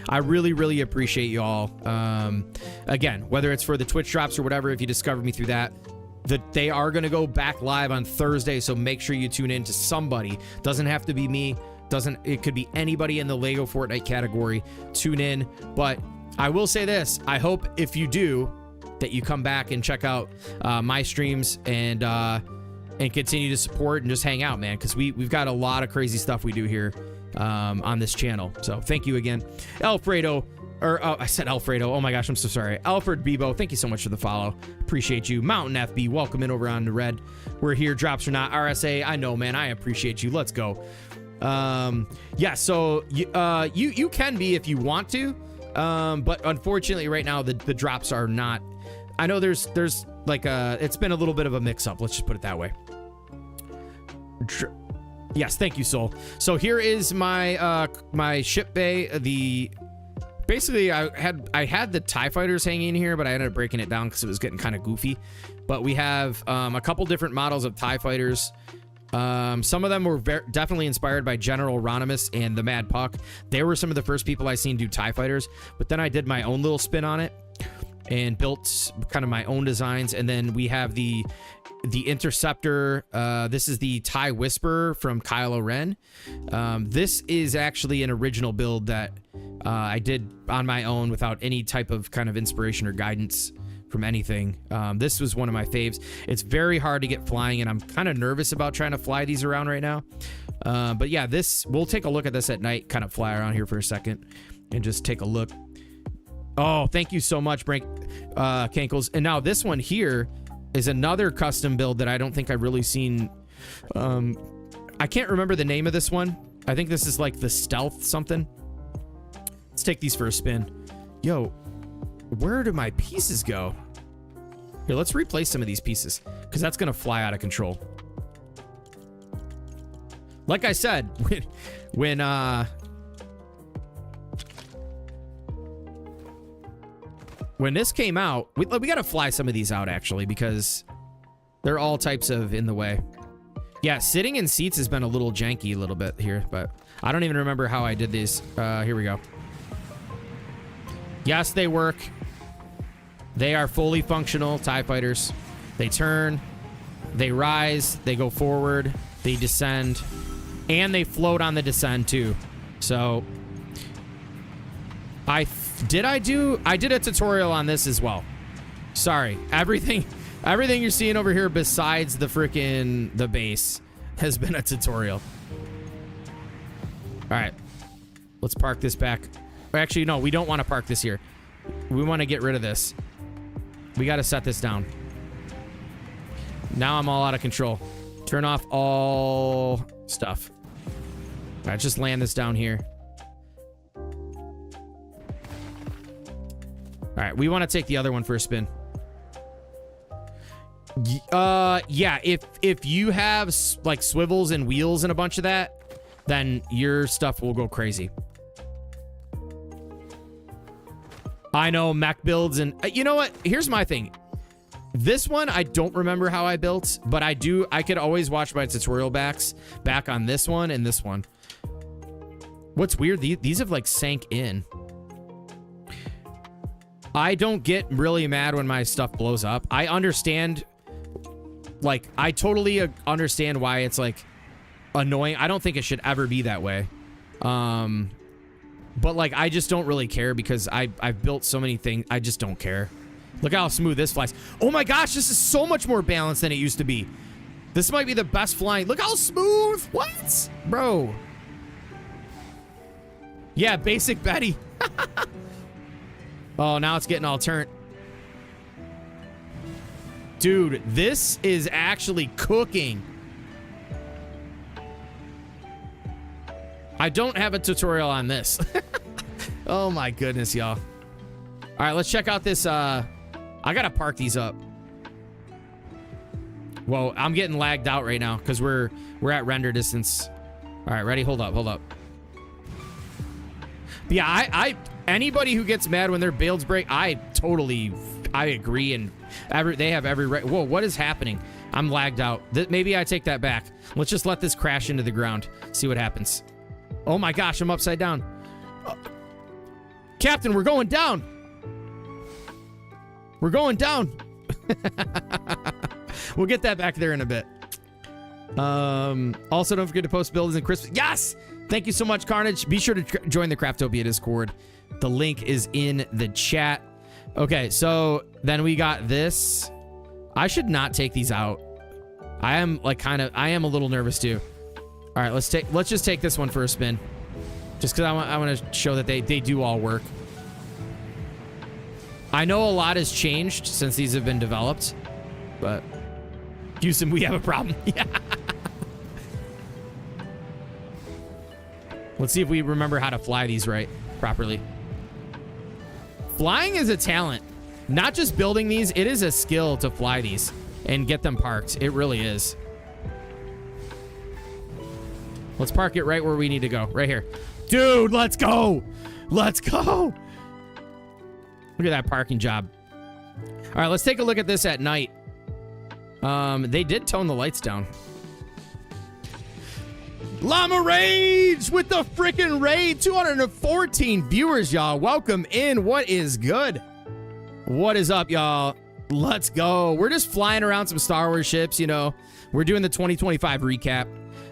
I really, really appreciate y'all. Again, whether it's for the Twitch drops or whatever, if you discovered me through that, they are going to go back live on Thursday. So make sure you tune in to somebody. Doesn't have to be me. It could be anybody in the LEGO Fortnite category. Tune in. But I will say this. I hope if you do that you come back and check out my streams and continue to support and just hang out, man. Because we've got a lot of crazy stuff we do here on this channel. So thank you again. Alfredo, I said Alfredo. Oh my gosh, I'm so sorry. Alfred Bebo, thank you so much for the follow. Appreciate you. Mountain FB, welcome in over on the red. We're here, drops or not. RSA, I know, man. I appreciate you. Let's go. Yeah, so you can be if you want to. But unfortunately right now the drops are not. I know there's like it's been a little bit of a mix up. Let's just put it that way. Yes, thank you, Soul. So here is my my ship bay. Basically I had the TIE fighters hanging in here, but I ended up breaking it down because it was getting kind of goofy. But we have a couple different models of TIE fighters. Some of them were definitely inspired by General Ronimus and the Mad Puck. They were some of the first people I seen do TIE fighters, but then I did my own little spin on it and built kind of my own designs. And then we have the Interceptor. This is the TIE Whisperer from Kylo Ren. This is actually an original build that I did on my own without any type of kind of inspiration or guidance from anything. This was one of my faves. It's very hard to get flying, and I'm kind of nervous about trying to fly these around right now. But yeah, we'll take a look at this at night, kind of fly around here for a second and just take a look. Oh, thank you so much, Brink Kankles. And now this one here is another custom build that I don't think I've really seen. I can't remember the name of this one. I think this is like the Stealth something. Let's take these for a spin. Yo, where do my pieces go? Here, let's replace some of these pieces because that's going to fly out of control. Like I said, when this came out, we got to fly some of these out actually because they're all types of in the way. Yeah, sitting in seats has been a little janky a little bit here, but I don't even remember how I did these. Here we go. Yes, they work. They are fully functional TIE fighters. They turn, they rise, they go forward, they descend, and they float on the descend too. So I did a tutorial on this as well. Sorry, everything you're seeing over here besides the base has been a tutorial. All right, let's park this back. Actually, no, we don't want to park this here. We want to get rid of this. We got to set this down. Now I'm all out of control. Turn off all stuff. All right, just land this down here. All right, we want to take the other one for a spin. Yeah, if you have like swivels and wheels and a bunch of that, then your stuff will go crazy. I know mech builds, and you know what? Here's my thing. This one I don't remember how I built, but I could always watch my tutorial back on this one and this one. What's weird? These have like sank in. I don't get really mad when my stuff blows up. I understand, like, I totally understand why it's, like, annoying. I don't think it should ever be that way. But, like, I just don't really care because I've built so many things. I just don't care. Look how smooth this flies. Oh my gosh, this is so much more balanced than it used to be. This might be the best flying. Look how smooth. What? Bro. Yeah, basic Betty. Oh, now it's getting all turned. Dude, this is actually cooking. I don't have a tutorial on this. Oh my goodness, y'all. All right, let's check out this. I gotta park these up. Whoa, I'm getting lagged out right now because we're at render distance. All right, ready? Hold up. But yeah, anybody who gets mad when their builds break, I agree, and they have every right. Whoa, what is happening? I'm lagged out. Maybe I take that back. Let's just let this crash into the ground. See what happens. Oh my gosh, I'm upside down. Captain, we're going down. We're going down. We'll get that back there in a bit. Also, don't forget to post builds and Christmas. Yes! Thank you so much, Carnage. Be sure to join the Craftopia Discord. The link is in the chat. Okay, so then we got this. I should not take these out. I am a little nervous too. All right, let's just take this one for a spin. Just because I want to show that they do all work. I know a lot has changed since these have been developed, but Houston, we have a problem. Yeah. Let's see if we remember how to fly these right properly. Flying is a talent. Not just building these, it is a skill to fly these and get them parked. It really is. Let's park it right where we need to go. Right here. Dude, let's go. Let's go. Look at that parking job. All right, let's take a look at this at night. They did tone the lights down. Llama Rage with the freaking raid. 214 viewers, y'all. Welcome in. What is good? What is up, y'all? Let's go. We're just flying around some Star Wars ships, you know. We're doing the 2025 recap.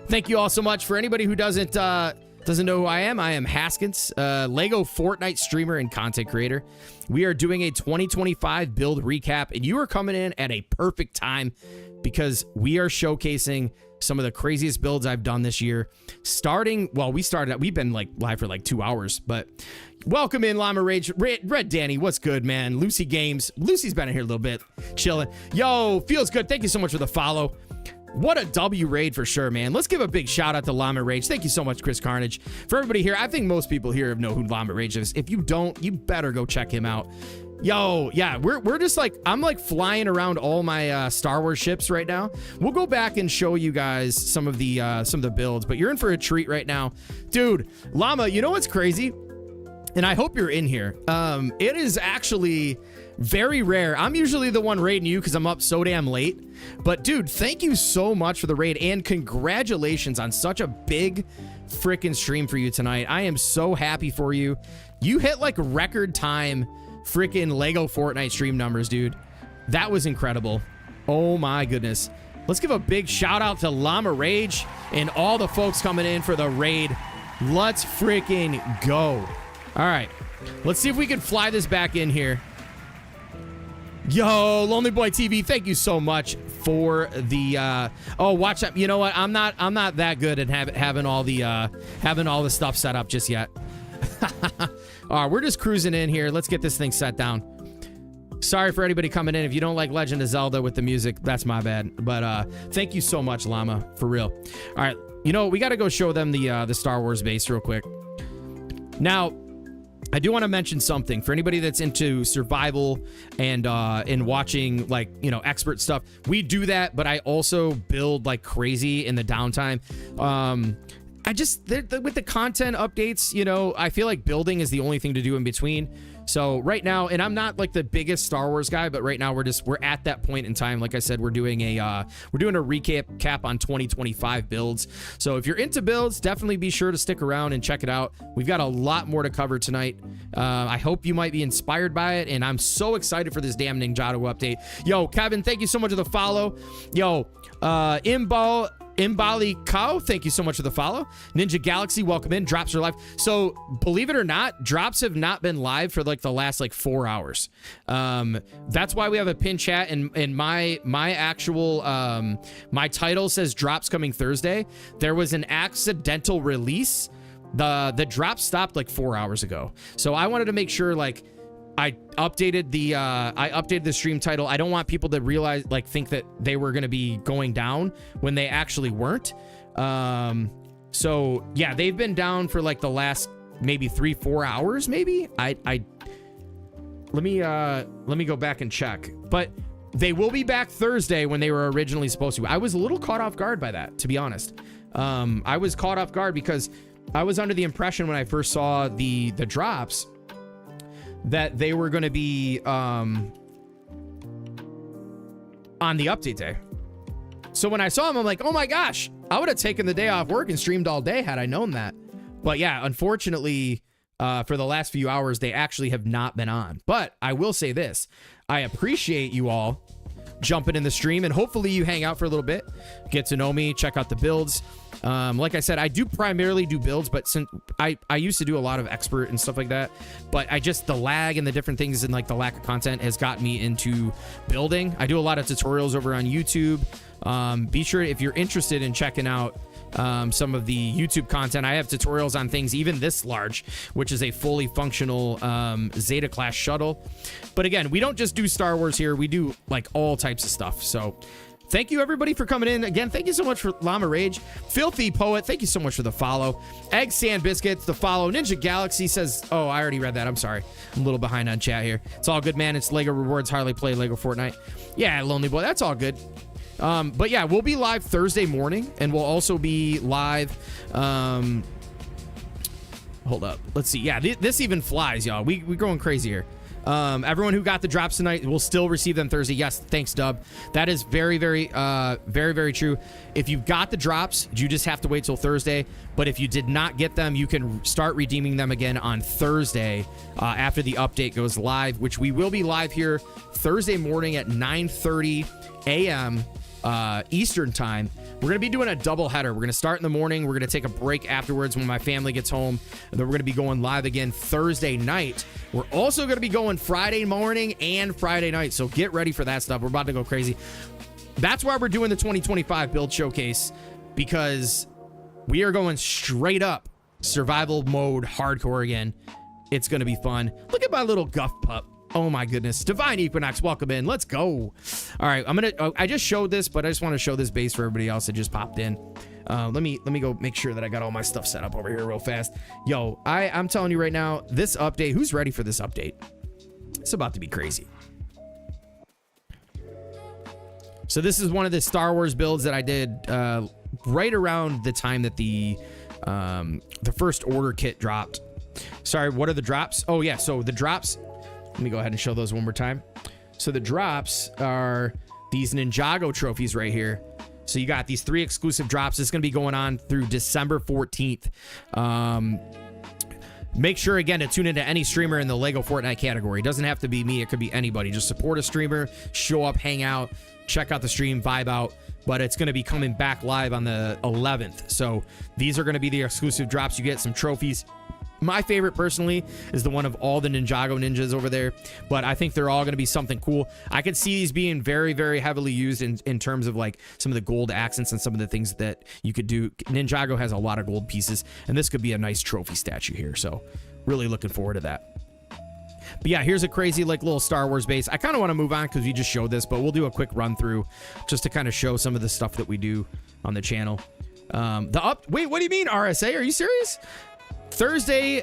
Thank you all so much. For anybody who doesn't know who I am Haskins, LEGO Fortnite streamer and content creator. We are doing a 2025 build recap, and you are coming in at a perfect time because we are showcasing some of the craziest builds I've done this year. We've been like live for like 2 hours, but welcome in, Llama Rage. Red Danny, what's good, man? Lucy Games. Lucy's been in here a little bit, chilling. Yo, feels good. Thank you so much for the follow. What a W raid for sure, man. Let's give a big shout out to Llama Rage. Thank you so much, Chris Carnage. For everybody here, I think most people here know who Llama Rage is. If you don't, you better go check him out. Yo, yeah, we're just like, I'm like flying around all my Star Wars ships right now. We'll go back and show you guys some of the builds, but you're in for a treat right now. Dude, Llama, you know what's crazy? And I hope you're in here. It is actually very rare. I'm usually the one raiding you because I'm up so damn late. But dude, thank you so much for the raid and congratulations on such a big freaking stream for you tonight. I am so happy for you. You hit like record time freaking LEGO Fortnite stream numbers, dude. That was incredible. Oh my goodness. Let's give a big shout out to Llama Rage and all the folks coming in for the raid. Let's freaking go. All right, let's see if we can fly this back in here. Yo, Lonely Boy TV, thank you so much for the watch up. You know what? I'm not that good at having all the stuff set up just yet. All right, we're just cruising in here. Let's get this thing set down. Sorry for anybody coming in. If you don't like Legend of Zelda with the music, that's my bad. But thank you so much, Llama, for real. All right, you know, we got to go show them the Star Wars base real quick. Now, I do want to mention something for anybody that's into survival and watching, like, you know, expert stuff. We do that, but I also build like crazy in the downtime. with the content updates, you know, I feel like building is the only thing to do in between. So right now, and I'm not like the biggest Star Wars guy, but right now we're at that point in time. Like I said, we're doing a recap on 2025 builds. So if you're into builds, definitely be sure to stick around and check it out. We've got a lot more to cover tonight. I hope you might be inspired by it, and I'm so excited for this damn Ninjago update. Yo, Kevin, thank you so much for the follow. Yo, Imbali Cow, thank you so much for the follow. Ninja Galaxy, welcome in. Drops are live. So believe it or not, drops have not been live for like the last like 4 hours. That's why we have a pin chat, and my actual my title says drops coming Thursday. There was an accidental release. The drop stopped like 4 hours ago. So I wanted to make sure like I updated the stream title. I don't want people to realize, like, think that they were going to be going down when they actually weren't. So yeah, they've been down for like the last maybe 3-4 hours. Maybe let me go back and check, but they will be back Thursday when they were originally supposed to. I was a little caught off guard by that, to be honest. I was caught off guard because I was under the impression when I first saw the drops that they were going to be on the update day. So when I saw them, I'm like, oh my gosh, I would have taken the day off work and streamed all day had I known that. But yeah, unfortunately, for the last few hours, they actually have not been on. But I will say this, I appreciate you all jumping in the stream, and hopefully you hang out for a little bit, get to know me, check out the builds. Like I said, I do primarily do builds, but since I used to do a lot of expert and stuff like that, but the lag and the different things and like the lack of content has got me into building. I do a lot of tutorials over on YouTube. Be sure, if you're interested in checking out some of the YouTube content, I have tutorials on things even this large, which is a fully functional Zeta class shuttle. But again, we don't just do Star Wars here, we do like all types of stuff. So thank you everybody for coming in. Again, thank you so much for Llama Rage. Filthy Poet, thank you so much for the follow. Egg Sand Biscuits, the follow. Ninja Galaxy says, oh, I already read that, I'm sorry, I'm a little behind on chat here. It's all good, man. It's LEGO Rewards, Harley play LEGO Fortnite. Yeah, Lonely Boy, that's all good. But yeah, we'll be live Thursday morning, and we'll also be live. Hold up, let's see. Yeah, this even flies, y'all. We going crazy here. Everyone who got the drops tonight will still receive them Thursday. Yes, thanks, Dub. That is very, very, very true. If you got the drops, you just have to wait till Thursday. But if you did not get them, you can start redeeming them again on Thursday after the update goes live, which we will be live here Thursday morning at 9:30 a.m. Eastern time. We're going to be doing a double header. We're going to start in the morning. We're going to take a break afterwards when my family gets home. And then we're going to be going live again Thursday night. We're also going to be going Friday morning and Friday night. So get ready for that stuff. We're about to go crazy. That's why we're doing the 2025 build showcase, because we are going straight up survival mode hardcore again. It's going to be fun. Look at my little guff pup. Oh my goodness. Divine Equinox, welcome in. Let's go. All right, I just showed this, but I just want to show this base for everybody else that just popped in. Let me go make sure that I got all my stuff set up over here real fast. Yo, I'm telling you right now, this update, who's ready for this update? It's about to be crazy. So this is one of the Star Wars builds that I did right around the time that the First Order kit dropped. Sorry, what are the drops? Oh yeah, so the drops, let me go ahead and show those one more time. So the drops are these Ninjago trophies right here. So you got these 3 exclusive drops. It's going to be going on through December 14th. Make sure, again, to tune into any streamer in the LEGO Fortnite category. It doesn't have to be me. It could be anybody. Just support a streamer, show up, hang out, check out the stream, vibe out. But it's going to be coming back live on the 11th. So these are going to be the exclusive drops. You get some trophies. My favorite personally is the one of all the Ninjago ninjas over there, but I think they're all going to be something cool. I could see these being very, very heavily used in terms of like some of the gold accents and some of the things that you could do. Ninjago has a lot of gold pieces, and this could be a nice trophy statue here, so really looking forward to that. But yeah, here's a crazy like little Star Wars base. I kind of want to move on because we just showed this, but we'll do a quick run through just to kind of show some of the stuff that we do on the channel. Wait, what do you mean RSA? Are you serious? Thursday,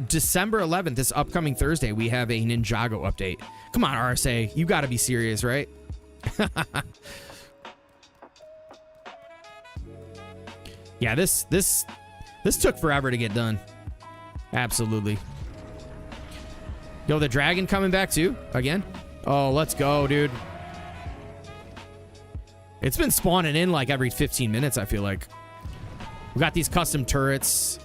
December 11th, this upcoming Thursday, we have a Ninjago update. Come on, RSA. You got to be serious, right? Yeah, this This took forever to get done. Absolutely. Yo, the dragon coming back too again. Oh, let's go, dude. It's been spawning in like every 15 minutes, I feel like. We got these custom turrets.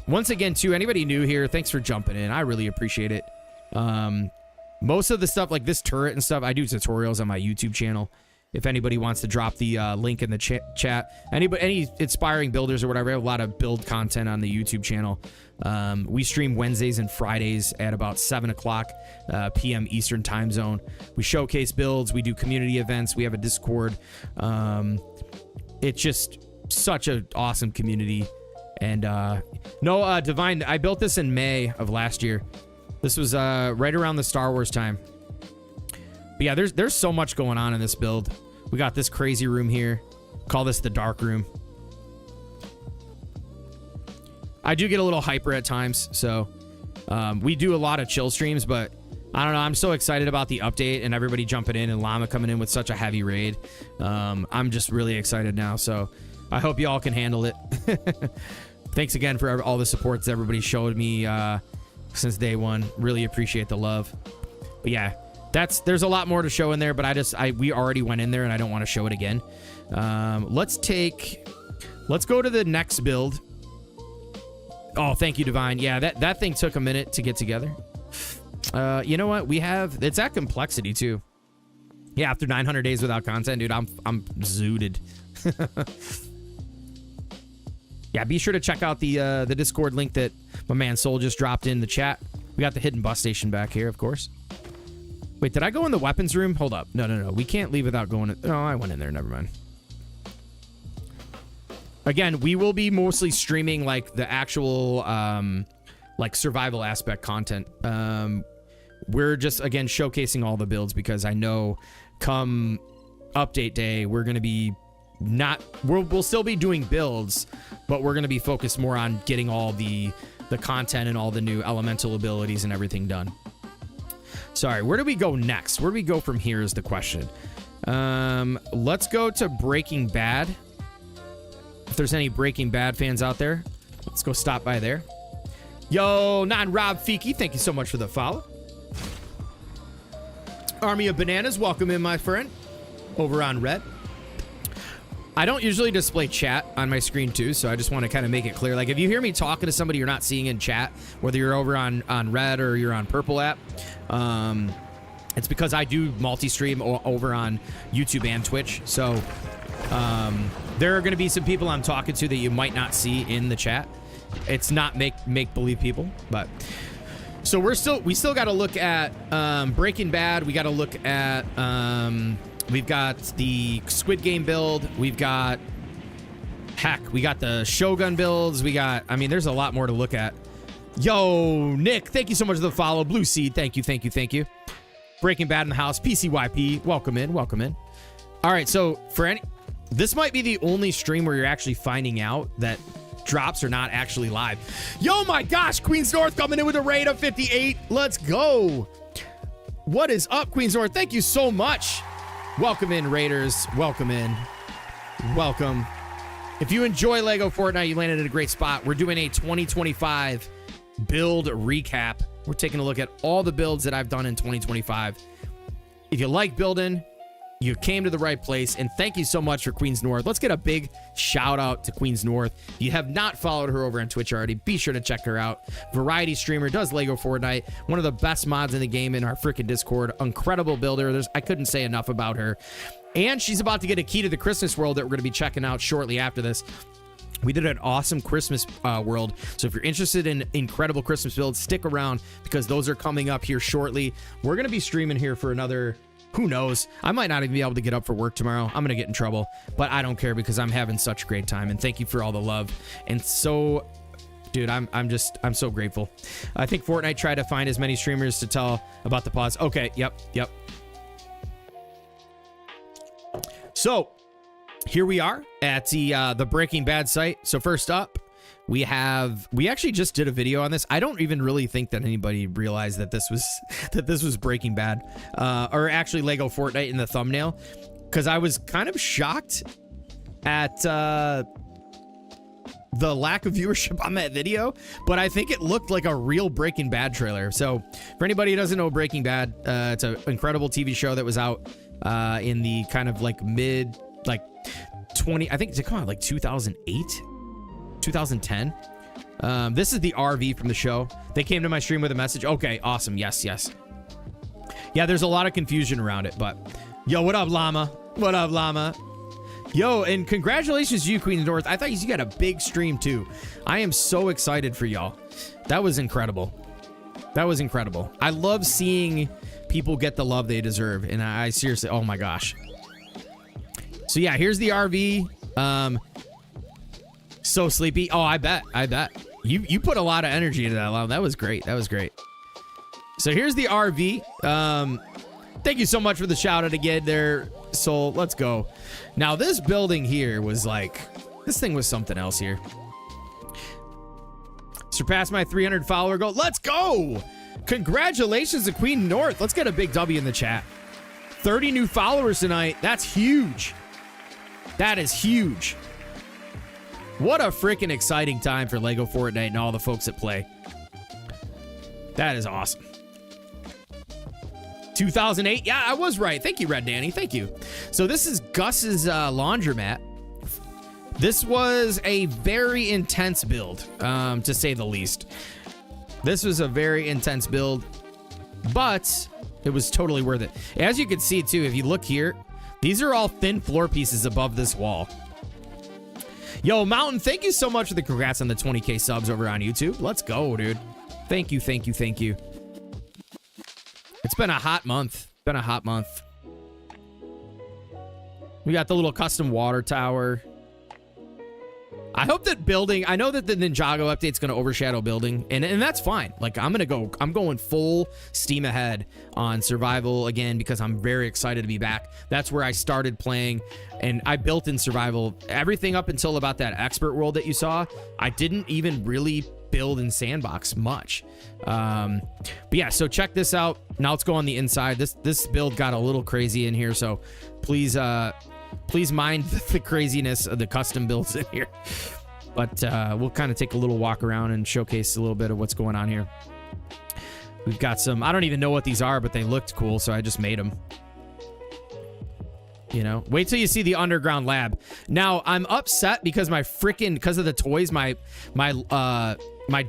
Once again, too, anybody new here, thanks for jumping in. I really appreciate it. Most of the stuff like this turret and stuff, I do tutorials on my YouTube channel. If anybody wants to drop the link in the chat. Any inspiring builders or whatever, I have a lot of build content on the YouTube channel. We stream Wednesdays and Fridays at about 7 o'clock p.m. Eastern time zone. We showcase builds. We do community events. We have a Discord. It's just such an awesome community. And Divine, I built this in May of last year. This was right around the Star Wars time. But yeah, there's so much going on in this build. We got this crazy room here. Call this the dark room. I do get a little hyper at times, so we do a lot of chill streams, but I don't know. I'm so excited about the update and everybody jumping in and Llama coming in with such a heavy raid. I'm just really excited now, so I hope you all can handle it. Thanks again for all the support that everybody showed me since day one. Really appreciate the love. But yeah, there's a lot more to show in there, but we already went in there and I don't want to show it again. Let's go to the next build. Oh, thank you, Divine. Yeah, that thing took a minute to get together. You know what? It's at complexity too. Yeah, after 900 days without content, dude, I'm zooted. Yeah, be sure to check out the Discord link that my man Soul just dropped in the chat. We got the hidden bus station back here, of course. Wait, did I go in the weapons room? Hold up. No. We can't leave without going in. Oh, I went in there. Never mind. Again, we will be mostly streaming like the actual like survival aspect content. We're just, again, showcasing all the builds because I know come update day, we're going to be we'll still be doing builds, but we're going to be focused more on getting all the content and all the new elemental abilities and everything done. Sorry, where do we go next? Where do we go from here is the question. Let's go to Breaking Bad. If there's any Breaking Bad fans out there, let's go stop by there. Yo, non-Rob Fiki, thank you so much for the follow. Army of Bananas, welcome in, my friend. Over on Red. I don't usually display chat on my screen too, so I just want to kind of make it clear. Like, if you hear me talking to somebody you're not seeing in chat, whether you're over on Red or you're on Purple app, it's because I do multi-stream over on YouTube and Twitch. So there are going to be some people I'm talking to that you might not see in the chat. It's not make-believe people, but... So we still got to look at Breaking Bad. We got to look at... We've got the Squid Game build. We've got... Heck, we got the Shogun builds. I mean, there's a lot more to look at. Yo, Nick, thank you so much for the follow. Blue Seed, thank you. Breaking Bad in the house. PCYP, welcome in. All right, so this might be the only stream where you're actually finding out that drops are not actually live. Yo, my gosh, Queens North coming in with a raid of 58. Let's go. What is up, Queens North? Thank you so much. Welcome in, Raiders. Welcome in. Welcome. If you enjoy LEGO Fortnite, you landed at a great spot. We're doing a 2025 build recap. We're taking a look at all the builds that I've done in 2025. If you like building, you came to the right place, and thank you so much for Queens North. Let's get a big shout out to Queens North. If you have not followed her over on Twitch already, be sure to check her out. Variety streamer, does LEGO Fortnite, one of the best mods in the game in our freaking Discord. Incredible builder. I couldn't say enough about her. And she's about to get a key to the Christmas world that we're going to be checking out shortly after this. We did an awesome Christmas world, so if you're interested in incredible Christmas builds, stick around because those are coming up here shortly. We're going to be streaming here for another... Who knows? I might not even be able to get up for work tomorrow. I'm going to get in trouble, but I don't care because I'm having such a great time, and thank you for all the love. And so, dude, I'm so grateful. I think Fortnite tried to find as many streamers to tell about the pause. Okay, yep. So, here we are at the Breaking Bad site. So first up, we actually just did a video on this. I don't even really think that anybody realized that this was Breaking Bad, or actually LEGO Fortnite in the thumbnail, because I was kind of shocked at the lack of viewership on that video, but I think it looked like a real Breaking Bad trailer. So for anybody who doesn't know Breaking Bad, it's an incredible TV show that was out in the kind of like mid, like 20, I think it's come out like 2008, 2010. This is the RV from the show. They came to my stream with a message. Okay, awesome. Yes. Yeah, there's a lot of confusion around it, but yo, what up, Llama? What up, Llama? Yo, and congratulations to you, Queen North. I thought you got a big stream too. I am so excited for y'all. That was incredible. That was incredible. I love seeing people get the love they deserve, and I seriously, oh my gosh. So yeah, here's the RV. So sleepy. Oh, I bet. You put a lot of energy into that, Llama. That was great. So here's the RV. Thank you so much for the shout out again there, Soul. Let's go. Now this building here was like, this thing was something else here. Surpassed my 300 follower goal. Let's go. Congratulations to Queen North. Let's get a big W in the chat. 30 new followers tonight. That's huge. That is huge. What a freaking exciting time for LEGO Fortnite and all the folks that play. That is awesome. 2008. Yeah, I was right. Thank you, Red Danny. Thank you. So this is Gus's laundromat. This was a very intense build, to say the least. This was a very intense build, but it was totally worth it. As you can see, too, if you look here, these are all thin floor pieces above this wall. Yo, Mountain, thank you so much for the congrats on the 20K subs over on YouTube. Let's go, dude. Thank you. It's been a hot month. We got the little custom water tower. I hope that building, I know that the Ninjago update's going to overshadow building, and that's fine. Like, I'm going full steam ahead on survival again because I'm very excited to be back. That's where I started playing, and I built in survival. Everything up until about that expert world that you saw, I didn't even really build in sandbox much. But yeah, so check this out. Now let's go on the inside. This build got a little crazy in here, so please mind the craziness of the custom builds in here. But we'll kind of take a little walk around and showcase a little bit of what's going on here. We've got some, I don't even know what these are, but they looked cool, so I just made them. You know, wait till you see the underground lab. Now I'm upset because because of the toys, my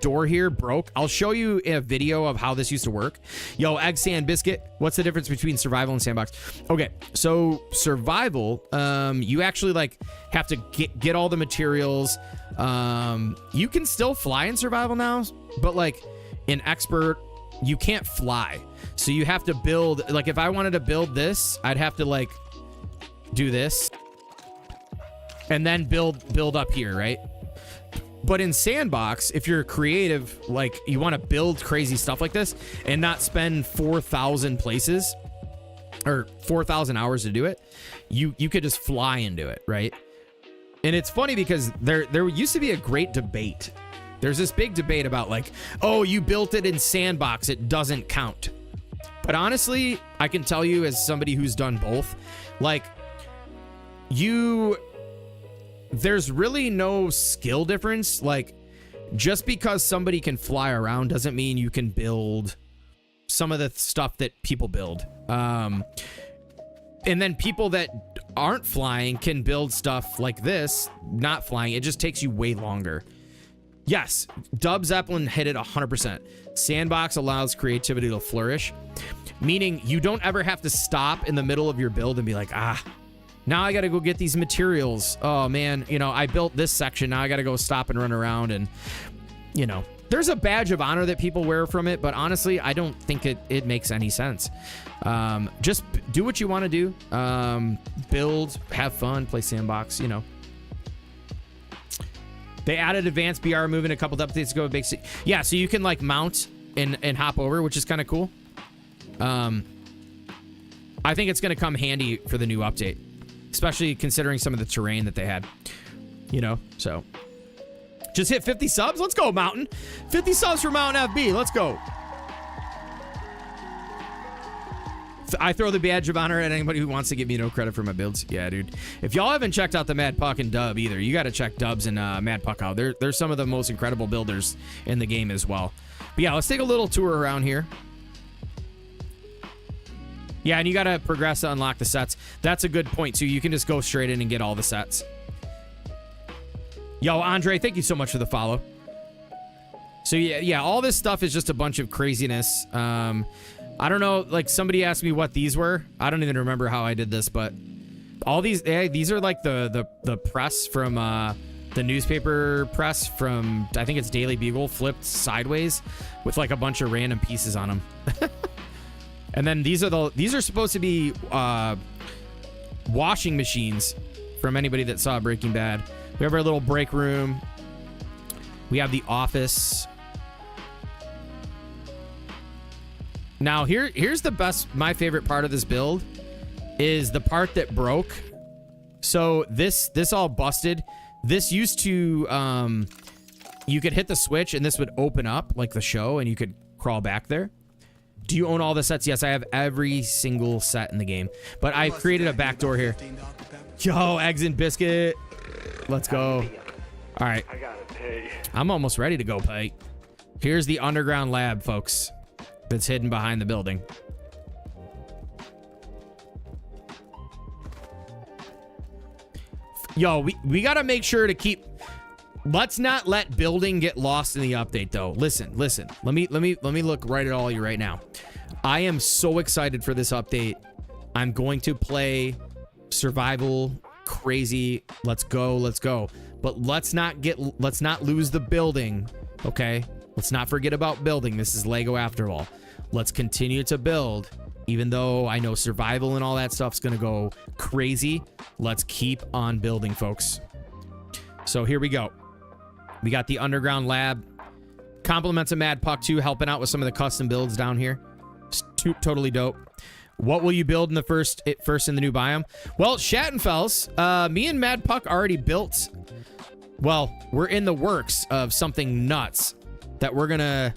door here broke. I'll show you a video of how this used to work. Yo, Egg Sand Biscuit, what's the difference between survival and sandbox? Okay, so survival, you actually like have to get all the materials. You can still fly in survival now, but like in expert, you can't fly. So you have to build, like if I wanted to build this, I'd have to like do this and then build up here, right? But in sandbox, if you're creative, like you want to build crazy stuff like this and not spend 4,000 places or 4,000 hours to do it, you could just fly and do it, right? And it's funny because there used to be a great debate. There's this big debate about like, oh, you built it in sandbox, it doesn't count. But honestly, I can tell you as somebody who's done both, like there's really no skill difference. Like just because somebody can fly around doesn't mean you can build some of the stuff that people build. And then people that aren't flying can build stuff like this, not flying. It just takes you way longer. Yes, Dub Zeppelin hit it 100%. Sandbox allows creativity to flourish, meaning you don't ever have to stop in the middle of your build and be like, now I got to go get these materials. Oh man, you know, I built this section. Now I got to go stop and run around. And, you know, there's a badge of honor that people wear from it. But honestly, I don't think it makes any sense. Just do what you want to do. Build, have fun, play sandbox, you know. They added advanced BR moving a couple of updates ago. Yeah, so you can like mount and hop over, which is kind of cool. I think it's going to come handy for the new update, especially considering some of the terrain that they had, you know. So just hit 50 subs. Let's go, Mountain. 50 subs for Mountain FB. Let's go. I throw the badge of honor at anybody who wants to give me no credit for my builds. Yeah, dude. If y'all haven't checked out the Mad Puck and Dub either, you got to check Dubs and Mad Puck out. They're some of the most incredible builders in the game as well. But yeah, let's take a little tour around here. Yeah, and you got to progress to unlock the sets. That's a good point, too. You can just go straight in and get all the sets. Yo, Andre, thank you so much for the follow. So, yeah, all this stuff is just a bunch of craziness. I don't know, like, somebody asked me what these were. I don't even remember how I did this, but all these are like the press from the newspaper press from, I think it's Daily Bugle, flipped sideways with like a bunch of random pieces on them. And then these are supposed to be washing machines from anybody that saw Breaking Bad. We have our little break room. We have the office. Now here's the best, my favorite part of this build is the part that broke. So this all busted. This used to you could hit the switch and this would open up like the show and you could crawl back there. Do you own all the sets? Yes, I have every single set in the game. But I created a backdoor here. Yo, eggs and biscuit. Let's go. All right. I gotta pay. I'm almost ready to go pay. Here's the underground lab, folks. That's hidden behind the building. Yo, we gotta make sure to keep. Let's not let building get lost in the update, though. Listen. Let me look right at all you right now. I am so excited for this update. I'm going to play survival crazy. Let's go. But let's not lose the building. Okay, let's not forget about building. This is Lego after all. Let's continue to build, even though I know survival and all that stuff's gonna go crazy. Let's keep on building, folks. So here we go. We got the underground lab. Compliments of Mad Puck 2 helping out with some of the custom builds down here. It's totally dope. What will you build in the first in the new biome? Well, Shattenfels, me and Mad Puck already built. Well, we're in the works of something nuts that we're gonna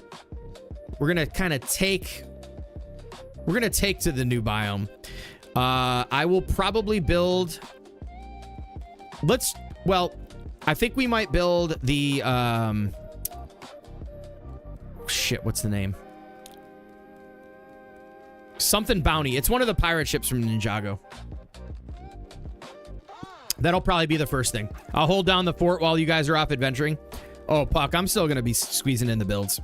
kind of take. We're gonna take to the new biome. I will probably build. I think we might build the shit. What's the name? Something Bounty. It's one of the pirate ships from Ninjago. That'll probably be the first thing. I'll hold down the fort while you guys are off adventuring. Oh, Puck, I'm still gonna be squeezing in the builds.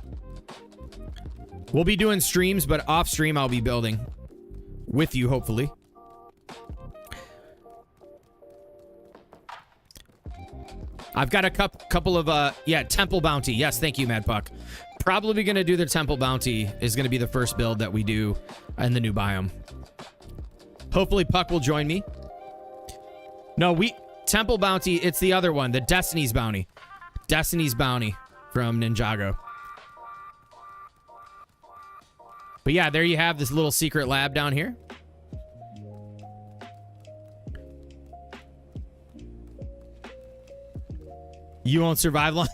We'll be doing streams, but off stream I'll be building with you, hopefully. I've got a couple of Temple Bounty. Yes, thank you, Mad Puck. Probably gonna do the Temple Bounty is gonna be the first build that we do in the new biome. Hopefully Puck will join me. No, Temple Bounty, it's the other one, the Destiny's Bounty. Destiny's Bounty from Ninjago. But yeah, there you have this little secret lab down here. You won't survive long.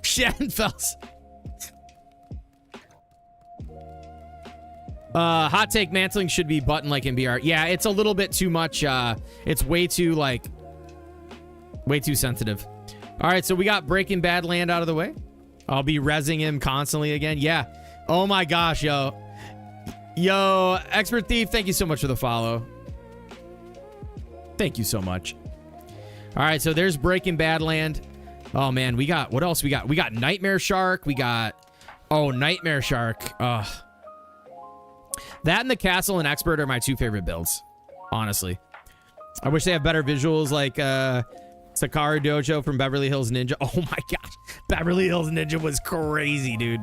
Shattenfels. Hot take, mantling should be button like in BR. Yeah, it's a little bit too much. It's way too sensitive. All right, so we got Breaking Bad land out of the way. I'll be rezzing him constantly again. Yeah. Oh my gosh, yo. Yo, Expert Thief, thank you so much for the follow. Thank you so much. All right, so there's Breaking Bad land. Oh man, what else we got? We got Nightmare Shark. Nightmare Shark. Ugh. That and the Castle and Expert are my two favorite builds, honestly. I wish they have better visuals like Sakara Dojo from Beverly Hills Ninja. Oh my gosh, Beverly Hills Ninja was crazy, dude.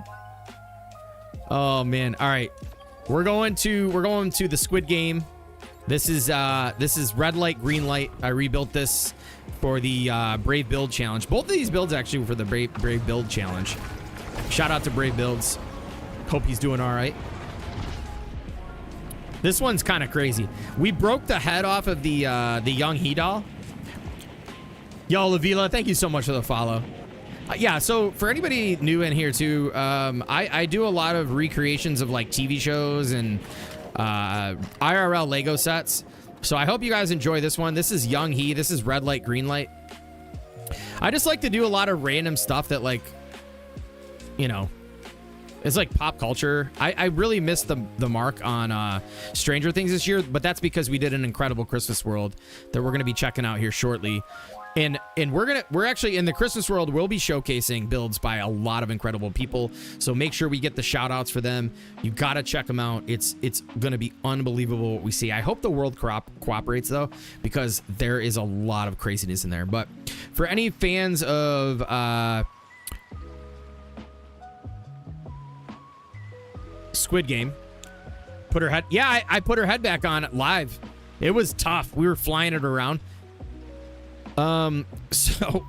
Oh man. All right, we're going to the Squid Game. This is red light, green light. I rebuilt this for the Brave Build Challenge. Both of these builds actually were for the Brave Build Challenge. Shout out to Brave Builds. Hope he's doing all right. This one's kind of crazy. We broke the head off of the young he doll. Yo, Lavila, thank you so much for the follow. Yeah, so for anybody new in here too, I do a lot of recreations of like TV shows and IRL Lego sets. So I hope you guys enjoy this one. This is Young He. This is red light, green light. I just like to do a lot of random stuff that, like, you know, it's like pop culture. I really missed the mark on Stranger Things this year, but that's because we did an incredible Christmas World that we're going to be checking out here shortly. And we're actually in the Christmas World, we'll be showcasing builds by a lot of incredible people. So make sure we get the shout outs for them. You got to check them out. It's going to be unbelievable what we see. I hope the world cooperates though, because there is a lot of craziness in there. But for any fans of Squid Game, put her head. Yeah, I put her head back on live. It was tough. We were flying it around. So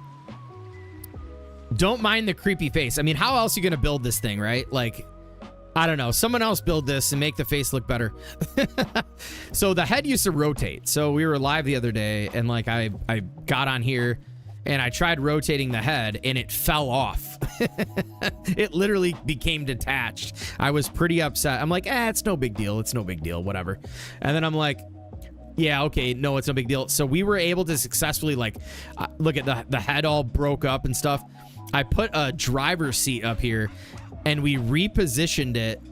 don't mind the creepy face. I mean, how else are you going to build this thing, right? Like, I don't know. Someone else build this and make the face look better. So the head used to rotate. So we were live the other day and like I got on here and I tried rotating the head and it fell off. It literally became detached. I was pretty upset. I'm like, it's no big deal. It's no big deal. Whatever. And then I'm like, yeah, okay, no, it's no big deal. So we were able to successfully, like, look at the head all broke up and stuff. I put a driver's seat up here and we repositioned it.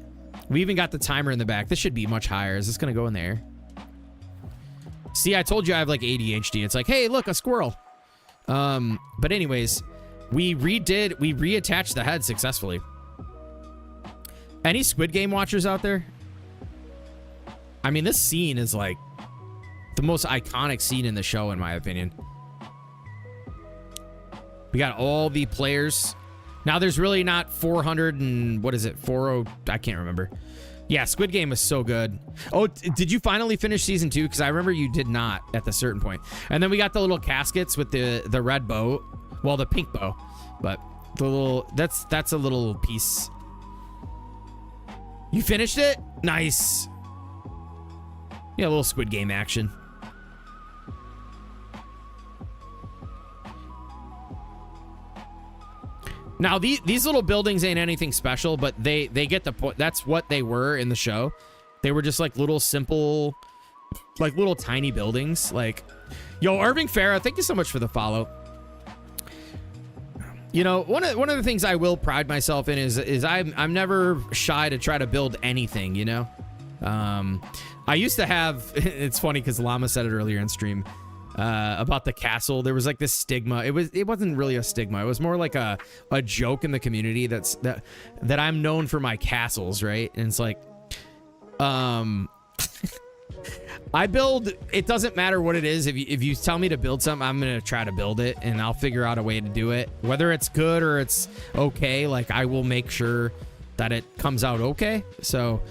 We even got the timer in the back. This should be much higher. Is this going to go in there? See, I told you I have like ADHD. It's like, hey, look, a squirrel. But anyways, we reattached the head successfully. Any Squid Game watchers out there? I mean, this scene is like the most iconic scene in the show, in my opinion. We got all the players. Now, there's really not 400 and what is it? 40? I can't remember. Yeah, Squid Game was so good. Oh, did you finally finish season 2? Because I remember you did not at the certain point. And then we got the little caskets with the red bow. Well, the pink bow. But the little, that's a little piece. You finished it? Nice. Yeah, a little Squid Game action. Now, these little buildings ain't anything special, but they get the point. That's what they were in the show. They were just like little simple, like little tiny buildings. Like, yo, Irving Farah, thank you so much for the follow. You know, one of the things I will pride myself in is I'm never shy to try to build anything, you know? I used to have, it's funny because Llama said it earlier in stream, about the castle. There was like this stigma. It wasn't really a stigma. It was more like a joke in the community that I'm known for my castles, right? And it's like, I build, it doesn't matter what it is. If you tell me to build something, I'm going to try to build it and I'll figure out a way to do it. Whether it's good or it's okay, like I will make sure that it comes out okay. So,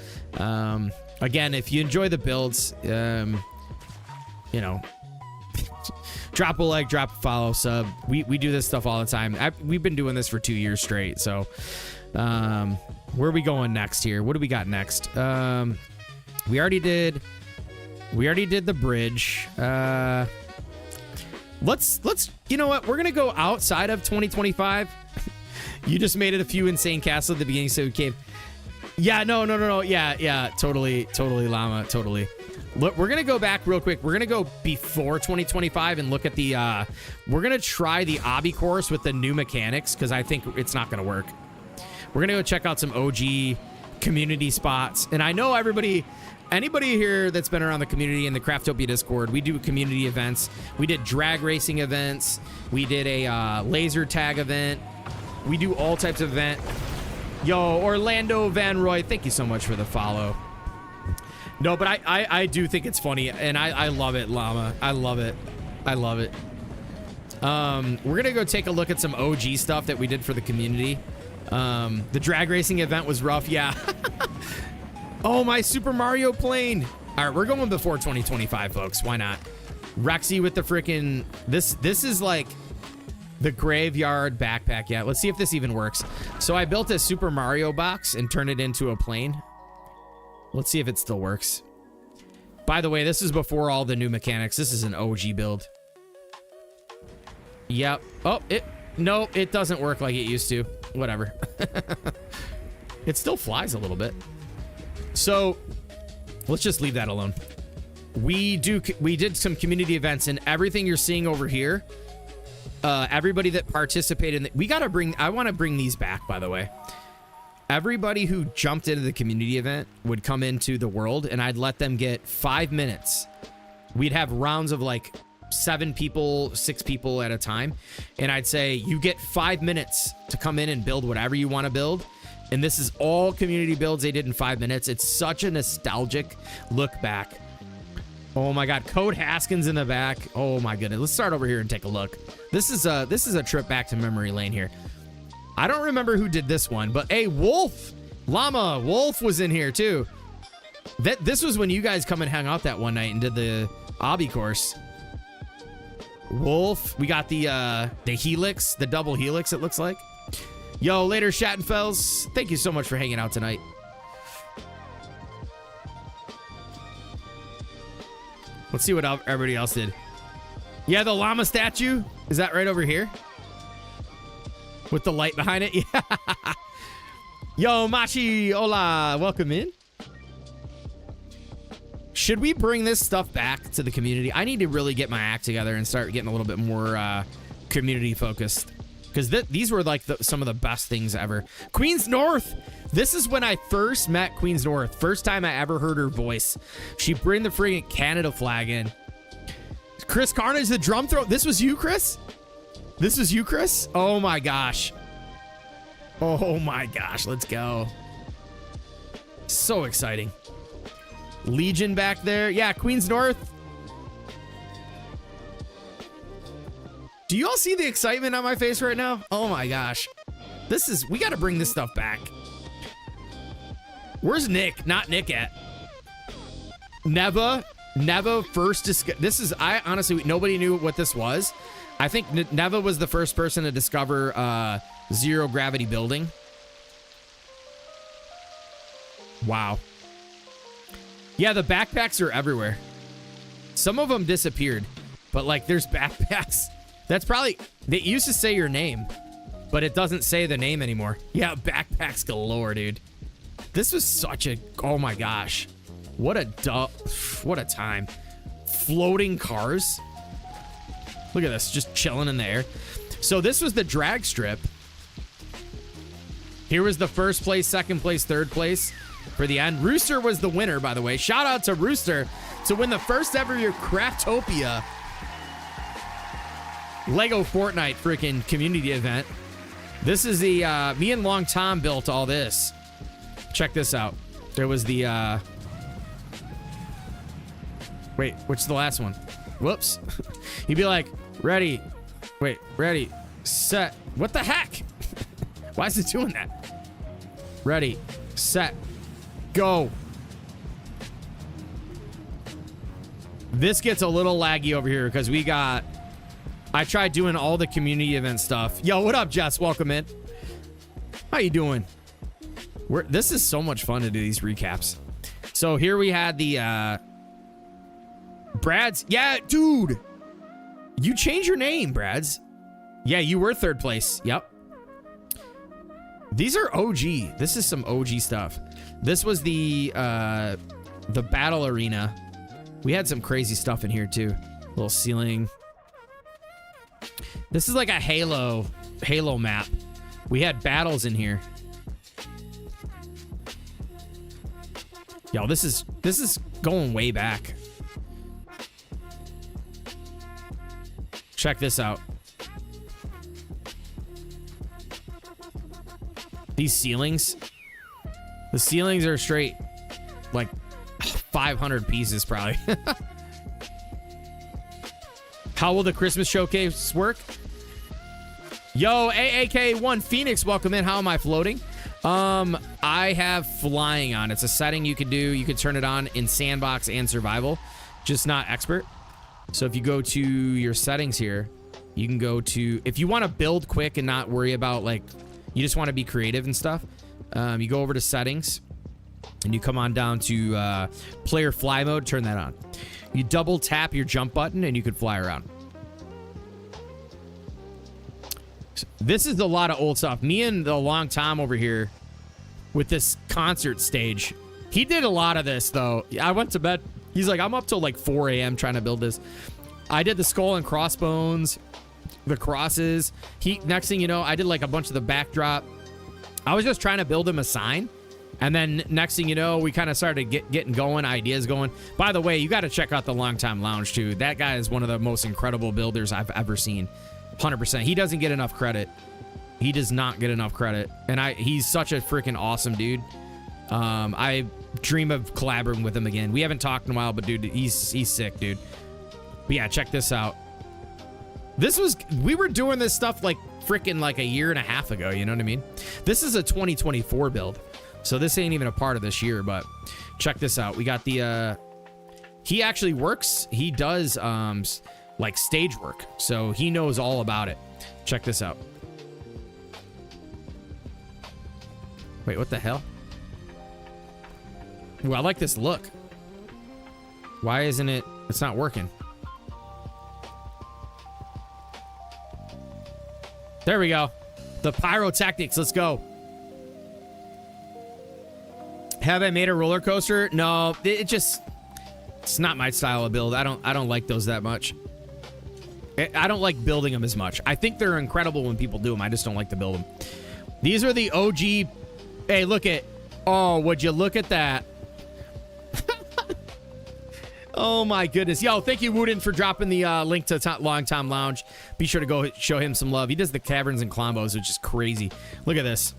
again, if you enjoy the builds, you know, drop a like, drop a follow, sub. We do this stuff all the time. We've been doing this for 2 years straight. So, where are we going next here? What do we got next? We already did the bridge. Let's you know what? We're gonna go outside of 2025. You just made it a few insane castles at the beginning, so we came. Yeah, no. Yeah, totally, Llama, totally. Look, we're gonna go back real quick. We're gonna go before 2025 and look at the. We're gonna try the obby course with the new mechanics because I think it's not gonna work. We're gonna go check out some OG community spots, and I know anybody here that's been around the community in the Craftopia Discord, we do community events. We did drag racing events. We did a laser tag event. We do all types of event. Yo, Orlando Van Roy, thank you so much for the follow. No, but I do think it's funny, and I love it, Llama. I love it. We're gonna go take a look at some OG stuff that we did for the community. The drag racing event was rough, yeah. Oh, my Super Mario plane. All right, we're going before 2025, folks. Why not? Rexy with the freaking... This is like the graveyard backpack. Yeah, let's see if this even works. So I built a Super Mario box and turned it into a plane. Let's see if it still works. By the way, this is before all the new mechanics. This is an OG build. Yep. Oh, no, it doesn't work like it used to. Whatever. It still flies a little bit. So let's just leave that alone. We did some community events, and everything you're seeing over here, everybody that participated in I want to bring these back, by the way. Everybody who jumped into the community event would come into the world, and I'd let them get 5 minutes. We'd have rounds of like 7 people, 6 people at a time, and I'd say, you get 5 minutes to come in and build whatever you want to build. And this is all community builds they did in 5 minutes. It's such a nostalgic look back. Oh my God, Code Haskins in the back. Oh my goodness. Let's start over here and take a look. This is a trip back to memory lane here. I don't remember who did this one, but hey, Wolf was in here too. This was when you guys come and hung out that one night and did the obby course. Wolf, we got the helix, the double helix, it looks like. Yo, later, Shattenfells. Thank you so much for hanging out tonight. Let's see what everybody else did. Yeah, the llama statue. Is that right over here? With the light behind it? Yeah. Yo, Machi, hola. Welcome in. Should we bring this stuff back to the community? I need to really get my act together and start getting a little bit more community focused. Because these were like some of the best things ever. Queen's North. This is when I first met Queen's North. First time I ever heard her voice. She bring the friggin' Canada flag in. Chris Carnage, the drum throw. This was you, Chris? This was you, Chris? Oh my gosh. Oh my gosh. Let's go. So exciting. Legion back there. Yeah, Queen's North. Do you all see the excitement on my face right now? Oh my gosh. We got to bring this stuff back. Where's Nick? Not Nick at. Neva first this is, I honestly, nobody knew what this was. I think Neva was the first person to discover zero gravity building. Wow. Yeah, the backpacks are everywhere. Some of them disappeared, but like there's backpacks. That's probably, they used to say your name, but it doesn't say the name anymore. Yeah, backpacks galore, dude. This was such a, oh my gosh. What a time. Floating cars. Look at this, just chilling in the air. So this was the drag strip. Here was the first place, second place, third place for the end. Rooster was the winner, by the way. Shout out to Rooster to win the first ever year Craftopia LEGO Fortnite freaking community event. This is the, me and Long Tom built all this. Check this out. There was the, wait, which is the last one? Whoops. He'd be like, ready, set. What the heck? Why is it doing that? Ready, set, go. This gets a little laggy over here because I tried doing all the community event stuff. Yo, what up, Jess? Welcome in. How you doing? This is so much fun to do these recaps. So here we had the Brad's. Yeah, dude. You changed your name, Brad's. Yeah, you were third place. Yep. These are OG. This is some OG stuff. This was the battle arena. We had some crazy stuff in here too. Little ceiling. This is like a Halo map. We had battles in here. Yo, this is going way back. Check this out. These ceilings. The ceilings are straight like 500 pieces probably. How will the Christmas showcase work? Yo, AAK1 Phoenix, welcome in. How am I floating? I have flying on. It's a setting you could do. You could turn it on in sandbox and survival, just not expert. So if you go to your settings here, you can go to, if you want to build quick and not worry about like, you just want to be creative and stuff. You go over to settings and you come on down to player fly mode, turn that on. You double tap your jump button and you can fly around. This is a lot of old stuff. Me and the Long Tom over here with this concert stage. He did a lot of this, though. I went to bed. He's like, I'm up till like 4 a.m. trying to build this. I did the skull and crossbones, the crosses. Next thing you know, I did like a bunch of the backdrop. I was just trying to build him a sign. And then next thing you know, we kind of started getting going, ideas going. By the way, you got to check out the Long Time Lounge, too. That guy is one of the most incredible builders I've ever seen. 100%. He doesn't get enough credit. He does not get enough credit. And he's such a freaking awesome dude. I dream of collaborating with him again. We haven't talked in a while, but dude, he's sick, dude. But yeah, check this out. We were doing this stuff like freaking like a year and a half ago, you know what I mean? This is a 2024 build. So this ain't even a part of this year, but check this out. We got the, he actually works. He does, like stage work. So he knows all about it. Check this out. Wait, what the hell? Ooh, I like this look. Why isn't it? It's not working. There we go. The pyrotechnics. Let's go. Have I made a roller coaster? No, it's not my style of build. I don't like those that much. I don't like building them as much. I think they're incredible when people do them. I just don't like to build them. These are the OG. Hey, look at. Oh, would you look at that? Oh my goodness. Yo, thank you, Wooden, for dropping the link to Long Time Lounge. Be sure to go show him some love. He does the caverns and Clombos, which is crazy. Look at this.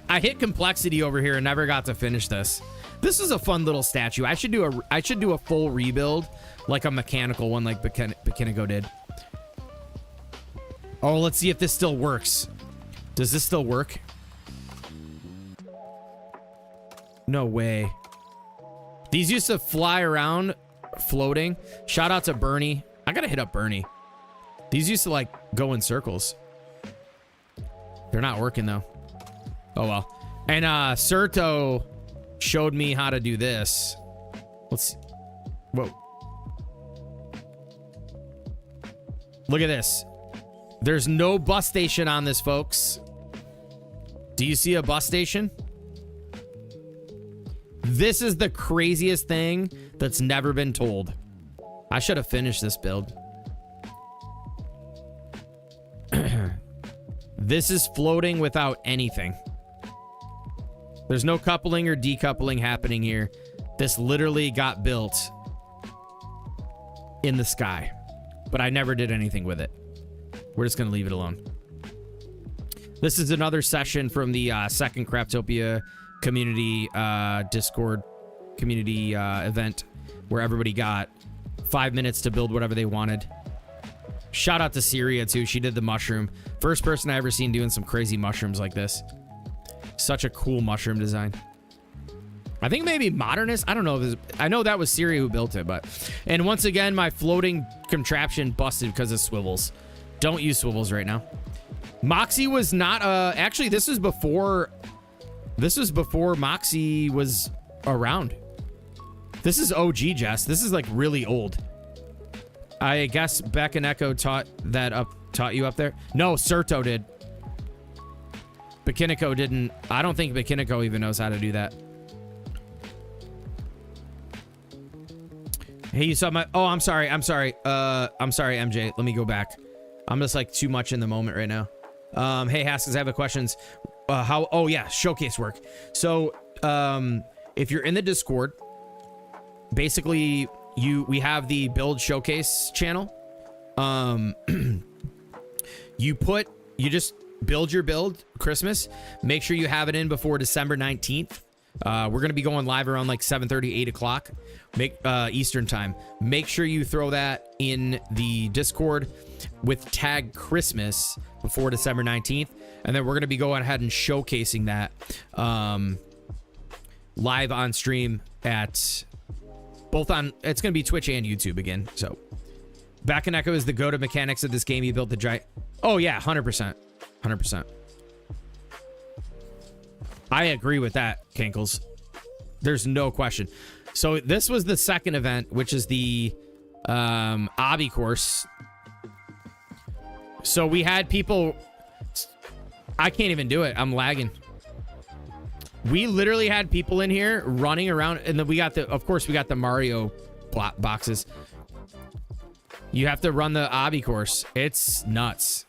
I hit complexity over here and never got to finish this. This is a fun little statue. I should do a full rebuild, like a mechanical one, like Bikinigo did. Oh, let's see if this still works. Does this still work? No way. These used to fly around floating. Shout out to Bernie. I gotta hit up Bernie. These used to like go in circles. They're not working though. Oh well. And Serto showed me how to do this. Let's see. Whoa. Look at this. There's no bus station on this, folks. Do you see a bus station? This is the craziest thing that's never been told. I should have finished this build. This is floating without anything. There's no coupling or decoupling happening here. This literally got built in the sky, but I never did anything with it. We're just going to leave it alone. This is another session from the second Craftopia community Discord community event where everybody got 5 minutes to build whatever they wanted. Shout out to Syria too. She did the mushroom. First person I ever seen doing some crazy mushrooms like this. Such a cool mushroom design. I think maybe modernist. I don't know. I know that was Syria who built it, but. And once again, my floating contraption busted because of swivels. Don't use swivels right now. Moxie was not. Actually, this was before. This was before Moxie was around. This is OG, Jess. This is like really old. I guess Beck and Echo taught you up there. No, Serto did. Bikinico didn't. I don't think Bikinico even knows how to do that. Hey, you saw my. Oh, I'm sorry. I'm sorry, MJ. Let me go back. I'm just like too much in the moment right now. Hey, Haskins, I have a questions. Oh yeah, showcase work. So, if you're in the Discord, basically we have the build showcase channel. You just build your build Christmas. Make sure you have it in before December 19th. We're going to be going live around like 7:30, 8 o'clock Eastern time. Make sure you throw that in the Discord with tag Christmas before December 19th. And then we're going to be going ahead and showcasing that live on stream at both on, it's going to be Twitch and YouTube again. So Back and Echo is the go-to mechanics of this game. You built the giant. Oh yeah, 100%. 100%. I agree with that, Kinkles. There's no question. So this was the second event, which is the obby course. So we had people. I can't even do it. I'm lagging. We literally had people in here running around, and then we got of course, we got the Mario boxes. You have to run the obby course. It's nuts.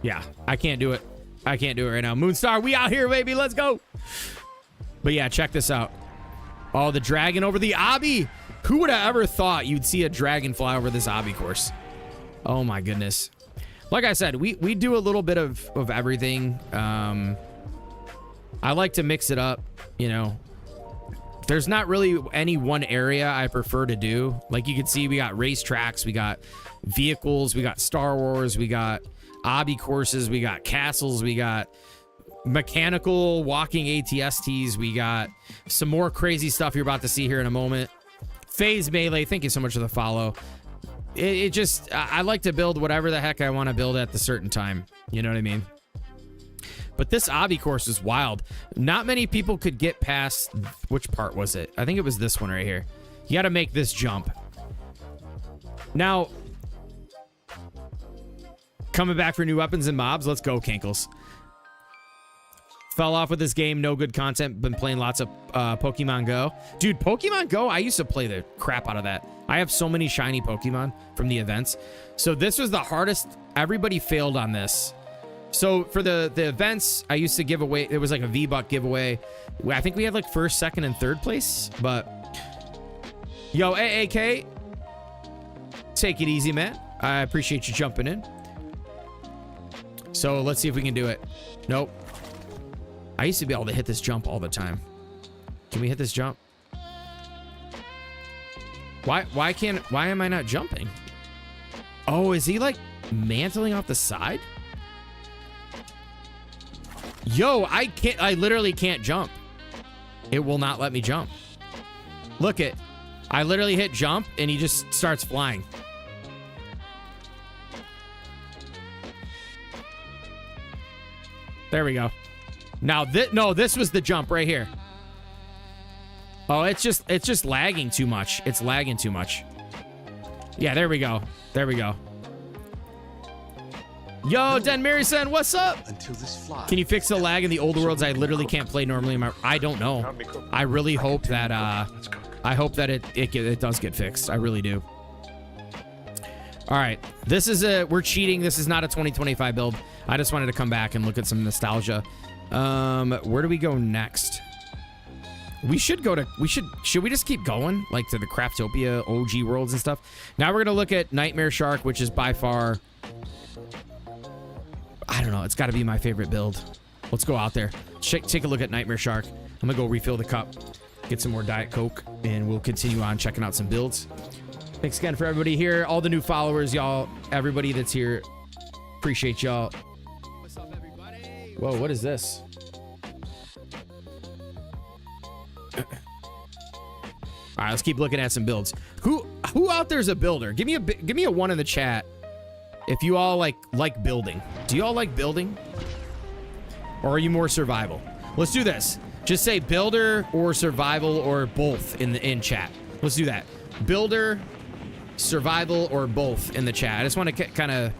Yeah, I can't do it. I can't do it right now. Moonstar, we out here, baby. Let's go. But yeah, check this out. Oh, the dragon over the obby. Who would have ever thought you'd see a dragon fly over this obby course? Oh my goodness. Like I said, we do a little bit of everything. I like to mix it up, you know. There's not really any one area I prefer to do. Like you can see, we got race tracks, we got vehicles, we got Star Wars, we got obby courses, we got castles, we got mechanical walking ATSTs, we got some more crazy stuff you're about to see here in a moment. Phase Melee, thank you so much for the follow. It just, I like to build whatever the heck I want to build at the certain time. You know what I mean? But this obby course is wild. Not many people could get past, which part was it? I think it was this one right here. You got to make this jump. Now, coming back for new weapons and mobs. Let's go, Kinkles. Fell off with this game. No good content. Been playing lots of Pokemon Go. Dude, Pokemon Go, I used to play the crap out of that. I have so many shiny Pokemon from the events. So this was the hardest. Everybody failed on this. So for the events, I used to give away. It was like a V-Buck giveaway. I think we had like first, second, and third place. But, yo, AAK, take it easy, man. I appreciate you jumping in. So let's see if we can do it. Nope. I used to be able to hit this jump all the time. Can we hit this jump? Why am I not jumping? Oh, is he like mantling off the side? Yo, I literally can't jump. It will not let me jump. Look it. I literally hit jump and he just starts flying. There we go. Now this was the jump right here. Oh, it's just lagging too much. It's lagging too much. Yeah, there we go. There we go. Yo, Den Marison, what's up? Until this flies. Can you fix the lag in the older worlds? I literally can't play normally. I don't know. I really hope that it does get fixed. I really do. All right, this is we're cheating. This is not a 2025 build. I just wanted to come back and look at some nostalgia. Where do we go next? Should we just keep going like to the Craftopia OG worlds and stuff? Now we're gonna look at Nightmare Shark, which is by far, I don't know, it's got to be my favorite build. Let's go out there. Take a look at Nightmare Shark. I'm gonna go refill the cup, get some more Diet Coke, and we'll continue on checking out some builds. Thanks again for everybody here, all the new followers, y'all, everybody that's here. Appreciate y'all. What's up, everybody? Whoa, what is this? All right, let's keep looking at some builds. Who out there's a builder? Give me a one in the chat if you all like building. Do you all like building? Or are you more survival? Let's do this. Just say builder or survival or both in chat. Let's do that. Builder, survival, or both in the chat. I just want to kind of...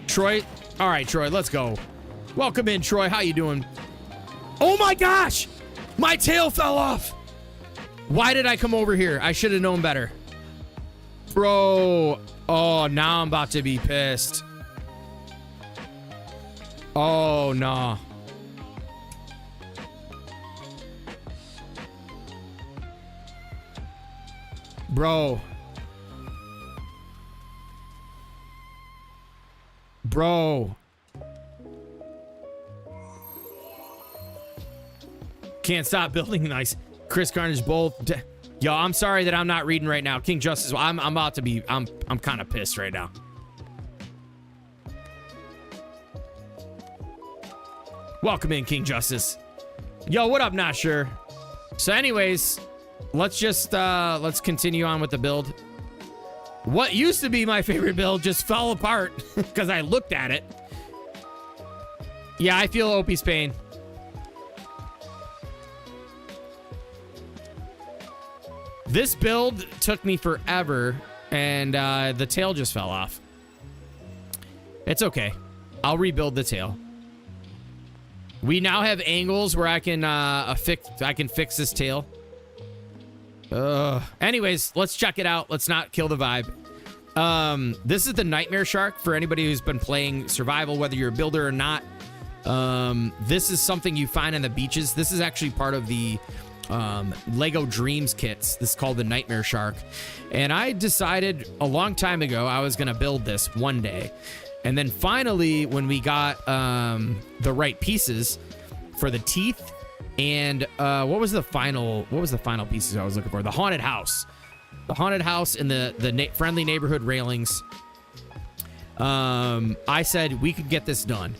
Troy? All right, Troy, let's go. Welcome in, Troy. How you doing? Oh my gosh! My tail fell off! Why did I come over here? I should have known better. Bro. Oh, now I'm about to be pissed. Oh, no. Bro. Bro. Can't stop building nice. Chris Carnage both. Yo, I'm sorry that I'm not reading right now. King Justice, I'm about to be, I'm kind of pissed right now. Welcome in, King Justice. Yo, what up, Not Sure? So anyways, let's just, let's continue on with the build. What used to be my favorite build just fell apart because I looked at it. Yeah, I feel Opie's pain. This build took me forever, and the tail just fell off. It's okay. I'll rebuild the tail. We now have angles where I can fix this tail. Anyways, let's check it out. Let's not kill the vibe. This is the Nightmare Shark for anybody who's been playing survival, whether you're a builder or not. This is something you find on the beaches. This is actually part of the LEGO Dreams kits. This is called the Nightmare Shark. And I decided a long time ago I was going to build this one day. And then finally, when we got the right pieces for the teeth and what was the final pieces I was looking for? The haunted house. The haunted house and the friendly neighborhood railings. I said we could get this done.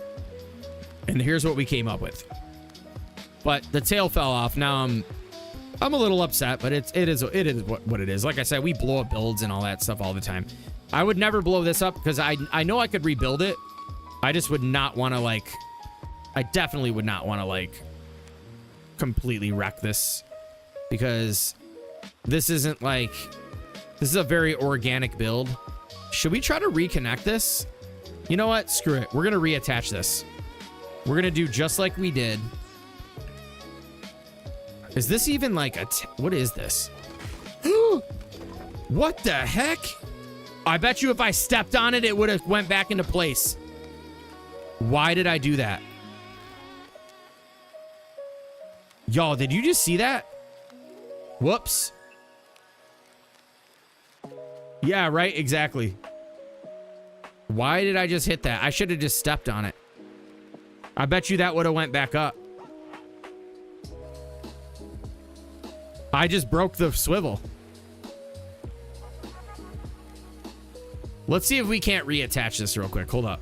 And here's what we came up with. But the tail fell off. Now I'm a little upset, but it is what it is. Like I said, we blow up builds and all that stuff all the time. I would never blow this up because I know I could rebuild it. I just would not want to I definitely would not want to completely wreck this, because this isn't this is a very organic build. Should we try to reconnect this? You know what? Screw it. We're going to reattach this. We're going to do just like we did. Is this even what is this? What the heck? I bet you if I stepped on it, it would have went back into place. Why did I do that? Y'all, did you just see that? Whoops. Yeah, right, exactly. Why did I just hit that? I should have just stepped on it. I bet you that would have went back up. I just broke the swivel. Let's see if we can't reattach this real quick. Hold up.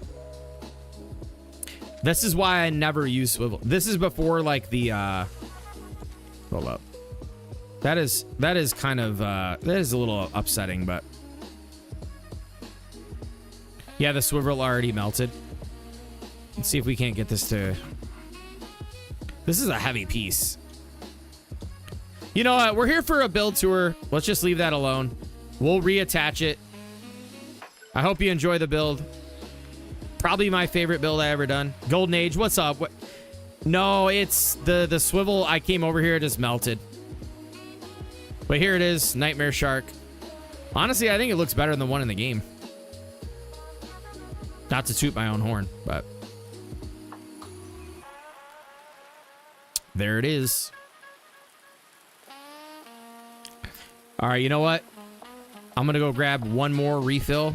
This is why I never use swivel. This is before the hold up. That is kind of that is a little upsetting, but yeah, the swivel already melted. Let's see if we can't get this to... This is a heavy piece. You know what? We're here for a build tour. Let's just leave that alone. We'll reattach it. I hope you enjoy the build. Probably my favorite build I ever done. Golden Age, what's up? What? No, it's the swivel. I came over here, it just melted. But here it is, Nightmare Shark. Honestly, I think it looks better than the one in the game. Not to toot my own horn, but there it is. All right, you know what? I'm gonna go grab one more refill.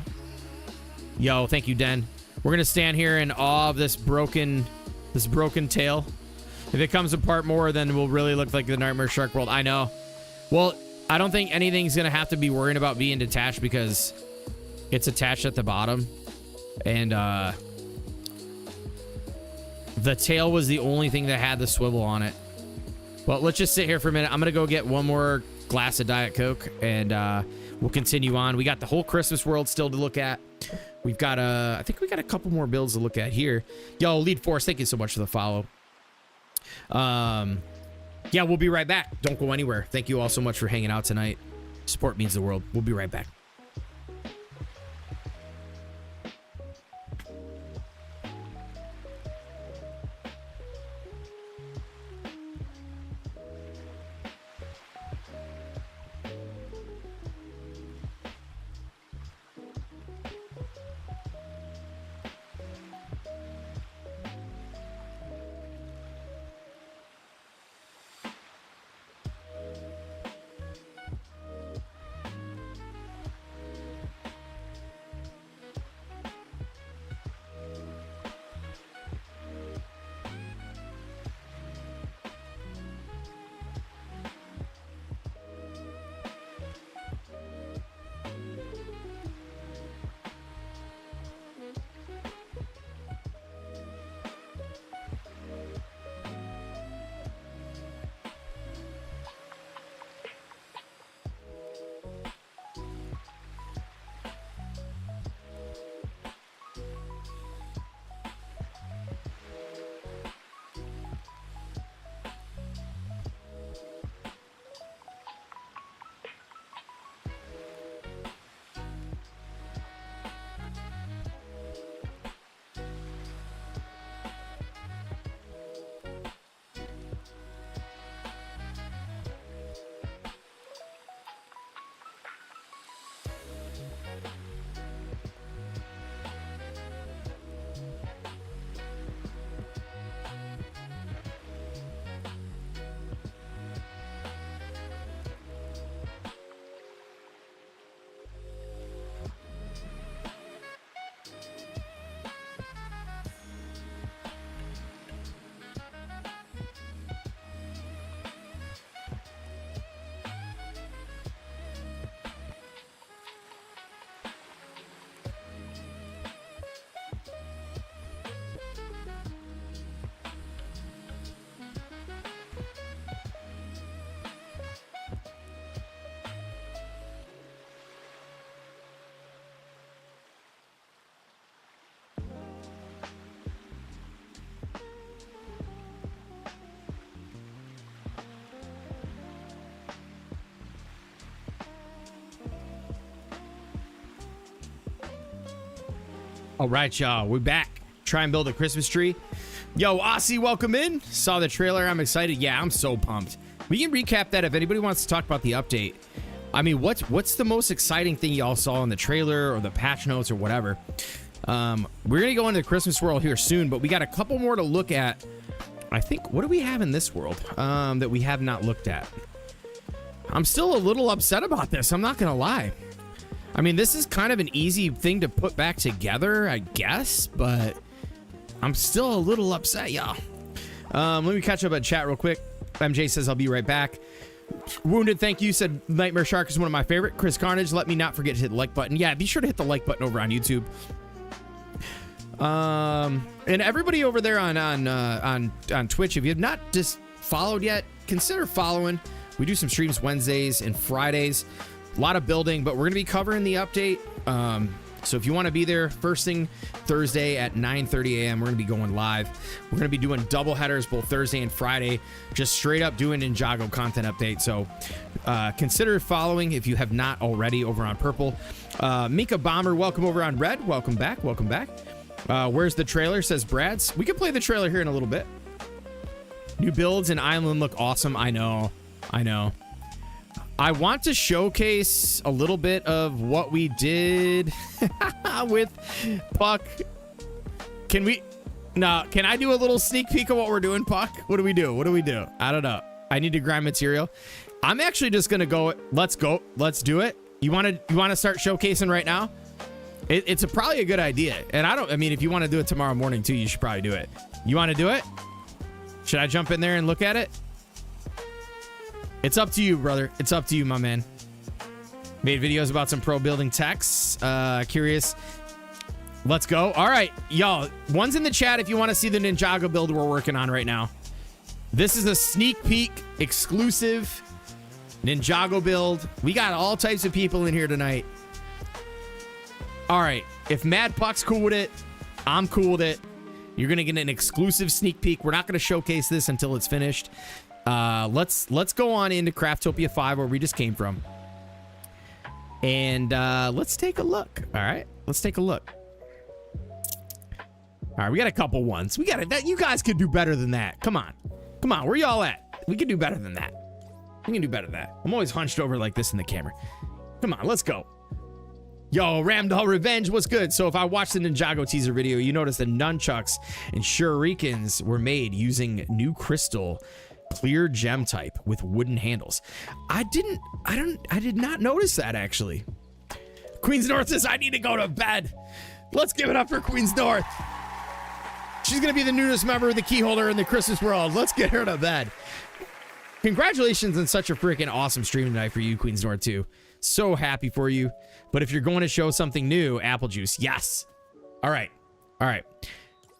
Yo, thank you, Den. We're gonna stand here in awe of this broken tail. If it comes apart more, then we'll really look like the Nightmare Shark world. I know. Well, I don't think anything's gonna have to be worrying about being detached because it's attached at the bottom. And the tail was the only thing that had the swivel on it. Well, let's just sit here for a minute. I'm gonna go get one more glass of Diet Coke and we'll continue on. We got the whole Christmas world still to look at. We've got I think we got a couple more builds to look at here. Yo, Lead Force, thank you so much for the follow. Yeah, we'll be right back. Don't go anywhere. Thank you all so much for hanging out tonight. Support means the world. We'll be right back. All right, y'all, we're back. Try and build a Christmas tree. Yo, Aussie, welcome in. Saw the trailer. I'm excited. Yeah, I'm so pumped. We can recap that if anybody wants to talk about the update. I mean, what's the most exciting thing y'all saw in the trailer or the patch notes or whatever? We're gonna go into the Christmas world here soon, but we got a couple more to look at. I think, what do we have in this world that we have not looked at? I'm still a little upset about this. I'm not gonna lie. I mean, this is kind of an easy thing to put back together, I guess, but I'm still a little upset, y'all. Let me catch up on chat real quick. MJ says, I'll be right back. Wounded, thank you, said Nightmare Shark is one of my favorite. Chris Carnage, let me not forget to hit the like button. Yeah, be sure to hit the like button over on YouTube. And everybody over there on Twitch, if you have not just followed yet, consider following. We do some streams Wednesdays and Fridays. A lot of building, but we're going to be covering the update. So if you want to be there, first thing Thursday at 9:30 a.m., we're going to be going live. We're going to be doing double headers both Thursday and Friday, just straight up doing Ninjago content update. So consider following if you have not already over on Purple. Mika Bomber, welcome over on Red. Welcome back. Welcome back. Where's the trailer, says Brad's. We can play the trailer here in a little bit. New builds and island look awesome. I know. I want to showcase a little bit of what we did with Puck. Can I do a little sneak peek of what we're doing, Puck? What do we do? I don't know. I need to grind material. I'm actually just gonna go. Let's go. Let's do it. You want to start showcasing right now? It's probably a good idea. And I mean, if you want to do it tomorrow morning too, you should probably do it. You want to do it? Should I jump in there and look at it? It's up to you, brother. It's up to you, my man. Made videos about some pro building techs. Curious. Let's go. All right, y'all. One's in the chat if you want to see the Ninjago build we're working on right now. This is a sneak peek, exclusive Ninjago build. We got all types of people in here tonight. All right. If Mad Puck's cool with it, I'm cool with it. You're going to get an exclusive sneak peek. We're not going to showcase this until it's finished. Let's go on into Craftopia 5 where we just came from. And let's take a look. All right. Let's take a look. All right, we got a couple ones. We got it. You guys could do better than that. Come on. Come on. Where y'all at? We can do better than that. We can do better than that. I'm always hunched over like this in the camera. Come on, let's go. Yo, Ramdoll Revenge, what's good? So if I watched the Ninjago teaser video, you notice the nunchucks and shurikens were made using new crystal clear gem type with wooden handles. I did not notice that actually. Queens North says I need to go to bed. Let's give it up for Queens North. She's gonna be the newest member of the Keyholder in the Christmas world. Let's get her to bed. Congratulations on such a freaking awesome stream tonight for you, Queens North too. So happy for you. But if you're going to show something new, apple juice, yes. All right.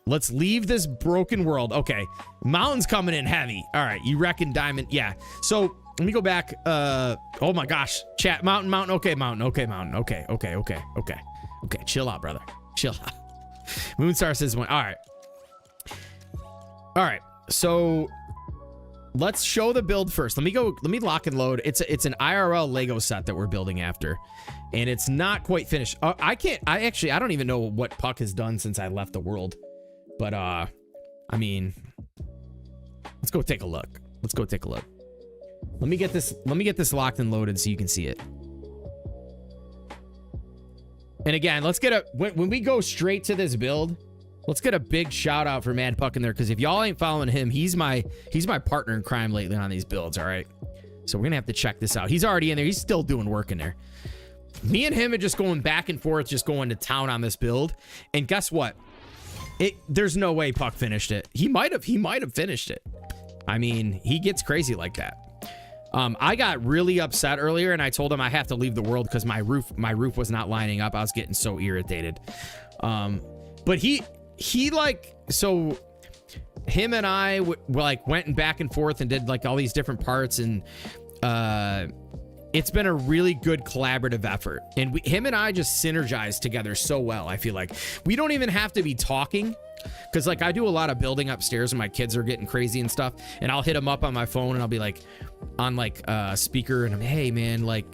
Let's leave this broken world. Okay, mountain's coming in heavy. All right, you reckon diamond? Yeah. So let me go back. Oh my gosh, chat. Mountain. Okay, mountain. Okay. Chill out, brother. Chill out. Moonstar says one. All right. So let's show the build first. Let me lock and load. It's an IRL Lego set that we're building after, and it's not quite finished. I don't even know what Puck has done since I left the world. But, I mean, let's go take a look. Let me get this locked and loaded so you can see it. And again, let's get when we go straight to this build, let's get a big shout out for Mad Puck in there. Cause if y'all ain't following him, he's my partner in crime lately on these builds. All right. So we're going to have to check this out. He's already in there. He's still doing work in there. Me and him are just going back and forth, just going to town on this build. And guess what? There's no way Puck finished it. He might have finished it. I mean, he gets crazy like that. I got really upset earlier and I told him I have to leave the world because my roof was not lining up. I was getting so irritated. But he like, so him and I went back and forth and did like all these different parts, and it's been a really good collaborative effort, and him and I just synergize together so well. I feel like we don't even have to be talking, because like I do a lot of building upstairs when my kids are getting crazy and stuff, and I'll hit him up on my phone and I'll be like on like speaker, and I'm, hey man, like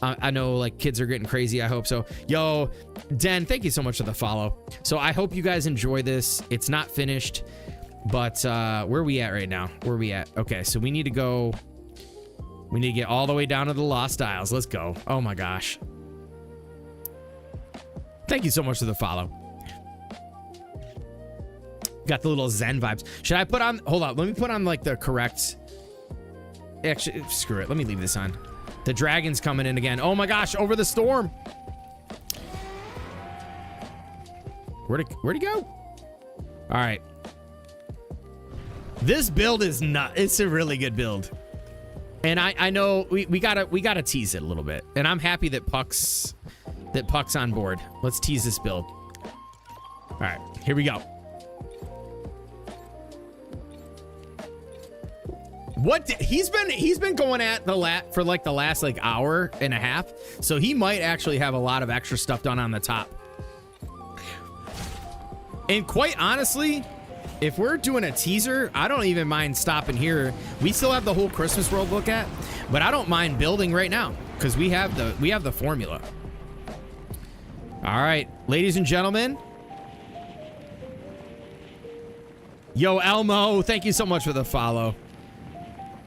I know like kids are getting crazy. I hope so. Yo, Den, thank you so much for the follow. So I hope you guys enjoy this. It's not finished, but where are we at right now? Where are we at? Okay, so we need to go. We need to get all the way down to the Lost Isles. Let's go. Oh my gosh. Thank you so much for the follow. Got the little Zen vibes. Should I put on, hold on, let me put on like the correct, actually, screw it. Let me leave this on. The dragon's coming in again. Oh my gosh, over the storm. Where'd he go? All right. This build is it's a really good build. And I know we gotta tease it a little bit. And I'm happy that Puck's on board. Let's tease this build. All right, here we go. What he's been going at for like the last like hour and a half, so he might actually have a lot of extra stuff done on the top. And quite honestly, if we're doing a teaser, I don't even mind stopping here. We still have the whole Christmas world to look at, but I don't mind building right now because we have the formula. All right, ladies and gentlemen. Yo, Elmo, thank you so much for the follow.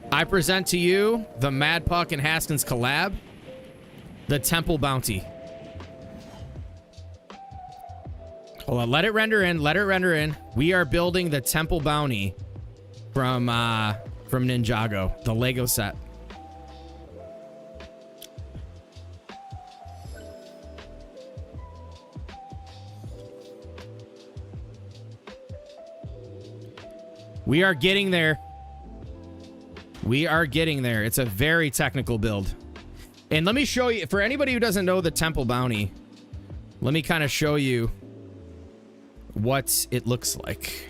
I present to you the Mad Puck and Haskins collab, the Temple Bounty. Hold on, let it render in. Let it render in. We are building the Temple Bounty from Ninjago, the Lego set. We are getting there. We are getting there. It's a very technical build. And let me show you, for anybody who doesn't know the Temple Bounty, let me kind of show you what it looks like.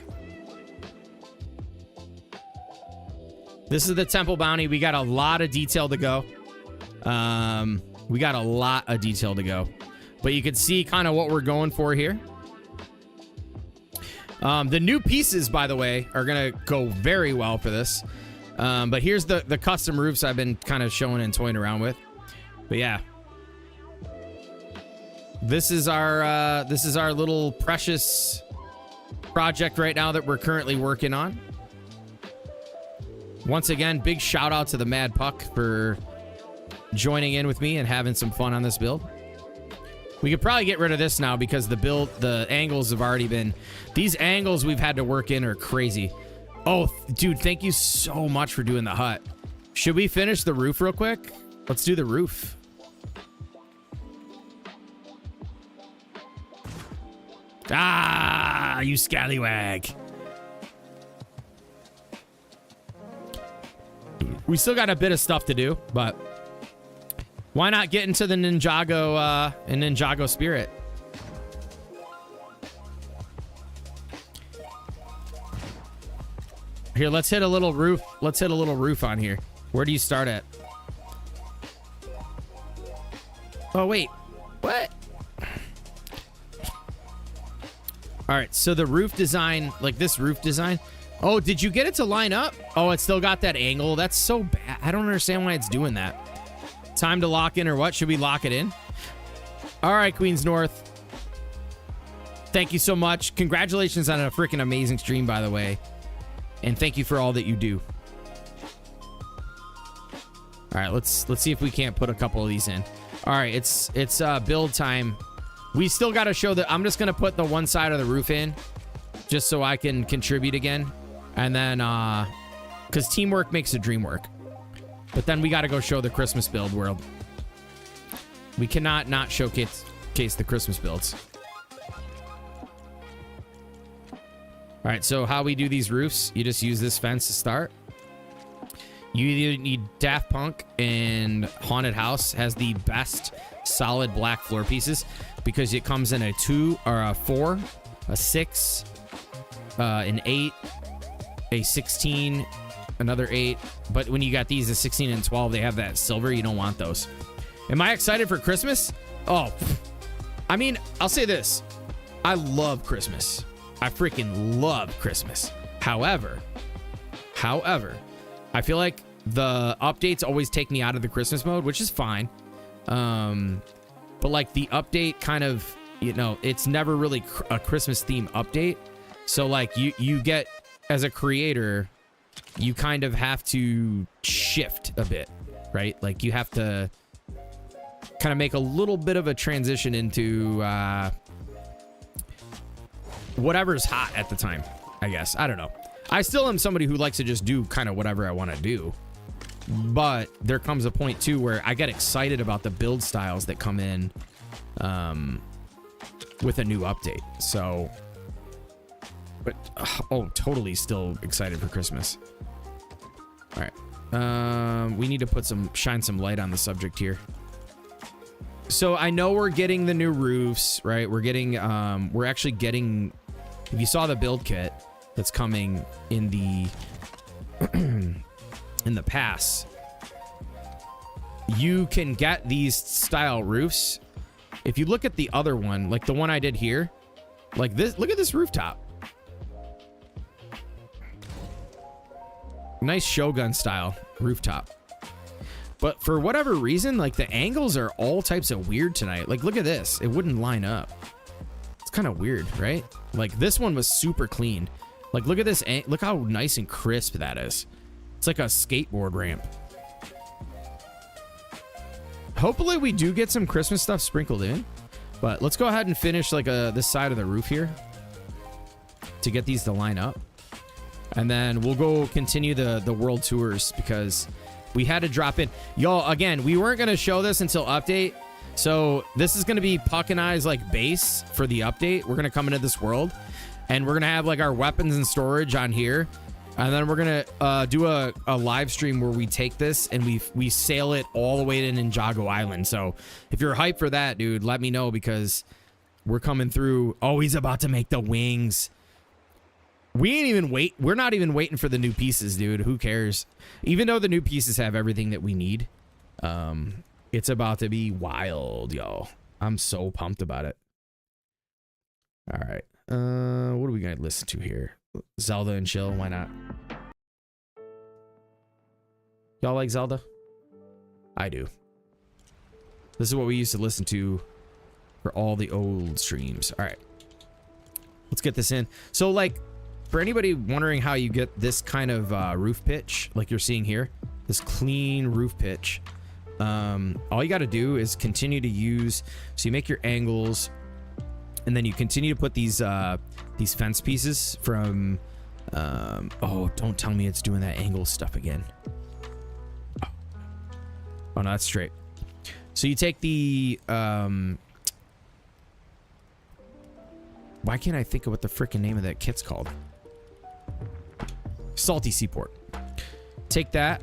This is the Temple Bounty. We got a lot of detail to go. We got a lot of detail to go. But you can see kind of what we're going for here. The new pieces, by the way, are going to go very well for this. But here's the custom roofs I've been kind of showing and toying around with. But yeah. This is our little precious project right now that we're currently working on. Once again, big shout out to the Mad Puck for joining in with me and having some fun on this build. We could probably get rid of this now because the angles have already been, these angles we've had to work in are crazy. Oh, dude, thank you so much for doing the hut. Should we finish the roof real quick? Let's do the roof. Ah, you scallywag. We still got a bit of stuff to do, but why not get into the Ninjago spirit? Here, let's hit a little roof. Let's hit a little roof on here. Where do you start at? Oh, wait. What? All right, so the roof design, like this roof design. Oh, did you get it to line up? Oh, it still got that angle. That's so bad. I don't understand why it's doing that. Time to lock in or what? Should we lock it in? All right, Queens North. Thank you so much. Congratulations on a freaking amazing stream, by the way. And thank you for all that you do. All right, let's see if we can't put a couple of these in. All right, it's build time. We still got to show that. I'm just going to put the one side of the roof in just so I can contribute again. And then, because teamwork makes the dream work. But then we got to go show the Christmas build world. We cannot not showcase the Christmas builds. All right, so how we do these roofs, you just use this fence to start. You either need Daft Punk and Haunted House has the best solid black floor pieces because it comes in a 2 or a 4, a 6, an 8, a 16, another 8. But when you got these, the 16 and 12, they have that silver. You don't want those. Am I excited for Christmas? Oh, I mean, I'll say this. I love Christmas. I freaking love Christmas. However, I feel like the updates always take me out of the Christmas mode, which is fine. But like the update kind of, you know, it's never really a Christmas theme update. So like you get, as a creator, you kind of have to shift a bit, right? Like you have to kind of make a little bit of a transition into whatever's hot at the time, I guess. I don't know. I still am somebody who likes to just do kind of whatever I want to do. But there comes a point too where I get excited about the build styles that come in with a new update. So, but oh, totally still excited for Christmas. All right, we need to shine some light on the subject here. So I know we're getting the new roofs, right? We're getting, we're actually getting. If you saw the build kit that's coming in the in the pass, you can get these style roofs. If you look at the other one, like the one I did here, like this, look at this rooftop. Nice Shogun style rooftop. But for whatever reason, like the angles are all types of weird tonight. Like, look at this. It wouldn't line up. It's kind of weird, right? Like this one was super clean. Like, look at this. Look how nice and crisp that is. It's like a skateboard ramp. Hopefully we do get some Christmas stuff sprinkled in. But let's go ahead and finish like this side of the roof here to get these to line up. And then we'll go continue the world tours because we had to drop in. Y'all, again, we weren't going to show this until update. So this is going to be Puck and I's like base for the update. We're going to come into this world and we're going to have like our weapons and storage on here. And then we're going to do a live stream where we take this and we sail it all the way to Ninjago Island. So if you're hyped for that, dude, let me know because we're coming through. Oh, he's about to make the wings. We ain't even wait. We're not even waiting for the new pieces, dude. Who cares? Even though the new pieces have everything that we need, it's about to be wild, y'all. I'm so pumped about it. All right. What are we going to listen to here? Zelda and chill. Why not? Y'all like Zelda? I do. This is what we used to listen to for all the old streams. All right. Let's get this in. So, like, for anybody wondering how you get this kind of roof pitch, like you're seeing here, this clean roof pitch, all you got to do is continue to use. So you make your angles, and then you continue to put these fence pieces from. Oh, don't tell me it's doing that angle stuff again. Oh no, that's straight. So you take the. Why can't I think of what the freaking name of that kit's called? Salty Seaport. Take that.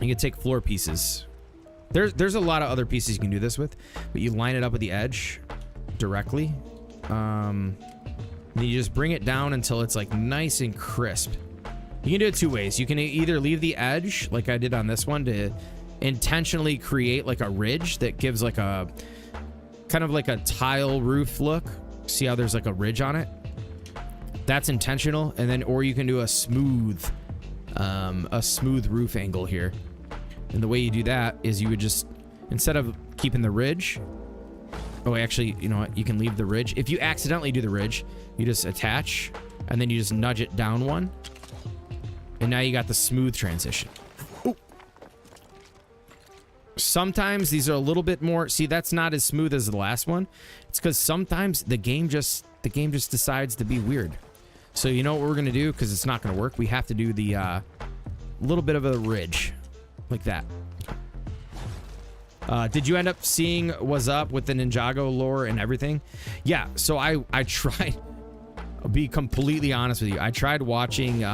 You can take floor pieces. There's a lot of other pieces you can do this with, but you line it up with the edge directly. And you just bring it down until it's like nice and crisp. You can do it two ways. You can either leave the edge, like I did on this one, to intentionally create like a ridge that gives like a kind of like a tile roof look. See how there's like a ridge on it? That's intentional. And then, or you can do a smooth roof angle here. And the way you do that is you would just, instead of keeping the ridge, oh, actually, you know what? You can leave the ridge. If you accidentally do the ridge, you just attach and then you just nudge it down one. And now you got the smooth transition. Ooh. Sometimes these are a little bit more, see, that's not as smooth as the last one. It's because sometimes the game just decides to be weird. So you know what we're gonna do, because it's not gonna work. We have to do the little bit of a ridge like that. Did you end up seeing what's up with the Ninjago lore and everything? Yeah, so I tried. I'll be completely honest with you. I tried watching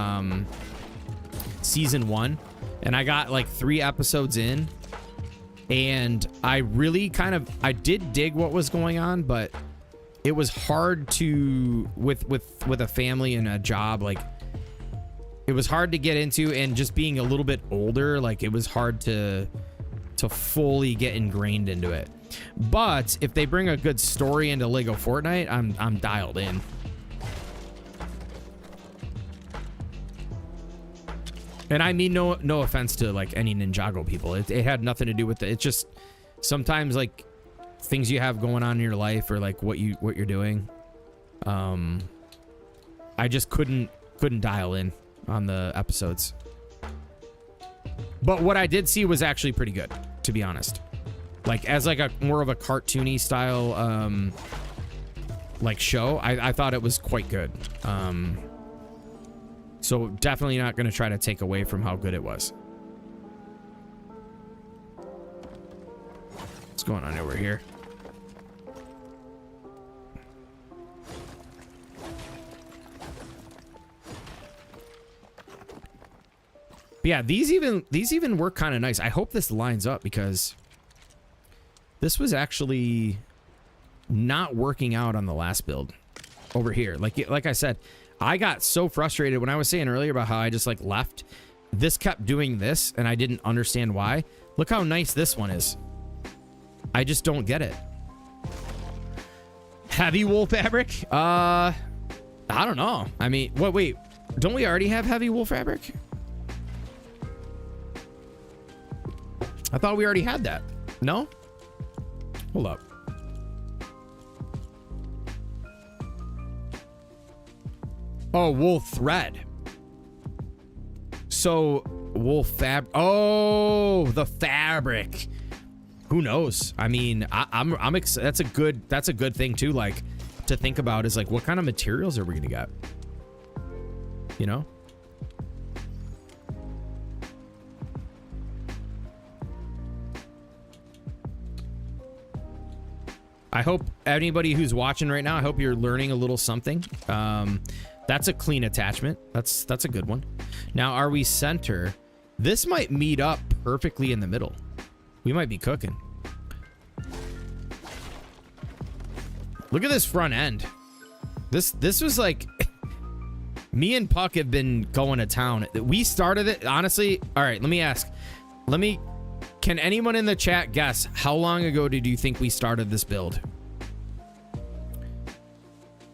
season 1 and I got like 3 episodes in, and I really I did dig what was going on, but it was hard to with a family and a job, like it was hard to get into, and just being a little bit older, like it was hard to fully get ingrained into it. But if they bring a good story into LEGO Fortnite, I'm dialed in. And I mean no offense to like any Ninjago people. It had nothing to do with it. It's just sometimes like things you have going on in your life or like what you're doing, I just couldn't dial in on the episodes. But what I did see was actually pretty good, to be honest. Like as like a more of a cartoony style like show, I thought it was quite good. So definitely not going to try to take away from how good it was. What's going on over here? But yeah, these even work kind of nice. I hope this lines up because this was actually not working out on the last build over here. Like I said, I got so frustrated when I was saying earlier about how I just like left. This kept doing this and I didn't understand why. Look how nice this one is. I just don't get it. Heavy wool fabric? I don't know. I mean, wait. Don't we already have heavy wool fabric? I thought we already had that. No? Hold up. Oh, wool thread. So, wool fabric. Oh, the fabric. Who knows? I mean, I'm that's a good thing too, like to think about is like what kind of materials are we gonna get? You know? I hope anybody who's watching right now, I hope you're learning a little something. That's a clean attachment. That's a good one. Now, are we center? This might meet up perfectly in the middle. We might be cooking. Look at this front end. This was like me and Puck have been going to town. We started it honestly. All right, let me ask. Can anyone in the chat guess how long ago did you think we started this build?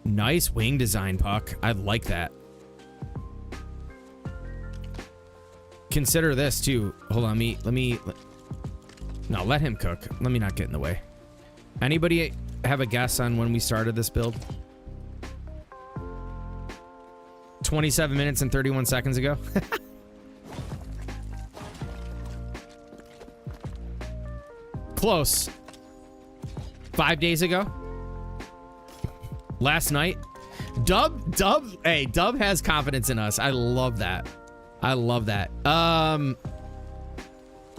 Nice wing design, Puck. I like that. Consider this too. Hold on, let him cook. Let me not get in the way. Anybody have a guess on when we started this build? 27 minutes and 31 seconds ago. Close. 5 days ago. Last night. Dub has confidence in us. I love that.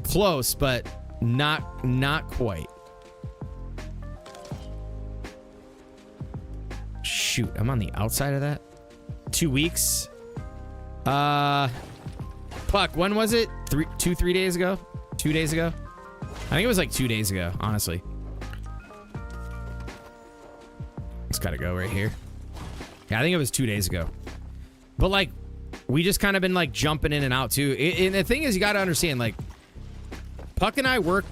Close, but not quite. Shoot, I'm on the outside of that. 2 weeks. Puck, when was it? 3 days ago? 2 days ago? I think it was like 2 days ago, honestly. It's gotta go right here. Yeah, I think it was 2 days ago. But like, we just kind of been like jumping in and out too. And the thing is, you gotta understand, like, Puck and I work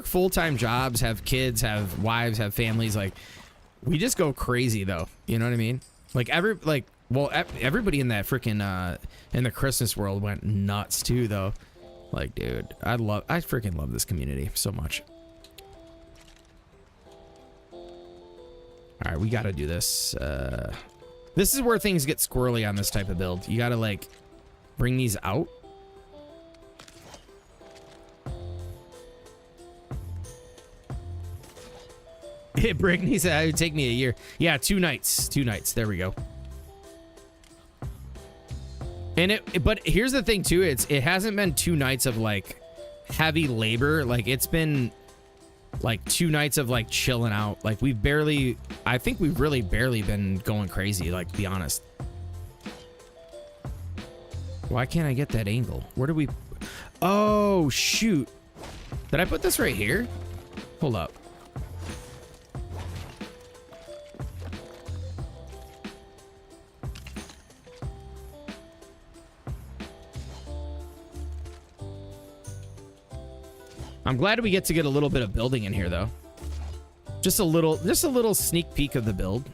full-time jobs, have kids, have wives, have families. Like, we just go crazy though. You know what I mean? Like everybody in that freaking in the Christmas world went nuts too though. Like, dude, I freaking love this community so much. All right, we got to do this. This is where things get squirrely on this type of build. You got to like bring these out. Brittany said it would take me a year. Yeah, 2 nights. 2 nights. There we go. And but here's the thing too, it hasn't been 2 nights of like heavy labor. Like, it's been like 2 nights of like chilling out. Like, I think we've really barely been going crazy, like, to be honest. Why can't I get that angle? Where do we? Oh shoot, did I put this right here? Hold up. I'm glad we get a little bit of building in here though. Just a little sneak peek of the build.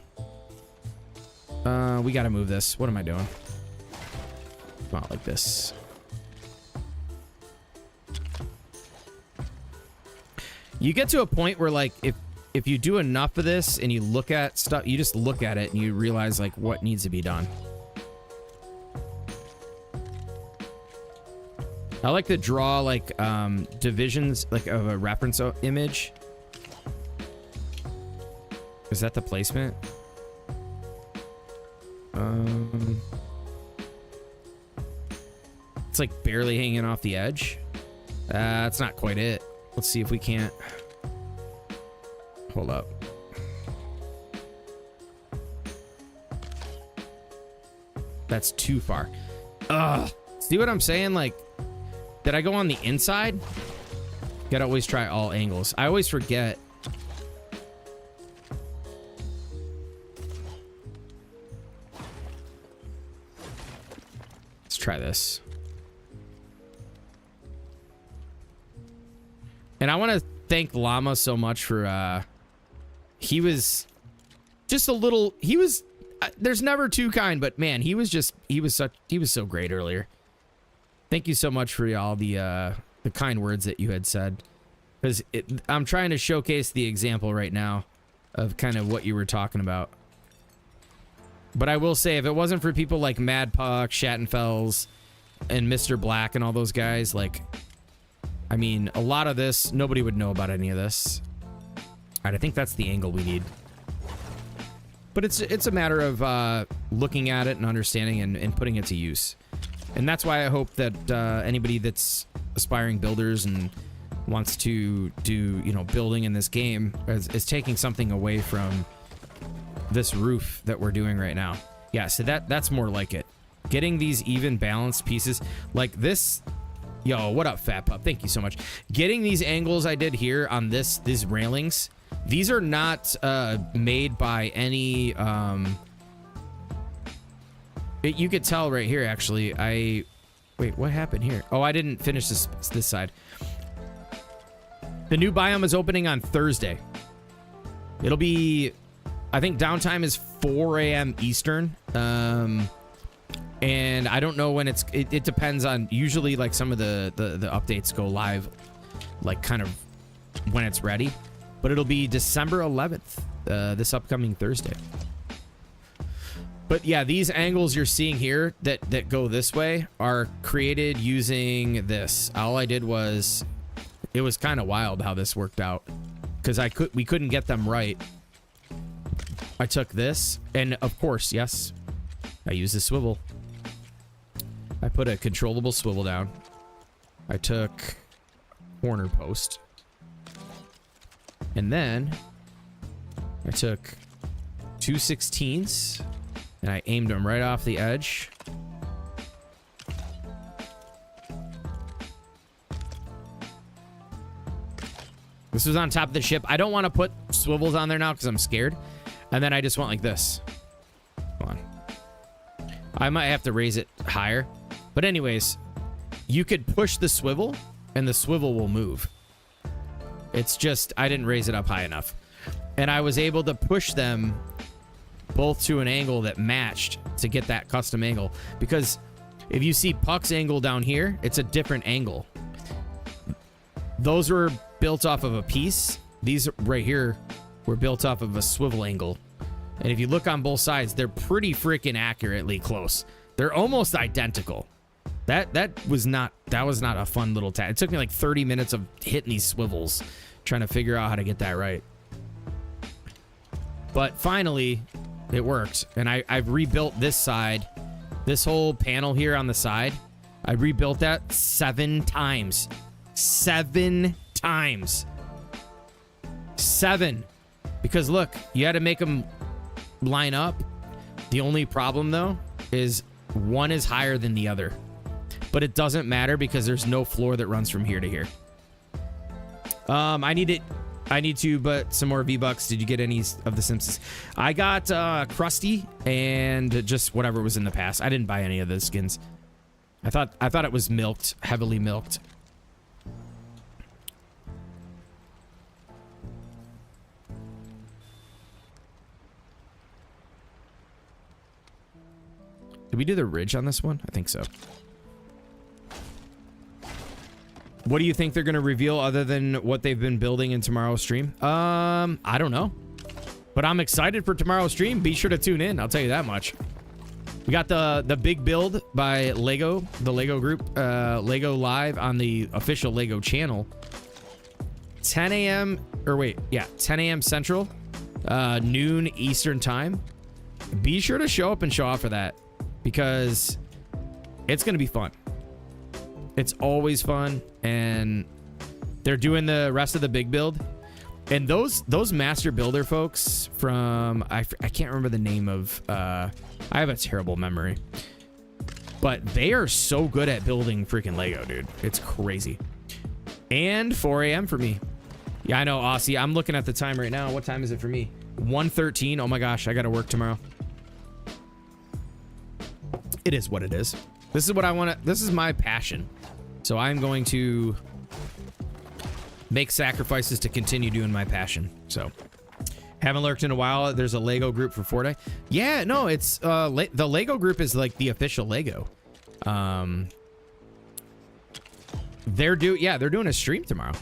We gotta move this. What am I doing? Not like this. You get to a point where like if you do enough of this and you look at stuff, you just look at it and you realize like what needs to be done. I like to draw like divisions like of a reference image. Is that the placement? It's like barely hanging off the edge. That's not quite it. Let's see if we can't. Hold up. That's too far. Ugh. See what I'm saying? Like, did I go on the inside? Gotta always try all angles. I always forget. Let's try this. And I want to thank Llama so much for, he was just a little, he was, there's never too kind, but man, he was so great earlier. Thank you so much for all the kind words that you had said. Because I'm trying to showcase the example right now of kind of what you were talking about. But I will say, if it wasn't for people like Mad Puck, Shattenfells, and Mr. Black and all those guys, like, I mean, a lot of this, nobody would know about any of this. All right, I think that's the angle we need. But it's a matter of looking at it and understanding and putting it to use. And that's why I hope that anybody that's aspiring builders and wants to do, you know, building in this game is taking something away from this roof that we're doing right now. Yeah, so that's more like it. Getting these even balanced pieces like this. Yo, what up, Fat Pup? Thank you so much. Getting these angles I did here on these railings, these are not made by any you could tell right here actually. Wait, what happened here? Oh, I didn't finish this side. The new biome is opening on Thursday. It'll be, I think downtime is 4 a.m. Eastern. And I don't know when it depends on, usually like some of the updates go live like kind of when it's ready, but it'll be December 11th, this upcoming Thursday. But yeah, these angles you're seeing here that go this way are created using this. All I did was, it was kind of wild how this worked out because we couldn't get them right. I took this and of course, yes, I used a swivel. I put a controllable swivel down. I took corner post. And then I took 2/16 and I aimed them right off the edge. This was on top of the ship. I don't want to put swivels on there now because I'm scared. And then I just went like this. Come on. I might have to raise it higher. But anyways, you could push the swivel and the swivel will move. It's just, I didn't raise it up high enough. And I was able to push them both to an angle that matched to get that custom angle. Because if you see Puck's angle down here, it's a different angle. Those were built off of a piece. These right here were built off of a swivel angle. And if you look on both sides, they're pretty freaking accurately close. They're almost identical. That was not a fun little task. It took me like 30 minutes of hitting these swivels, trying to figure out how to get that right. But finally, it worked. And I've rebuilt this side, this whole panel here on the side. I rebuilt that 7 times. 7 times. 7. Because look, you had to make them line up. The only problem though is one is higher than the other. But it doesn't matter because there's no floor that runs from here to here. I need to, but some more V-Bucks. Did you get any of the Simpsons? I got Krusty and just whatever was in the past. I didn't buy any of those skins. I thought it was milked, heavily milked. Did we do the ridge on this one? I think so. What do you think they're going to reveal other than what they've been building in tomorrow's stream? I don't know. But I'm excited for tomorrow's stream. Be sure to tune in. I'll tell you that much. We got the big build by Lego, the Lego group, Lego Live on the official Lego channel. 10 a.m. or wait, yeah, 10 a.m. Central, noon Eastern time. Be sure to show up and show off for that because it's going to be fun. It's always fun, and they're doing the rest of the big build. And those master builder folks from I can't remember the name of I have a terrible memory, but they are so good at building freaking Lego, dude. It's crazy. And 4 a.m. for me. Yeah, I know, Aussie. I'm looking at the time right now. What time is it for me? 1:13. Oh my gosh, I gotta work tomorrow. It is what it is. This is what I want to. This is my passion. So I'm going to make sacrifices to continue doing my passion. So haven't lurked in a while. There's a Lego group for Fortnite. Yeah, no, it's the Lego group is like the official Lego. They're doing a stream tomorrow.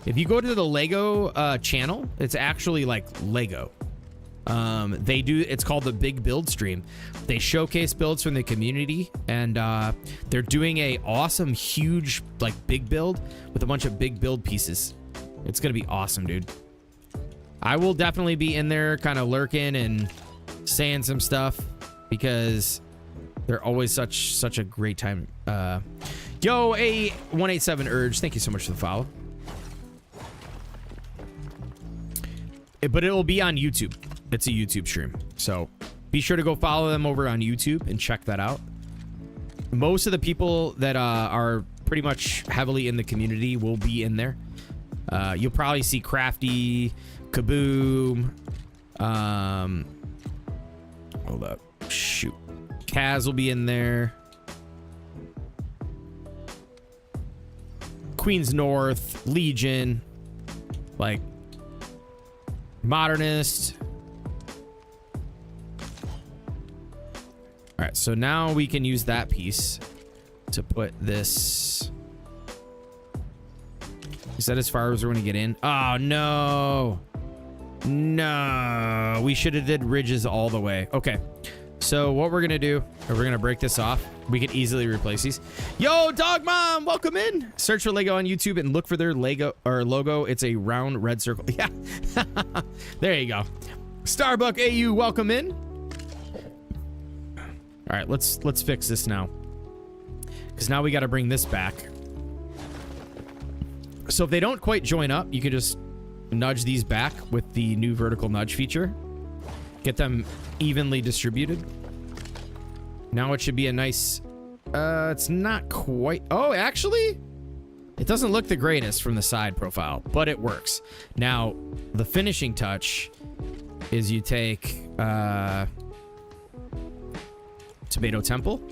If you go to the Lego channel, it's actually like Lego. It's called the Big Build stream. They showcase builds from the community, and they're doing a awesome, huge, like big build with a bunch of big build pieces. It's gonna be awesome, dude. I will definitely be in there kind of lurking and saying some stuff because they're always such a great time. Yo, a 187 Urge, thank you so much for the follow. But it will be on YouTube. It's a YouTube stream. So be sure to go follow them over on YouTube and check that out. Most of the people that are pretty much heavily in the community will be in there. You'll probably see Crafty, Kaboom. Hold up. Shoot. Kaz will be in there. Queens North, Legion, like Modernist. All right, so now we can use that piece to put this. Is that as far as we're gonna get in? Oh no, no, we should have did ridges all the way. Okay, so what we're gonna do, we're gonna break this off. We can easily replace these. Yo, Dog Mom, welcome in. Search for Lego on YouTube and look for their Lego or logo. It's a round red circle. Yeah, there you go. Starbuck AU, welcome in. All right, let's fix this now, because now we got to bring this back. So if they don't quite join up, you can just nudge these back with the new vertical nudge feature. Get them evenly distributed. Now it should be a nice, it's not quite, oh, actually, it doesn't look the greatest from the side profile, but it works. Now, the finishing touch is you take, Tomato Temple.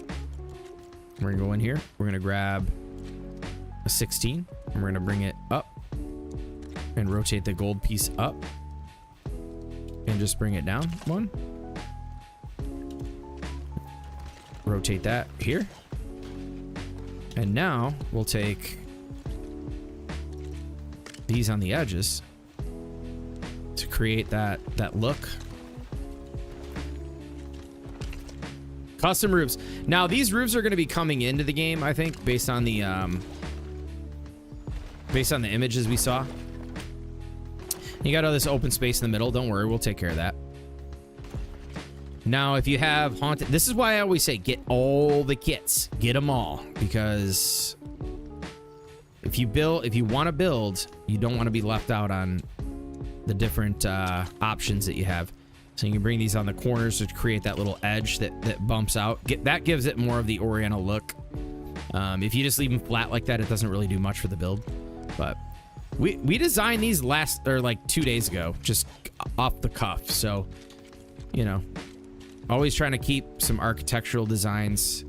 We're gonna go in here. We're gonna grab a 16 and we're gonna bring it up and rotate the gold piece up and just bring it down one. Rotate that here. And now we'll take these on the edges to create that look. Custom roofs. Now these roofs are going to be coming into the game, I think, based on the images we saw. You got all this open space in the middle. Don't worry, we'll take care of that. Now, if you have haunted, this is why I always say get all the kits, get them all, because if you want to build, you don't want to be left out on the different options that you have. So you can bring these on the corners to create that little edge that bumps out. That gives it more of the Oriental look. If you just leave them flat like that, it doesn't really do much for the build. But we designed these like 2 days ago, just off the cuff. So, you know, always trying to keep some architectural designs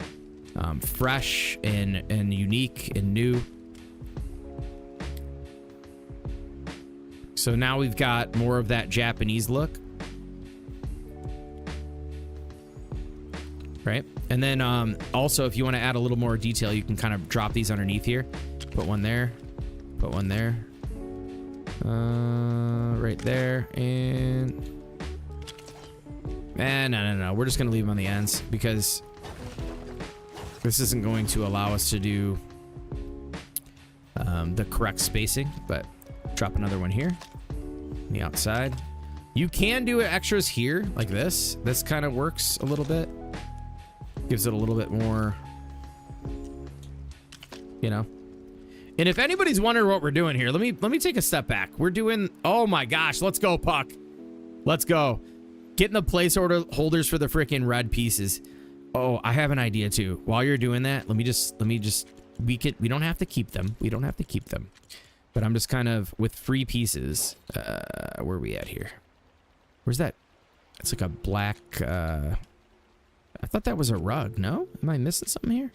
fresh and unique and new. So now we've got more of that Japanese look. Right? And then also, if you want to add a little more detail, you can kind of drop these underneath here Put one there. Put one there. Right there. And... No. We're just going to leave them on the ends because this isn't going to allow us to do the correct spacing. But drop another one here on the outside. You can do extras here like this. This kind of works a little bit. Gives it a little bit more, you know. And if anybody's wondering what we're doing here, let me take a step back. We're doing, oh my gosh, let's go, Puck. Let's go. Getting the placeholder holders for the freaking red pieces. Oh, I have an idea too. While you're doing that, we don't have to keep them. We don't have to keep them. But I'm just kind of with free pieces. Where are we at here? Where's that? It's like a black, I thought that was a rug. No? Am I missing something here?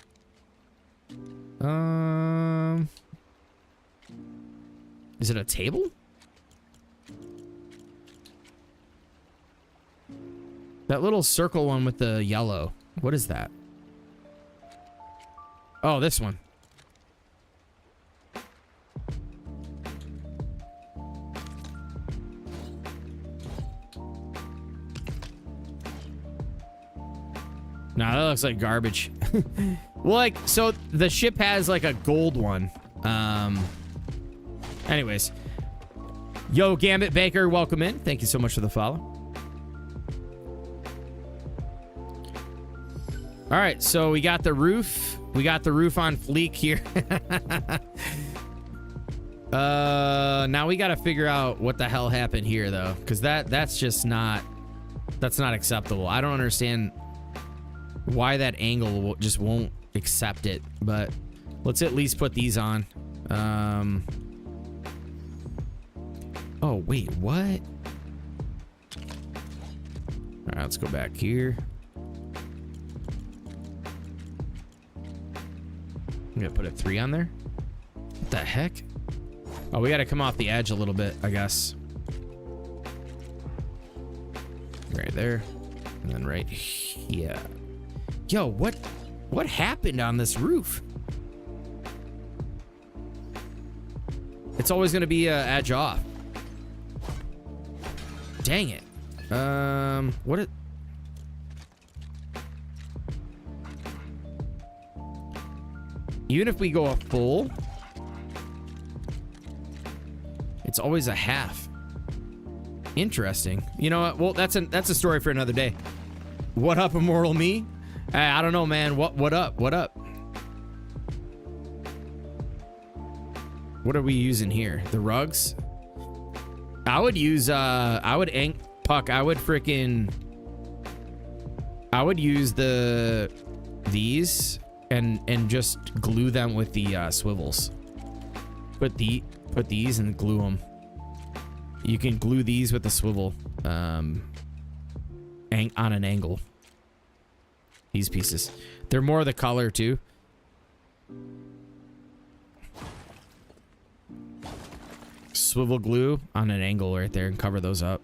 Is it a table? That little circle one with the yellow. What is that? Oh, this one. No, that looks like garbage. Well, like, so the ship has like a gold one. Anyways. Yo, Gambit Baker, welcome in. Thank you so much for the follow. All right, so we got the roof. We got the roof on fleek here. Now we got to figure out what the hell happened here, though, because that's just not acceptable. I don't understand why that angle just won't accept it, but let's at least put these on. Oh, wait, what? All right, let's go back here. I'm gonna put a 3 on there. What the heck? Oh, we gotta come off the edge a little bit, I guess. Right there. And then right here. Yo, what happened on this roof? It's always gonna be edge off. Dang it. What it... Even if we go a full, it's always a half. Interesting. You know what? Well, that's a story for another day. What up, immortal me? I don't know, man. What up? What up? What are we using here? The rugs? I would use Puck. I would use these and just glue them with the swivels. Put these and glue them. You can glue these with the swivel on an angle. These pieces. They're more the color too. Swivel glue on an angle right there and cover those up.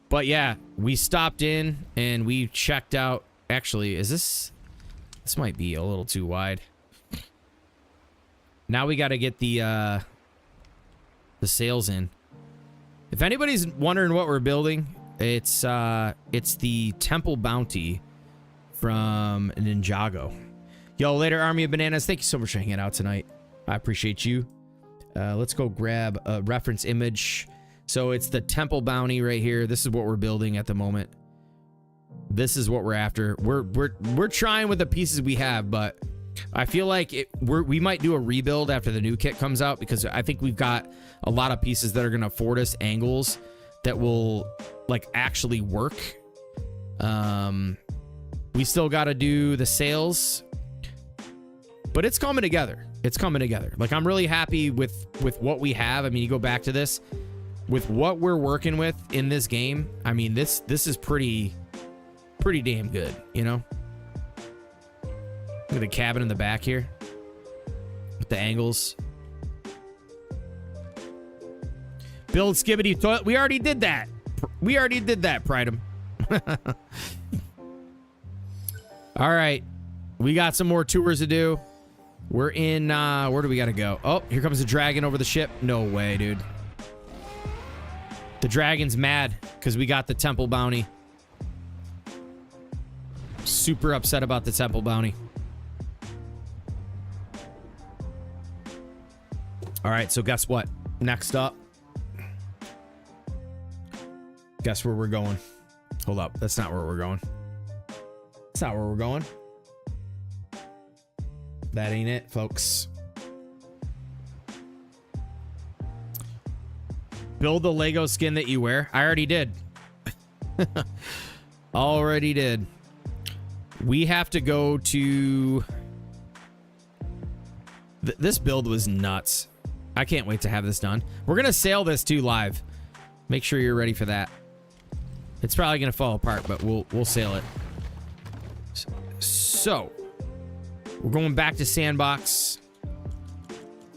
But yeah, we stopped in and we checked out. Actually, is this might be a little too wide. Now we got to get the sails in. If anybody's wondering what we're building, it's the Temple Bounty from Ninjago. Yo, later, Army of Bananas. Thank you so much for hanging out tonight. I appreciate you. Let's go grab a reference image. So it's the Temple Bounty right here. This is what we're building at the moment. This is what we're after. We're trying with the pieces we have, but I feel like we might do a rebuild after the new kit comes out, because I think we've got a lot of pieces that are going to afford us angles that will like actually work. We still got to do the sails, but it's coming together. It's coming together. Like, I'm really happy with what we have. I mean, you go back to this with what we're working with in this game. I mean, this is pretty damn good, you know? Look at the cabin in the back here with the angles. Build Skibbity toilet. We already did that. We already did that, Pridem. All right. We got some more tours to do. We're in, where do we gotta go? Oh, here comes the dragon over the ship. No way, dude. The dragon's mad because we got the temple bounty. Super upset about the temple bounty. All right, so guess what? Next up. Guess where we're going. Hold up, that's not where we're going. That's not where we're going. That ain't it, folks. Build the Lego skin that you wear. I already did. Already did. We have to go to... This build was nuts. I can't wait to have this done. We're going to sail this too live. Make sure you're ready for that. It's probably going to fall apart, but we'll sail it. So, we're going back to Sandbox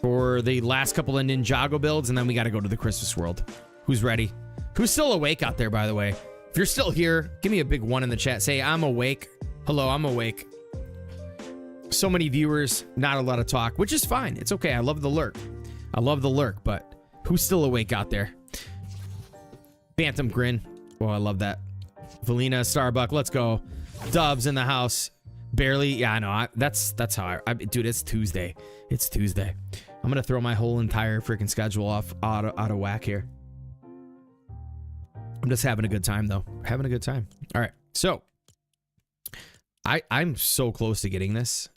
for the last couple of Ninjago builds, and then we got to go to the Christmas world. Who's ready? Who's still awake out there, by the way? If you're still here, give me a big 1 in the chat. Say, I'm awake. Hello, I'm awake. So many viewers, not a lot of talk, which is fine. It's okay. I love the lurk. I love the lurk, but who's still awake out there? Phantom Grin. Oh, I love that. Valina, Starbuck, let's go. Dubs in the house. Barely. Yeah, I know. That's how I dude, it's Tuesday. It's Tuesday. I'm gonna throw my whole entire freaking schedule off out of whack here. I'm just having a good time though. Having a good time. All right. So I'm so close to getting this.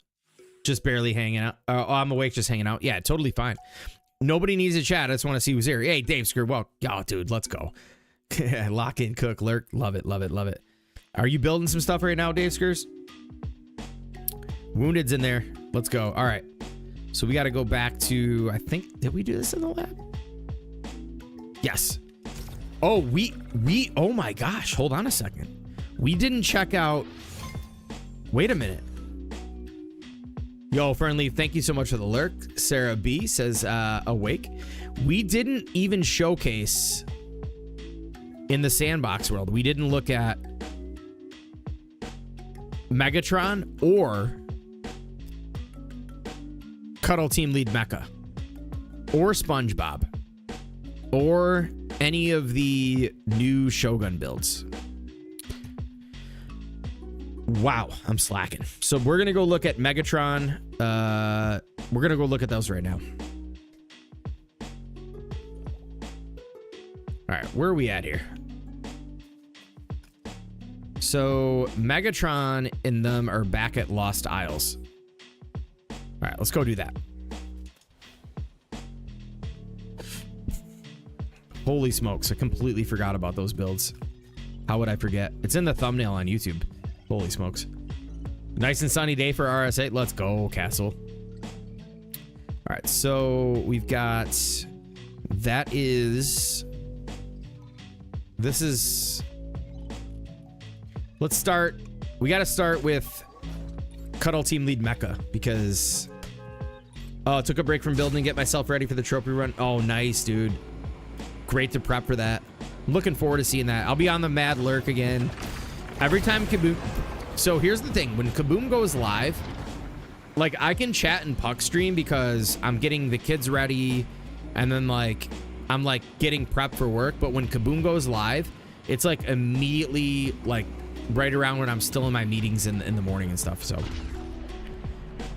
Just barely hanging out. Oh, I'm awake, just hanging out. Yeah, totally fine. Nobody needs to chat. I just want to see who's here. Hey, Dave Screw. Well, oh, dude, let's go. Lock in, cook, lurk. Love it, love it, love it. Are you building some stuff right now, Dave Screws? Wounded's in there. Let's go. All right. So we got to go back to, I think, did we do this in the lab? Yes. Oh, oh my gosh. Hold on a second. We didn't check out, wait a minute. Yo, Fernley, thank you so much for the lurk. Sarah B says, awake. We didn't even showcase in the Sandbox world. We didn't look at Megatron or Cuddle Team Lead Mecha or SpongeBob or any of the new Shogun builds. Wow, I'm slacking. So we're gonna go look at Megatron. We're gonna go look at those right now. All right, where are we at here? So Megatron and them are back at Lost Isles. All right, let's go do that. Holy smokes, I completely forgot about those builds. How would I forget? It's in the thumbnail on YouTube. Holy smokes. Nice and sunny day for RS8. Let's go, Castle. All right, so we've got... That is... This is... Let's start... We got to start with Cuddle Team Lead Mecha because... Oh, took a break from building to get myself ready for the trophy run. Oh, nice, dude. Great to prep for that. I'm looking forward to seeing that. I'll be on the Mad Lurk again. Every time Kaboom... So here's the thing. When Kaboom goes live, like, I can chat in Puck stream because I'm getting the kids ready and then, like, I'm, like, getting prepped for work. But when Kaboom goes live, it's, like, immediately, like, right around when I'm still in my meetings in the morning and stuff. So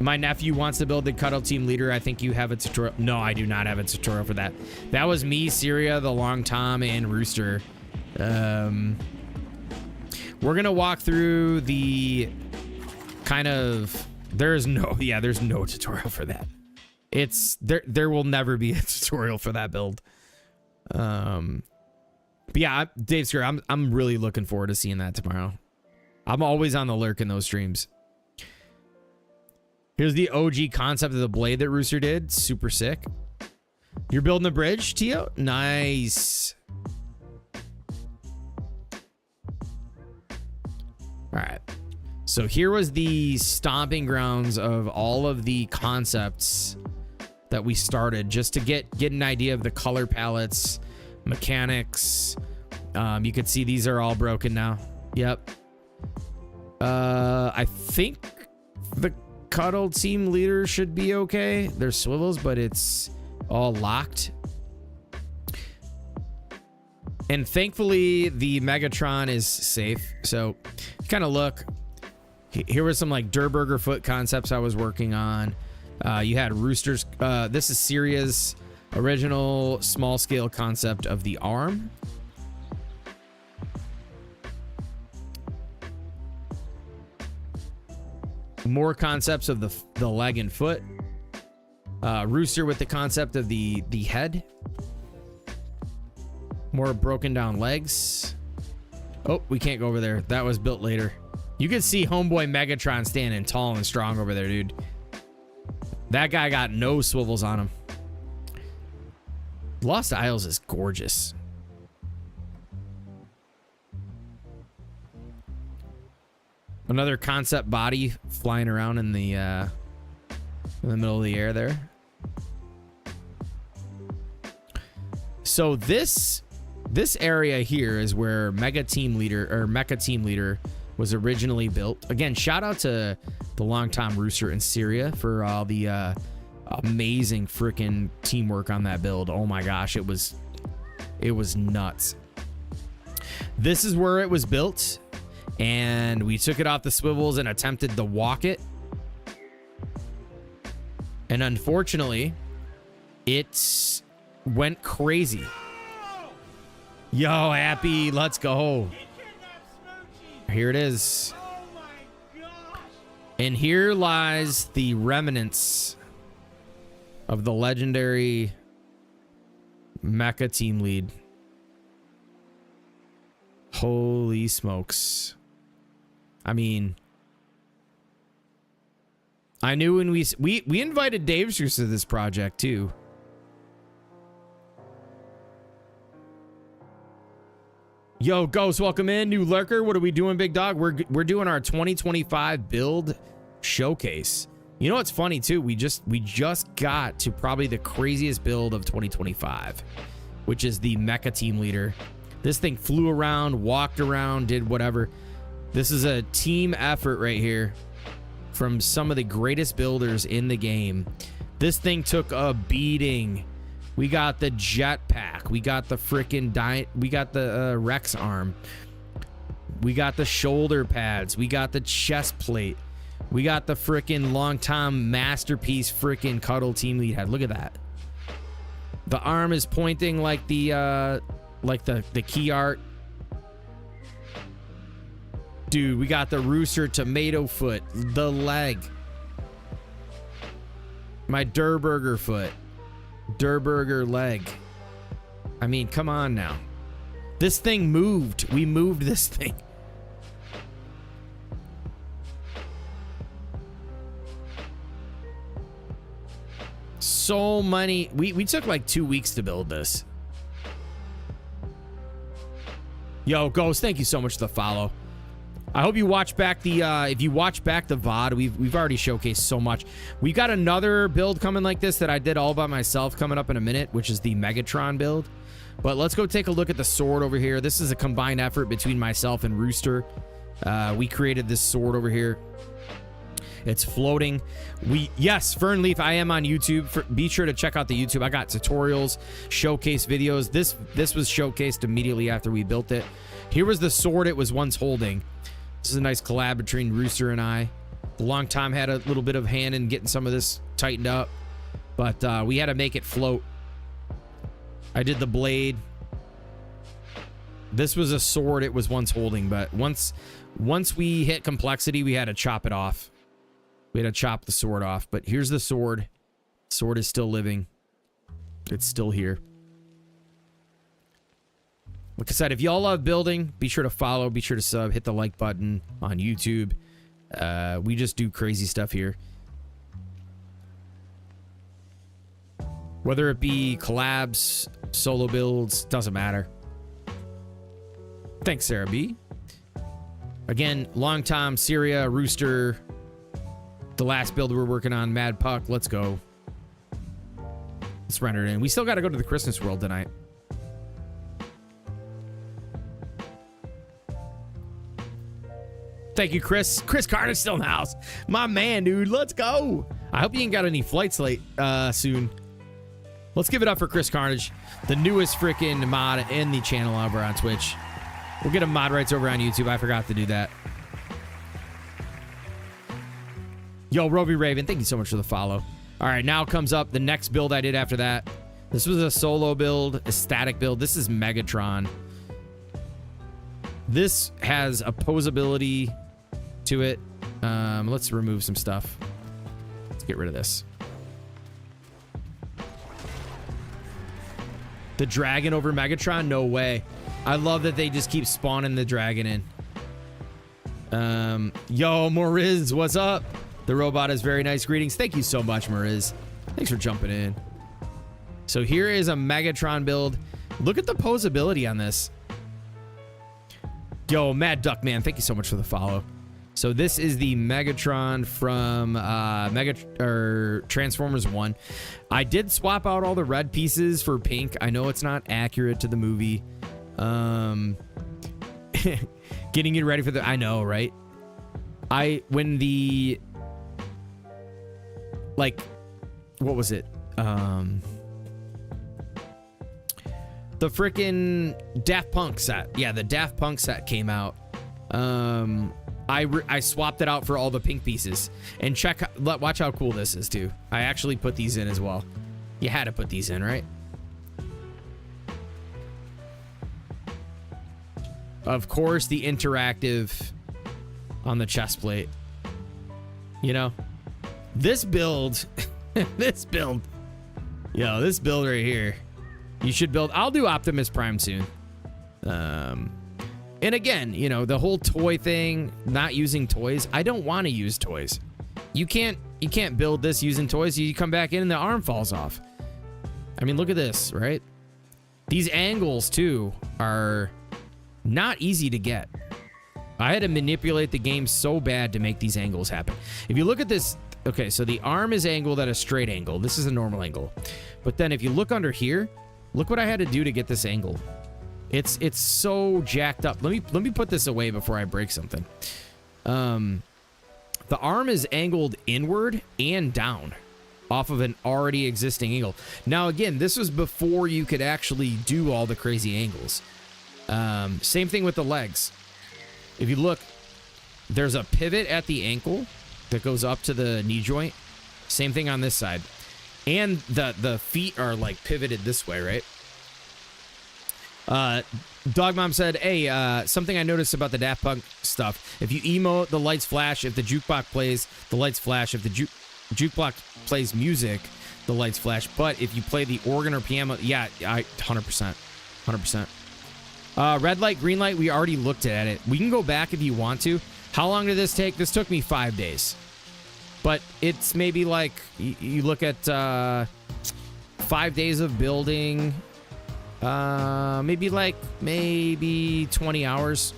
my nephew wants to build the Cuddle Team Leader. I think you have a tutorial. No, I do not have a tutorial for that. That was me, Syria, the Long Tom, and Rooster. We're gonna walk through the kind of... There's no tutorial for that. It's there will never be a tutorial for that build. But yeah, Dave Screw, I'm really looking forward to seeing that tomorrow. I'm always on the lurk in those streams. Here's the OG concept of the blade that Rooster did. Super sick. You're building a bridge, Tio? Nice. All right. So here was the stomping grounds of all of the concepts that we started just to get an idea of the color palettes, mechanics. You could see these are all broken now. Yep. I think The Cuddle Team Leader should be okay. There's swivels, but it's all locked. And thankfully, the Megatron is safe. So, kind of look. Here was some like Durburger foot concepts I was working on. You had Roosters. This is Syria's original small scale concept of the arm. More concepts of the leg and foot. Rooster with the concept of the head. More broken down legs. Oh, we can't go over there. That was built later. You can see homeboy Megatron standing tall and strong over there, dude. That guy got no swivels on him. Lost Isles is gorgeous. Another concept body flying around in the middle of the air there. So this area here is where Mecha Team Leader was originally built. Again, shout out to the longtime Rooster in Syria for all the amazing freaking teamwork on that build. Oh my gosh, it was nuts. This is where it was built, and we took it off the swivels and attempted to walk it. And unfortunately, it went crazy. Yo, Happy, let's go. Here it is. And here lies the remnants of the legendary Mecha Team Lead. Holy smokes. I mean, I knew when we invited Dave to this project too. Yo, Ghost, welcome in. New lurker. What are we doing, big dog? We're doing our 2025 build showcase. You know what's funny too? We just got to probably the craziest build of 2025, which is the Mecha Team Leader. This thing flew around, walked around, did whatever. This is a team effort right here from some of the greatest builders in the game. This thing took a beating. We got the jetpack. We got the freaking we got the Rex arm. We got the shoulder pads. We got the chest plate. We got the freaking long-time masterpiece freaking Cuddle Team Lead head. Look at that. The arm is pointing like the key art. Dude, we got the Rooster tomato foot, the leg. My Durburger foot. Durburger leg. I mean, come on now. This thing moved. We moved this thing. So many. We took like 2 weeks to build this. Yo, Ghost, thank you so much for the follow. I hope you watch back the if you watch back the VOD, we've already showcased so much. We got another build coming like this that I did all by myself coming up in a minute, which is the Megatron build. But let's go take a look at the sword over here. This is a combined effort between myself and Rooster. We created this sword over here. It's floating. Yes, Fernleaf, I am on YouTube. Be sure to check out the YouTube. I got tutorials, showcase videos. This was showcased immediately after we built it. Here was the sword it was once holding. This is a nice collab between Rooster and I. The long time had a little bit of hand in getting some of this tightened up, but we had to make it float. I did the blade. This was a sword it was once holding, but once we hit complexity, we had to chop it off. We had to chop the sword off, but here's the sword. Sword is still living. It's still here. Like I said, if y'all love building, be sure to follow, be sure to sub, hit the like button on YouTube. We just do crazy stuff here. Whether it be collabs, solo builds, doesn't matter. Thanks, Sarah B. Again, long time, Syria, Rooster. The last build we're working on, Mad Puck. Let's go. Let's render it in. We still got to go to the Christmas world tonight. Thank you, Chris. Chris Carter's still in the house. My man, dude. Let's go. I hope you ain't got any flights late soon. Let's give it up for Chris Carnage, the newest freaking mod in the channel over on Twitch. We'll get him mod rights over on YouTube. I forgot to do that. Yo, Roby Raven, thank you so much for the follow. All right, now comes up the next build I did after that. This was a solo build, a static build. This is Megatron. This has opposability to it. Let's remove some stuff. Let's get rid of this. The dragon over Megatron? No way. I love that they just keep spawning the dragon in. Yo, Moriz, what's up? The robot is very nice. Greetings. Thank you so much, Moriz. Thanks for jumping in. So here is a Megatron build. Look at the posability on this. Yo, Mad Duck Man, thank you so much for the follow. So this is the Megatron from Transformers 1. I did swap out all the red pieces for pink. I know it's not accurate to the movie. Getting you ready for the... I know, right? When the... Like, what was it? The freaking Daft Punk set. Yeah, the Daft Punk set came out. I swapped it out for all the pink pieces. And watch how cool this is, too. I actually put these in as well. You had to put these in, right? Of course, the interactive on the chest plate. You know? This build... this build right here. You should build... I'll do Optimus Prime soon. And again, you know, the whole toy thing, not using toys. I don't want to use toys. You can't build this using toys. You come back in and the arm falls off. I mean, look at this, right? These angles, too, are not easy to get. I had to manipulate the game so bad to make these angles happen. If you look at this... Okay, so the arm is angled at a straight angle. This is a normal angle. But then if you look under here, look what I had to do to get this angle. It's so jacked up. Let me put this away before I break something. The arm is angled inward and down off of an already existing angle. Now, again, this was before you could actually do all the crazy angles. Same thing with the legs. If you look, there's a pivot at the ankle that goes up to the knee joint. Same thing on this side. And the feet are like pivoted this way, right? Dog Mom said, hey, something I noticed about the Daft Punk stuff. If you emote, the lights flash. If the jukebox plays, the lights flash. If the jukebox plays music, the lights flash. But if you play the organ or piano, yeah, 100%. 100%. Red light, green light, we already looked at it. We can go back if you want to. How long did this take? This took me 5 days. But it's maybe like, you look at 5 days of building, maybe 20 hours.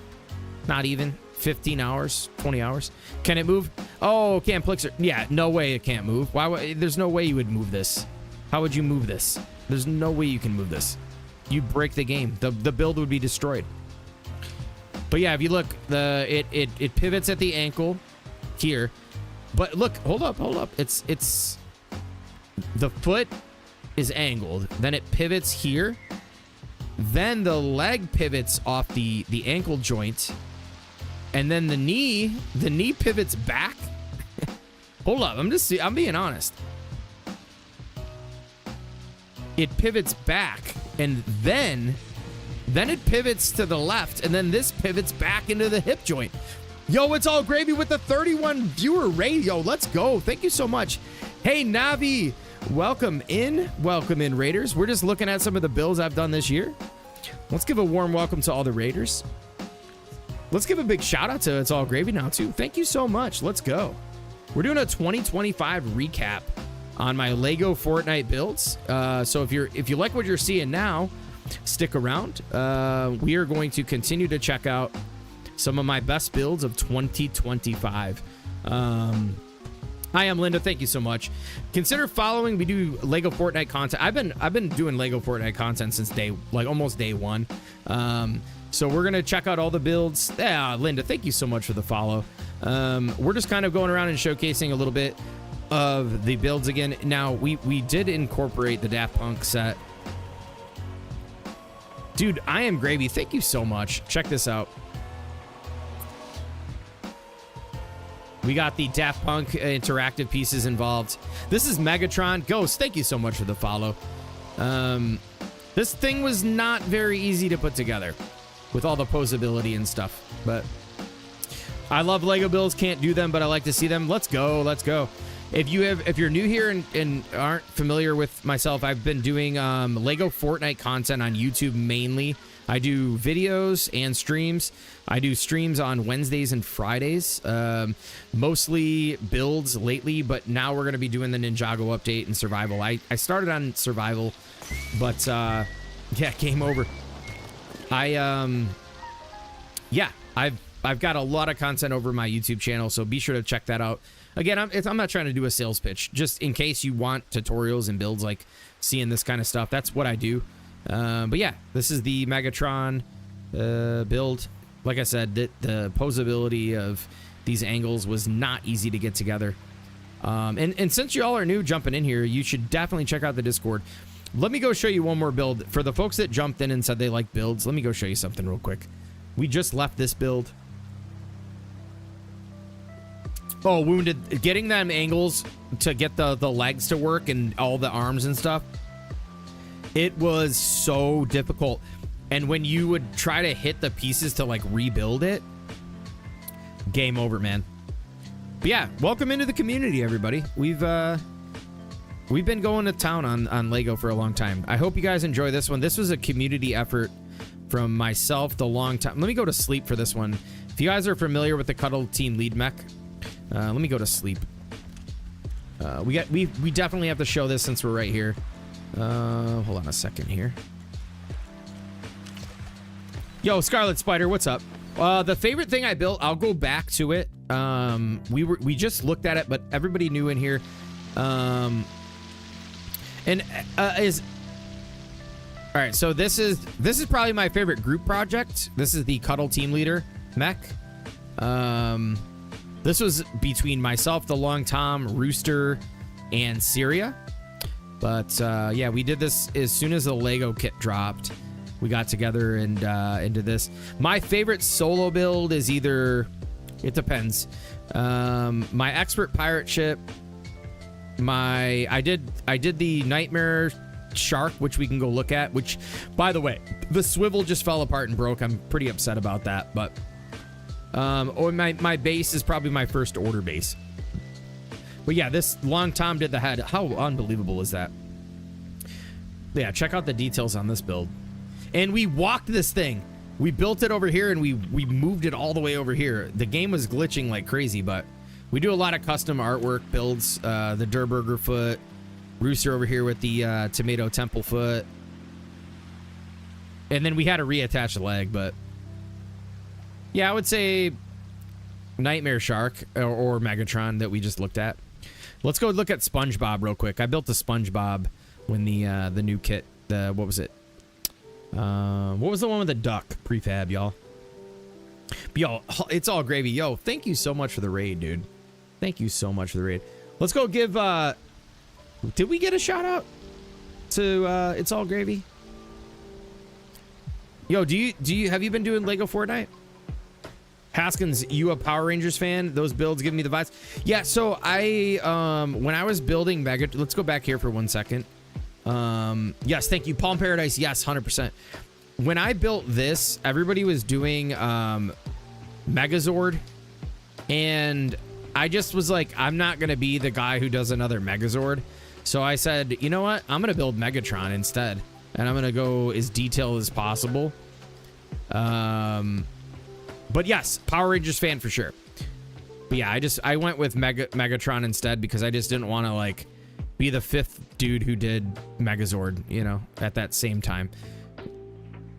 Not even. 15 hours, 20 hours. Can it move? Oh, can't Plixer. Yeah, no way it can't move. There's no way you would move this. How would you move this? There's no way you can move this. You'd break the game. The build would be destroyed. But yeah, if you look, it pivots at the ankle here. But look, hold up. It's the foot is angled, then it pivots here. Then the leg pivots off the ankle joint. And then the knee pivots back. Hold up, I'm being honest. It pivots back, and then it pivots to the left, and then this pivots back into the hip joint. Yo, it's all gravy with the 31 viewer rate. Yo, let's go. Thank you so much. Hey, Navi, welcome in, Raiders. We're just looking at some of the builds I've done this year. Let's give a warm welcome to all the Raiders. Let's give a big shout out to It's All Gravy now, too. Thank you so much. Let's go. We're doing a 2025 recap on my LEGO Fortnite builds. So if you like what you're seeing now, stick around. We are going to continue to check out some of my best builds of 2025. Hi, I'm Linda. Thank you so much. Consider following. We do LEGO Fortnite content. I've been doing LEGO Fortnite content since almost day one. So we're going to check out all the builds. Yeah, Linda, thank you so much for the follow. We're just kind of going around and showcasing a little bit of the builds again. Now, we did incorporate the Daft Punk set. Dude, I am gravy. Thank you so much. Check this out. We got the Daft Punk interactive pieces involved. This is Megatron. Ghost, thank you so much for the follow. This thing was not very easy to put together with all the posability and stuff, but I love Lego builds. Can't do them, but I like to see them. Let's go. Let's go. If you're new here and aren't familiar with myself, I've been doing Lego Fortnite content on YouTube mainly. I do videos and streams. I do streams on Wednesdays and Fridays, mostly builds lately, but now we're going to be doing the Ninjago update and survival. I started on survival, but yeah, game over. I've got a lot of content over my YouTube channel, so be sure to check that out. Again, I'm not trying to do a sales pitch, just in case you want tutorials and builds, like seeing this kind of stuff. That's what I do. But yeah, this is the Megatron build. Like I said, the posability of these angles was not easy to get together. And since you all are new jumping in here, you should definitely check out the Discord. Let me go show you one more build. For the folks that jumped in and said they like builds, let me go show you something real quick. We just left this build. Oh, wounded. Getting them angles to get the legs to work and all the arms and stuff. It was so difficult. And when you would try to hit the pieces to like rebuild it, game over, man. But yeah, welcome into the community, everybody. We've been going to town on Lego for a long time. I hope you guys enjoy this one. This was a community effort from myself the long time. Let me go to sleep for this one. If you guys are familiar with the Cuddle Team Lead mech, let me go to sleep. We definitely have to show this since we're right here. Hold on a second here. Yo, Scarlet Spider, what's up? The favorite thing I built, I'll go back to it. We just looked at it, but everybody new in here. All right, so this is probably my favorite group project. This is the Cuddle Team Leader mech. This was between myself, the Long Tom, Rooster, and Syria. But yeah, we did this as soon as the Lego kit dropped. We got together and into this. My favorite solo build is either, it depends. My expert pirate ship. I did the Nightmare Shark, which we can go look at. Which, by the way, the swivel just fell apart and broke. I'm pretty upset about that. But my base is probably my first order base. But yeah, this Long Tom did the head. How unbelievable is that? Yeah, check out the details on this build. And we walked this thing. We built it over here and we moved it all the way over here. The game was glitching like crazy, but we do a lot of custom artwork builds. The Durburger foot, Rooster over here with the tomato temple foot. And then we had to reattach the leg, but yeah, I would say Nightmare Shark or Megatron that we just looked at. Let's go look at SpongeBob real quick. I built the SpongeBob when the new kit, what was it? What was the one with the duck prefab, y'all? But y'all, it's all gravy. Yo, thank you so much for the raid, dude. Thank you so much for the raid. Let's go give did we get a shout out to It's All Gravy? Yo, have you been doing Lego Fortnite? Haskins, you a Power Rangers fan? Those builds give me the vibes. Yeah, so I when I was building Mega, let's go back here for 1 second. Yes, thank you. Palm Paradise, yes, 100%. When I built this, everybody was doing Megazord, and I just was like, I'm not gonna be the guy who does another Megazord. So I said, you know what? I'm gonna build Megatron instead, and I'm gonna go as detailed as possible. But yes, Power Rangers fan for sure. But yeah, I went with Megatron instead because I just didn't want to like be the fifth dude who did Megazord, you know, at that same time.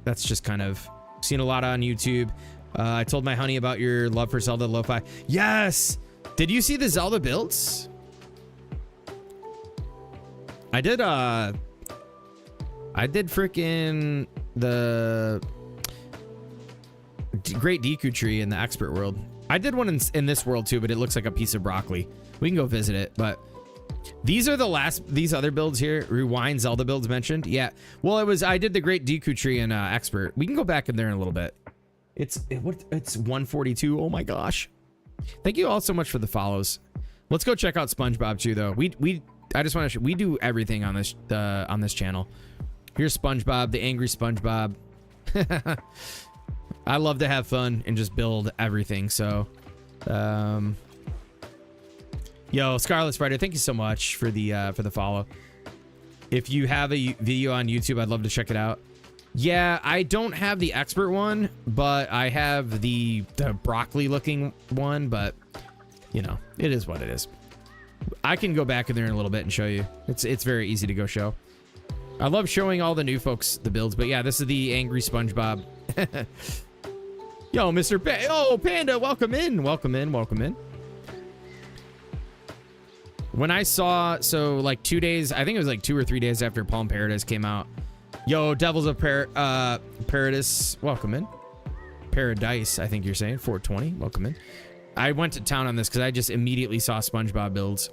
That's just kind of seen a lot on YouTube. I told my honey about your love for Zelda Lo-Fi. Yes! Did you see the Zelda builds? I did freaking the Great Deku Tree in the expert world. I did one in this world too, but it looks like a piece of broccoli. We can go visit it, but these are these other builds here. Rewind Zelda builds mentioned. Yeah. Well, I did the Great Deku Tree in expert. We can go back in there in a little bit. It's 142. Oh my gosh. Thank you all so much for the follows. Let's go check out SpongeBob too, though. I just want to we do everything on this channel. Here's SpongeBob, the angry SpongeBob. I love to have fun and just build everything. So, yo, Scarlet Spider, thank you so much for the follow. If you have a video on YouTube, I'd love to check it out. Yeah, I don't have the expert one, but I have the broccoli looking one, but you know, it is what it is. I can go back in there in a little bit and show you. It's very easy to go show. I love showing all the new folks the builds, but yeah, this is the angry SpongeBob. Yo, Mr. Panda, welcome in. Welcome in. Welcome in. When I saw, so like 2 days, I think it was like 2 or 3 days after Palm Paradise came out. Yo, Devils of Paradise, welcome in. Paradise, I think you're saying, 420, welcome in. I went to town on this because I just immediately saw SpongeBob builds.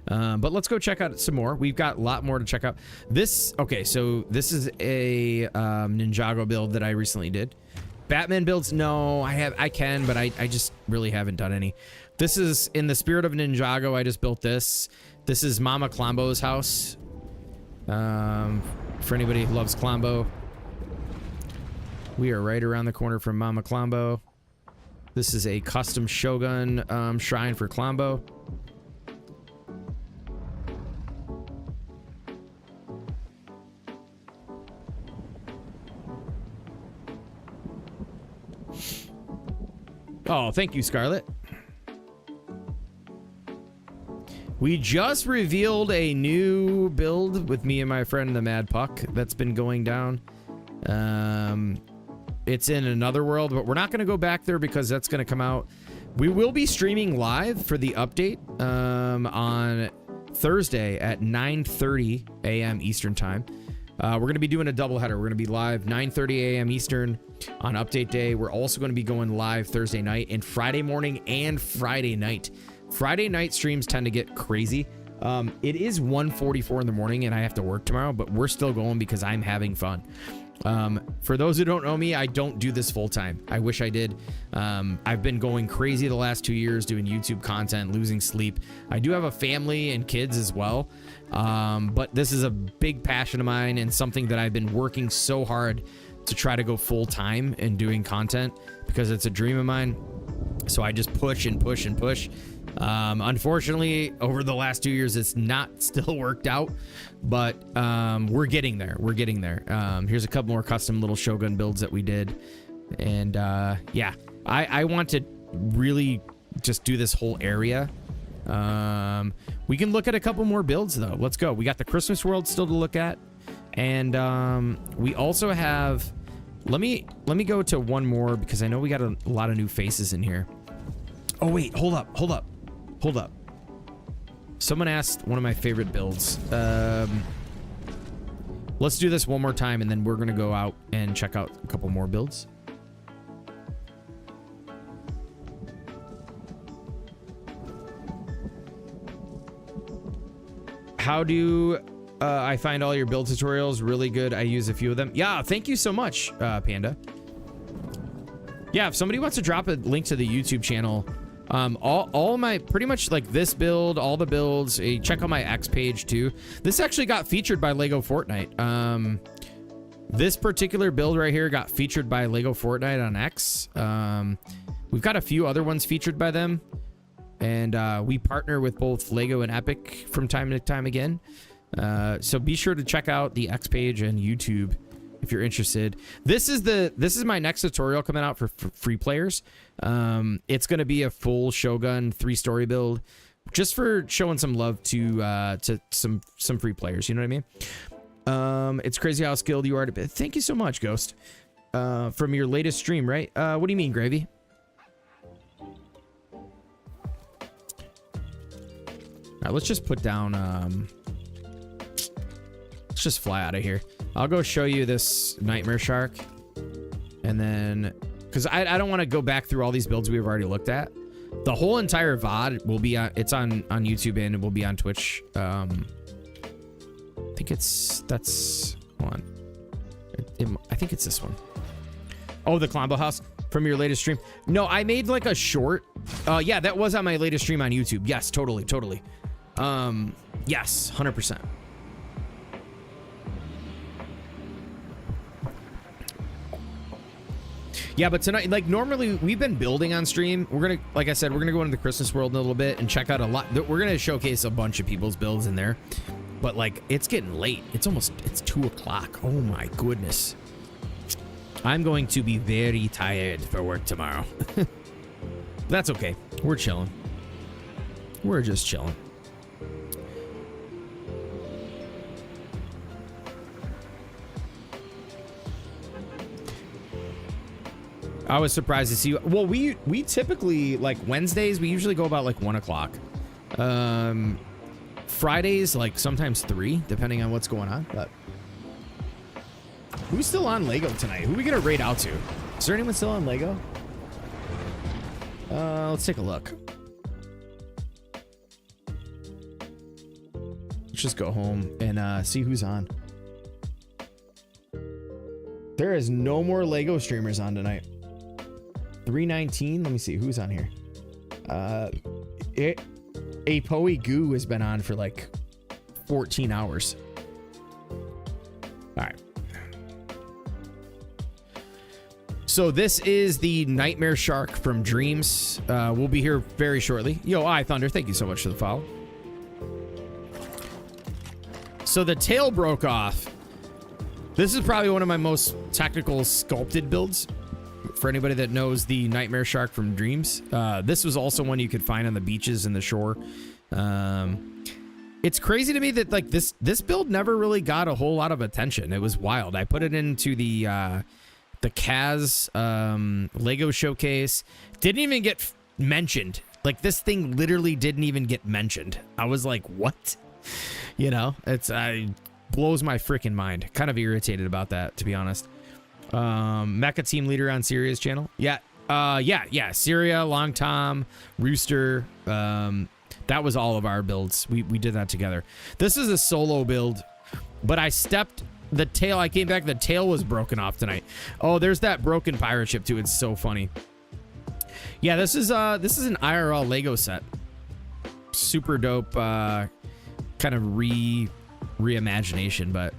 But let's go check out some more. We've got a lot more to check out. Okay, so this is a Ninjago build that I recently did. Batman builds, no, I can, but I just really haven't done any. This is in the spirit of Ninjago. I just built this. This is Mama Klombo's house. For anybody who loves Klombo, we are right around the corner from Mama Klombo. This is a custom Shogun shrine for Klombo. Oh, thank you, Scarlet. We just revealed a new build with me and my friend the Mad Puck that's been going down. It's in another world, but we're not going to go back there because that's going to come out. We will be streaming live for the update on Thursday at 9:30 a.m. Eastern time. We're going to be doing a doubleheader. We're going to be live 9:30 a.m. Eastern on update day. We're also going to be going live Thursday night and Friday morning and Friday night. Friday night streams tend to get crazy. It is 1:44 in the morning and I have to work tomorrow, but we're still going because I'm having fun. For those who don't know me, I don't do this full time. I wish I did. I've been going crazy the last 2 years doing YouTube content, losing sleep. I do have a family and kids as well. But this is a big passion of mine and something that I've been working so hard to try to go full time in doing content because it's a dream of mine. So I just push and push and push. Unfortunately, over the last 2 years, it's not still worked out, but we're getting there. We're getting there. Here's a couple more custom little Shogun builds that we did. And yeah, I want to really just do this whole area. We can look at a couple more builds though. Let's go. We got the Christmas world still to look at. And we also have, let me go to one more because I know we got a lot of new faces in here. Oh wait, hold up. Someone asked one of my favorite builds. Let's do this one more time and then we're gonna go out and check out a couple more builds. How do I find all your build tutorials? Really good. I use a few of them. Yeah, thank you so much, Panda. Yeah, if somebody wants to drop a link to the YouTube channel, all my, pretty much like this build, all the builds, check out my X page too. This actually got featured by LEGO Fortnite. This particular build right here got featured by LEGO Fortnite on X. We've got a few other ones featured by them. And we partner with both LEGO and Epic from time to time again. So be sure to check out the X page and YouTube if you're interested. This is my next tutorial coming out for free players. It's going to be a full Shogun 3-story build, just for showing some love to some free players. You know what I mean? It's crazy how skilled you are. Thank you so much, Ghost. From your latest stream, right? What do you mean, Gravy? All right, let's just put down, let's just fly out of here. I'll go show you this Nightmare Shark, And then, because I don't want to go back through all these builds we've already looked at. The whole entire VOD will be on, it's on YouTube and it will be on Twitch. I think hold on. I think it's this one. Oh, the Colombo House from your latest stream. No, I made like a short. Yeah, that was on my latest stream on YouTube. Yes, totally. Yes, 100%. Yeah, but tonight, like normally we've been building on stream. We're gonna, like I said, we're gonna go into the Christmas world in a little bit and check out a lot. We're gonna showcase a bunch of people's builds in there. But like, it's getting late. It's 2 o'clock. Oh my goodness. I'm going to be very tired for work tomorrow. That's okay. We're chilling. We're just chilling. I was surprised to see you. Well, we typically, like Wednesdays, we usually go about like 1 o'clock. Fridays, like sometimes 3, depending on what's going on. But who's still on LEGO tonight? Who are we gonna raid out to? Is there anyone still on LEGO? Let's take a look. Let's just go home and see who's on. There is no more LEGO streamers on tonight. 319. Let me see who's on here. Apoe Goo has been on for like 14 hours. All right. So this is the Nightmare Shark from Dreams. We'll be here very shortly. Yo, Thunder, thank you so much for the follow. So the tail broke off. This is probably one of my most technical sculpted builds. For anybody that knows the Nightmare Shark from Dreams, this was also one you could find on the beaches and the shore. It's crazy to me that like this build never really got a whole lot of attention. It was wild. I put it into the Kaz Lego showcase. Didn't even get mentioned. Like this thing literally didn't even get mentioned. I was like, what? You know, it's blows my freaking mind. Kind of irritated about that, to be honest. Mecha Team Leader on Syria's channel. Yeah. Syria, Long Tom, Rooster. That was all of our builds. We did that together. This is a solo build, but I stepped the tail. I came back. The tail was broken off tonight. Oh, there's that broken pirate ship too. It's so funny. Yeah, this is an IRL Lego set. Super dope. Kind of reimagination, but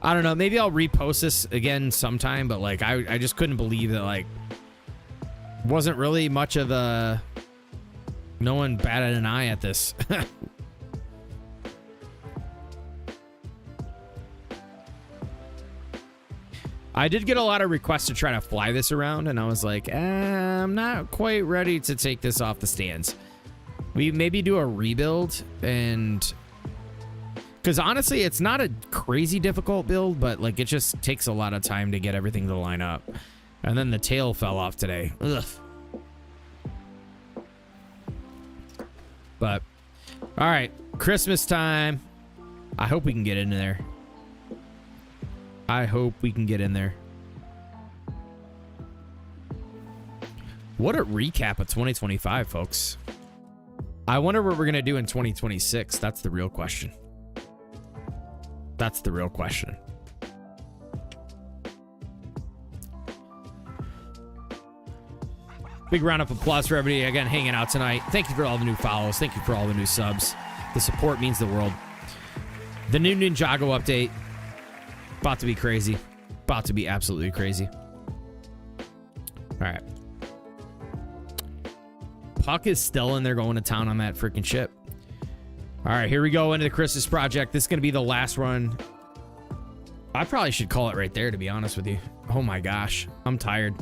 I don't know. Maybe I'll repost this again sometime, but like I just couldn't believe that like wasn't really much of a no one batted an eye at this. I did get a lot of requests to try to fly this around, and I was like, I'm not quite ready to take this off the stands. We maybe do a rebuild, and because honestly, it's not a crazy difficult build, but like it just takes a lot of time to get everything to line up. And then the tail fell off today. Ugh. But all right, Christmas time. I hope we can get into there. I hope we can get in there. What a recap of 2025, folks. I wonder what we're going to do in 2026. That's the real question. That's the real question. Big round of applause for everybody again hanging out tonight. Thank you for all the new follows. Thank you for all the new subs. The support means the world. The new Ninjago update. About to be crazy. About to be absolutely crazy. All right. Puck is still in there going to town on that freaking ship. All right, here we go into the Christmas project. This is going to be the last run. I probably should call it right there, to be honest with you. Oh my gosh, I'm tired.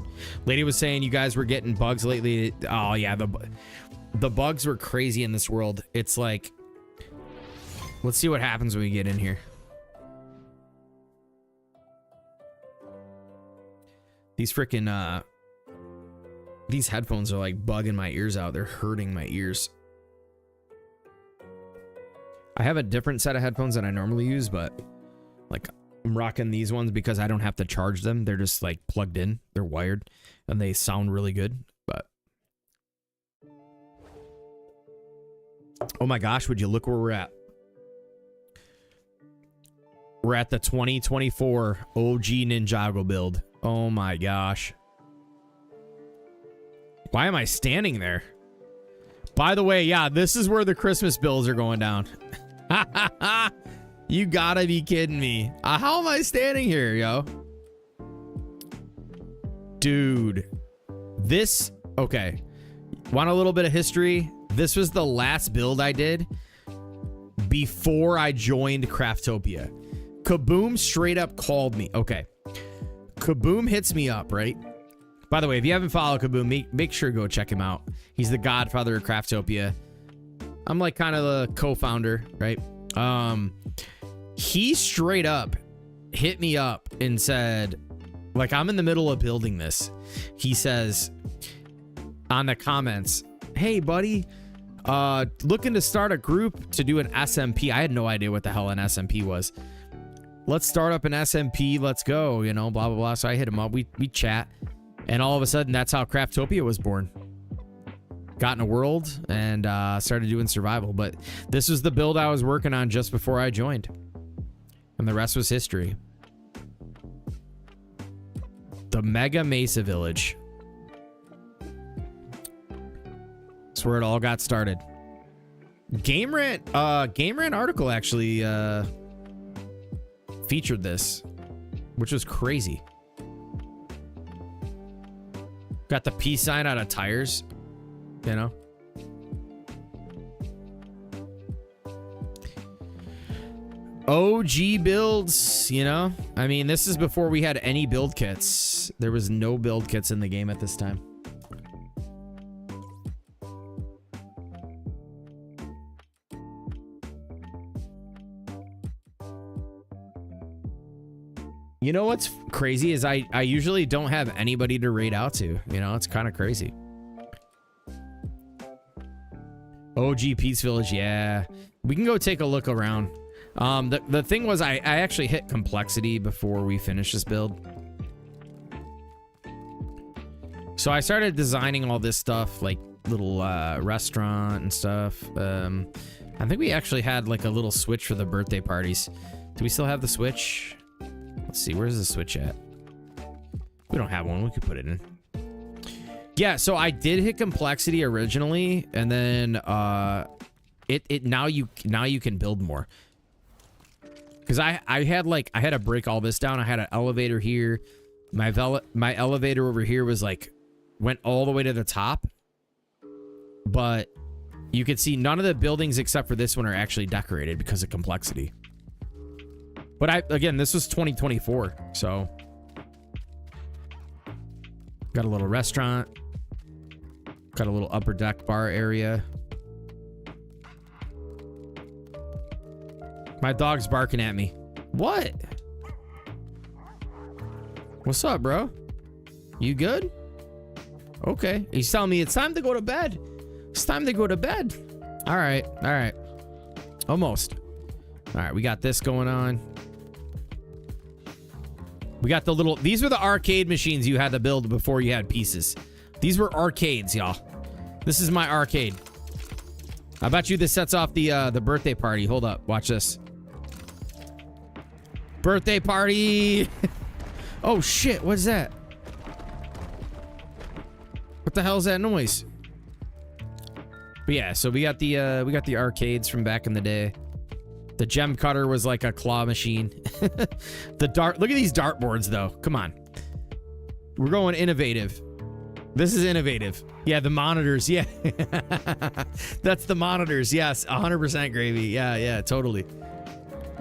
Lady was saying you guys were getting bugs lately. Oh yeah, the bugs were crazy in this world. It's like, let's see what happens when we get in here. These freaking these headphones are like bugging my ears out. They're hurting my ears. I have a different set of headphones than I normally use, but like I'm rocking these ones because I don't have to charge them. They're just like plugged in. They're wired and they sound really good. But oh my gosh, would you look where we're at? We're at the 2024 OG Ninjago build. Oh my gosh. Why am I standing there? By the way, yeah, this is where the Christmas bills are going down. You gotta be kidding me. How am I standing here, yo? Dude. This, okay. Want a little bit of history? This was the last build I did before I joined Craftopia. Kaboom straight up called me. Okay. Kaboom hits me up, right? By the way, if you haven't followed Kaboom, make sure to go check him out. He's the godfather of Craftopia. I'm like kind of the co-founder, right? He straight up hit me up and said, like, I'm in the middle of building this. He says on the comments, hey, buddy, looking to start a group to do an SMP. I had no idea what the hell an SMP was. Let's start up an SMP. Let's go, you know, blah, blah, blah. So I hit him up. We chat. And all of a sudden, that's how Craftopia was born. Got in a world and started doing survival. But this was the build I was working on just before I joined. And the rest was history. The Mega Mesa Village. That's where it all got started. Game Rant article actually featured this, which was crazy. Got the peace sign out of tires, you know. OG builds, you know. I mean, this is before we had any build kits. There was no build kits in the game at this time. You know what's crazy is I usually don't have anybody to raid out to. You know, it's kind of crazy. OG Peace Village, yeah. We can go take a look around. The thing was I actually hit complexity before we finished this build. So I started designing all this stuff, like little restaurant and stuff. I think we actually had like a little switch for the birthday parties. Do we still have the switch? Let's see, where's the switch at? We don't have one. We could put it in. Yeah, so I did hit complexity originally, and then now you can build more. Because I had to break all this down. I had an elevator here. My elevator over here was like went all the way to the top. But you can see none of the buildings except for this one are actually decorated because of complexity. But again, this was 2024, so got a little restaurant, got a little upper deck bar area. My dog's barking at me. What? What's up, bro? You good? Okay. He's telling me it's time to go to bed. It's time to go to bed. All right. All right. Almost. All right. We got this going on. We got the little... These were the arcade machines you had to build before you had pieces. These were arcades, y'all. This is my arcade. I bet you this sets off the birthday party. Hold up. Watch this. Birthday party. Oh, shit. What is that? What the hell is that noise? But yeah, so we got the arcades from back in the day. The gem cutter was like a claw machine. Look at these dartboards though. Come on. We're going innovative. This is innovative. Yeah, the monitors. Yeah. That's the monitors. Yes, 100% gravy. Yeah, totally.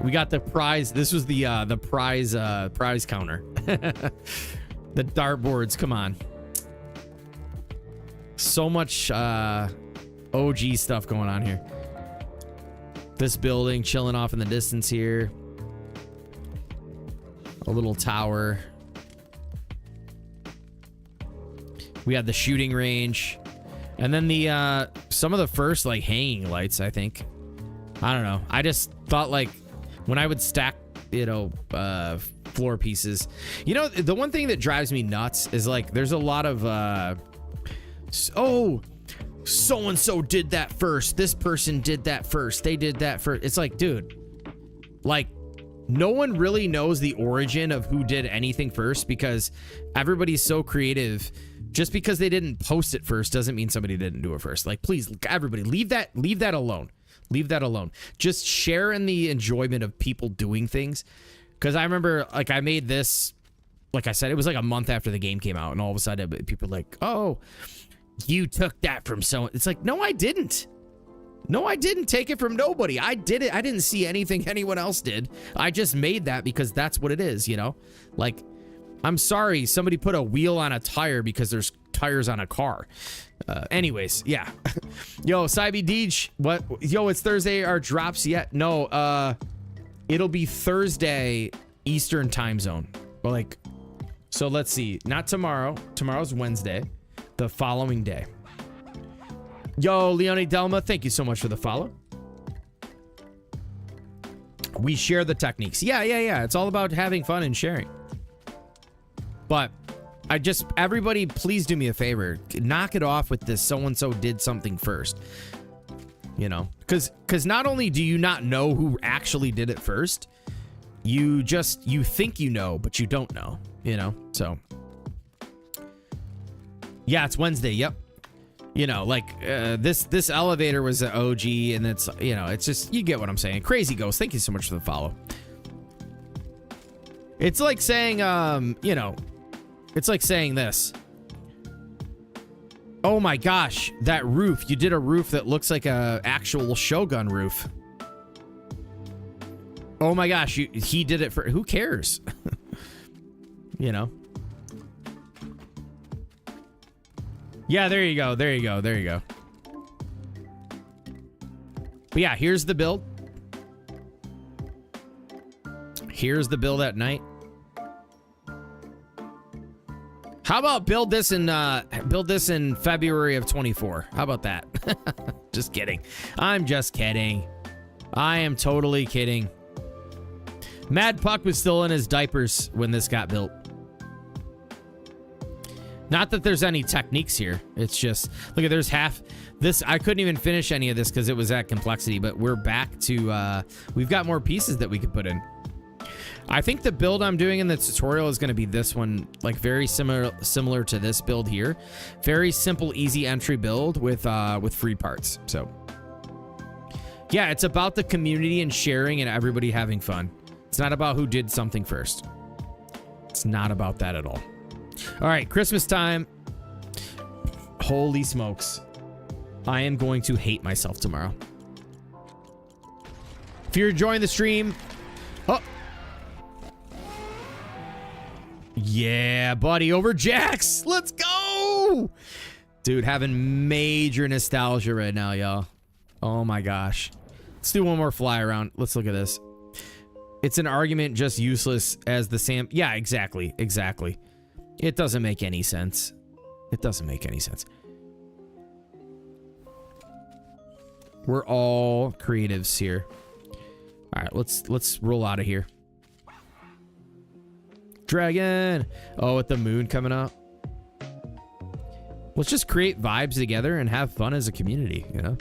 We got the prize. This was the prize counter. The dartboards. Come on. So much OG stuff going on here. This building chilling off in the distance here. A little tower. We had the shooting range. And then the some of the first like hanging lights, I think. I don't know. I just thought like when I would stack you know, floor pieces. You know, the one thing that drives me nuts is like there's a lot of oh, so and so did that first, this person did that first, they did that first. It's like, dude, like no one really knows the origin of who did anything first because everybody's so creative. Just because they didn't post it first doesn't mean somebody didn't do it first. Like, please, everybody, leave that alone. Leave that alone. Just share in the enjoyment of people doing things. Because I remember, like, I made this, like I said, it was like a month after the game came out, and all of a sudden people were like, oh, you took that from someone. It's like, no, I didn't. No, I didn't take it from nobody. I did it. I didn't see anything anyone else did. I just made that because that's what it is, you know? Like, I'm sorry, somebody put a wheel on a tire because there's tires on a car. Anyways, yeah. Yo, Cybe Deej, what? Yo, it's Thursday. Are drops yet? No, it'll be Thursday Eastern time zone. But like, so let's see. Not tomorrow. Tomorrow's Wednesday. The following day. Yo, Leone Delma, thank you so much for the follow. We share the techniques. Yeah. It's all about having fun and sharing. But everybody, please do me a favor. Knock it off with this so-and-so did something first. You know, because not only do you not know who actually did it first, you think you know, but you don't know, you know? So, yeah, it's Wednesday. Yep. You know, like this elevator was an OG, and it's, you know, it's just, you get what I'm saying. Crazy Ghost, thank you so much for the follow. It's like saying, you know, it's like saying this. Oh my gosh, that roof. You did a roof that looks like a actual Shogun roof. Oh my gosh, he did it for... Who cares? You know? Yeah, there you go. There you go. There you go. But yeah, here's the build. Here's the build at night. How about build this in February of 24? How about that? Just kidding. I'm just kidding. I am totally kidding. Mad Puck was still in his diapers when this got built. Not that there's any techniques here. It's just, look at, there's half this. I couldn't even finish any of this because it was at complexity, but we're back to, we've got more pieces that we could put in. I think the build I'm doing in the tutorial is going to be this one, like very similar to this build here. Very simple, easy entry build with free parts. So yeah, it's about the community and sharing and everybody having fun. It's not about who did something first. It's not about that at all. All right, Christmas time. Holy smokes. I am going to hate myself tomorrow. If you're enjoying the stream, oh. Yeah, buddy, over Jax. Let's go. Dude, having major nostalgia right now, y'all. Oh my gosh. Let's do one more fly around. Let's look at this. It's an argument just useless as the Sam. Yeah, exactly. Exactly. It doesn't make any sense. It doesn't make any sense. We're all creatives here. All right, let's roll out of here. Dragon. Oh, with the moon coming up. Let's just create vibes together and have fun as a community, you know?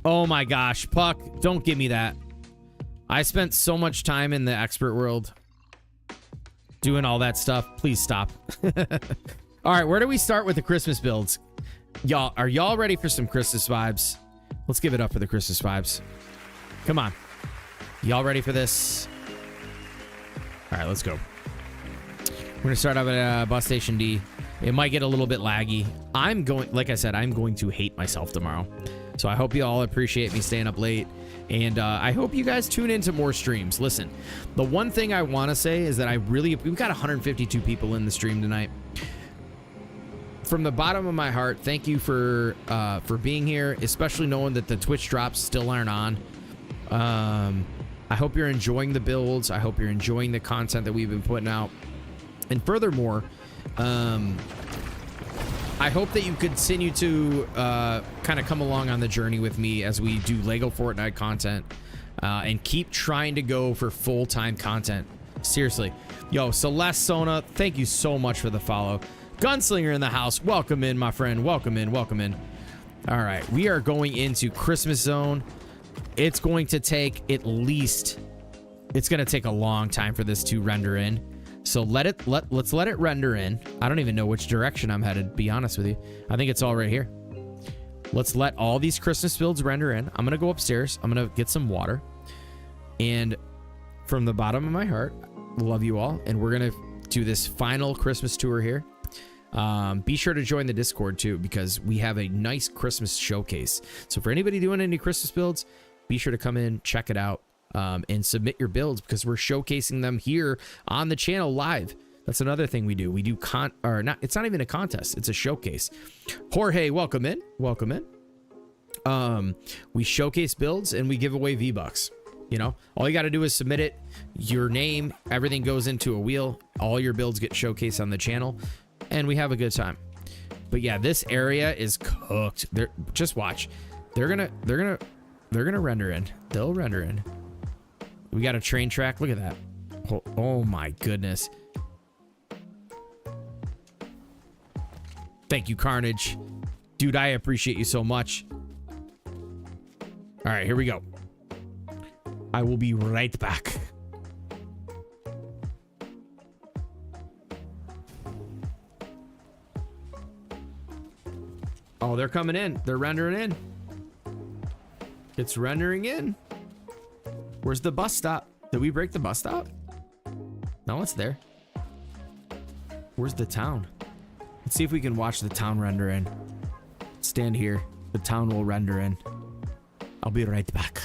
Oh my gosh, Puck, don't give me that. I spent so much time in the expert world doing all that stuff. Please stop. All right, where do we start with the Christmas builds? Y'all, are y'all ready for some Christmas vibes? Let's give it up for the Christmas vibes. Come on. Y'all ready for this? All right, let's go. We're going to start off at bus station D. It might get a little bit laggy. Like I said, I'm going to hate myself tomorrow. So I hope you all appreciate me staying up late. And I hope you guys tune into more streams. Listen, the one thing I want to say is that we've got 152 people in the stream tonight. From the bottom of my heart, thank you for being here, especially knowing that the Twitch drops still aren't on. I hope you're enjoying the builds. I hope you're enjoying the content that we've been putting out. And furthermore, I hope that you continue to kind of come along on the journey with me as we do LEGO Fortnite content and keep trying to go for full-time content. Seriously. Yo, Celeste Sona, thank you so much for the follow. Gunslinger in the house. Welcome in, my friend. Welcome in. Welcome in. All right. We are going into Christmas Zone. It's going to take at least... It's going to take a long time for this to render in. So let's let it render in. I don't even know which direction I'm headed, to be honest with you. I think it's all right here. Let's let all these Christmas builds render in. I'm going to go upstairs. I'm going to get some water. And from the bottom of my heart, love you all. And we're going to do this final Christmas tour here. Be sure to join the Discord too, because we have a nice Christmas showcase. So for anybody doing any Christmas builds, be sure to come in, check it out. And submit your builds because we're showcasing them here on the channel live. That's another thing we do. We do it's not even a contest. It's a showcase. Jorge, welcome in. Welcome in. We showcase builds and we give away V-Bucks. You know, all you got to do is submit it, your name, everything goes into a wheel. All your builds get showcased on the channel and we have a good time. But yeah, this area is cooked. Just watch. They're gonna render in. They'll render in. We got a train track. Look at that. Oh my goodness. Thank you, Carnage. Dude, I appreciate you so much. All right, here we go. I will be right back. Oh, they're coming in. They're rendering in. It's rendering in. Where's the bus stop? Did we break the bus stop? No, it's there. Where's the town? Let's see if we can watch the town render in. Stand here. The town will render in. I'll be right back.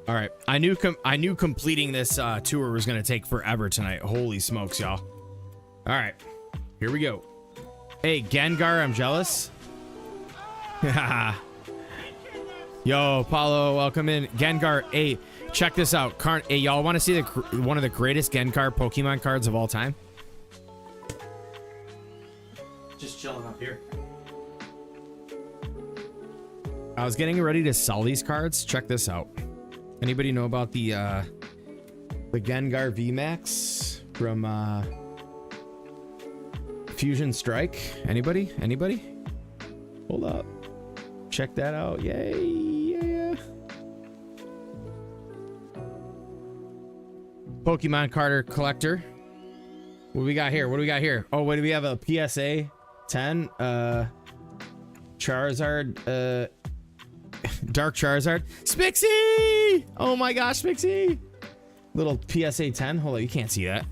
All right. I knew completing this tour was going to take forever tonight. Holy smokes, y'all. All right. Here we go. Hey, Gengar, I'm jealous. Yo, Paulo, welcome in. Gengar, hey, check this out. Hey, y'all want to see one of the greatest Gengar Pokemon cards of all time? Just chilling up here. I was getting ready to sell these cards. Check this out. Anybody know about the Gengar VMAX from Fusion Strike? Anybody? Anybody? Hold up. Check that out. Yay. Yeah. Pokemon Carter Collector. What do we got here? What do we got here? Oh, wait, do we have a PSA 10? Charizard, Dark Charizard. Spixie! Oh my gosh, Spixie! Little PSA 10. Hold on, you can't see that.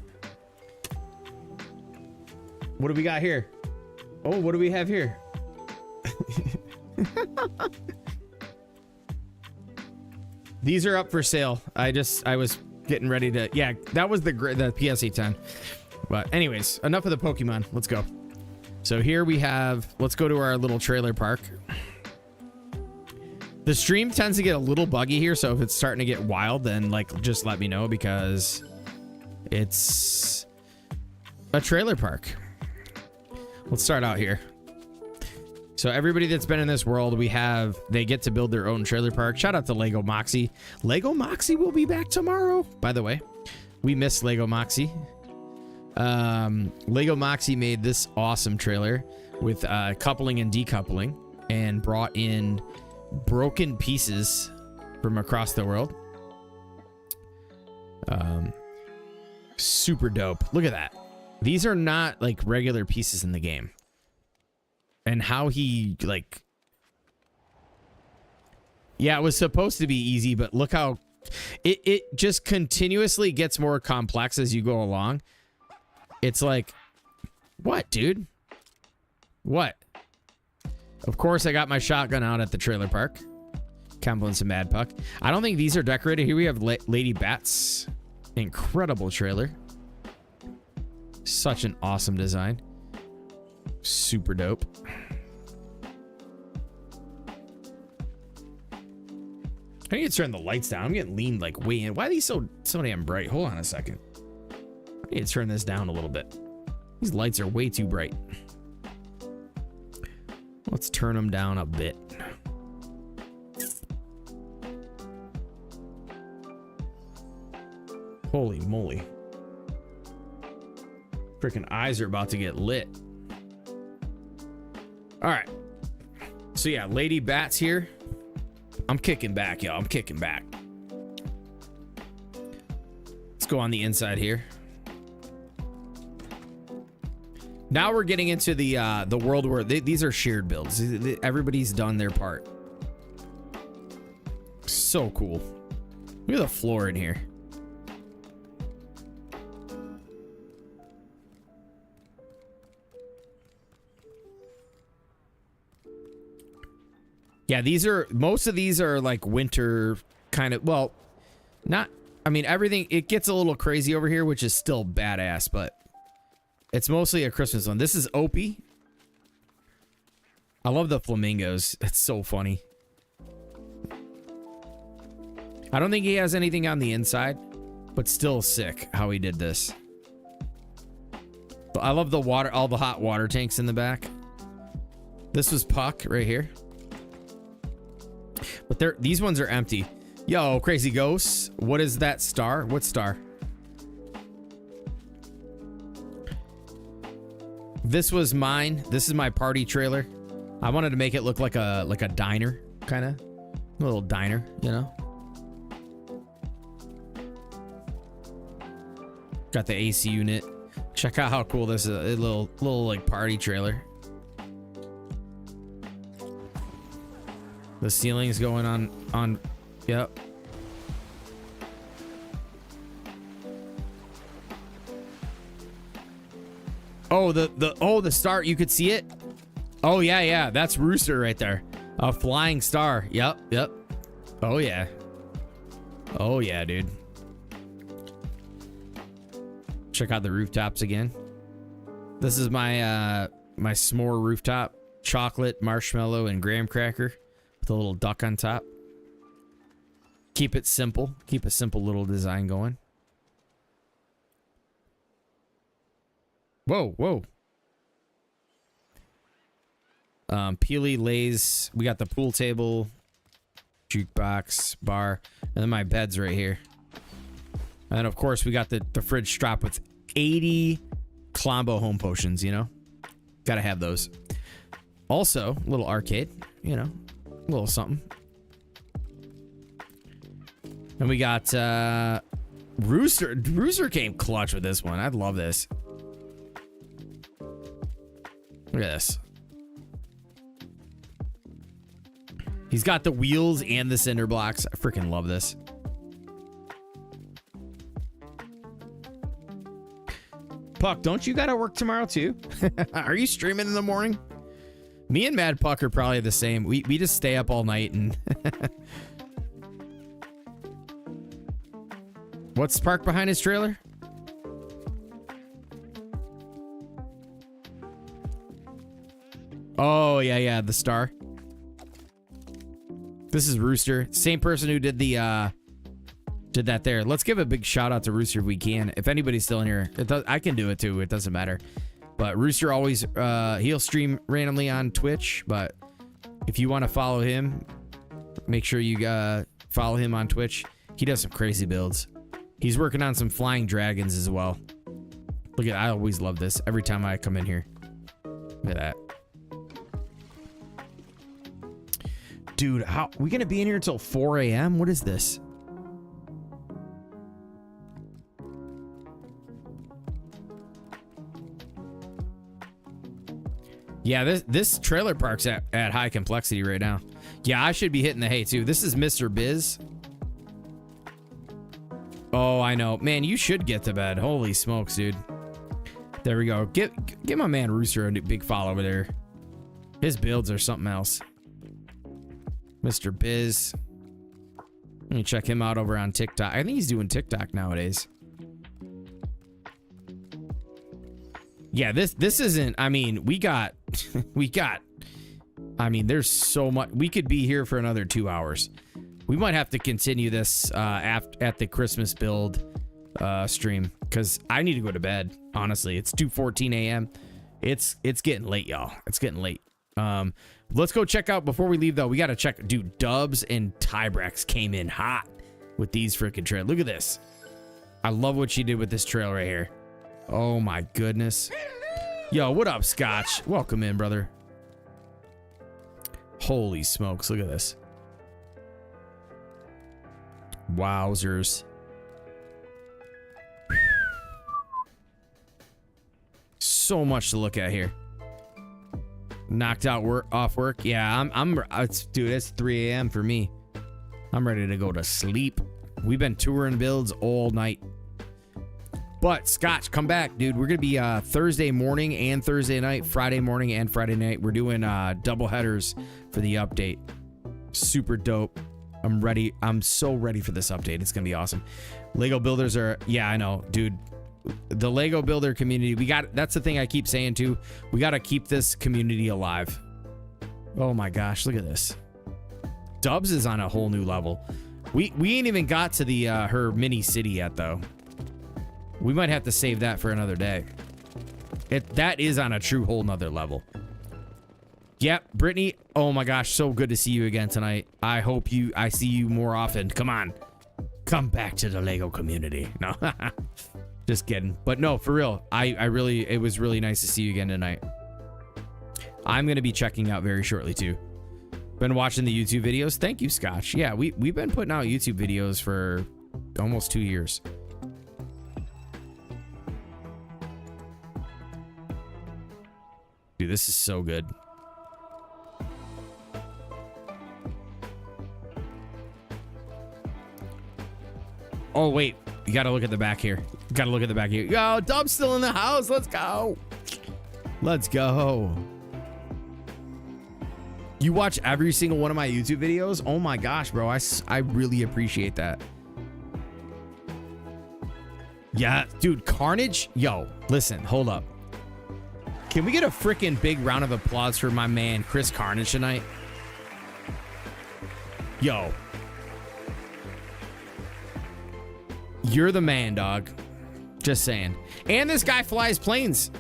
What do we got here? Oh, what do we have here? These are up for sale. I was getting ready to, yeah, that was the PSA 10. But anyways, enough of the Pokemon. Let's go. So here we have, let's go to our little trailer park. The stream tends to get a little buggy here, so if it's starting to get wild, then like just let me know, because it's a trailer park. Let's start out here. So everybody that's been in this world, they get to build their own trailer park. Shout out to LEGO Moxie. LEGO Moxie will be back tomorrow. By the way, we miss LEGO Moxie. LEGO Moxie made this awesome trailer with coupling and decoupling, and brought in broken pieces from across the world. Super dope. Look at that. These are not like regular pieces in the game. And how he like, yeah, it was supposed to be easy, but look how it just continuously gets more complex as you go along. It's like, what, dude? What? Of course, I got my shotgun out at the trailer park. Kemplin some Mad Puck. I don't think these are decorated. Here we have Lady Bat's incredible trailer. Such an awesome design. Super dope. I need to turn the lights down. I'm getting leaned like way in. Why are these so damn bright? Hold on a second. I need to turn this down a little bit. These lights are way too bright. Let's turn them down a bit. Holy moly. Freaking eyes are about to get lit. All right. So yeah, Lady Bat's here. I'm kicking back, y'all. I'm kicking back. Let's go on the inside here. Now we're getting into the world where these are shared builds. Everybody's done their part. So cool. Look at the floor in here. Yeah, most of these are like winter kind of, well, not, I mean, everything, it gets a little crazy over here, which is still badass, but it's mostly a Christmas one. This is Opie. I love the flamingos. It's so funny. I don't think he has anything on the inside, but still sick how he did this. I love the water, all the hot water tanks in the back. This was Puck right here. But these ones are empty. Yo, Crazy Ghosts. What is that star? What star? This was mine. This is my party trailer. I wanted to make it look like a diner, kind of. A little diner, you know? Got the AC unit. Check out how cool this is. A little like party trailer. The ceiling's going on, yep. Oh, the star, you could see it? Oh, yeah, that's Rooster right there. A flying star, yep. Oh, yeah. Oh, yeah, dude. Check out the rooftops again. This is my, my s'more rooftop. Chocolate, marshmallow, and graham cracker. With a little duck on top. Keep it simple. Keep a simple little design going. Whoa. Peely lays. We got the pool table, jukebox, bar, and then my bed's right here. And then, of course, we got the fridge strap with 80 Colombo home potions, you know? Gotta have those. Also, a little arcade, you know, a little something. And we got Rooster. Rooster came clutch with this one. I love this. Look at this. He's got the wheels and the cinder blocks. I freaking love this. Puck, don't you gotta work tomorrow too? Are you streaming in the morning? Me and Mad Puck are probably the same. We just stay up all night and... What's Spark behind his trailer? Oh, yeah, the star. This is Rooster. Same person who did the did that there. Let's give a big shout out to Rooster if we can. If anybody's still in here, I can do it too. It doesn't matter. But Rooster always he'll stream randomly on Twitch. But if you want to follow him, make sure you follow him on Twitch. He does some crazy builds. He's working on some flying dragons as well. Look at, I always love this every time I come in here. Look at that. Dude, how we gonna be in here till 4 a.m.? What is this? Yeah, this trailer park's at high complexity right now. Yeah, I should be hitting the hay too. This is Mr. Biz. Oh, I know. Man, you should get to bed. Holy smokes, dude. There we go. Give my man Rooster a big follow over there. His builds are something else. Mr. Biz. Let me check him out over on TikTok. I think he's doing TikTok nowadays. Yeah, this isn't, I mean, we got, I mean, there's so much. We could be here for another 2 hours. We might have to continue this at the Christmas build stream because I need to go to bed. Honestly, it's 2:14 a.m. It's getting late, y'all. It's getting late. Let's go check out before we leave though. We gotta check, dude. Dubs and Tybrex came in hot with these freaking trails. Look at this. I love what she did with this trail right here. Oh my goodness. Yo, what up, Scotch? Welcome in, brother. Holy smokes, look at this. Wowzers. So much to look at here. Knocked out off work. Yeah, dude, it's 3 a.m. for me. I'm ready to go to sleep. We've been touring builds all night. But Scotch, come back, dude. We're gonna be Thursday morning and Thursday night, Friday morning and Friday night. We're doing double headers for the update. Super dope. I'm ready. I'm so ready for this update. It's gonna be awesome. Lego builders are, yeah, I know, dude. The Lego builder community, that's the thing I keep saying too. We gotta keep this community alive. Oh my gosh, look at this. Dubs is on a whole new level. We ain't even got to the her mini city yet though. We might have to save that for another day. That is on a true whole nother level. Yep, Brittany. Oh my gosh, so good to see you again tonight. I see you more often. Come on. Come back to the Lego community. No. Just kidding. But no, for real. It was really nice to see you again tonight. I'm gonna be checking out very shortly too. Been watching the YouTube videos. Thank you, Scotch. Yeah, we've been putting out YouTube videos for almost 2 years. Dude, this is so good. Oh, wait. You gotta look at the back here. You gotta look at the back here. Yo, Dub's still in the house. Let's go. Let's go. You watch every single one of my YouTube videos? Oh my gosh, bro. I really appreciate that. Yeah, dude, Carnage. Yo, listen, hold up. Can we get a freaking big round of applause for my man, Chris Carnage, tonight? Yo. You're the man, dog. Just saying. And this guy flies planes.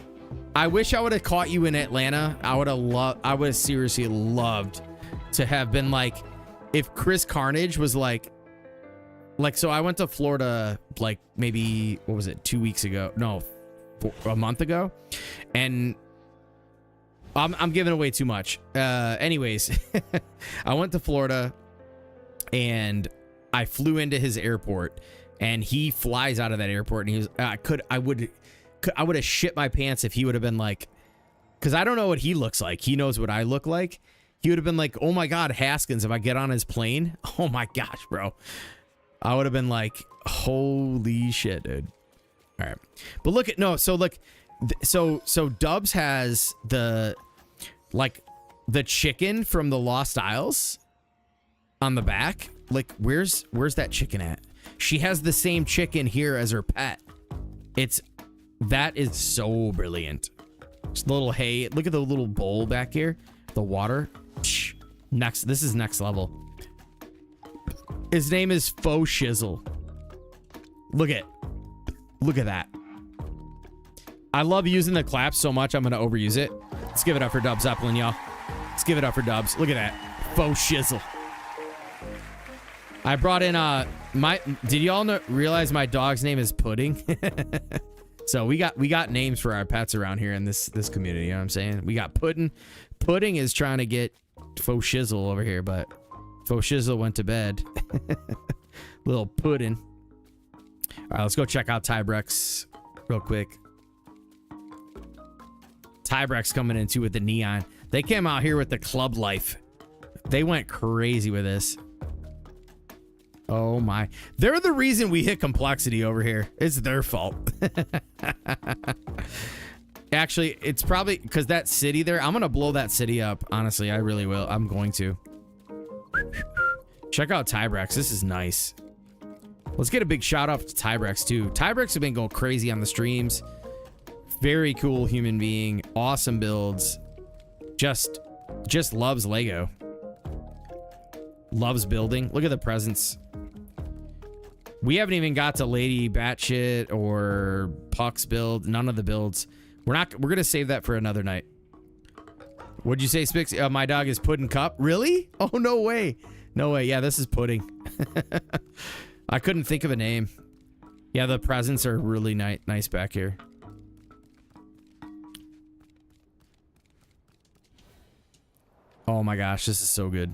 I wish I would have caught you in Atlanta. I would have seriously loved to have been like, if Chris Carnage was like, so I went to Florida like maybe, what was it, 2 weeks ago? No, a month ago. And I'm giving away too much. Anyways, I went to Florida and I flew into his airport, and he flies out of that airport, and he was, I would have shit my pants if he would have been like, because I don't know what he looks like. He knows what I look like. He would have been like, oh my God, Haskins, if I get on his plane, oh my gosh, bro. I would have been like, holy shit, dude. All right. But look at, no, so look, so Dubs has the chicken from the Lost Isles on the back. Like, where's that chicken at? She has the same chicken here as her pet. That is so brilliant. Just a little hay. Look at the little bowl back here. The water. This is next level. His name is Faux Shizzle. Look at that. I love using the clap so much, I'm going to overuse it. Let's give it up for Dubs Zeppelin, y'all. Let's give it up for Dubs. Look at that. Faux Shizzle. I brought in, did y'all realize my dog's name is Pudding? So we got names for our pets around here in this community, you know what I'm saying? We got Pudding. Pudding is trying to get Faux Shizzle over here, but Faux Shizzle went to bed. Little Pudding. All right, let's go check out Tybrex real quick. Tybrex coming in too with the neon. They came out here with the club life. They went crazy with this. Oh my. They're the reason we hit complexity over here. It's their fault. Actually, it's probably because that city there, I'm going to blow that city up. Honestly, I really will. I'm going to. Check out Tybrex. This is nice. Let's get a big shout out to Tybrex too. Tybrex have been going crazy on the streams. Very cool human being. Awesome builds. Just loves Lego. Loves building. Look at the presents. We haven't even got to Lady Batshit or Puck's build. None of the builds. We're gonna save that for another night. What'd you say, Spix? My dog is Puddin' Cup. Really? Oh, no way. No way. Yeah, this is Pudding. I couldn't think of a name. Yeah, the presents are really nice back here. Oh my gosh, this is so good.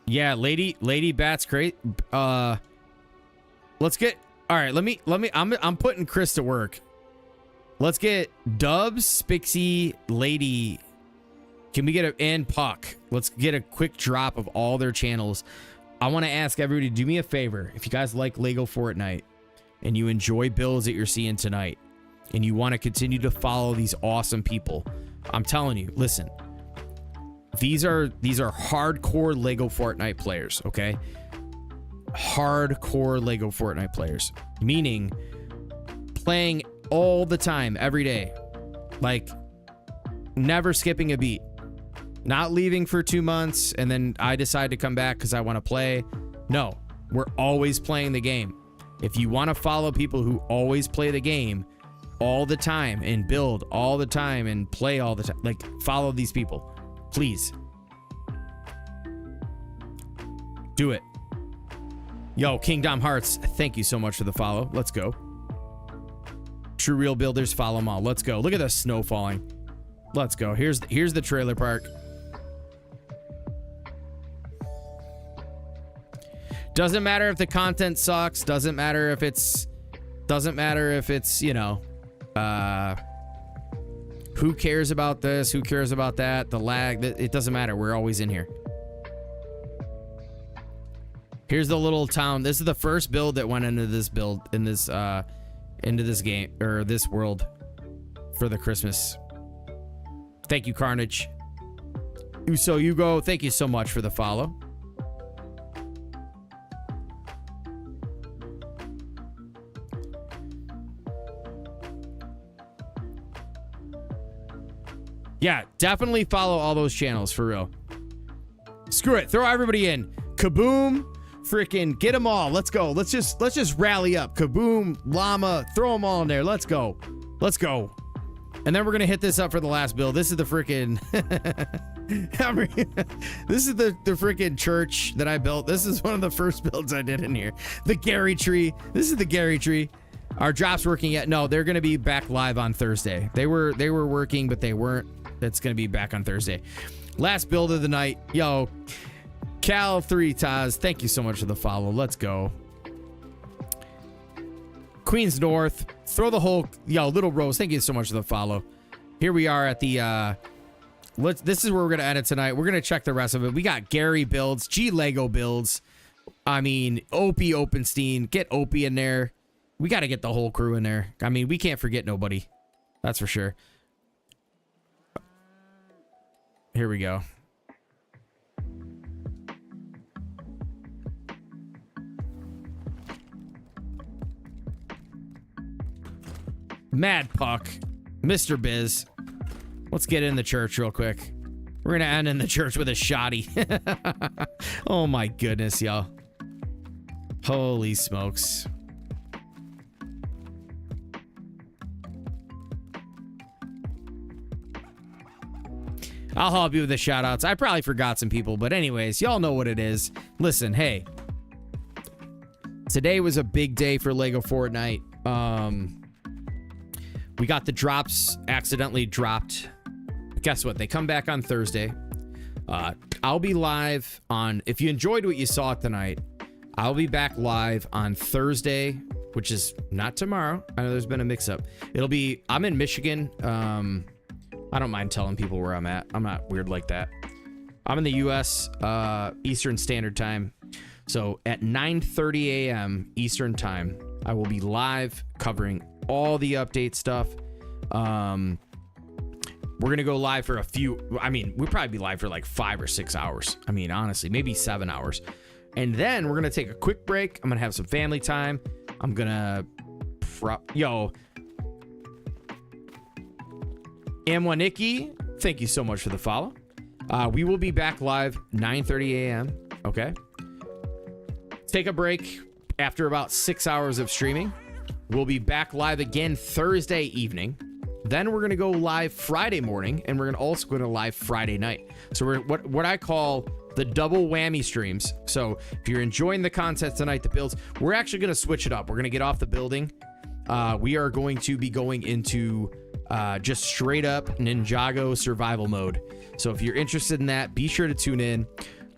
Yeah, Lady Bat's great. Let's get, all right, let me I'm putting Chris to work. Let's get Dubs, Spixie, Lady. Can we get and Puck? Let's get a quick drop of all their channels. I want to ask everybody to do me a favor. If you guys like LEGO Fortnite and you enjoy builds that you're seeing tonight and you want to continue to follow these awesome people, I'm telling you, listen. These are hardcore LEGO Fortnite players, okay? Hardcore LEGO Fortnite players. Meaning playing all the time, every day. Like, never skipping a beat. Not leaving for 2 months, and then I decide to come back because I want to play. No, we're always playing the game. If you want to follow people who always play the game all the time and build all the time and play all the time, like, follow these people. Please. Do it. Yo, Kingdom Hearts, thank you so much for the follow. Let's go. True Real Builders, follow them all. Let's go. Look at the snow falling. Let's go. Here's the trailer park. Doesn't matter if the content sucks. Doesn't matter if it's, you know, who cares about this? Who cares about that? The lag, it doesn't matter. We're always in here. Here's the little town. This is the first build that went into this build, into this game, or this world for the Christmas. Thank you, Carnage. Uso Hugo, thank you so much for the follow. Yeah, definitely follow all those channels for real. Screw it, throw everybody in. Kaboom, freaking get them all. Let's go. Let's just rally up. Kaboom, Llama, throw them all in there. Let's go. Let's go. And then we're going to hit this up for the last build. This is the freaking... this is the freaking church that I built. This is one of the first builds I did in here. The Gary Tree. This is the Gary Tree. Our drops working yet? No, they're going to be back live on Thursday. They were working, but they weren't. It's going to be back on Thursday. Last build of the night. Yo, Cal3 Taz, thank you so much for the follow. Let's go. Queens North, throw the whole, Little Rose, thank you so much for the follow. Here we are at the, this is where we're going to end it tonight. We're going to check the rest of it. We got Gary builds, G Lego builds. I mean, Opie Openstein, get Opie in there. We got to get the whole crew in there. I mean, we can't forget nobody. That's for sure. Here we go. Mad Puck, Mr. Biz. Let's get in the church real quick. We're going to end in the church with a shoddy. Oh my goodness, y'all. Holy smokes. I'll help you with the shout outs. I probably forgot some people, but anyways, y'all know what it is. Listen, hey. Today was a big day for LEGO Fortnite. We got the drops accidentally dropped. Guess what? They come back on Thursday. I'll be live on, if you enjoyed what you saw tonight, I'll be back live on Thursday, which is not tomorrow. I know there's been a mix up. I'm in Michigan. I don't mind telling people where I'm at. I'm not weird like that. I'm in the US, Eastern Standard Time. So at 9:30 a.m. Eastern Time, I will be live covering all the update stuff. We're going to go live for we'll probably be live for like 5 or 6 hours. I mean, honestly, maybe 7 hours. And then we're going to take a quick break. I'm going to have some family time. I'm going to Amwaniki, thank you so much for the follow. We will be back live 9:30 a.m. Okay. Take a break after about 6 hours of streaming. We'll be back live again Thursday evening. Then we're going to go live Friday morning, and we're going to also go to live Friday night. So we're what I call the double whammy streams. So if you're enjoying the content tonight, the builds, we're actually going to switch it up. We're going to get off the building. We are going to be going into just straight up Ninjago survival mode. So if you're interested in that, be sure to tune in.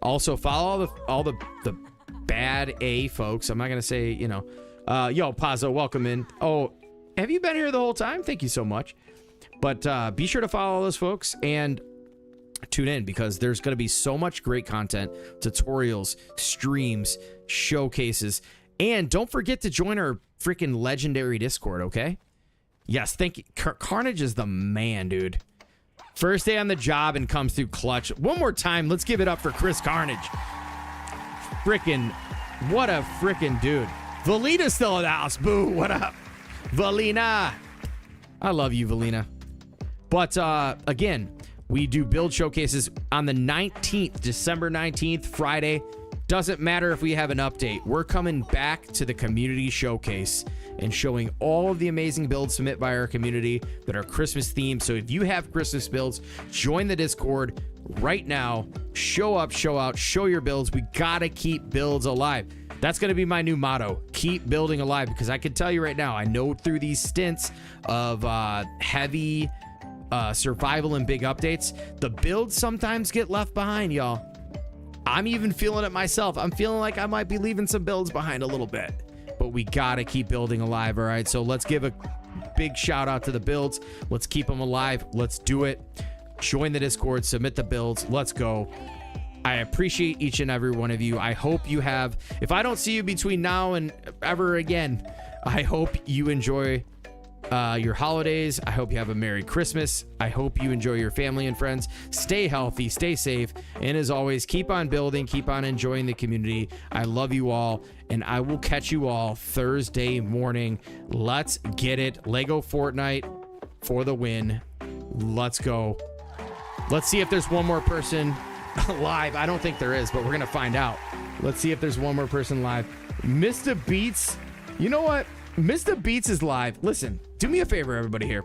Also follow all the bad A folks. I'm not going to say, yo, Pazzo, welcome in. Oh, have you been here the whole time? Thank you so much. But be sure to follow all those folks and tune in, because there's going to be so much great content, tutorials, streams, showcases, and don't forget to join our freaking legendary Discord, okay? Yes, thank you. Carnage is the man, dude. First day on the job and comes through clutch. One more time, let's give it up for Chris Carnage. Freaking, what a freaking dude. Valina's still in the house. Boo, what up? Valina. I love you, Valina. But again, we do build showcases on the 19th, December 19th, Friday. Doesn't matter if we have an update. We're coming back to the community showcase and showing all of the amazing builds submitted by our community that are Christmas themed. So if you have Christmas builds, join the Discord right now. Show up, show out, show your builds. We gotta keep builds alive. That's going to be my new motto. Keep building alive, because I can tell you right now, I know through these stints of heavy survival and big updates, the builds sometimes get left behind, y'all. I'm even feeling it myself. I'm feeling like I might be leaving some builds behind a little bit, but we got to keep building alive. All right. So let's give a big shout out to the builds. Let's keep them alive. Let's do it. Join the Discord, submit the builds. Let's go. I appreciate each and every one of you. I hope you have, if I don't see you between now and ever again, I hope you enjoy your holidays. I hope you have a Merry Christmas. I hope you enjoy your family and friends. Stay healthy, stay safe, and as always, keep on building, keep on enjoying the community. I love you all, and I will catch you all Thursday morning. Let's get it. LEGO Fortnite for the win. Let's go. Let's see if there's one more person live. I don't think there is, but we're gonna find out. Let's see if there's one more person live. Mr. Beats, you know what? Mr. Beats is live. Listen, do me a favor, everybody here.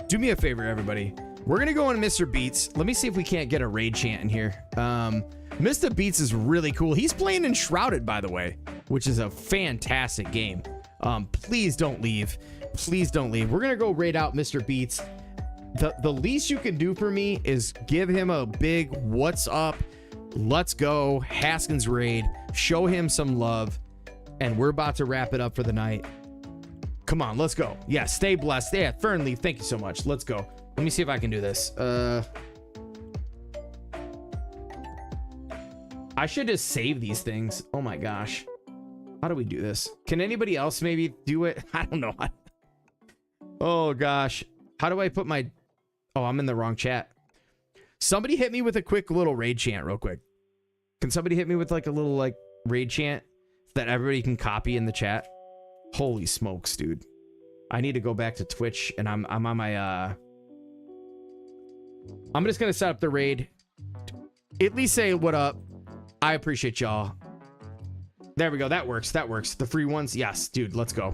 Do me a favor, everybody. We're gonna go on Mr. Beats. Let me see if we can't get a raid chant in here. Mr. Beats is really cool. He's playing in Shrouded, by the way, which is a fantastic game. Please don't leave. Please don't leave. We're gonna go raid out Mr. Beats. The least you can do for me is give him a big what's up, let's go, Haskins raid, show him some love, and we're about to wrap it up for the night. Come on, let's go. Yeah, stay blessed. Yeah, Fernleaf, thank you so much. Let's go. Let me see if I can do this. I should just save these things. Oh my gosh. How do we do this? Can anybody else maybe do it? I don't know. Oh gosh. How do I put my... Oh, I'm in the wrong chat. Somebody hit me with a quick little raid chant real quick. Can somebody hit me with like a little like raid chant that everybody can copy in the chat? Holy smokes, dude. I need to go back to Twitch and I'm on my I'm just gonna set up the raid. At least say what up. I appreciate y'all. There we go. That works. That works. The free ones. Yes, dude. Let's go.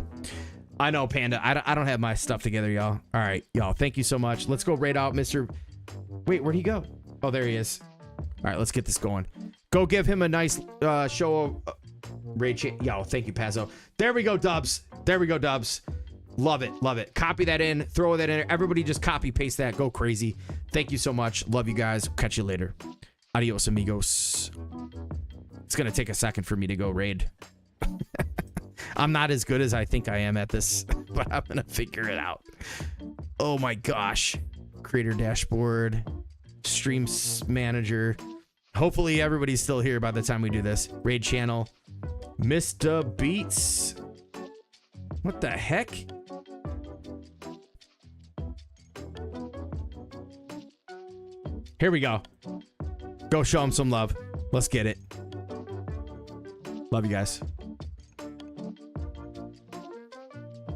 I know, Panda. I don't have my stuff together, y'all. All right, y'all. Thank you so much. Let's go raid out Mr. Wait, where'd he go? Oh, there he is. All right, let's get this going. Go give him a nice show of raid chat. Yo, thank you, Pazzo. There we go, Dubs. There we go, Dubs. Love it. Love it. Copy that in. Throw that in. Everybody just copy, paste that. Go crazy. Thank you so much. Love you guys. Catch you later. Adios, amigos. It's going to take a second for me to go raid. I'm not as good as I think I am at this, but I'm going to figure it out. Oh my gosh. Creator dashboard. Streams manager. Hopefully everybody's still here by the time we do this. Raid channel. Mr. Beats. What the heck? Here we go. Go show him some love. Let's get it. Love you guys.